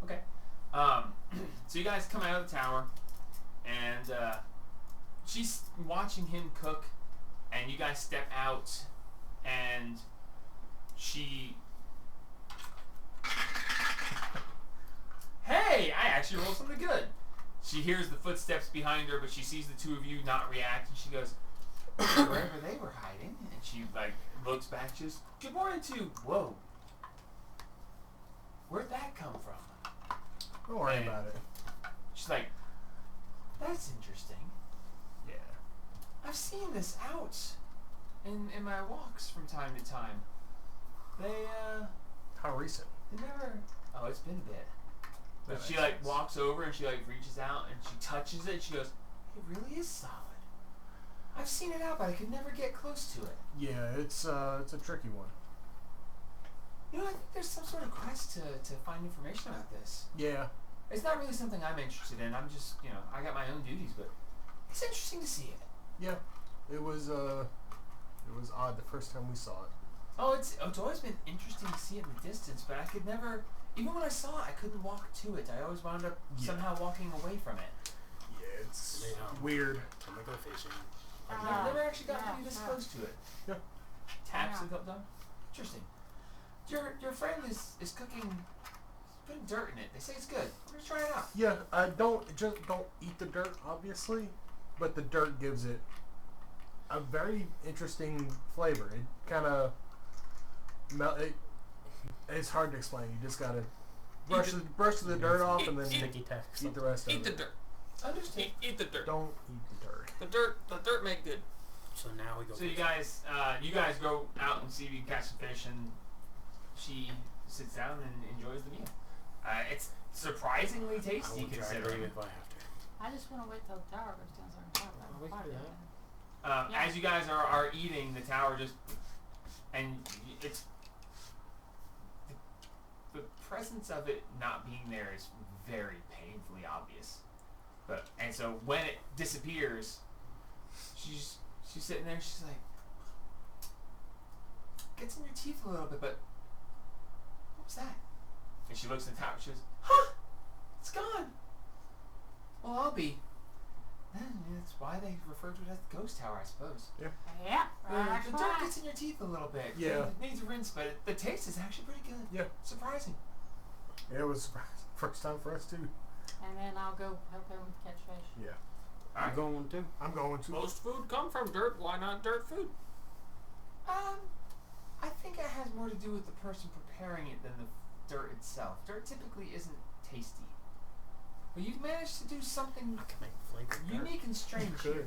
Okay. So you guys come out of the tower, and she's watching him cook, and you guys step out, and she... Hey! I actually rolled something good! She hears the footsteps behind her, but she sees the two of you not react, and she goes, wherever they were hiding, and she, like, looks back, she goes, "Good morning to you." Whoa. Where'd that come from? Don't worry And about it. She's like, "That's interesting. Yeah. I've seen this out in my walks from time to time. They How recent? never... Oh, it's been a bit." But That she makes like sense. walks over and she like reaches out and she touches it. She goes, "It really is solid. I've seen it out, but I could never get close to it. Yeah, it's a tricky one. You know, I think there's some sort of quest to find information about this. Yeah. It's not really something I'm interested in. I'm just, you know, I got my own duties, but it's interesting to see it." Yeah. It was odd the first time we saw it. Oh, it's always been interesting to see it in the distance, but I could never, even when I saw it, I couldn't walk to it. I always wound up somehow walking away from it. Yeah, it's Lay down. weird. I'm gonna go fishing. I've never actually gotten to be this yeah. close to it. Yeah. Taps Yeah. a couple times. Interesting. Your friend is cooking, putting dirt in it. They say it's good. I'm gonna try it out. Yeah, don't eat the dirt, obviously, but the dirt gives it a very interesting flavor. It kind of it's hard to explain. You just gotta brush the dirt off and then Sticky text. eat the rest of Eat the it. dirt. Understand. Eat the dirt. Don't eat the dirt. The dirt make good. So now we go. So you guys go out and see if you can catch some fish, and she sits down and enjoys the meal. It's surprisingly I tasty will drag considering. you if I have to. I just want to wait till the tower goes down so I can talk about We the can fire do then. that. As you guys are eating, the tower just, and it's the presence of it not being there is very painfully obvious. And so when it disappears, she's sitting there. She's like, gets in your teeth a little bit, but what was that? And she looks at the tower. She goes, "Huh, it's gone. Well, I'll be." That's why they refer to it as the ghost tower, I suppose. Yeah, right. The dirt gets in your teeth a little bit. Yeah. It needs a rinse, but the taste is actually pretty good. Yeah. Surprising. It was surprising. First time for us too. And then I'll go help him catch fish. Yeah. All right. I'm going to. I'm going to. Most food come from dirt. Why not dirt food? I think it has more to do with the person preparing it than the dirt itself. Dirt typically isn't tasty. But you've managed to do something I can make flavored dirt. unique and strange Good. here.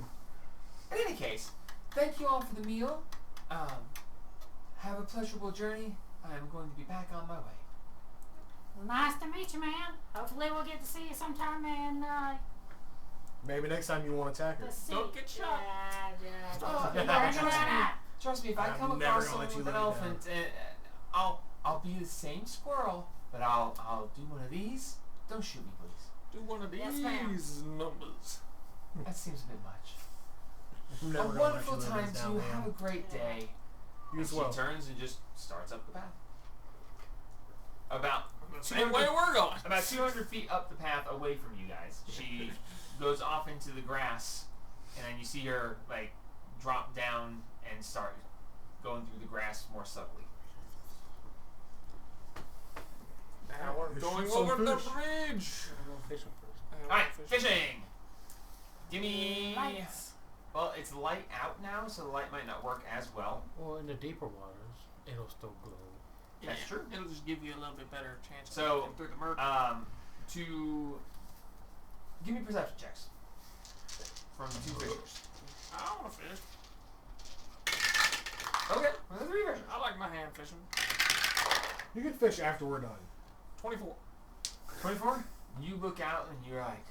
In any case, thank you all for the meal. Have a pleasurable journey. I am going to be back on my way. Well, nice to meet you, man. Hopefully we'll get to see you sometime in Maybe next time you want to attack her. the sea. Don't get shot. Oh, Yeah. trust me, if I I'm come never across gonna let someone you with an live it elephant, I'll be the same squirrel, but I'll do one of these. Don't shoot me, please. Do one of these Yes, ma'am. numbers. That seems a bit much. I'm A never gonna let wonderful you live time this to down, you. man. Have a great day. You And as well. she turns and just starts up the path. About Same way we're going. About 200 feet up the path away from you guys, she goes off into the grass, and then you see her like drop down and start going through the grass more subtly. Now we're Let's going shoot some over the fish. bridge. I'm going fishing first. All right, fishing. Give me. Lights. Well, it's light out now, so the light might not work as well. Well, in the deeper waters, it'll still glow. That's Yeah, true. It'll just give you a little bit better chance of So, getting through the murk. To give me perception checks from the two fishers. I want to fish. Okay, well, the three fishers. I like my hand fishing. You can fish after we're done. 24. 24? You look out and you're like,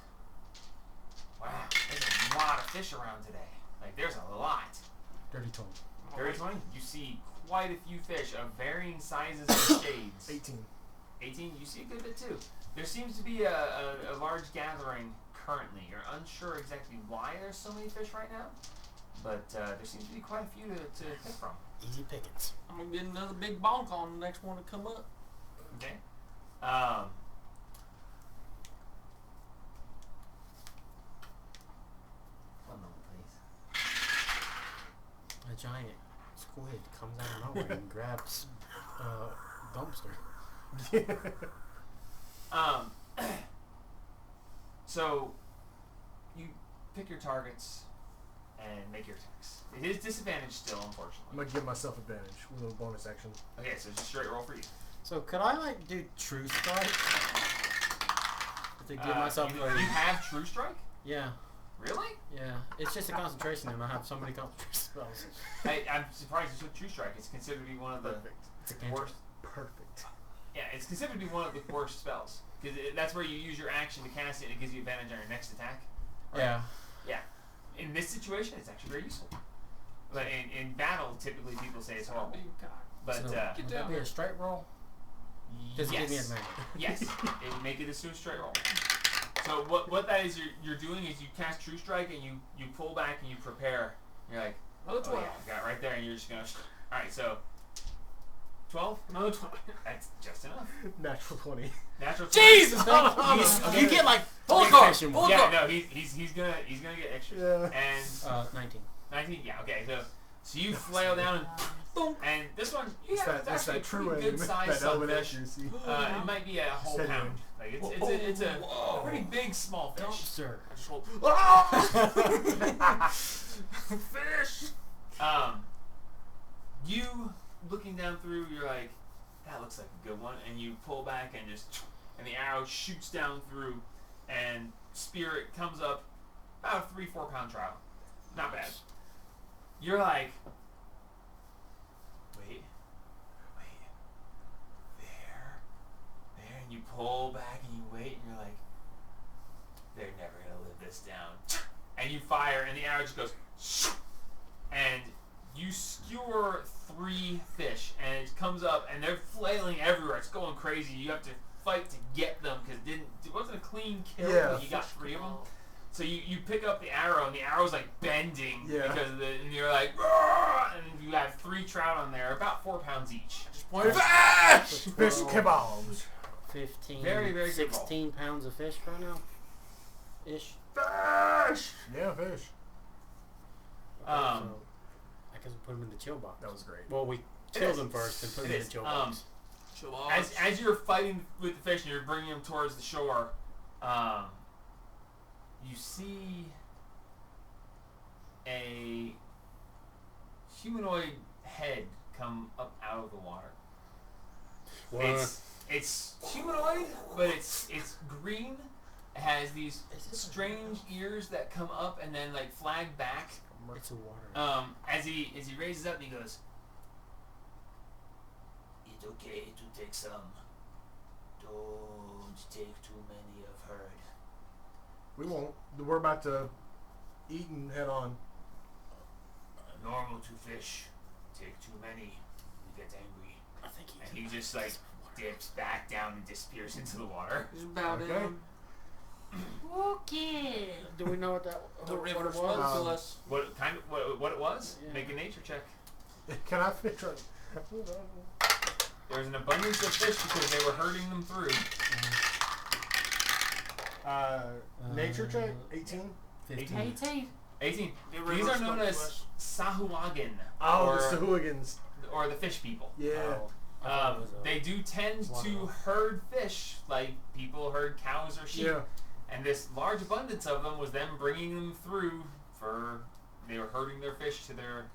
wow, there's a lot of fish around today. Like, there's a lot. Dirty 20. Very 20. You see quite a few fish of varying sizes and shades. 18. 18, you see a good bit too. There seems to be a large gathering currently. You're unsure exactly why there's so many fish right now, but there seems to be quite a few to pick from. Easy pickings. I'm going to get another big bonk on the next one to come up. Okay. One moment, please. A giant squid comes out of nowhere and grabs dumpster. So you pick your targets and make your attacks. It is disadvantaged still, I'm unfortunately. gonna give myself advantage with a bonus action. Okay, so it's a straight roll for you. So could I like do true strike to give myself you a have True Strike? yeah. Really? Yeah, it's just a concentration, and I have so many concentration spells. I'm surprised you took True Strike. It's considered to be one of the Perfect. It's a cantrip. worst. Perfect. Yeah, it's considered to be one of the worst spells because that's where you use your action to cast it, and it gives you advantage on your next attack. Yeah. Yeah. In this situation, it's actually very useful. But in battle, typically people say it's horrible. Big cock. But So, Get would that down be here. a straight roll? Does it give me yes, advantage? yes, it would make it a straight roll. So what that is you're doing is you cast True Strike and you pull back and you prepare. You're like, Another oh 12. yeah, got it right there, and you're just gonna. All right, so 12. Another 12. That's just enough. Natural 20. Natural. 20. Jesus! You get like Full big card, fish in full one. Yeah, card. no, he's gonna get extra. Yeah. And 19. 19. Yeah, okay. So you flail down and boom, and this one you It's have that, that's actually that a true pretty aim. good size That elven sunfish. accuracy. It might be a whole Steady pound. aim. Like it's a pretty big small fish. Dumpster. I just hold. Fish. You looking down through, you're like, that looks like a good one, and you pull back and and the arrow shoots down through, and spirit comes up about a 3-4 pound trout. Not bad. You're like, wait, there, and you pull back and you wait, and you're like, they're never gonna live this down. And you fire, and the arrow just goes, and you skewer 3 fish, and it comes up, and they're flailing everywhere. It's going crazy. You have to fight to get them because it wasn't a clean kill. Yeah. But you got 3 of them. So you pick up the arrow, and the arrow's like bending because of and you're like, "Roar!" And you have 3 trout on there, about 4 pounds each. Fish kebabs. 15, Very, very good 16 pounds of fish right now. Ish. Fish! Yeah, fish. So, I guess we put them in the chill box. That was great. Well, we It chill is. them first and put It them in is. the chill box. Chill out. As you're fighting with the fish and you're bringing them towards the shore, you see a humanoid head come up out of the water. What? It's humanoid, but it's green. It has these strange ears that come up and then like flag back. It's a water. As he raises up and he goes, "It's okay to take some. Don't take too many of herd. We won't. We're about to eat and head on. Normal to fish. Take too many, you get angry." I think And he just like dips back down and disappears into the water. Just bow Okay. down. Okay. Do we know what that The what river it spoke was? to us. What it was? Yeah. Make a nature check. Can I finish? There was an abundance of fish because they were herding them through. Nature check? 18? 15. 18. 18. The river These are known spoke to as us. Sahuagin, Oh, or, the Sahooligans. or the fish people. Yeah. Oh, I thought it was a- They do tend to Wow. herd fish like people herd cows or sheep. Yeah. And this large abundance of them was them bringing them through they were herding their fish to their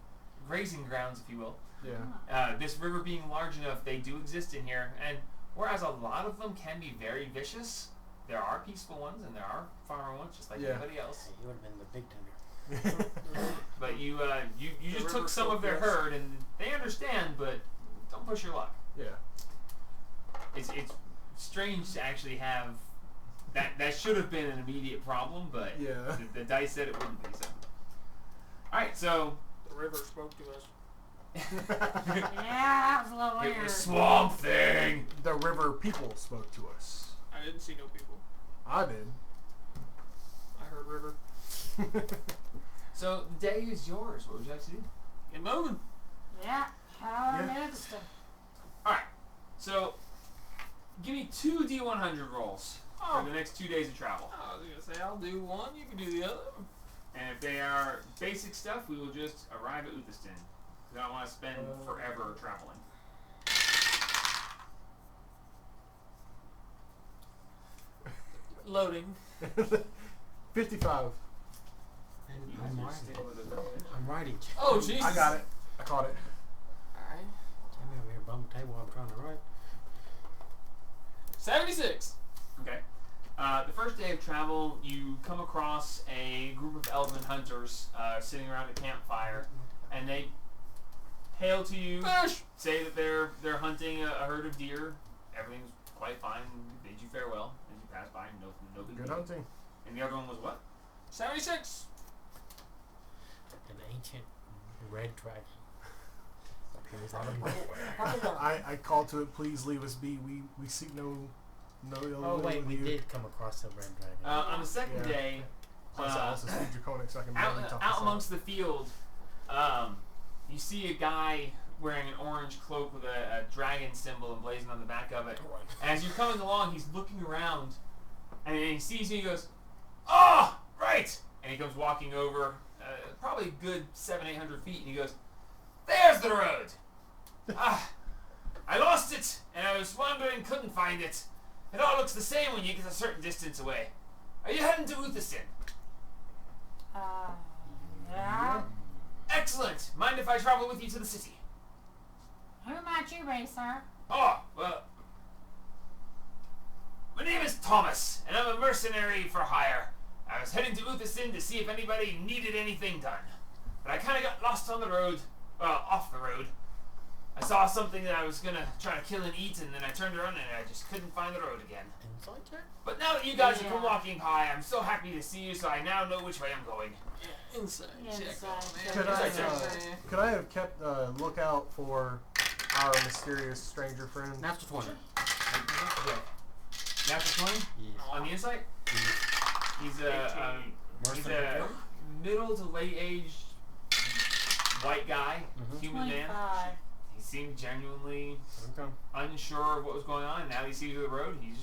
grazing grounds, if you will. Yeah. This river being large enough, they do exist in here. And whereas a lot of them can be very vicious, there are peaceful ones and there are farmer ones, just like Yeah. anybody else. Hey, you would have been the big tender. But you just river took some of their spoke to us. herd, and they understand, but don't push your luck. Yeah. It's strange to actually have that should have been an immediate problem, but Yeah. the dice said it wouldn't be. So, all right, so The river spoke to us. Yeah, that was a little it weird. was Swamp Thing. The river people spoke to us. I didn't see no people. I did. I heard river. So the day is yours. What would you like to do? Get moving. Yeah. How Yeah. Uthestin. All right, so give me 2 D100 rolls Oh. for the next 2 days of travel. I was gonna say I'll do one. You can do the other. And if they are basic stuff, we will just arrive at Uthestin. Because I don't want to spend forever traveling. Loading. 55. And You I'm guys are writing. still with it. I'm writing. Oh Jesus. I got it. I caught it. Alright. Tell me over here bumping the table while I'm trying to write. 76. Okay. The first day of travel, you come across a group of elven hunters sitting around a campfire, and they hail to you, Fish. say that they're hunting a herd of deer. Everything's quite fine. Bid you farewell as you pass by. No big Good deal. hunting. And the other one was what? 76. An ancient red dragon. Appears out of nowhere. I called to it, please leave us be. We seek no ill Oh will wait, with we you. did come across a red dragon. On the second Yeah. day, Plus, I also speak Draconic, so I can out, barely talk out this amongst the field, you see a guy wearing an orange cloak with a dragon symbol emblazoned on the back of it. And as you're coming along, he's looking around, and he sees you. He goes, "Oh, right!" And he comes walking over, probably a good 700-800 feet, and he goes, "There's the road. I lost it, and I was wandering, couldn't find it. It all looks the same when you get a certain distance away. Are you heading to Uthestin? Yeah. Excellent. Mind if I travel with you to the city? Who might you be, sir? Oh, well, my name is Thomas, and I'm a mercenary for hire. I was heading to Uthestin to see if anybody needed anything done. But I kind of got lost on the road, off the road. I saw something that I was going to try to kill and eat, and then I turned around and I just couldn't find the road again. Inside check? But now that you guys have come Yeah. walking by, I'm so happy to see you, so I now know which way I'm going. Inside check. Inside Oh, check. man. Could I, Inside could I have kept lookout for our mysterious stranger friend? Natural 20. Natural 20? Yes. On the inside? He's a Mercenary. middle to late aged white guy, Mhm. human man. 25. He seemed genuinely Okay. unsure of what was going on. And now that he sees the road, you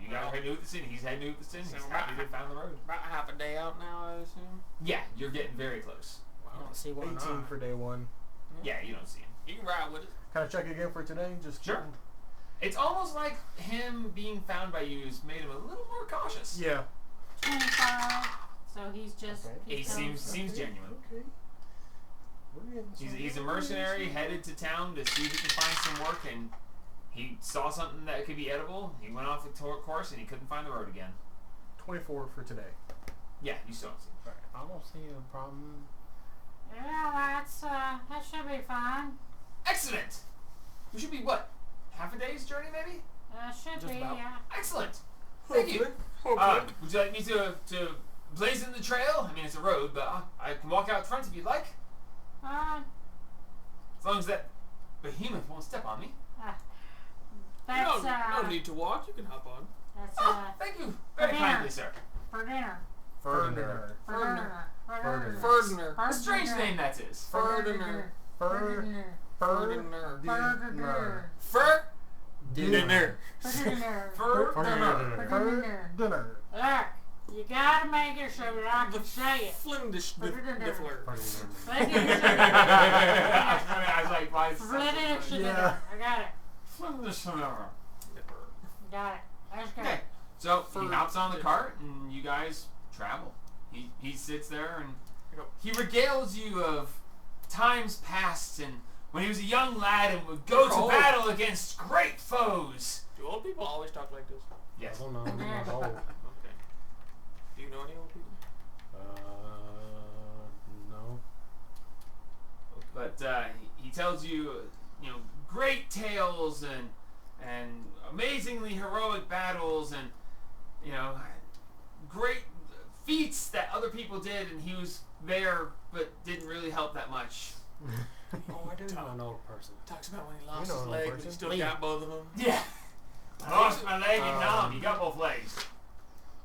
guys are heading to Uthestin. He's heading to Uthestin. So He's happy to found the road. About half a day out now, I assume. Yeah, you're getting very close. I don't see why 18 not. for day one. Yeah, you don't see him. You can ride with it. Can I check again for today? Just Sure. It's almost like him being found by you has made him a little more cautious. Yeah. 25. So he's just. Okay. He telling seems us- genuine. Okay. He's a mercenary headed to town to see if he can find some work, and he saw something that could be edible. He went off the course, and he couldn't find the road again. 24 for today. Yeah, you still don't see. I don't see a problem. Yeah, that should be fine. Excellent! We should be, what, half a day's journey, maybe? Should Just be, about. yeah. Excellent! Thank you! Would you like me to blaze in the trail? I mean, it's a road, but I can walk out front if you'd like. Uh, As long as that behemoth won't step on me. that's, no need to walk. You can hop on. that's, Oh, thank you very dinner. kindly, sir. for dinner. Ferdinand. Ferdinand. Ferdinand. A strange name that is. Ferdinand. Ferdinand. Ferdinand. Ferdinand. Dinner. Ferdinand. Ferdinand. Dinner. Look, you gotta make it so that I can say it. Flindish diffler. I was like, why is Yeah. I got it. Okay, Got it. Let's go. so he hops on the cart and you guys travel. He sits there and he regales you of times past and when he was a young lad and would go to battle against great foes. Do old people always talk like this? Yes. I don't know. I'm not old. Okay. Do you know any old people? No. But he tells you, great tales and amazingly heroic battles and, great feats that other people did, and he was there but didn't really help that much. Oh, I do I'm know. an old person. Talks about when he lost You know his an leg, old but he person. still got both of them. Yeah. I lost my leg and now you got both legs.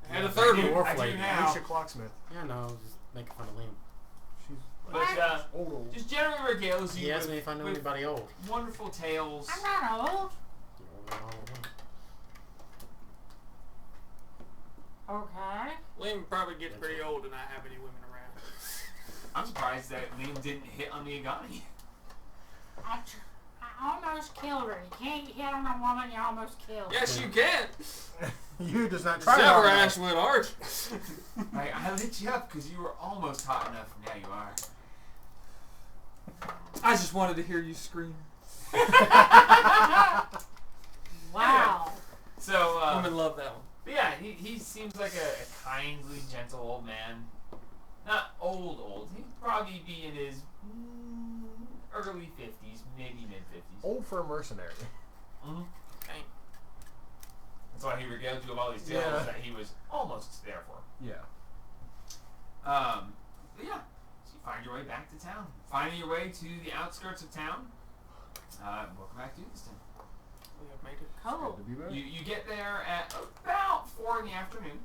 And a third one. I do now. Alicia Clocksmith. Yeah, no, just making fun of Liam. She's But old. just generally regales He you asked me if I know with anybody old. wonderful tales. I'm not old. Okay. Liam probably gets pretty old and not have any women around. I'm surprised that Liam didn't hit on the Agani. I almost killed her. You can't hit on a woman you almost killed. Yes, you can. You does not try Never hard asked with Arch. I lit you up because you were almost hot enough, and now you are. I just wanted to hear you scream. Wow. So, Women love that one. but yeah, he seems like a kindly, gentle old man. Not old. He'd probably be in his early 50s, maybe mid-50s. Old for a mercenary. Mm-hmm. Okay. That's why he regaled you of all these tales Yeah. that he was almost there for. Yeah. But yeah, so you find your way back to town. Finding your way to the outskirts of town. Welcome back to Uthestin. We have made it. Cool. Good to be back. You get there at about 4 in the afternoon.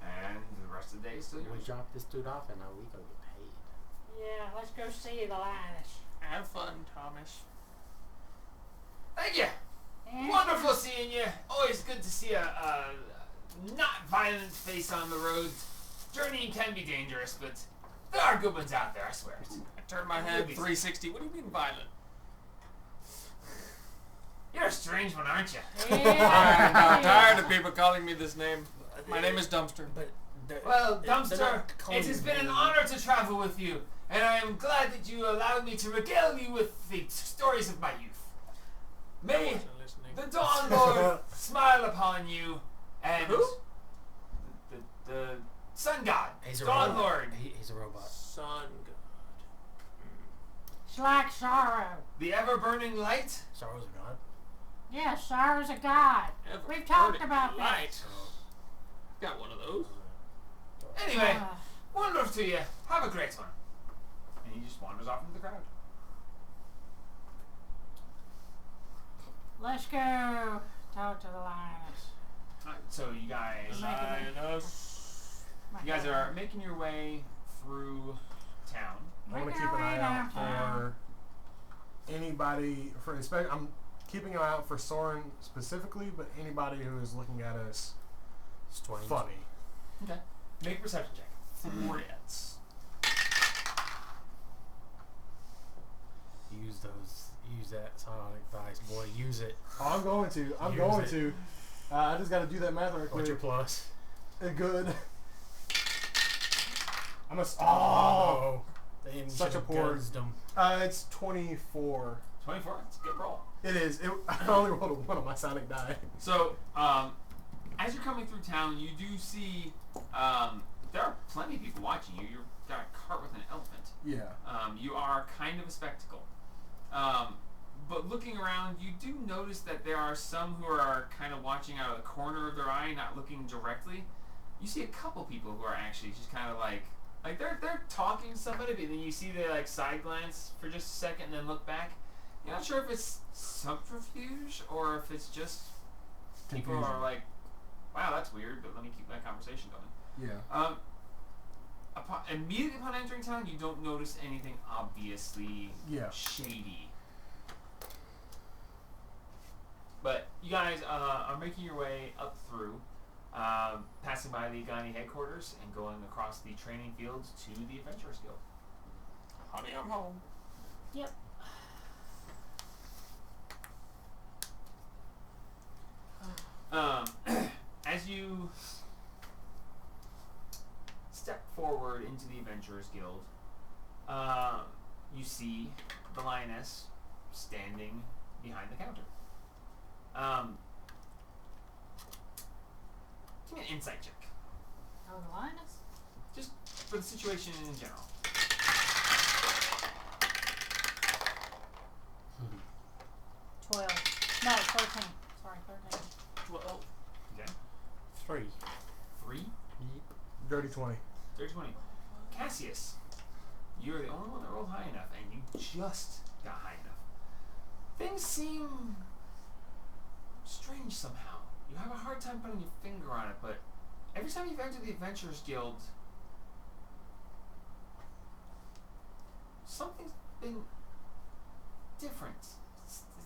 And the rest of the day is still We yours. drop this dude off and now we go get paid. Yeah, let's go see the lioness. Have fun, Thomas. Thank you. Yeah. Wonderful seeing you. Always good to see a not violent face on the road. Journeying can be dangerous, but there are good ones out there, I swear. I turned my head 360. What do you mean violent? You're a strange one, aren't you? I'm Yeah. tired of people calling me this name. My name is Dumpster. But Well, they're Dumpster, not calling it has me been an name. honor to travel with you, and I am glad that you allowed me to regale you with the stories of my youth. I May wasn't listening. the Dawn Lord smile upon you, and Who? the Sun God, He's a Dawn robot. Lord, He's a robot. Sun God. It's like sorrow. the ever-burning light. Sorrow's a god. Yeah, sorrow's a god. Ever We've talked heard it about light. this. Got one of those. Anyway, Uh, wonderful to you. Have a great one. And he just wanders off into the crowd. let's go talk to the lioness. Alright, so you guys, you guys are making your way through town. I want to Making keep our an way eye out downtown. for anybody. I'm keeping an eye out for Soren specifically, but anybody who is looking at us Strange. funny. Okay. Make a perception check. 4 hits. Use that sonic advice, boy. Use it. Oh, I'm going to. I'm Use going it. to. I just got to do that math real quick. What's your plus? Good. Oh. They Such a should've poor. guzzed 'em. It's 24. 24. It's a good roll. It is. I only rolled a 1 on my Sonic die. So, as you're coming through town, you do see there are plenty of people watching you. You've got a cart with an elephant. Yeah. You are kind of a spectacle. But looking around, you do notice that there are some who are kind of watching out of the corner of their eye, not looking directly. You see a couple people who are actually just kind of like they're talking to somebody, but then you see they like side glance for just a second and then look back. You're not sure if it's subterfuge or if it's just people who are like, wow, that's weird, but let me keep that conversation going. Yeah. Immediately upon entering town, you don't notice anything obviously shady. But you guys are making your way up through, passing by the Ghani headquarters and going across the training fields to the Adventurers Guild. Honey, I'm home. Yep. As you step forward into the Adventurers Guild, you see the lioness standing behind the counter. Give me an insight check. Oh, the lioness? Just for the situation in general. 12. No, 13. Sorry, 13. 12. Okay. 3. 3? Yep. Dirty 20. 30, 20. Cassius, you're the only one that rolled high enough, and you just got high enough. Things seem strange somehow. You have a hard time putting your finger on it, but every time you've entered the Adventurers Guild, something's been different.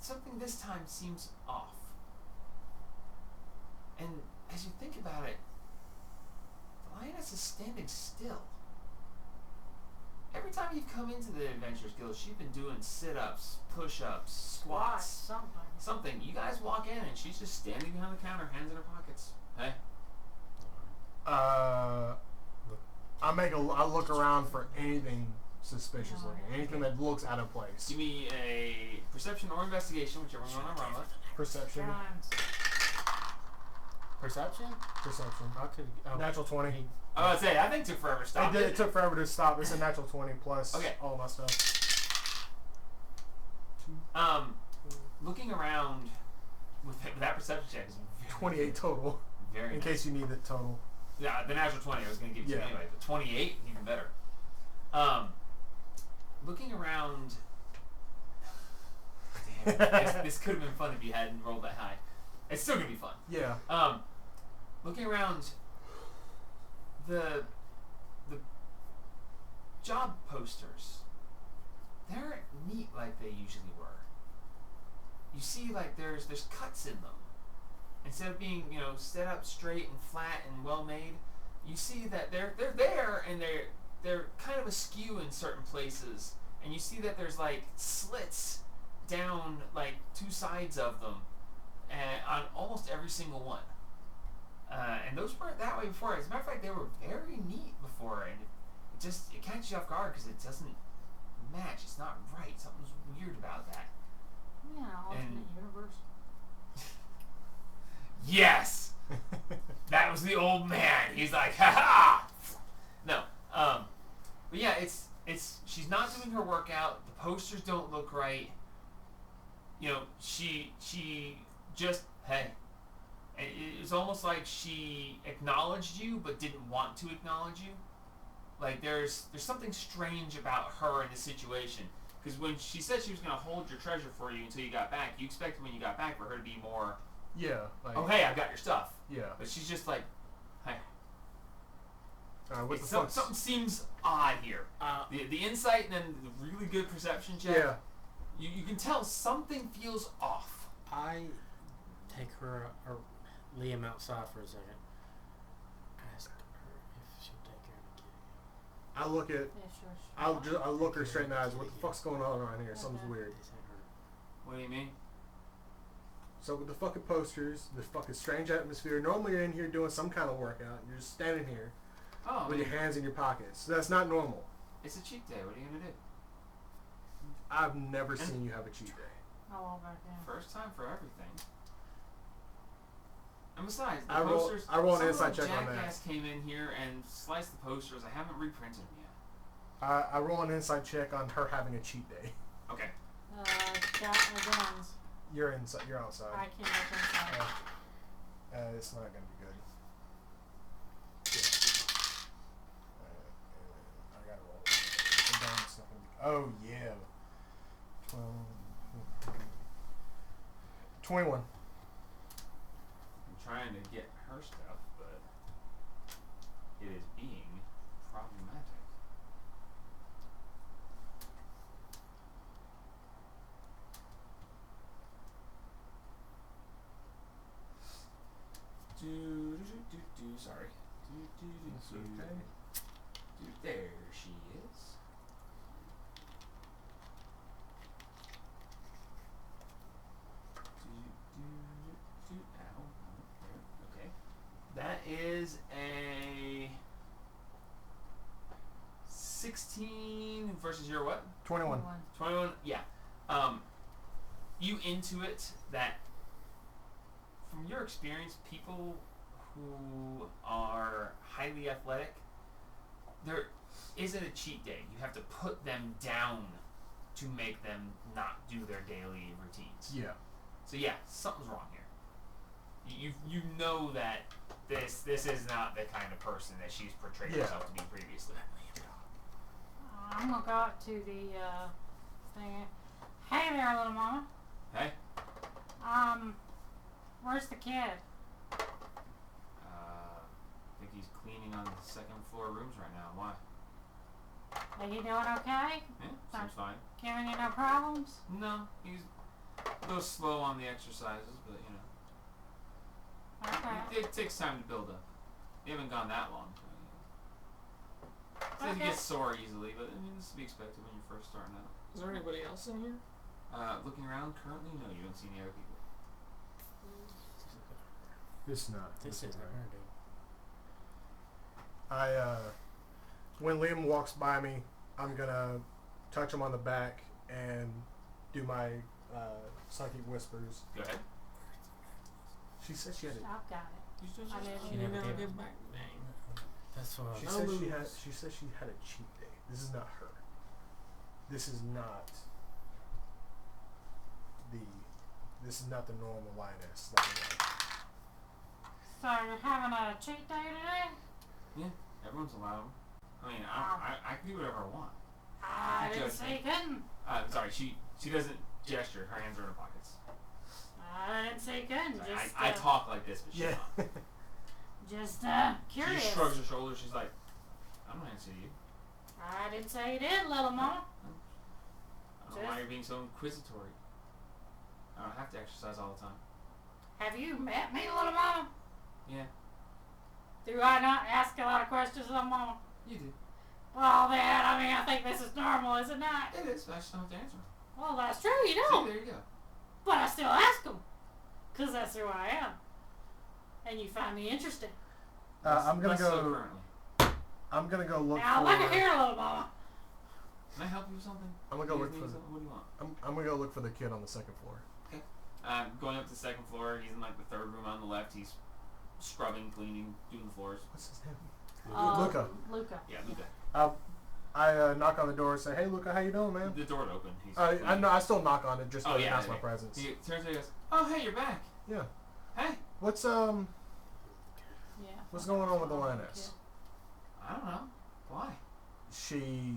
Something this time seems off. And as you think about it, the lioness is standing still. Every time you've come into the Adventurers Guild, she's been doing sit-ups, push-ups, squats. Something. You guys walk in and she's just standing behind the counter, hands in her pockets. Hey. I look around for anything suspicious looking, anything that looks out of place. Give me a perception or investigation, whichever one I run with. Perception. Perception? Perception. I could. Natural 20. I was gonna say, I think it took forever to stop. It took forever to stop. It's a natural 20 plus all my stuff. Looking around with that perception check is very 28 total. Very in nice. case you need the total. Yeah, the natural 20 I was going to give you anyway. The 28, even better. Looking around... Damn, this could have been fun if you hadn't rolled that high. It's still going to be fun. Yeah. Looking around, the job posters, they aren't neat like they usually were. You see, like, there's cuts in them. Instead of being, set up straight and flat and well made, you see that they're there and they're kind of askew in certain places, and you see that there's like slits down like two sides of them, on almost every single one. And those weren't that way before. As a matter of fact, they were very neat before, and it catches you off guard because it doesn't match. It's not right. Something's weird about that. Yeah, alternate universe. Yes! That was the old man. He's like, ha ha! No. But yeah, she's not doing her workout. The posters don't look right. She just, hey. It's almost like she acknowledged you but didn't want to acknowledge you. Like there's something strange about her in this situation. Because when she said she was going to hold your treasure for you until you got back, you expected when you got back for her to be more... Yeah. Like, oh, hey, I've got your stuff. Yeah. But she's just like, hey. What the something seems odd here. The insight and then the really good perception check. Yeah. You can tell something feels off. I take her or Liam outside for a second. Ask her if she'll take care of the kitty. I look at... Yeah, sure. I look her straight in the eyes. What the fuck's going on around here? Something's weird. What do you mean? So with the fucking posters, the fucking strange atmosphere. Normally you're in here doing some kind of workout. You're just standing here with your hands in your pockets. That's not normal. It's a cheat day. What are you gonna do? I've never seen you have a cheat day. How long back in? First time for everything. And besides, the I roll posters. an some inside little check on that. jackass came in here and sliced the posters. I haven't reprinted them yet. I roll an inside check on her having a cheat day. Okay. Guns. You're inside. You're outside. I can't look inside. It's not gonna be good. I gotta roll. The bonus not gonna be. Oh yeah. 21. I'm trying to get her stuff, but it is being problematic. Sorry. That's okay. There she is. Ow. Okay. That is a 16 versus your what? 21. 21. Yeah. You intuit that from your experience, people who are highly athletic, there isn't a cheat day. You have to put them down to make them not do their daily routines. Yeah. So yeah, something's wrong here. You know that this is not the kind of person that she's portrayed herself to be previously. I'm gonna go up to the thing. Hey there, little mama. Hey. Where's the kid? I think he's cleaning on the second floor rooms right now. Why? Are you doing okay? Yeah, seems fine. Giving you no problems? No, he's a little slow on the exercises, but you know. Okay. It takes time to build up. You haven't gone that long. So he Okay. gets sore easily, but I mean, this is to be expected when you're first starting out. Is there anybody else in here? Looking around currently, no, you don't see any other people. This not. This isn't her, dude. When Liam walks by me, I'm gonna touch him on the back and do my psychic whispers. Go ahead. She said she had a. I've got it. I didn't. She never did. Give back the name. That's what She I said was. she said she had a cheat day. This is not her. This is not the normal lioness. So you're having a cheat day today? Yeah, everyone's allowed. I mean, I can do whatever I want. I didn't say you couldn't. Sorry, she doesn't gesture. Her hands are in her pockets. I didn't say you couldn't. Sorry, Just, I talk like this, but she's Yeah. not. just She curious. just shrugs her shoulders. She's like, I'm not answering you. I didn't say you did, little mama. I don't know why you're being so inquisitory. I don't have to exercise all the time. Have you met me, little mama? Yeah, Do I not ask a lot of questions, little mama? you do. Well, then, I mean, I think this is normal, is it not? It is, but I just don't have to answer. Well, that's true, you See, don't. there you go. But I still ask them. Because that's who I am. And you find me interesting. I'm gonna Less so go. currently. I'm gonna go look Now, for. look at here, little mama. Can I help you with something? I'm gonna go You look guys for. need something? What do you want? I'm gonna go look for the kid on the second floor. Going up to the second floor. He's in like the third room on the left. He's scrubbing, cleaning, doing the floors. What's his name? Luca. Yeah, Luca. I knock on the door and say, "Hey, Luca, how you doing, man?" The door open. He's I cleaning. know. I still knock on it just to Oh, yeah, announce my okay. presence. He turns to me and goes, "Oh, hey, you're back. Yeah. Hey." What's Yeah. What's going on with the lioness? I don't know. Why? She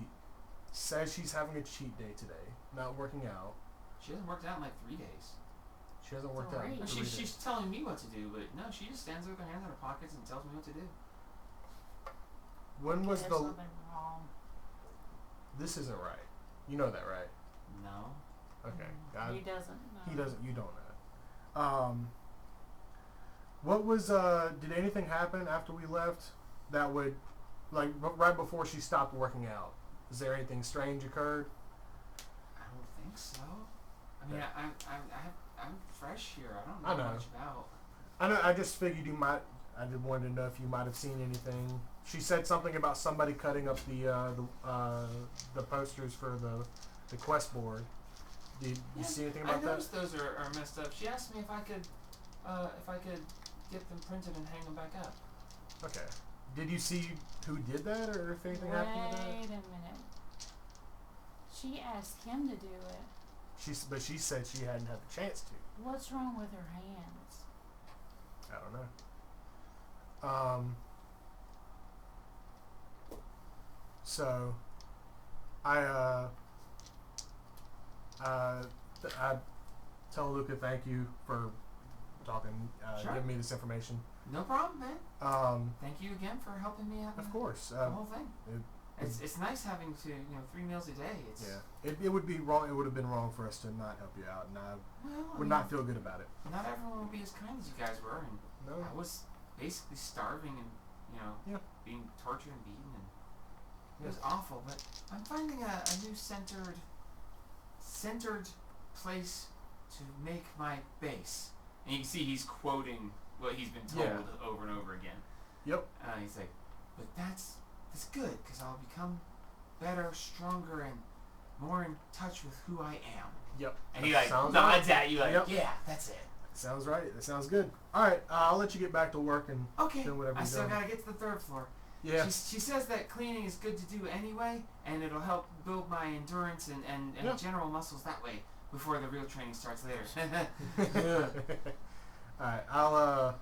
says she's having a cheat day today, not working out. She hasn't worked out in like 3 days. She hasn't worked out. in Great. 3 days. She's telling me what to do, but no, she just stands there with her hands in her pockets and tells me what to do. When was There's the? something wrong. This isn't right. You know that, right? No. Okay. He doesn't know. He doesn't. You don't know. What was? Did anything happen after we left that would, like, right before she stopped working out? Is there anything strange occurred? I don't think so. I mean, Yeah. I'm fresh here. I don't I know know. much about. I know. I just figured you might. I just wanted to know if you might have seen anything She said something about somebody cutting up the posters for the quest board. Did you see anything about I that? noticed those are messed up. She asked me if I could get them printed and hang them back up. Okay. Did you see who did that, or if anything happened with that? Wait a minute. She asked him to do it. But she said she hadn't had the chance to. What's wrong with her hands? I don't know. So, I tell Luca thank you for talking, Sure. giving me this information. No problem, man. Thank you again for helping me out. Of course. The whole thing. It's nice having to 3 meals a day. It's It would be wrong. It would have been wrong for us to not help you out, and I would not feel good about it. Not everyone will be as kind as you guys were, and No. I was basically starving and being tortured and beaten, and it was awful. But I'm finding a new centered place to make my base. And you can see he's quoting what he's been told over and over again. Yep. He's like, but that's good, because I'll become better, stronger, and more in touch with who I am. Yep. And he That nods sounds at you like, Yep. yeah, that's it. Sounds right. That sounds good. All right. I'll let you get back to work and Okay. do whatever I you're still doing. gotta get to the 3rd floor. Yeah. She says that cleaning is good to do anyway, and it'll help build my endurance and general muscles that way before the real training starts later. All right. I'll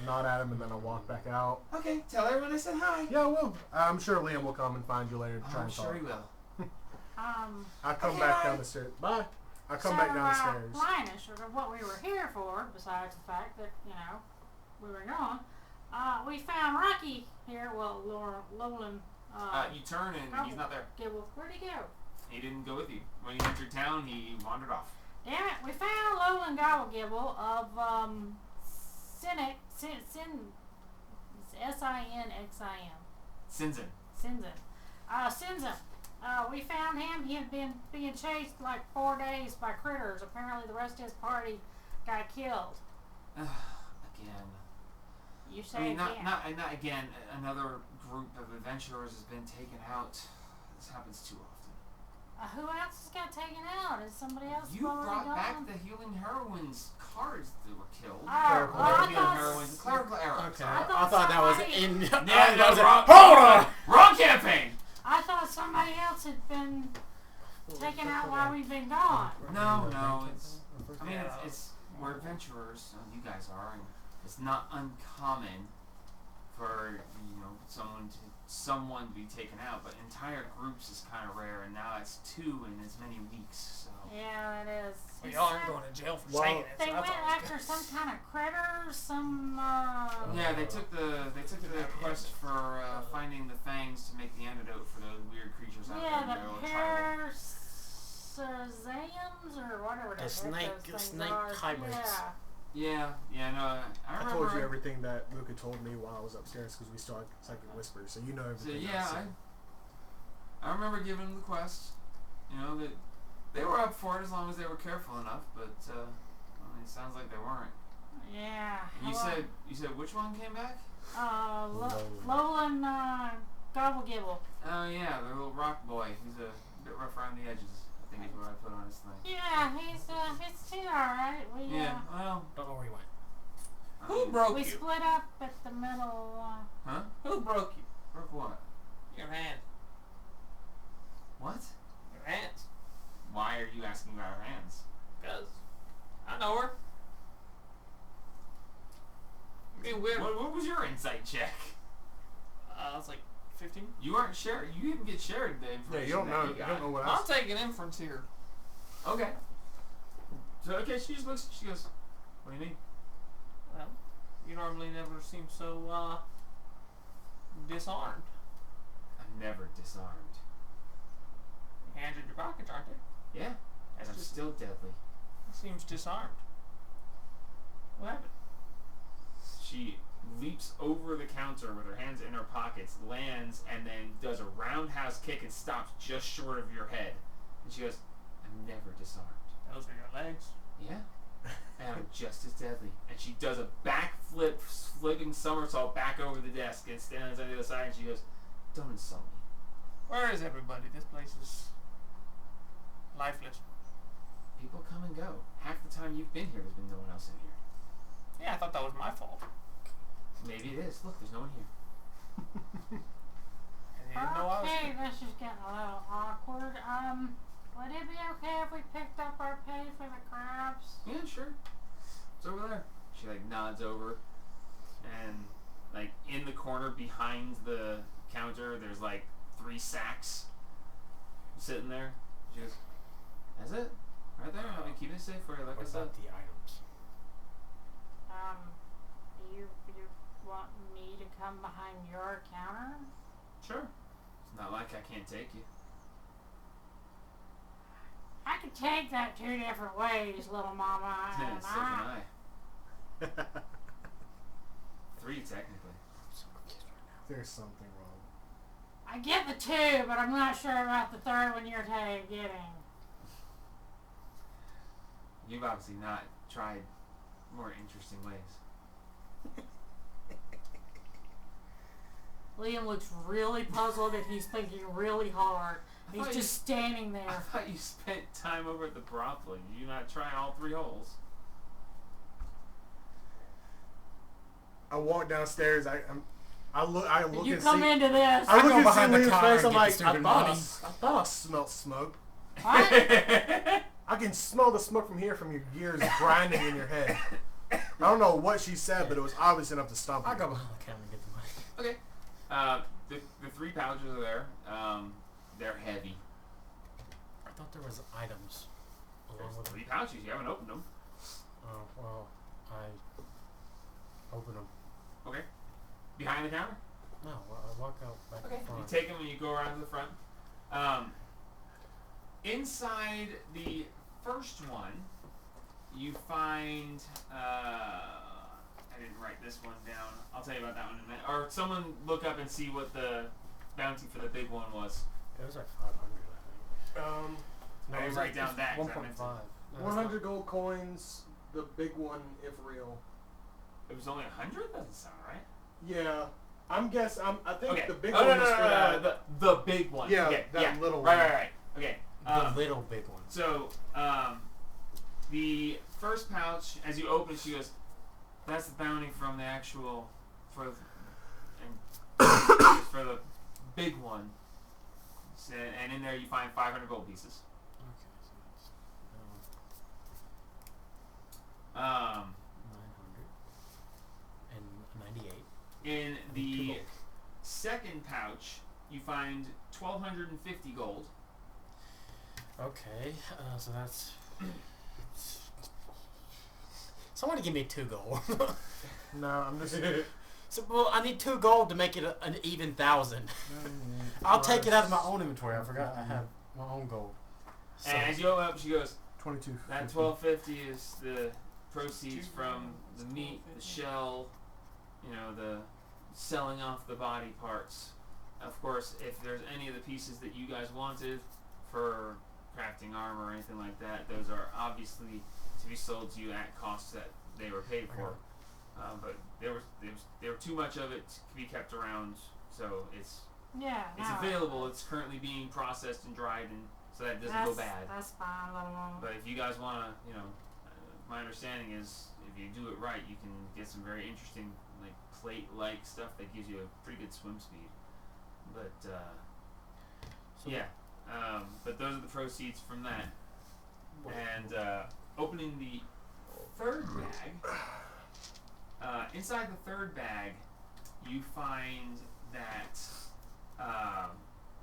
nod at him and then I'll walk back out. Okay, tell everyone I said hi. Yeah, I will. I'm sure Liam will come and find you later to try I'm and sure talk. he will. I'll come Okay, back bye. down the stairs. Bye. I'll come back down the stairs. Linus, or what we were here for, besides the fact that, we were gone, we found Rocky here, well, Lolan, You turn and he's not there. Gibble. Where'd he go? He didn't go with you. When you entered town, he wandered off. Damn it, we found Lolan Gobble of, Sinix, S-I-N-X-I-M. Sinzin. Sinzin. We found him. He had been being chased like 4 days by critters. Apparently the rest of his party got killed. Again. You say I mean, again. not again. Another group of adventurers has been taken out. This happens too often. Who else got taken out? Is somebody else You already brought gone? back the healing heroines cards that were killed. Clerical I healing thought heroines. Clerical errors. Okay. I I thought that was somebody- in. Yeah, no, I was like, wrong. hold on. Wrong campaign. I thought somebody else had been taken out while we've been gone. No, it's. I mean, it's we're adventurers. You guys are, and it's not uncommon for someone to be taken out. But entire groups is kind of rare, and now it's 2 in as many weeks. So. Yeah, it is. Well, He y'all aren't said going to jail for Well, saying it. So They that's went always after good. some kind of critter, some. Yeah, they took the quest for finding the fangs to make the antidote for those weird creatures out Yeah, there. the Tribble. Parasazams or whatever The the heck those things snake are. hybrids. Yeah. Yeah, no, I I remember. told you everything that Luca told me while I was upstairs because we still had psychic whispers, so you know So everything. yeah, I remember giving them the quest. That they were up for it as long as they were careful enough, but it sounds like they weren't. Yeah. And you said which one came back? Lolan Gobblegibble. Oh yeah, the little rock boy. He's a bit rough around the edges. I think is what I put on his thing. Yeah, he's alright. We Well, Don't know where he went. Who broke we you? split up at the middle. Huh? Who broke you? Broke what? Your hand. What? Your hands. Why are you asking about her hands? Because I know her. Being weird. What was your insight check? It's like 15. You aren't shared. You didn't get shared the information. Yeah, you don't know. that You got. don't know what I. I'm taking inference here. Okay. So she just looks. She goes, "What do you mean?" Well, you normally never seem so disarmed. I'm never disarmed. Your hands in your pockets, aren't they? Yeah, and I'm still deadly. Seems disarmed. What happened? She leaps over the counter with her hands in her pockets, lands, and then does a roundhouse kick and stops just short of your head. And she goes, "I'm never disarmed." Those are your legs. Yeah. and I'm just as deadly. And she does a backflip, flipping somersault back over the desk and stands on the other side, and she goes, "Don't insult me." Where is everybody? This place is lifeless. People come and go. Half the time you've been here, there's been no one else in here. Yeah, I thought that was my fault. Maybe it is. Look, there's no one here. I didn't know I was Okay, here. this is getting a little awkward. Would it be okay if we picked up our pay for the crabs? Yeah, sure. It's over there. She like nods over, and like in the corner behind the counter, there's like 3 sacks sitting there. She goes, "That's it, right there. I'll be keeping it safe for you, like What I said." about the items? You want me to come behind your counter? Sure. It's not like I can't take you. I could take that 2 different ways, little mama. Yeah, And so can I. 3 technically. I'm so confused right now. There's something wrong. I get the 2, but I'm not sure about the 3rd one you're getting. You've obviously not tried more interesting ways. Liam looks really puzzled and he's thinking really hard. He's thought just standing I there. thought you spent time over at the brothel. You not trying all 3 holes? I walk downstairs. I look You and come see. into this. I look go and see behind the Liam's car face. and I'm get like, the I stupid thought money. I smelled smoke. What? I can smell the smoke from here, from your gears grinding in your head. I don't know what she said, but it was obvious enough to stump I'll you. go behind the counter and get the money. Okay. The 3 pouches are there. They're heavy. I thought there was items along There's with 3 it. pouches. You haven't opened them. Oh, well, I open them. Okay. Behind the counter. No, well, I walk out back Okay. in front. You take them and you go around to the front. Inside the first one, you find. I didn't write this one down. I'll tell you about that one in a minute. Or someone look up and see what the bounty for the big one was. It was like 500, I think. I didn't write down that. 'cause I meant 1.5. to- No, 100 gold coins. The big one, if real. It was only 100. Doesn't sound right. Yeah, I think Okay. the big Oh, one no, was no, for no, that. no, the big one. Yeah, okay. that little right, one. Right. Okay. The little big one. So, the first pouch, as you open, she goes, "That's the bounty from the actual for the big one." So, and in there you find 500 gold pieces. Okay, so that's Um, 998. in Two the gold. second pouch, you find 1,250 gold. Okay, so that's. Somebody give me 2 gold. No, I'm just. So, well, I need 2 gold to make it an even 1,000. I'll take it out of my own inventory. I forgot I have my own gold. So, And as you open up, she goes, 22. "That 1,250 is the proceeds from the meat, the shell, the selling off the body parts. Of course, if there's any of the pieces that you guys wanted for crafting armor or anything like that, those are obviously to be sold to you at costs that they were paid for. But there were too much of it to be kept around, so it's available. It's currently being processed and dried, and so that doesn't go bad. That's fine, little mama. But if you guys want to, my understanding is if you do it right, you can get some very interesting, like plate-like stuff that gives you a pretty good swim speed. But but those are the proceeds from that. And opening the third bag, inside the third bag, you find that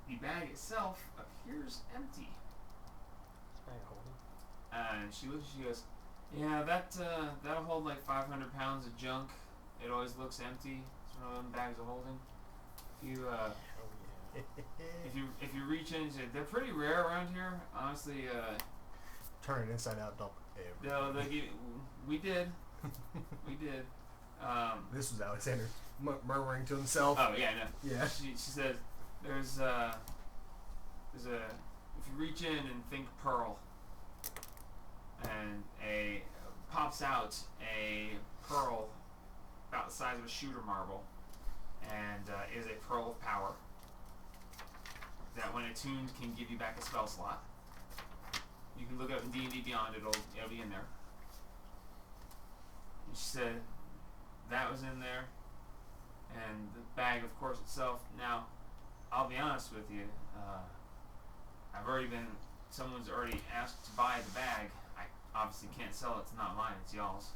the bag itself appears empty. And she looks. She goes, "Yeah, that'll hold like 500 pounds of junk. It always looks empty. It's one of them bags of holding. If you reach in, they're pretty rare around here. Honestly, Turn it inside out, dump it. they'll give. We did. This was Alexander murmuring to himself. Oh yeah, no. Yeah. She said, "There's a. If you reach in and think pearl, and a pops out a pearl about the size of a shooter marble, and is a pearl of power that, when attuned, can give you back a spell slot. You can look up in D&D Beyond; it'll be in there. And she said that was in there, and the bag, of course, itself. Now, I'll be honest with you. Someone's already asked to buy the bag. I obviously can't sell it. It's not mine. It's y'all's.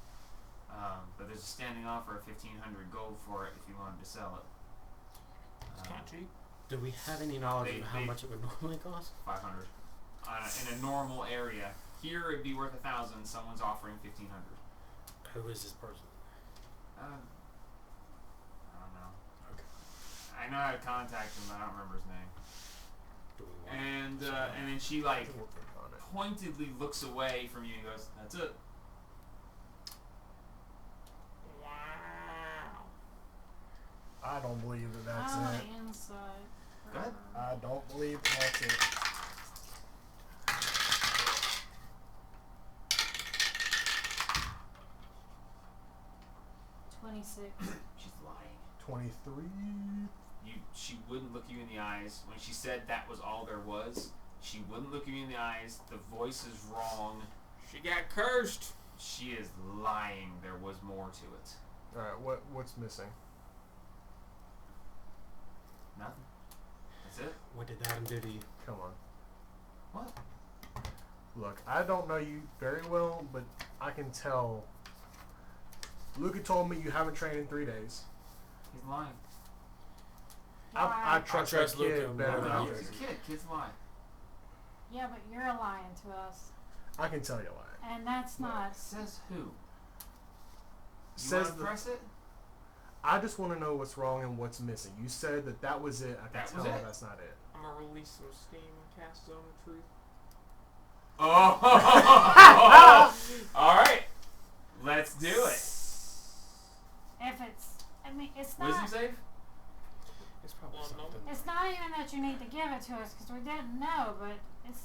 But there's a standing offer of 1,500 gold for it if you wanted to sell it. It's kind of cheap. Do we have any knowledge of how much it would normally cost? 500. In a normal area. Here it'd be worth 1,000. Someone's offering 1,500. Who is this person? I don't know. Okay. I know how to contact him, but I don't remember his name. Do we want And then she like We'll think on it. pointedly looks away from you and goes, "That's it." Wow. I don't believe that that's Oh, it. the inside. Go ahead. I don't believe that's it. She's lying. 23. She wouldn't look you in the eyes. When she said that was all there was, she wouldn't look you in the eyes. The voice is wrong. She got cursed. She is lying. There was more to it. Alright, what's missing? Nothing. That's it. What did Adam do to you? Come on. What? Look, I don't know you very well, but I can tell. Luca told me you haven't trained in 3 days. He's lying. I trust that trust Luca kid better more than than you. you. He's a kid. Kids lie. Yeah, but you're lying to us. I can tell you why. And that's not. Says who? You Says want to the. press it? I just want to know what's wrong and what's missing. You said that was it. I can That was tell it? that's not it. I'm gonna release some steam and cast Zone of Truth. Oh! All right. Let's do it. If it's. I mean, it's Wisdom not. save? It's probably Well, no. something. It's not even that you need to give it to us because we didn't know, but it's.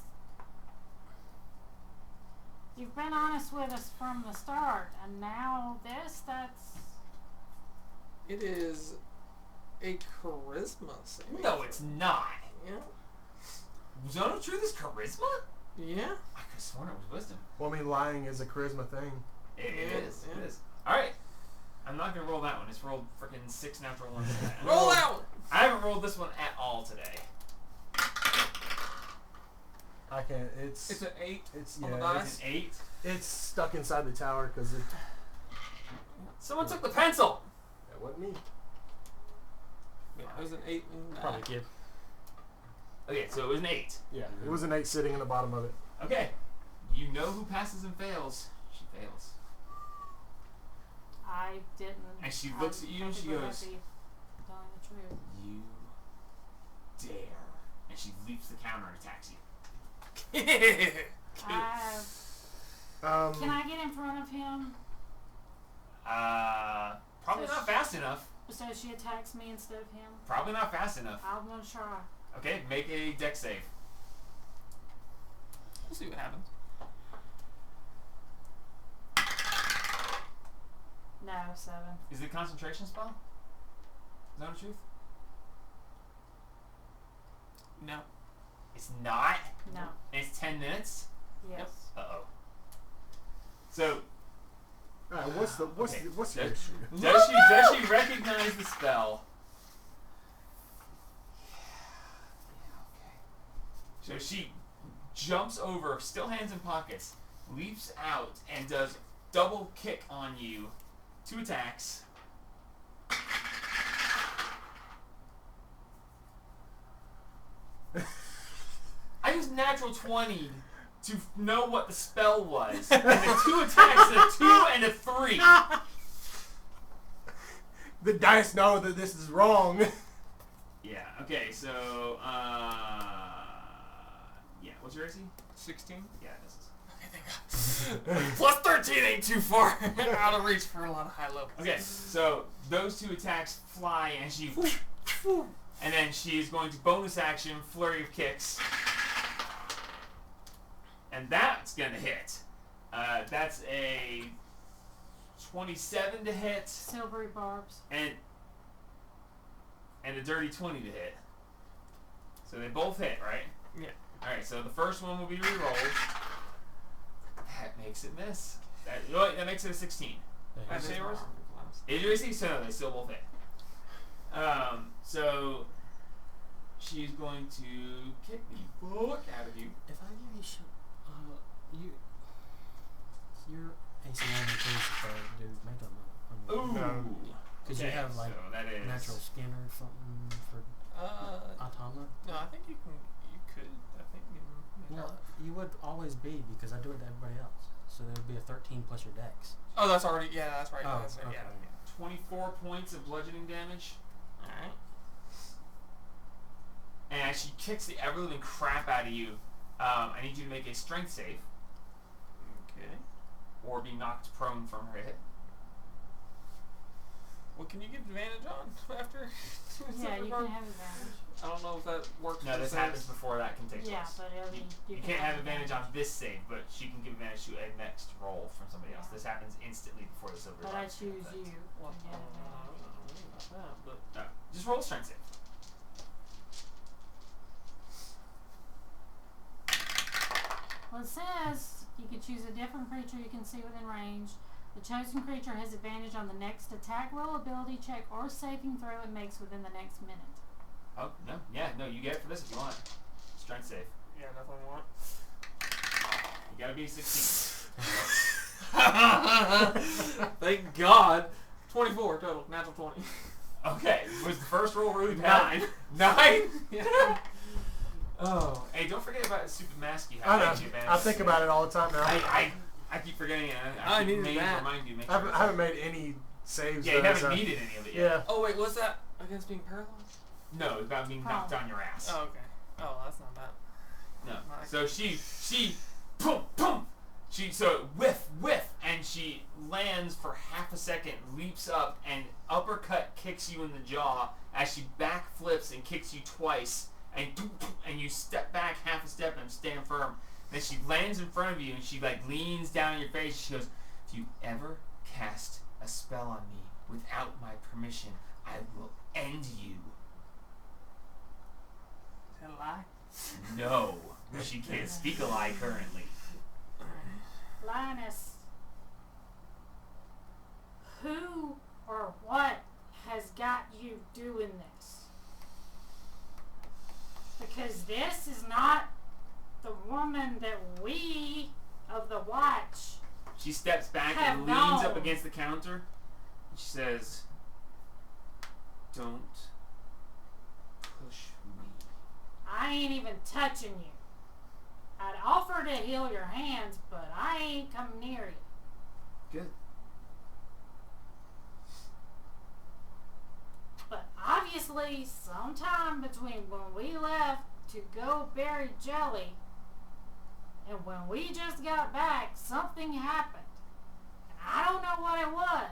You've been honest with us from the start, and now that's. It is a charisma save. No, it's not. Yeah. Zone of Truth is charisma? Yeah. I could have sworn it was wisdom. Well, I mean, lying is a charisma thing. It Yeah, is. yeah. It is. All right. I'm not gonna roll that one. It's rolled freaking 6 natural ones. Roll that one. I haven't rolled this one at all today. I can't. It's It's an 8 it's on the yeah. dice. It's an 8. It's stuck inside the tower because it. Someone took the pencil. That wasn't me. Yeah, it was an 8 and Probably kid. Okay, so it was an 8. Yeah, it was an 8 sitting in the bottom of it. Okay. You know who passes and fails. She fails. I didn't. And she looks at you and she I goes, be telling the truth. "You dare." And she leaps the counter and attacks you. Can I get in front of him Probably So not fast enough. so she attacks me instead of him? Probably not fast enough. I'm gonna try. Okay, make a dex save. We'll see what happens. No, 7. Is it a concentration spell? Zone of Truth? No. It's not. No. And it's 10 minutes. Yes. Uh-oh. So, Alright, what's Okay. what's your That- issue? does she recognize the spell? Yeah, okay. So she jumps over, still hands in pockets, leaps out, and does double kick on you. 2 attacks. I used natural 20 to know what the spell was. And the 2 attacks, a 2 and a 3. The dice know that this is wrong. Yeah, okay, so, yeah, what's your AC? 16. Yeah, this is. Plus 13 ain't too far out of reach for a lot of high levels. Okay, so those 2 attacks fly, and she, and then she's going to bonus action flurry of kicks, and that's gonna hit. That's a 27 to hit Silvery barbs. and a dirty 20 to hit. So they both hit, right? Yeah. All right. So the first one will be re-rolled. That makes it miss. That makes it a 16. Yeah, Actually, he's- yours? Is your AC? So no, they still both hit. So she's going to kick the fuck out of you. If I give you your AC only includes if I do makeup Ooh. No. Because you have like so that is natural skin or something for automa. No, I think you could. I think you can. Well, you would always be because I do it to everybody else. So there would be a 13 plus your dex. Oh, that's already. Yeah, that's right. Oh, That's right. okay. Yeah. 24 points of bludgeoning damage. All right. And as she kicks the ever living crap out of you, I need you to make a strength save Okay. or be knocked prone from her hit. What can you get advantage on after? Yeah, you can have advantage. I don't know if that works. No, for this saves. happens before that can take Yeah, place. but it'll be, You can't have advantage on this save, but she can give advantage to a next roll from somebody else. This happens instantly before the silver. But I bar choose effect. you Well, to get I don't advantage. know about that, but No, just roll a strength save. Well, it says you can choose a different creature you can see within range. The chosen creature has advantage on the next attack roll, ability check, or saving throw it makes within the next minute. Oh no, yeah, no, you get it for this if you want. Strength save. yeah, definitely want. You gotta be 16. Thank God. 24 total, natural 20. Okay, was the first roll really bad? 9? Yeah. Oh, hey, don't forget about the stupid mask you I have. know. Makes you advantage. I think about it all the time now. I keep forgetting it. I keep needed meaning to that. remind you. Make I sure haven't made any saves. yeah, you though, haven't so- needed any of it yet. Yeah. Oh wait, what's that against being paralyzed? No, it's about being knocked on your ass. Oh okay. Oh, that's not bad. No. Nice. So she, boom, boom. So whiff, and she lands for half a second, leaps up, and uppercut kicks you in the jaw as she backflips and kicks you twice, and you step back half a step and stand firm. Then she lands in front of you and she like leans down in your face. She goes, "If you ever cast a spell on me without my permission, I will end you." Is that a lie? No, she can't speak a lie currently. Linus, who or what has got you doing this? Because this is not the woman that we of the watch. She steps back Have and leans up known. against the counter. She says, "Don't push me." I ain't even touching you. I'd offer to heal your hands, but I ain't coming near you. Good. But obviously, sometime between when we left to go bury Jelly and when we just got back, something happened. And I don't know what it was.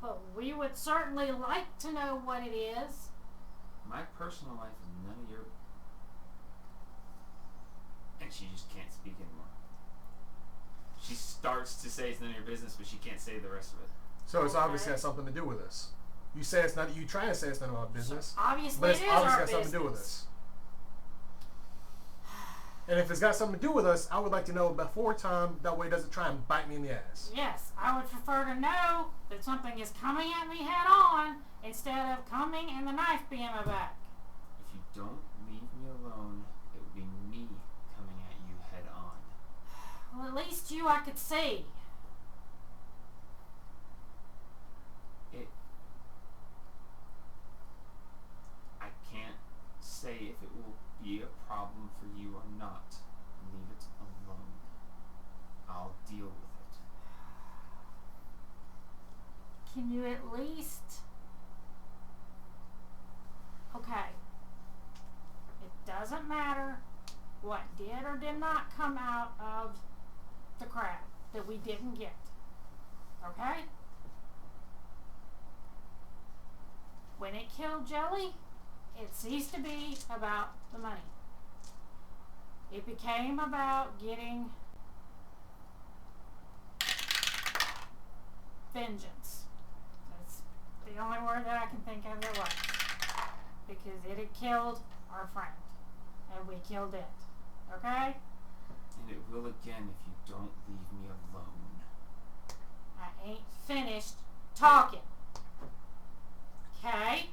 But we would certainly like to know what it is. My personal life is none of your. And she just can't speak anymore. She starts to say it's none of your business, but she can't say the rest of it. So it's Okay. obviously has something to do with this. You say it's not. You try to say it's none of our business, Obviously, but it it's is obviously our got something to do with business. this. And if it's got something to do with us, I would like to know before time. That way, it doesn't try and bite me in the ass. Yes, I would prefer to know that something is coming at me head on instead of coming and the knife being my back. If you don't leave me alone, it will be me coming at you head on. Well, at least you I could see. I can't say if it will be a problem for you or not. Leave it alone. I'll deal with it. Can you at least... Okay. It doesn't matter what did or did not come out of the crab that we didn't get. Okay? When it killed Jelly, it ceased to be about the money. It became about getting vengeance. That's the only word that I can think of that works. Because it had killed our friend. And we killed it. Okay? And it will again if you don't leave me alone. I ain't finished talking. Okay?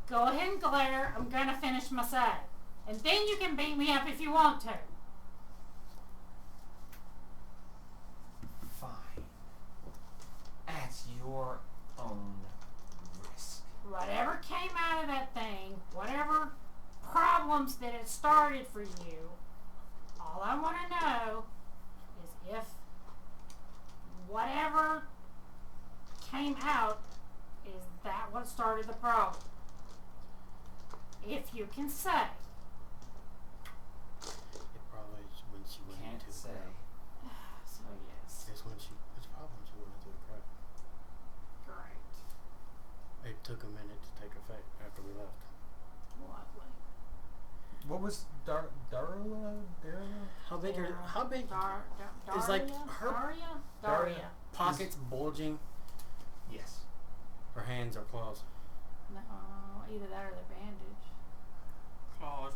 Go ahead and glare. I'm gonna finish my say. And then you can beat me up if you want to. Fine. At your own risk. Whatever came out of that thing, whatever problems that it started for you, all I want to know is if whatever came out, is that what started the problem? If you can say. It probably is when she went Can't into the say. crab. So yes. It's probably when she went into the crab. Great. It took a minute to take effect after we left. Lovely. What was Darla? How big Yeah. are how big Daria? is like her Daria? pockets bulging? Yes. Her hands or claws? No, either that or the bandage. Claws.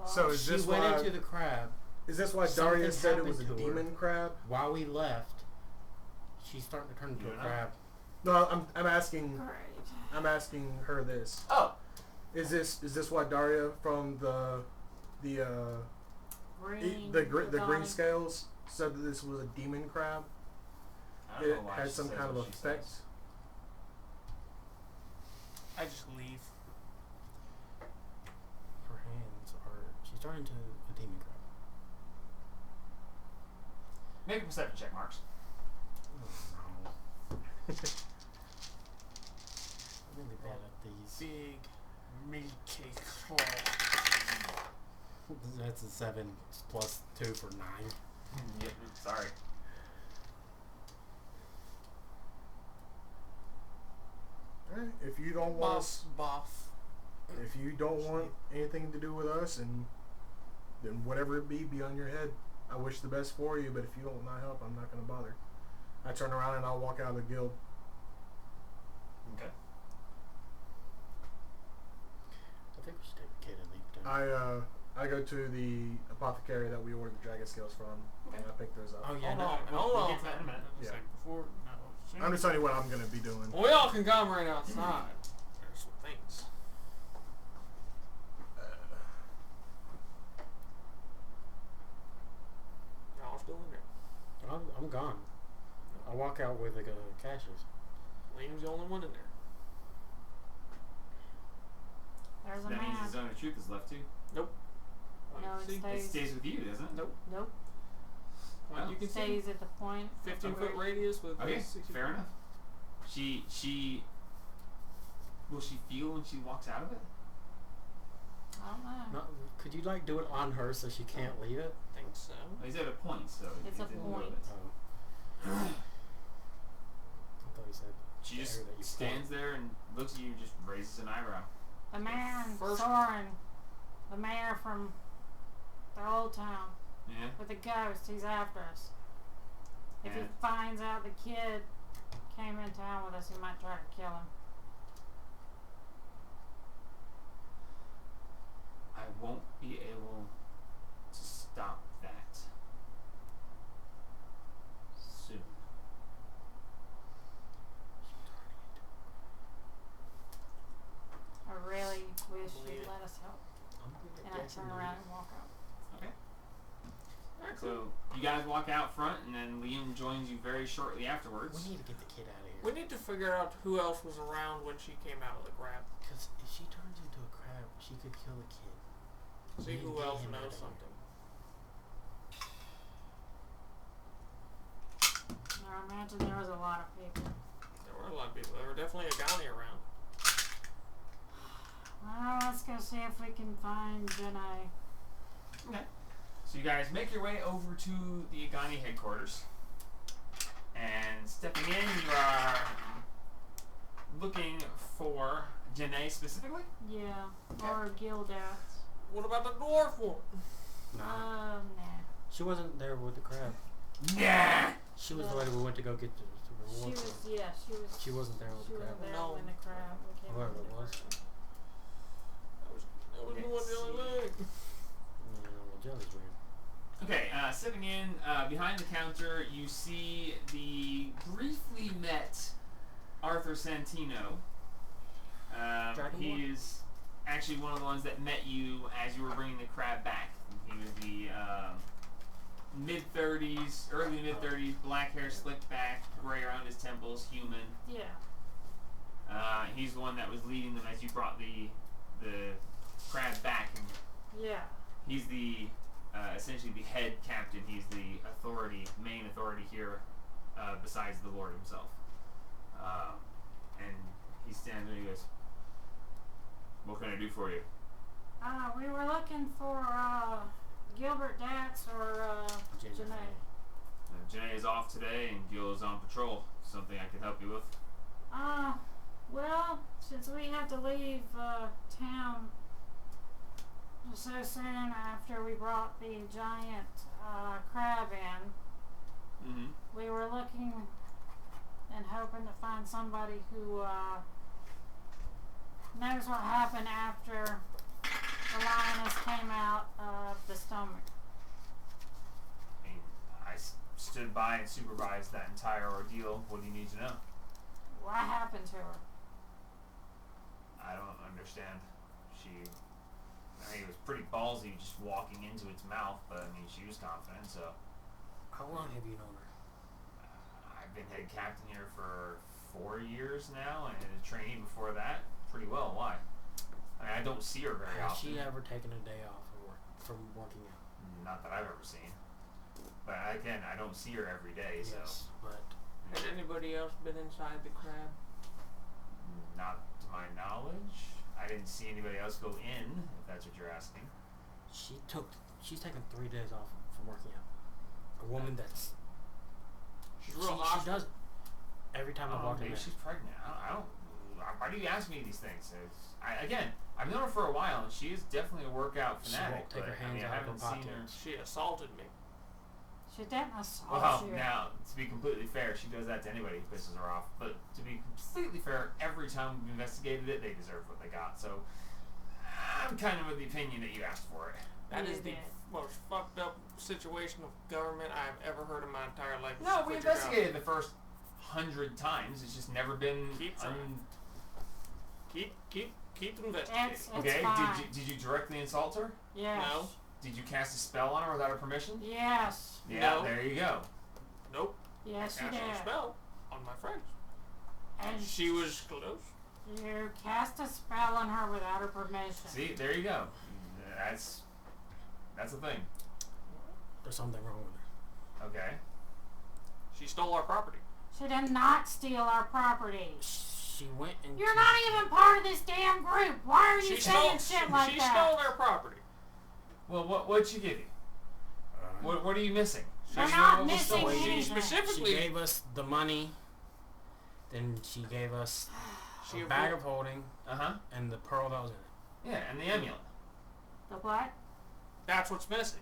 So is She this went why? into the crab. Is this why Something Daria said it was a happened to her. demon crab? While we left, she's starting to turn into You a don't know. crab. No, I'm asking. Great. I'm asking her this. Oh. Is this why Daria from the Green. the green Ravani. scales said that this was a demon crab? I don't It know why had she some says kind of what she effect. says. I just leave. Her hands are. She's turning into a demon crab. Make a perception check, Marks. Oh no. I'm really bad at these. Big meaty claw. That's a 7 plus 2 for 9. Yep. Sorry. Alright, if you don't want us, Boff. if you don't want anything to do with us, and then whatever it be on your head. I wish the best for you, but if you don't want help, I'm not going to bother. I turn around and I'll walk out of the guild. Okay. I think we should take the kid and leave town. I go to the apothecary that we ordered the dragon scales from, and I pick those up. Oh yeah, Hold no. on, we'll- hold we'll on. get to that in a minute. Just Yeah. like before, no. I'm just telling you what I'm going to be doing. We all can come right outside. There's some things. Y'all still in there. I'm gone. I walk out with the caches. Liam's the only one in there. There's a That means man. the zone of truth is left too. No, it See? It stays. stays with you, doesn't it? Nope. Nope. Point Oh. you can see. Stays at the point. 15-foot radius with Okay, 60 fair enough. She will she feel when she walks out of it? I don't know. Not, could you like do it on her so she can't leave it? I think so. Well, he's at a point, so It's a didn't move point. it. Oh. I thought you said. She just Area that you stands there and looks at you, just raises an eyebrow. The man, First- Soren, the mayor from the old town Yeah. with the ghost, he's after us. If he Yeah. finds out the kid came in town with us, he might try to kill him. I won't be able to stop that soon. I really wish Believe you'd it. let us help. And I turn around and walk out. Okay. Alright, so you guys walk out front, and then Liam joins you very shortly afterwards. We need to get the kid out of here. We need to figure out who else was around when she came out of the crab. Because if she turns into a crab, she could kill the kid. See We need who to get else him out knows of here. something. I imagine there was a lot of people. There were a lot of people. There were definitely a Ghani around. Well, let's go see if we can find Janae. Okay. So you guys make your way over to the Agani headquarters. And stepping in, you are looking for Janae specifically? Yeah, or Gildats. What about the dwarf one? Nah. Nah. She wasn't there with the crab. Nah. She was the lady we went to go get the She reward was, from. yeah, she was. She wasn't there with She the crab. wasn't there No. when the crab. We came Whoever when it the was. crab. That was the one the only leg. Yeah, well, Jelly's weird. Okay, sitting in behind the counter, you see the briefly met Arthur Santino. Dragon He Ball? is actually one of the ones that met you as you were bringing the crab back. He was the mid-30s, early mid-30s, black hair slicked back, gray around his temples, human. Yeah. He's the one that was leading them as you brought the crab back. And Yeah. he's the essentially the head captain. He's the main authority here, besides the Lord himself. And he stands there and he goes, "What can I do for you?" We were looking for Gilbert Datz or Janae. Janae is off today and Gil is on patrol. Something I can help you with? Well, since we have to leave town so soon after we brought the giant crab in, Mm-hmm. we were looking and hoping to find somebody who knows what happened after the lioness came out of the stomach. I mean, I stood by and supervised that entire ordeal. What do you need to know? What happened to her? I don't understand. It was pretty ballsy just walking into its mouth, but I mean, she was confident, so. How long have you known her? I've been head captain here for 4 years now, and a trainee before that. Pretty well. Why? I mean, I don't see her very Has often. she ever taken a day off from working out? Not that I've ever seen. But again, I don't see her every day, so. Yes, but Has anybody else been inside the crab? Not to my knowledge. I didn't see anybody else go in, if that's what you're asking. she's taken 3 days off from working out. A woman that's She's real she hostile. does it every time I walk in Maybe there. she's pregnant. I don't. Why do you ask me these things? I've known her for a while, and she is definitely a workout She fanatic. won't take but, her hands I out of haven't her seen her. pockets. She assaulted me. She didn't assault Well, you. now, to be completely fair, she does that to anybody who pisses her off. But to be completely fair, every time we've investigated it, they deserve what they got. So, I'm kind of of the opinion that you asked for it. That You is the did. most fucked up situation of government I have ever heard in my entire life. No, we Quit your job. investigated the first 100 times. It's just never been. Keep trying. Keep investigating. It's Okay. fine. Did you directly insult her? Yes. No. Did you cast a spell on her without her permission? Yes. Yeah. No. There you go. Nope. Yes, you Cast a did. spell on my friends. And She was close. you cast a spell on her without her permission. See, there you go. That's the thing. There's something wrong with her. Okay. She stole our property. She did not steal our property. She went into. You're not even part of this damn group. Why are you saying shit like she that? stole their property. Well, what'd she give you? What are you missing? They're I mean, not what was missing stolen? She anything. She specifically gave us the money. Then she gave us She a bag of holding Uh-huh. and the pearl that was in it. Yeah, and the amulet. The what? That's what's missing.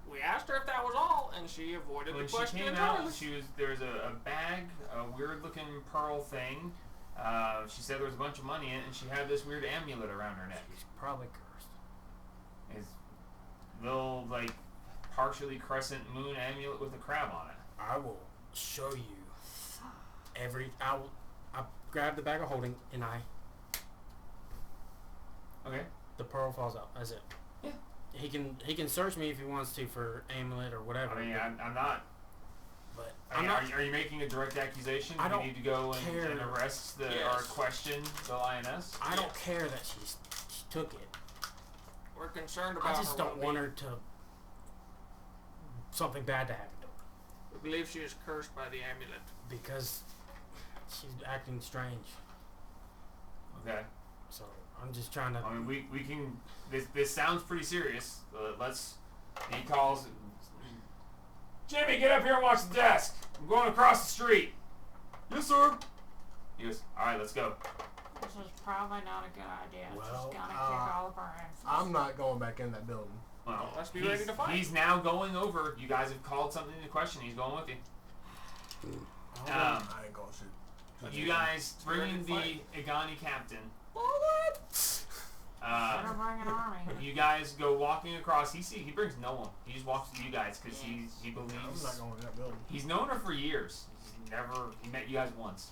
We asked her if that was all, and she avoided When the she question came entirely. out, there was a bag, a weird-looking pearl thing. She said there was a bunch of money in it, and she had this weird amulet around her neck. She's probably cursed. It's little, like, partially crescent moon amulet with a crab on it. I will show you I grab the bag of holding and Okay. the pearl falls out. That's it. Yeah. He can search me if he wants to for amulet or whatever. I mean, I'm not. but I mean, are you making a direct accusation? I Do don't we need to go care. and arrest Yes. or question the lioness? I don't care that she took it. We're concerned about I just her don't want well-being. her to something bad to happen to her We believe she is cursed by the amulet. because she's acting strange. Okay. So I'm just trying to. I mean, we can. This sounds pretty serious. He calls. Jimmy, get up here and watch the desk. I'm going across the street. Yes, sir. He goes, all right, let's go. This is probably not a good idea. Well, She's gonna kick all of our asses. I'm not going back in that building. Well, Let's be ready to fight. He's now going over. You guys have called something into question. He's going with you. I ain't gonna shoot. You guys bring in the Ready Igani captain. Better bring an army. You guys go walking across. He brings no one. He just walks with you guys because he I'm believes not going to that building. he's known her for years. He met you guys once.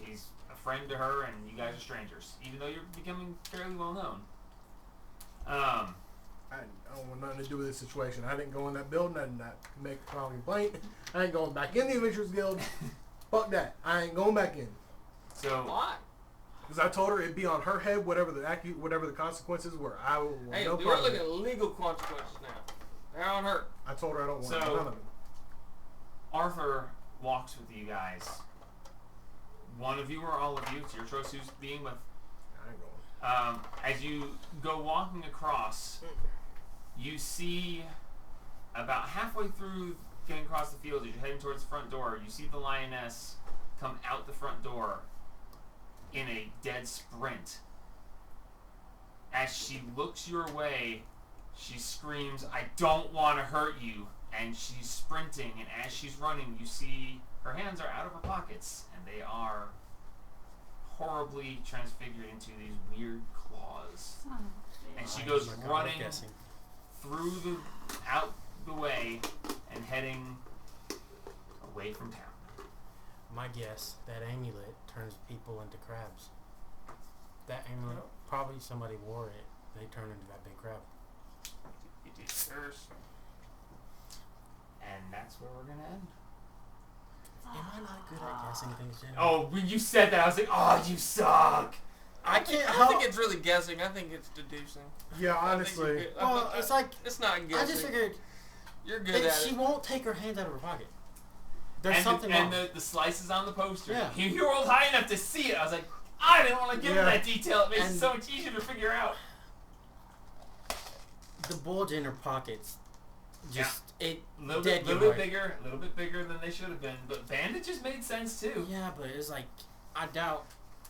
He's a friend to her, and you guys are strangers, even though you're becoming fairly well known. I don't want nothing to do with this situation. I didn't go in that building. I did not make a complaint. I ain't going back in the Adventurers Guild. Fuck that. I ain't going back in. So Why? Because I told her it'd be on her head, whatever the consequences were. I will Hey, no we're problem. looking at legal consequences now. They're on her. I told her I don't want So- none of them. Arthur walks with you guys. One of you or all of you, it's your choice who's being with. I ain't going. As you go walking across, you see about halfway through getting across the field, as you're heading towards the front door, you see the lioness come out the front door in a dead sprint. As she looks your way, she screams, "I don't want to hurt you," and she's sprinting, and as she's running, you see her hands are out of her pockets, and they are horribly transfigured into these weird claws. Son of a And bitch. she goes Oh my God, I'm running guessing. out the way and heading away from town. My guess, that amulet turns people into crabs. That amulet, probably somebody wore it. They turn into that big crab. It is hers. And that's where we're gonna end. Am I not good at guessing things, Jen? Oh, when you said that, I was like, "Oh, you suck." I can't I don't think it's really guessing. I think it's deducing. Yeah, I think you're honestly. good. I Well, think it's like, it's not guessing. I just figured You're good that at she it. won't take her hands out of her pocket. There's And something and wrong. the slices on the poster. Yeah. You rolled high enough to see it. I was like, I didn't want to give Yeah. him that detail. It makes it And- so much easier to figure out. The bulge in her pockets, just it A little dead bit your heart. bigger, a little bit bigger than they should have been. But bandages made sense too. Yeah, but it's like I doubt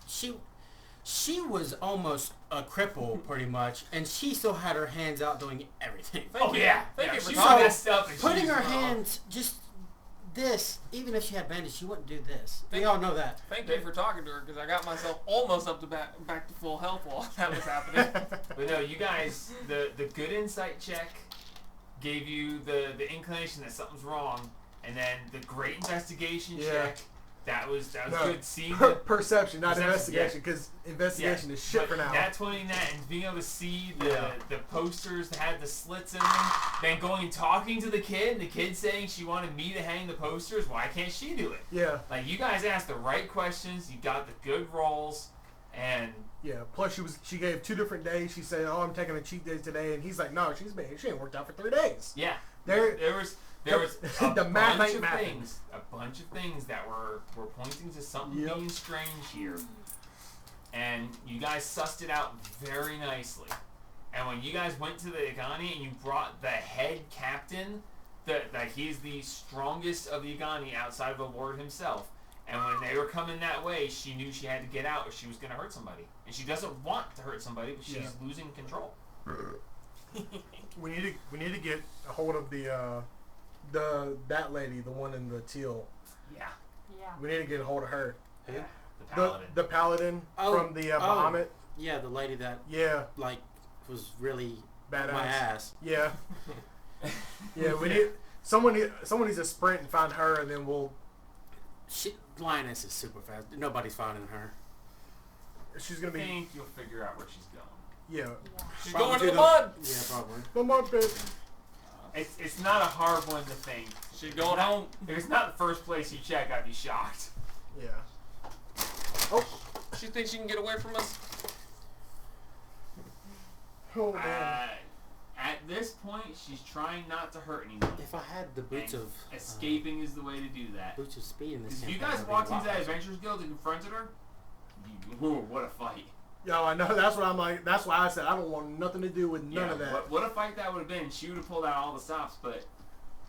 she was almost a cripple pretty much, and she still had her hands out doing everything. Thank you. Yeah. Thank you She for was talking. messed up. And Putting she her was, hands just this, even if she had bandages, she wouldn't do this. Thank We all know that. Thank you for talking to her because I got myself almost up to back to full health while that was happening. But no, you guys, the good insight check gave you the inclination that something's wrong, and then the great investigation Yeah. check, that was No, good. Seeing the Perception, not Perception, investigation, because investigation is shit but for now. Nat 20 that and being able to see the Yeah. the posters that had the slits in them, then going and talking to the kid saying she wanted me to hang the posters. Why can't she do it? Yeah, Like, you guys asked the right questions, you got the good rolls, and yeah. Plus, she gave 2 different days. She said, "Oh, I'm taking a cheat day today," and he's like, "No, she ain't worked out for 3 days." yeah, There- there was a the math bunch ain't of mathing. things, that were pointing to something Yep. being strange here, and you guys sussed it out very nicely. And when you guys went to the Igani and you brought the head captain, that he's the strongest of the Igani outside of the Lord himself. And when they were coming that way, she knew she had to get out or she was going to hurt somebody. And she doesn't want to hurt somebody, but she's Yeah. losing control. We need to get a hold of that lady, the one in the teal. Yeah. Yeah. We need to get a hold of her. The paladin. The paladin Oh, from the Bahamut. Yeah, the lady that Yeah, like was really badass. my ass. Yeah, yeah. We need someone needs to sprint and find her, and then we'll. Lioness is super fast. Nobody's finding her. She's I gonna be. think you'll figure out where she's going. Yeah. Yeah. She's Probably going to to the mud. Yeah, probably. The Muppet. It's not a hard one to think. She's going home. If it's not the first place you check, I'd be shocked. Yeah. Oh. She thinks she can get away from us. Oh man. At this point, she's trying not to hurt anyone. If I had the boots And of escaping is the way to do that. boots of speed in this Because if you campaign, guys I'd be walked a lot into that faster. Adventurers Guild and confronted her, ooh, what a fight. Yo, I know. That's what I'm like. That's why I said I don't want nothing to do with none of that. What a fight that would have been. She would have pulled out all the stops, but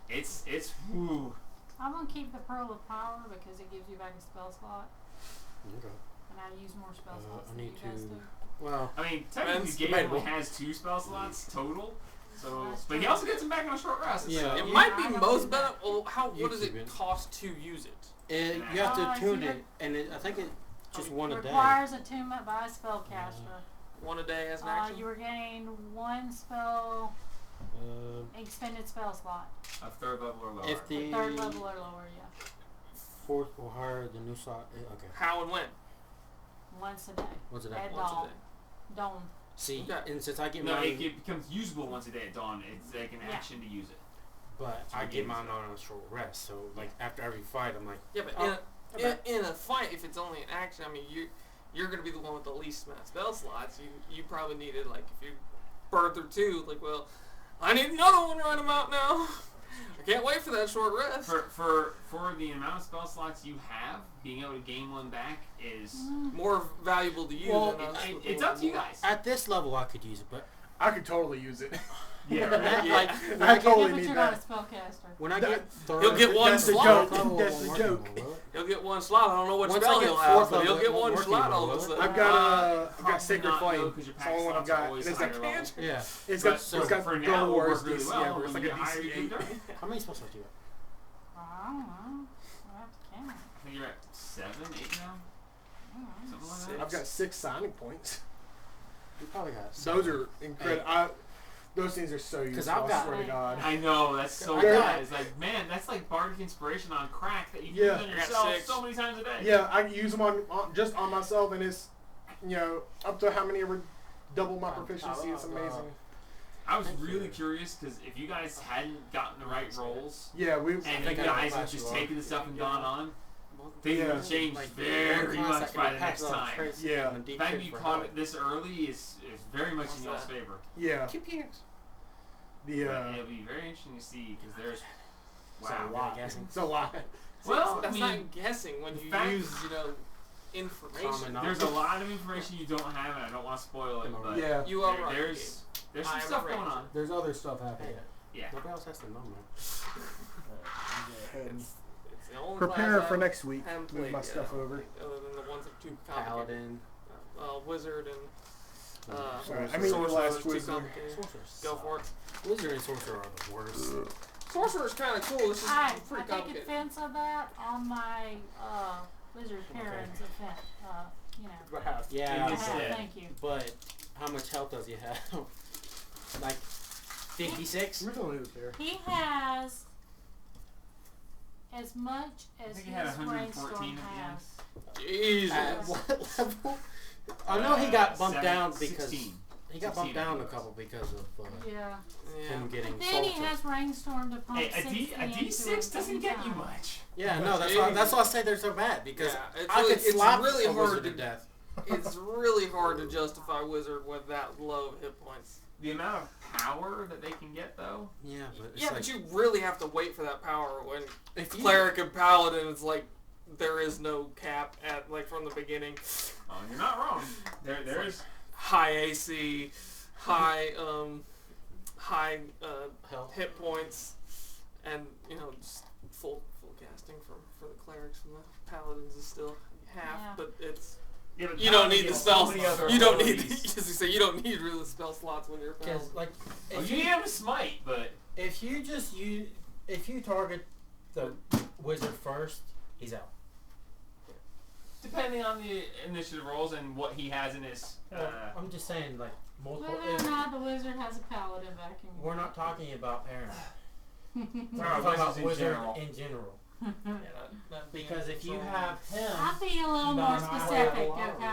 it's whew. I'm gonna keep the Pearl of Power because it gives you back a spell slot, Okay. and I use more spell slots I than you need guys to- do. Well, I mean, technically, That's Gabe only debatable. has 2 spell slots total, so So, That's but he true. also gets him back on a short rest. Yeah. So. It Yeah. might be I don't most do that. better. Well, what does YouTube it it. cost to use it? You have to Oh, tune so it, and I think it just one a day. Requires attunement by a spellcaster. One a day as an action. You were getting one spell expended spell slot. A third level or lower. If the Third level or lower, yeah. fourth or higher, the new slot. Okay. How and when? Once a day. What's it At at? Once a dawn. day. Dawn. See, Okay. and since I get No, mine, it becomes usable once a day at dawn. It's like an Yeah. action to use it. but So I you get get mine it. on a short rest. So like after every fight, I'm like, Yeah, but Oh, in a fight, if it's only an action, I mean, you're gonna be the one with the least amount of spell slots. You probably needed, like, if you burn through 2, like, well, I need another one right about now. I can't wait for that short rest. For the amount of spell slots you have, being able to gain one back is More valuable to you Well, than us. it's up to you guys. at this level, I could use it, but I could totally use it. Yeah, Like, Yeah. when I I get, totally Yeah, but need you're not a that. spellcaster. when I That- get third, He'll get one That's the slot. joke. level, That's it the won't joke. work anymore, will it? He'll get one slot. I don't know what Once spell I get he'll fourth have, but level, he'll get it won't one work slot anymore, all of a will it? sudden. I've got Probably Sacred not, Flame. though, 'cause your It's pack the only one I've slots are got. always And it's like higher level. cancer. Yeah. It's But got so it's got for Go now, it will Wars work really DC. well. Yeah, it's when like you a get higher, you DC get 8. dirty. How many spell slots do you I don't know. I have to count. I think you're at 7, 8 now. Something like that. I've got 6 signing points. have? You probably got. Those are incredible. Those things are so useful. I've got- I swear to God. I know, that's so I good. got- It's like, man, that's like bardic inspiration on crack that you can Yeah. use on I got yourself 6. so many times a day. Yeah, I use them on just on myself, and it's up to how many ever double my proficiency. It's amazing. I was really curious because if you guys hadn't gotten the right rolls Yeah, we. and think you I guys know had what just you taken the stuff and gone on, things Yeah. would have changed Like, very one class much I by can the pass next on time. traits Yeah. and The deep fact shit that you for caught help. it this early is very much What's in y'all's that? favor. Yeah. The But it'll be very interesting to see because there's It's a wow. lot. Guessing. It's a lot. Well, I that's mean, not guessing when the you fact- use, information. Common there's a lot of information you don't have, and I don't want to spoil it, but Yeah. You are there- right. there's I some am stuff afraid. going on. There's other stuff happening. Yeah. Nobody else has to know, man. It's the only Prepare class for I next week. haven't Move played my yet, stuff over. other than the ones that are too complicated. Paladin. Wizard and Sorry, I mean sorcerer last is too wizard. complicated. Sorcerers Go for it. Wizard and sorcerer are the worst. Sorcerer's kind of cool. This is I pretty take complicated. offense of that on my Wizard Karen's offense. Yeah, I Yes. have, Yeah. thank you. but how much health does he have? Like 56? We're doing it there. He has as much I as think his he had 114 brainstorm at has. the end. Jesus. At what level? I know he got bumped down because 16. he got 16, bumped down I a think it couple because of Yeah. Yeah. him getting But then he salted. has brainstorm to pump Hey, a 60 into D6 him doesn't get you anytime. much. Yeah, no, that's why I say they're so bad because Yeah, it's I really- could it's slap really a hard wizard to- to death. It's really hard to justify Wizard with that low of hit points. The amount of power that they can get, though. Yeah, but it's Yeah, like but you really have to wait for that power when if you Cleric and Paladin, it's like there is no cap at like from the beginning. Oh, you're not wrong. There's High AC, high health. hit points, and just full casting for the clerics and the paladins is still half, Yeah. but it's yeah, but you don't Paladin need the gets spell. so many other You don't need abilities. as you say you don't need really spell slots when you're a paladin. Because like, Oh, if you you need him to smite, but if you just if you target the wizard first, he's out. depending on the initiative rolls and what he has in his. I'm just saying, like multiple. Whether or not the wizard has a paladin backing. We're not talking about parent. We're No, talking about wizards in wizard general. in general. Yeah, not being Because if you so- have him, I'll be a little more Non-high specific, level okay?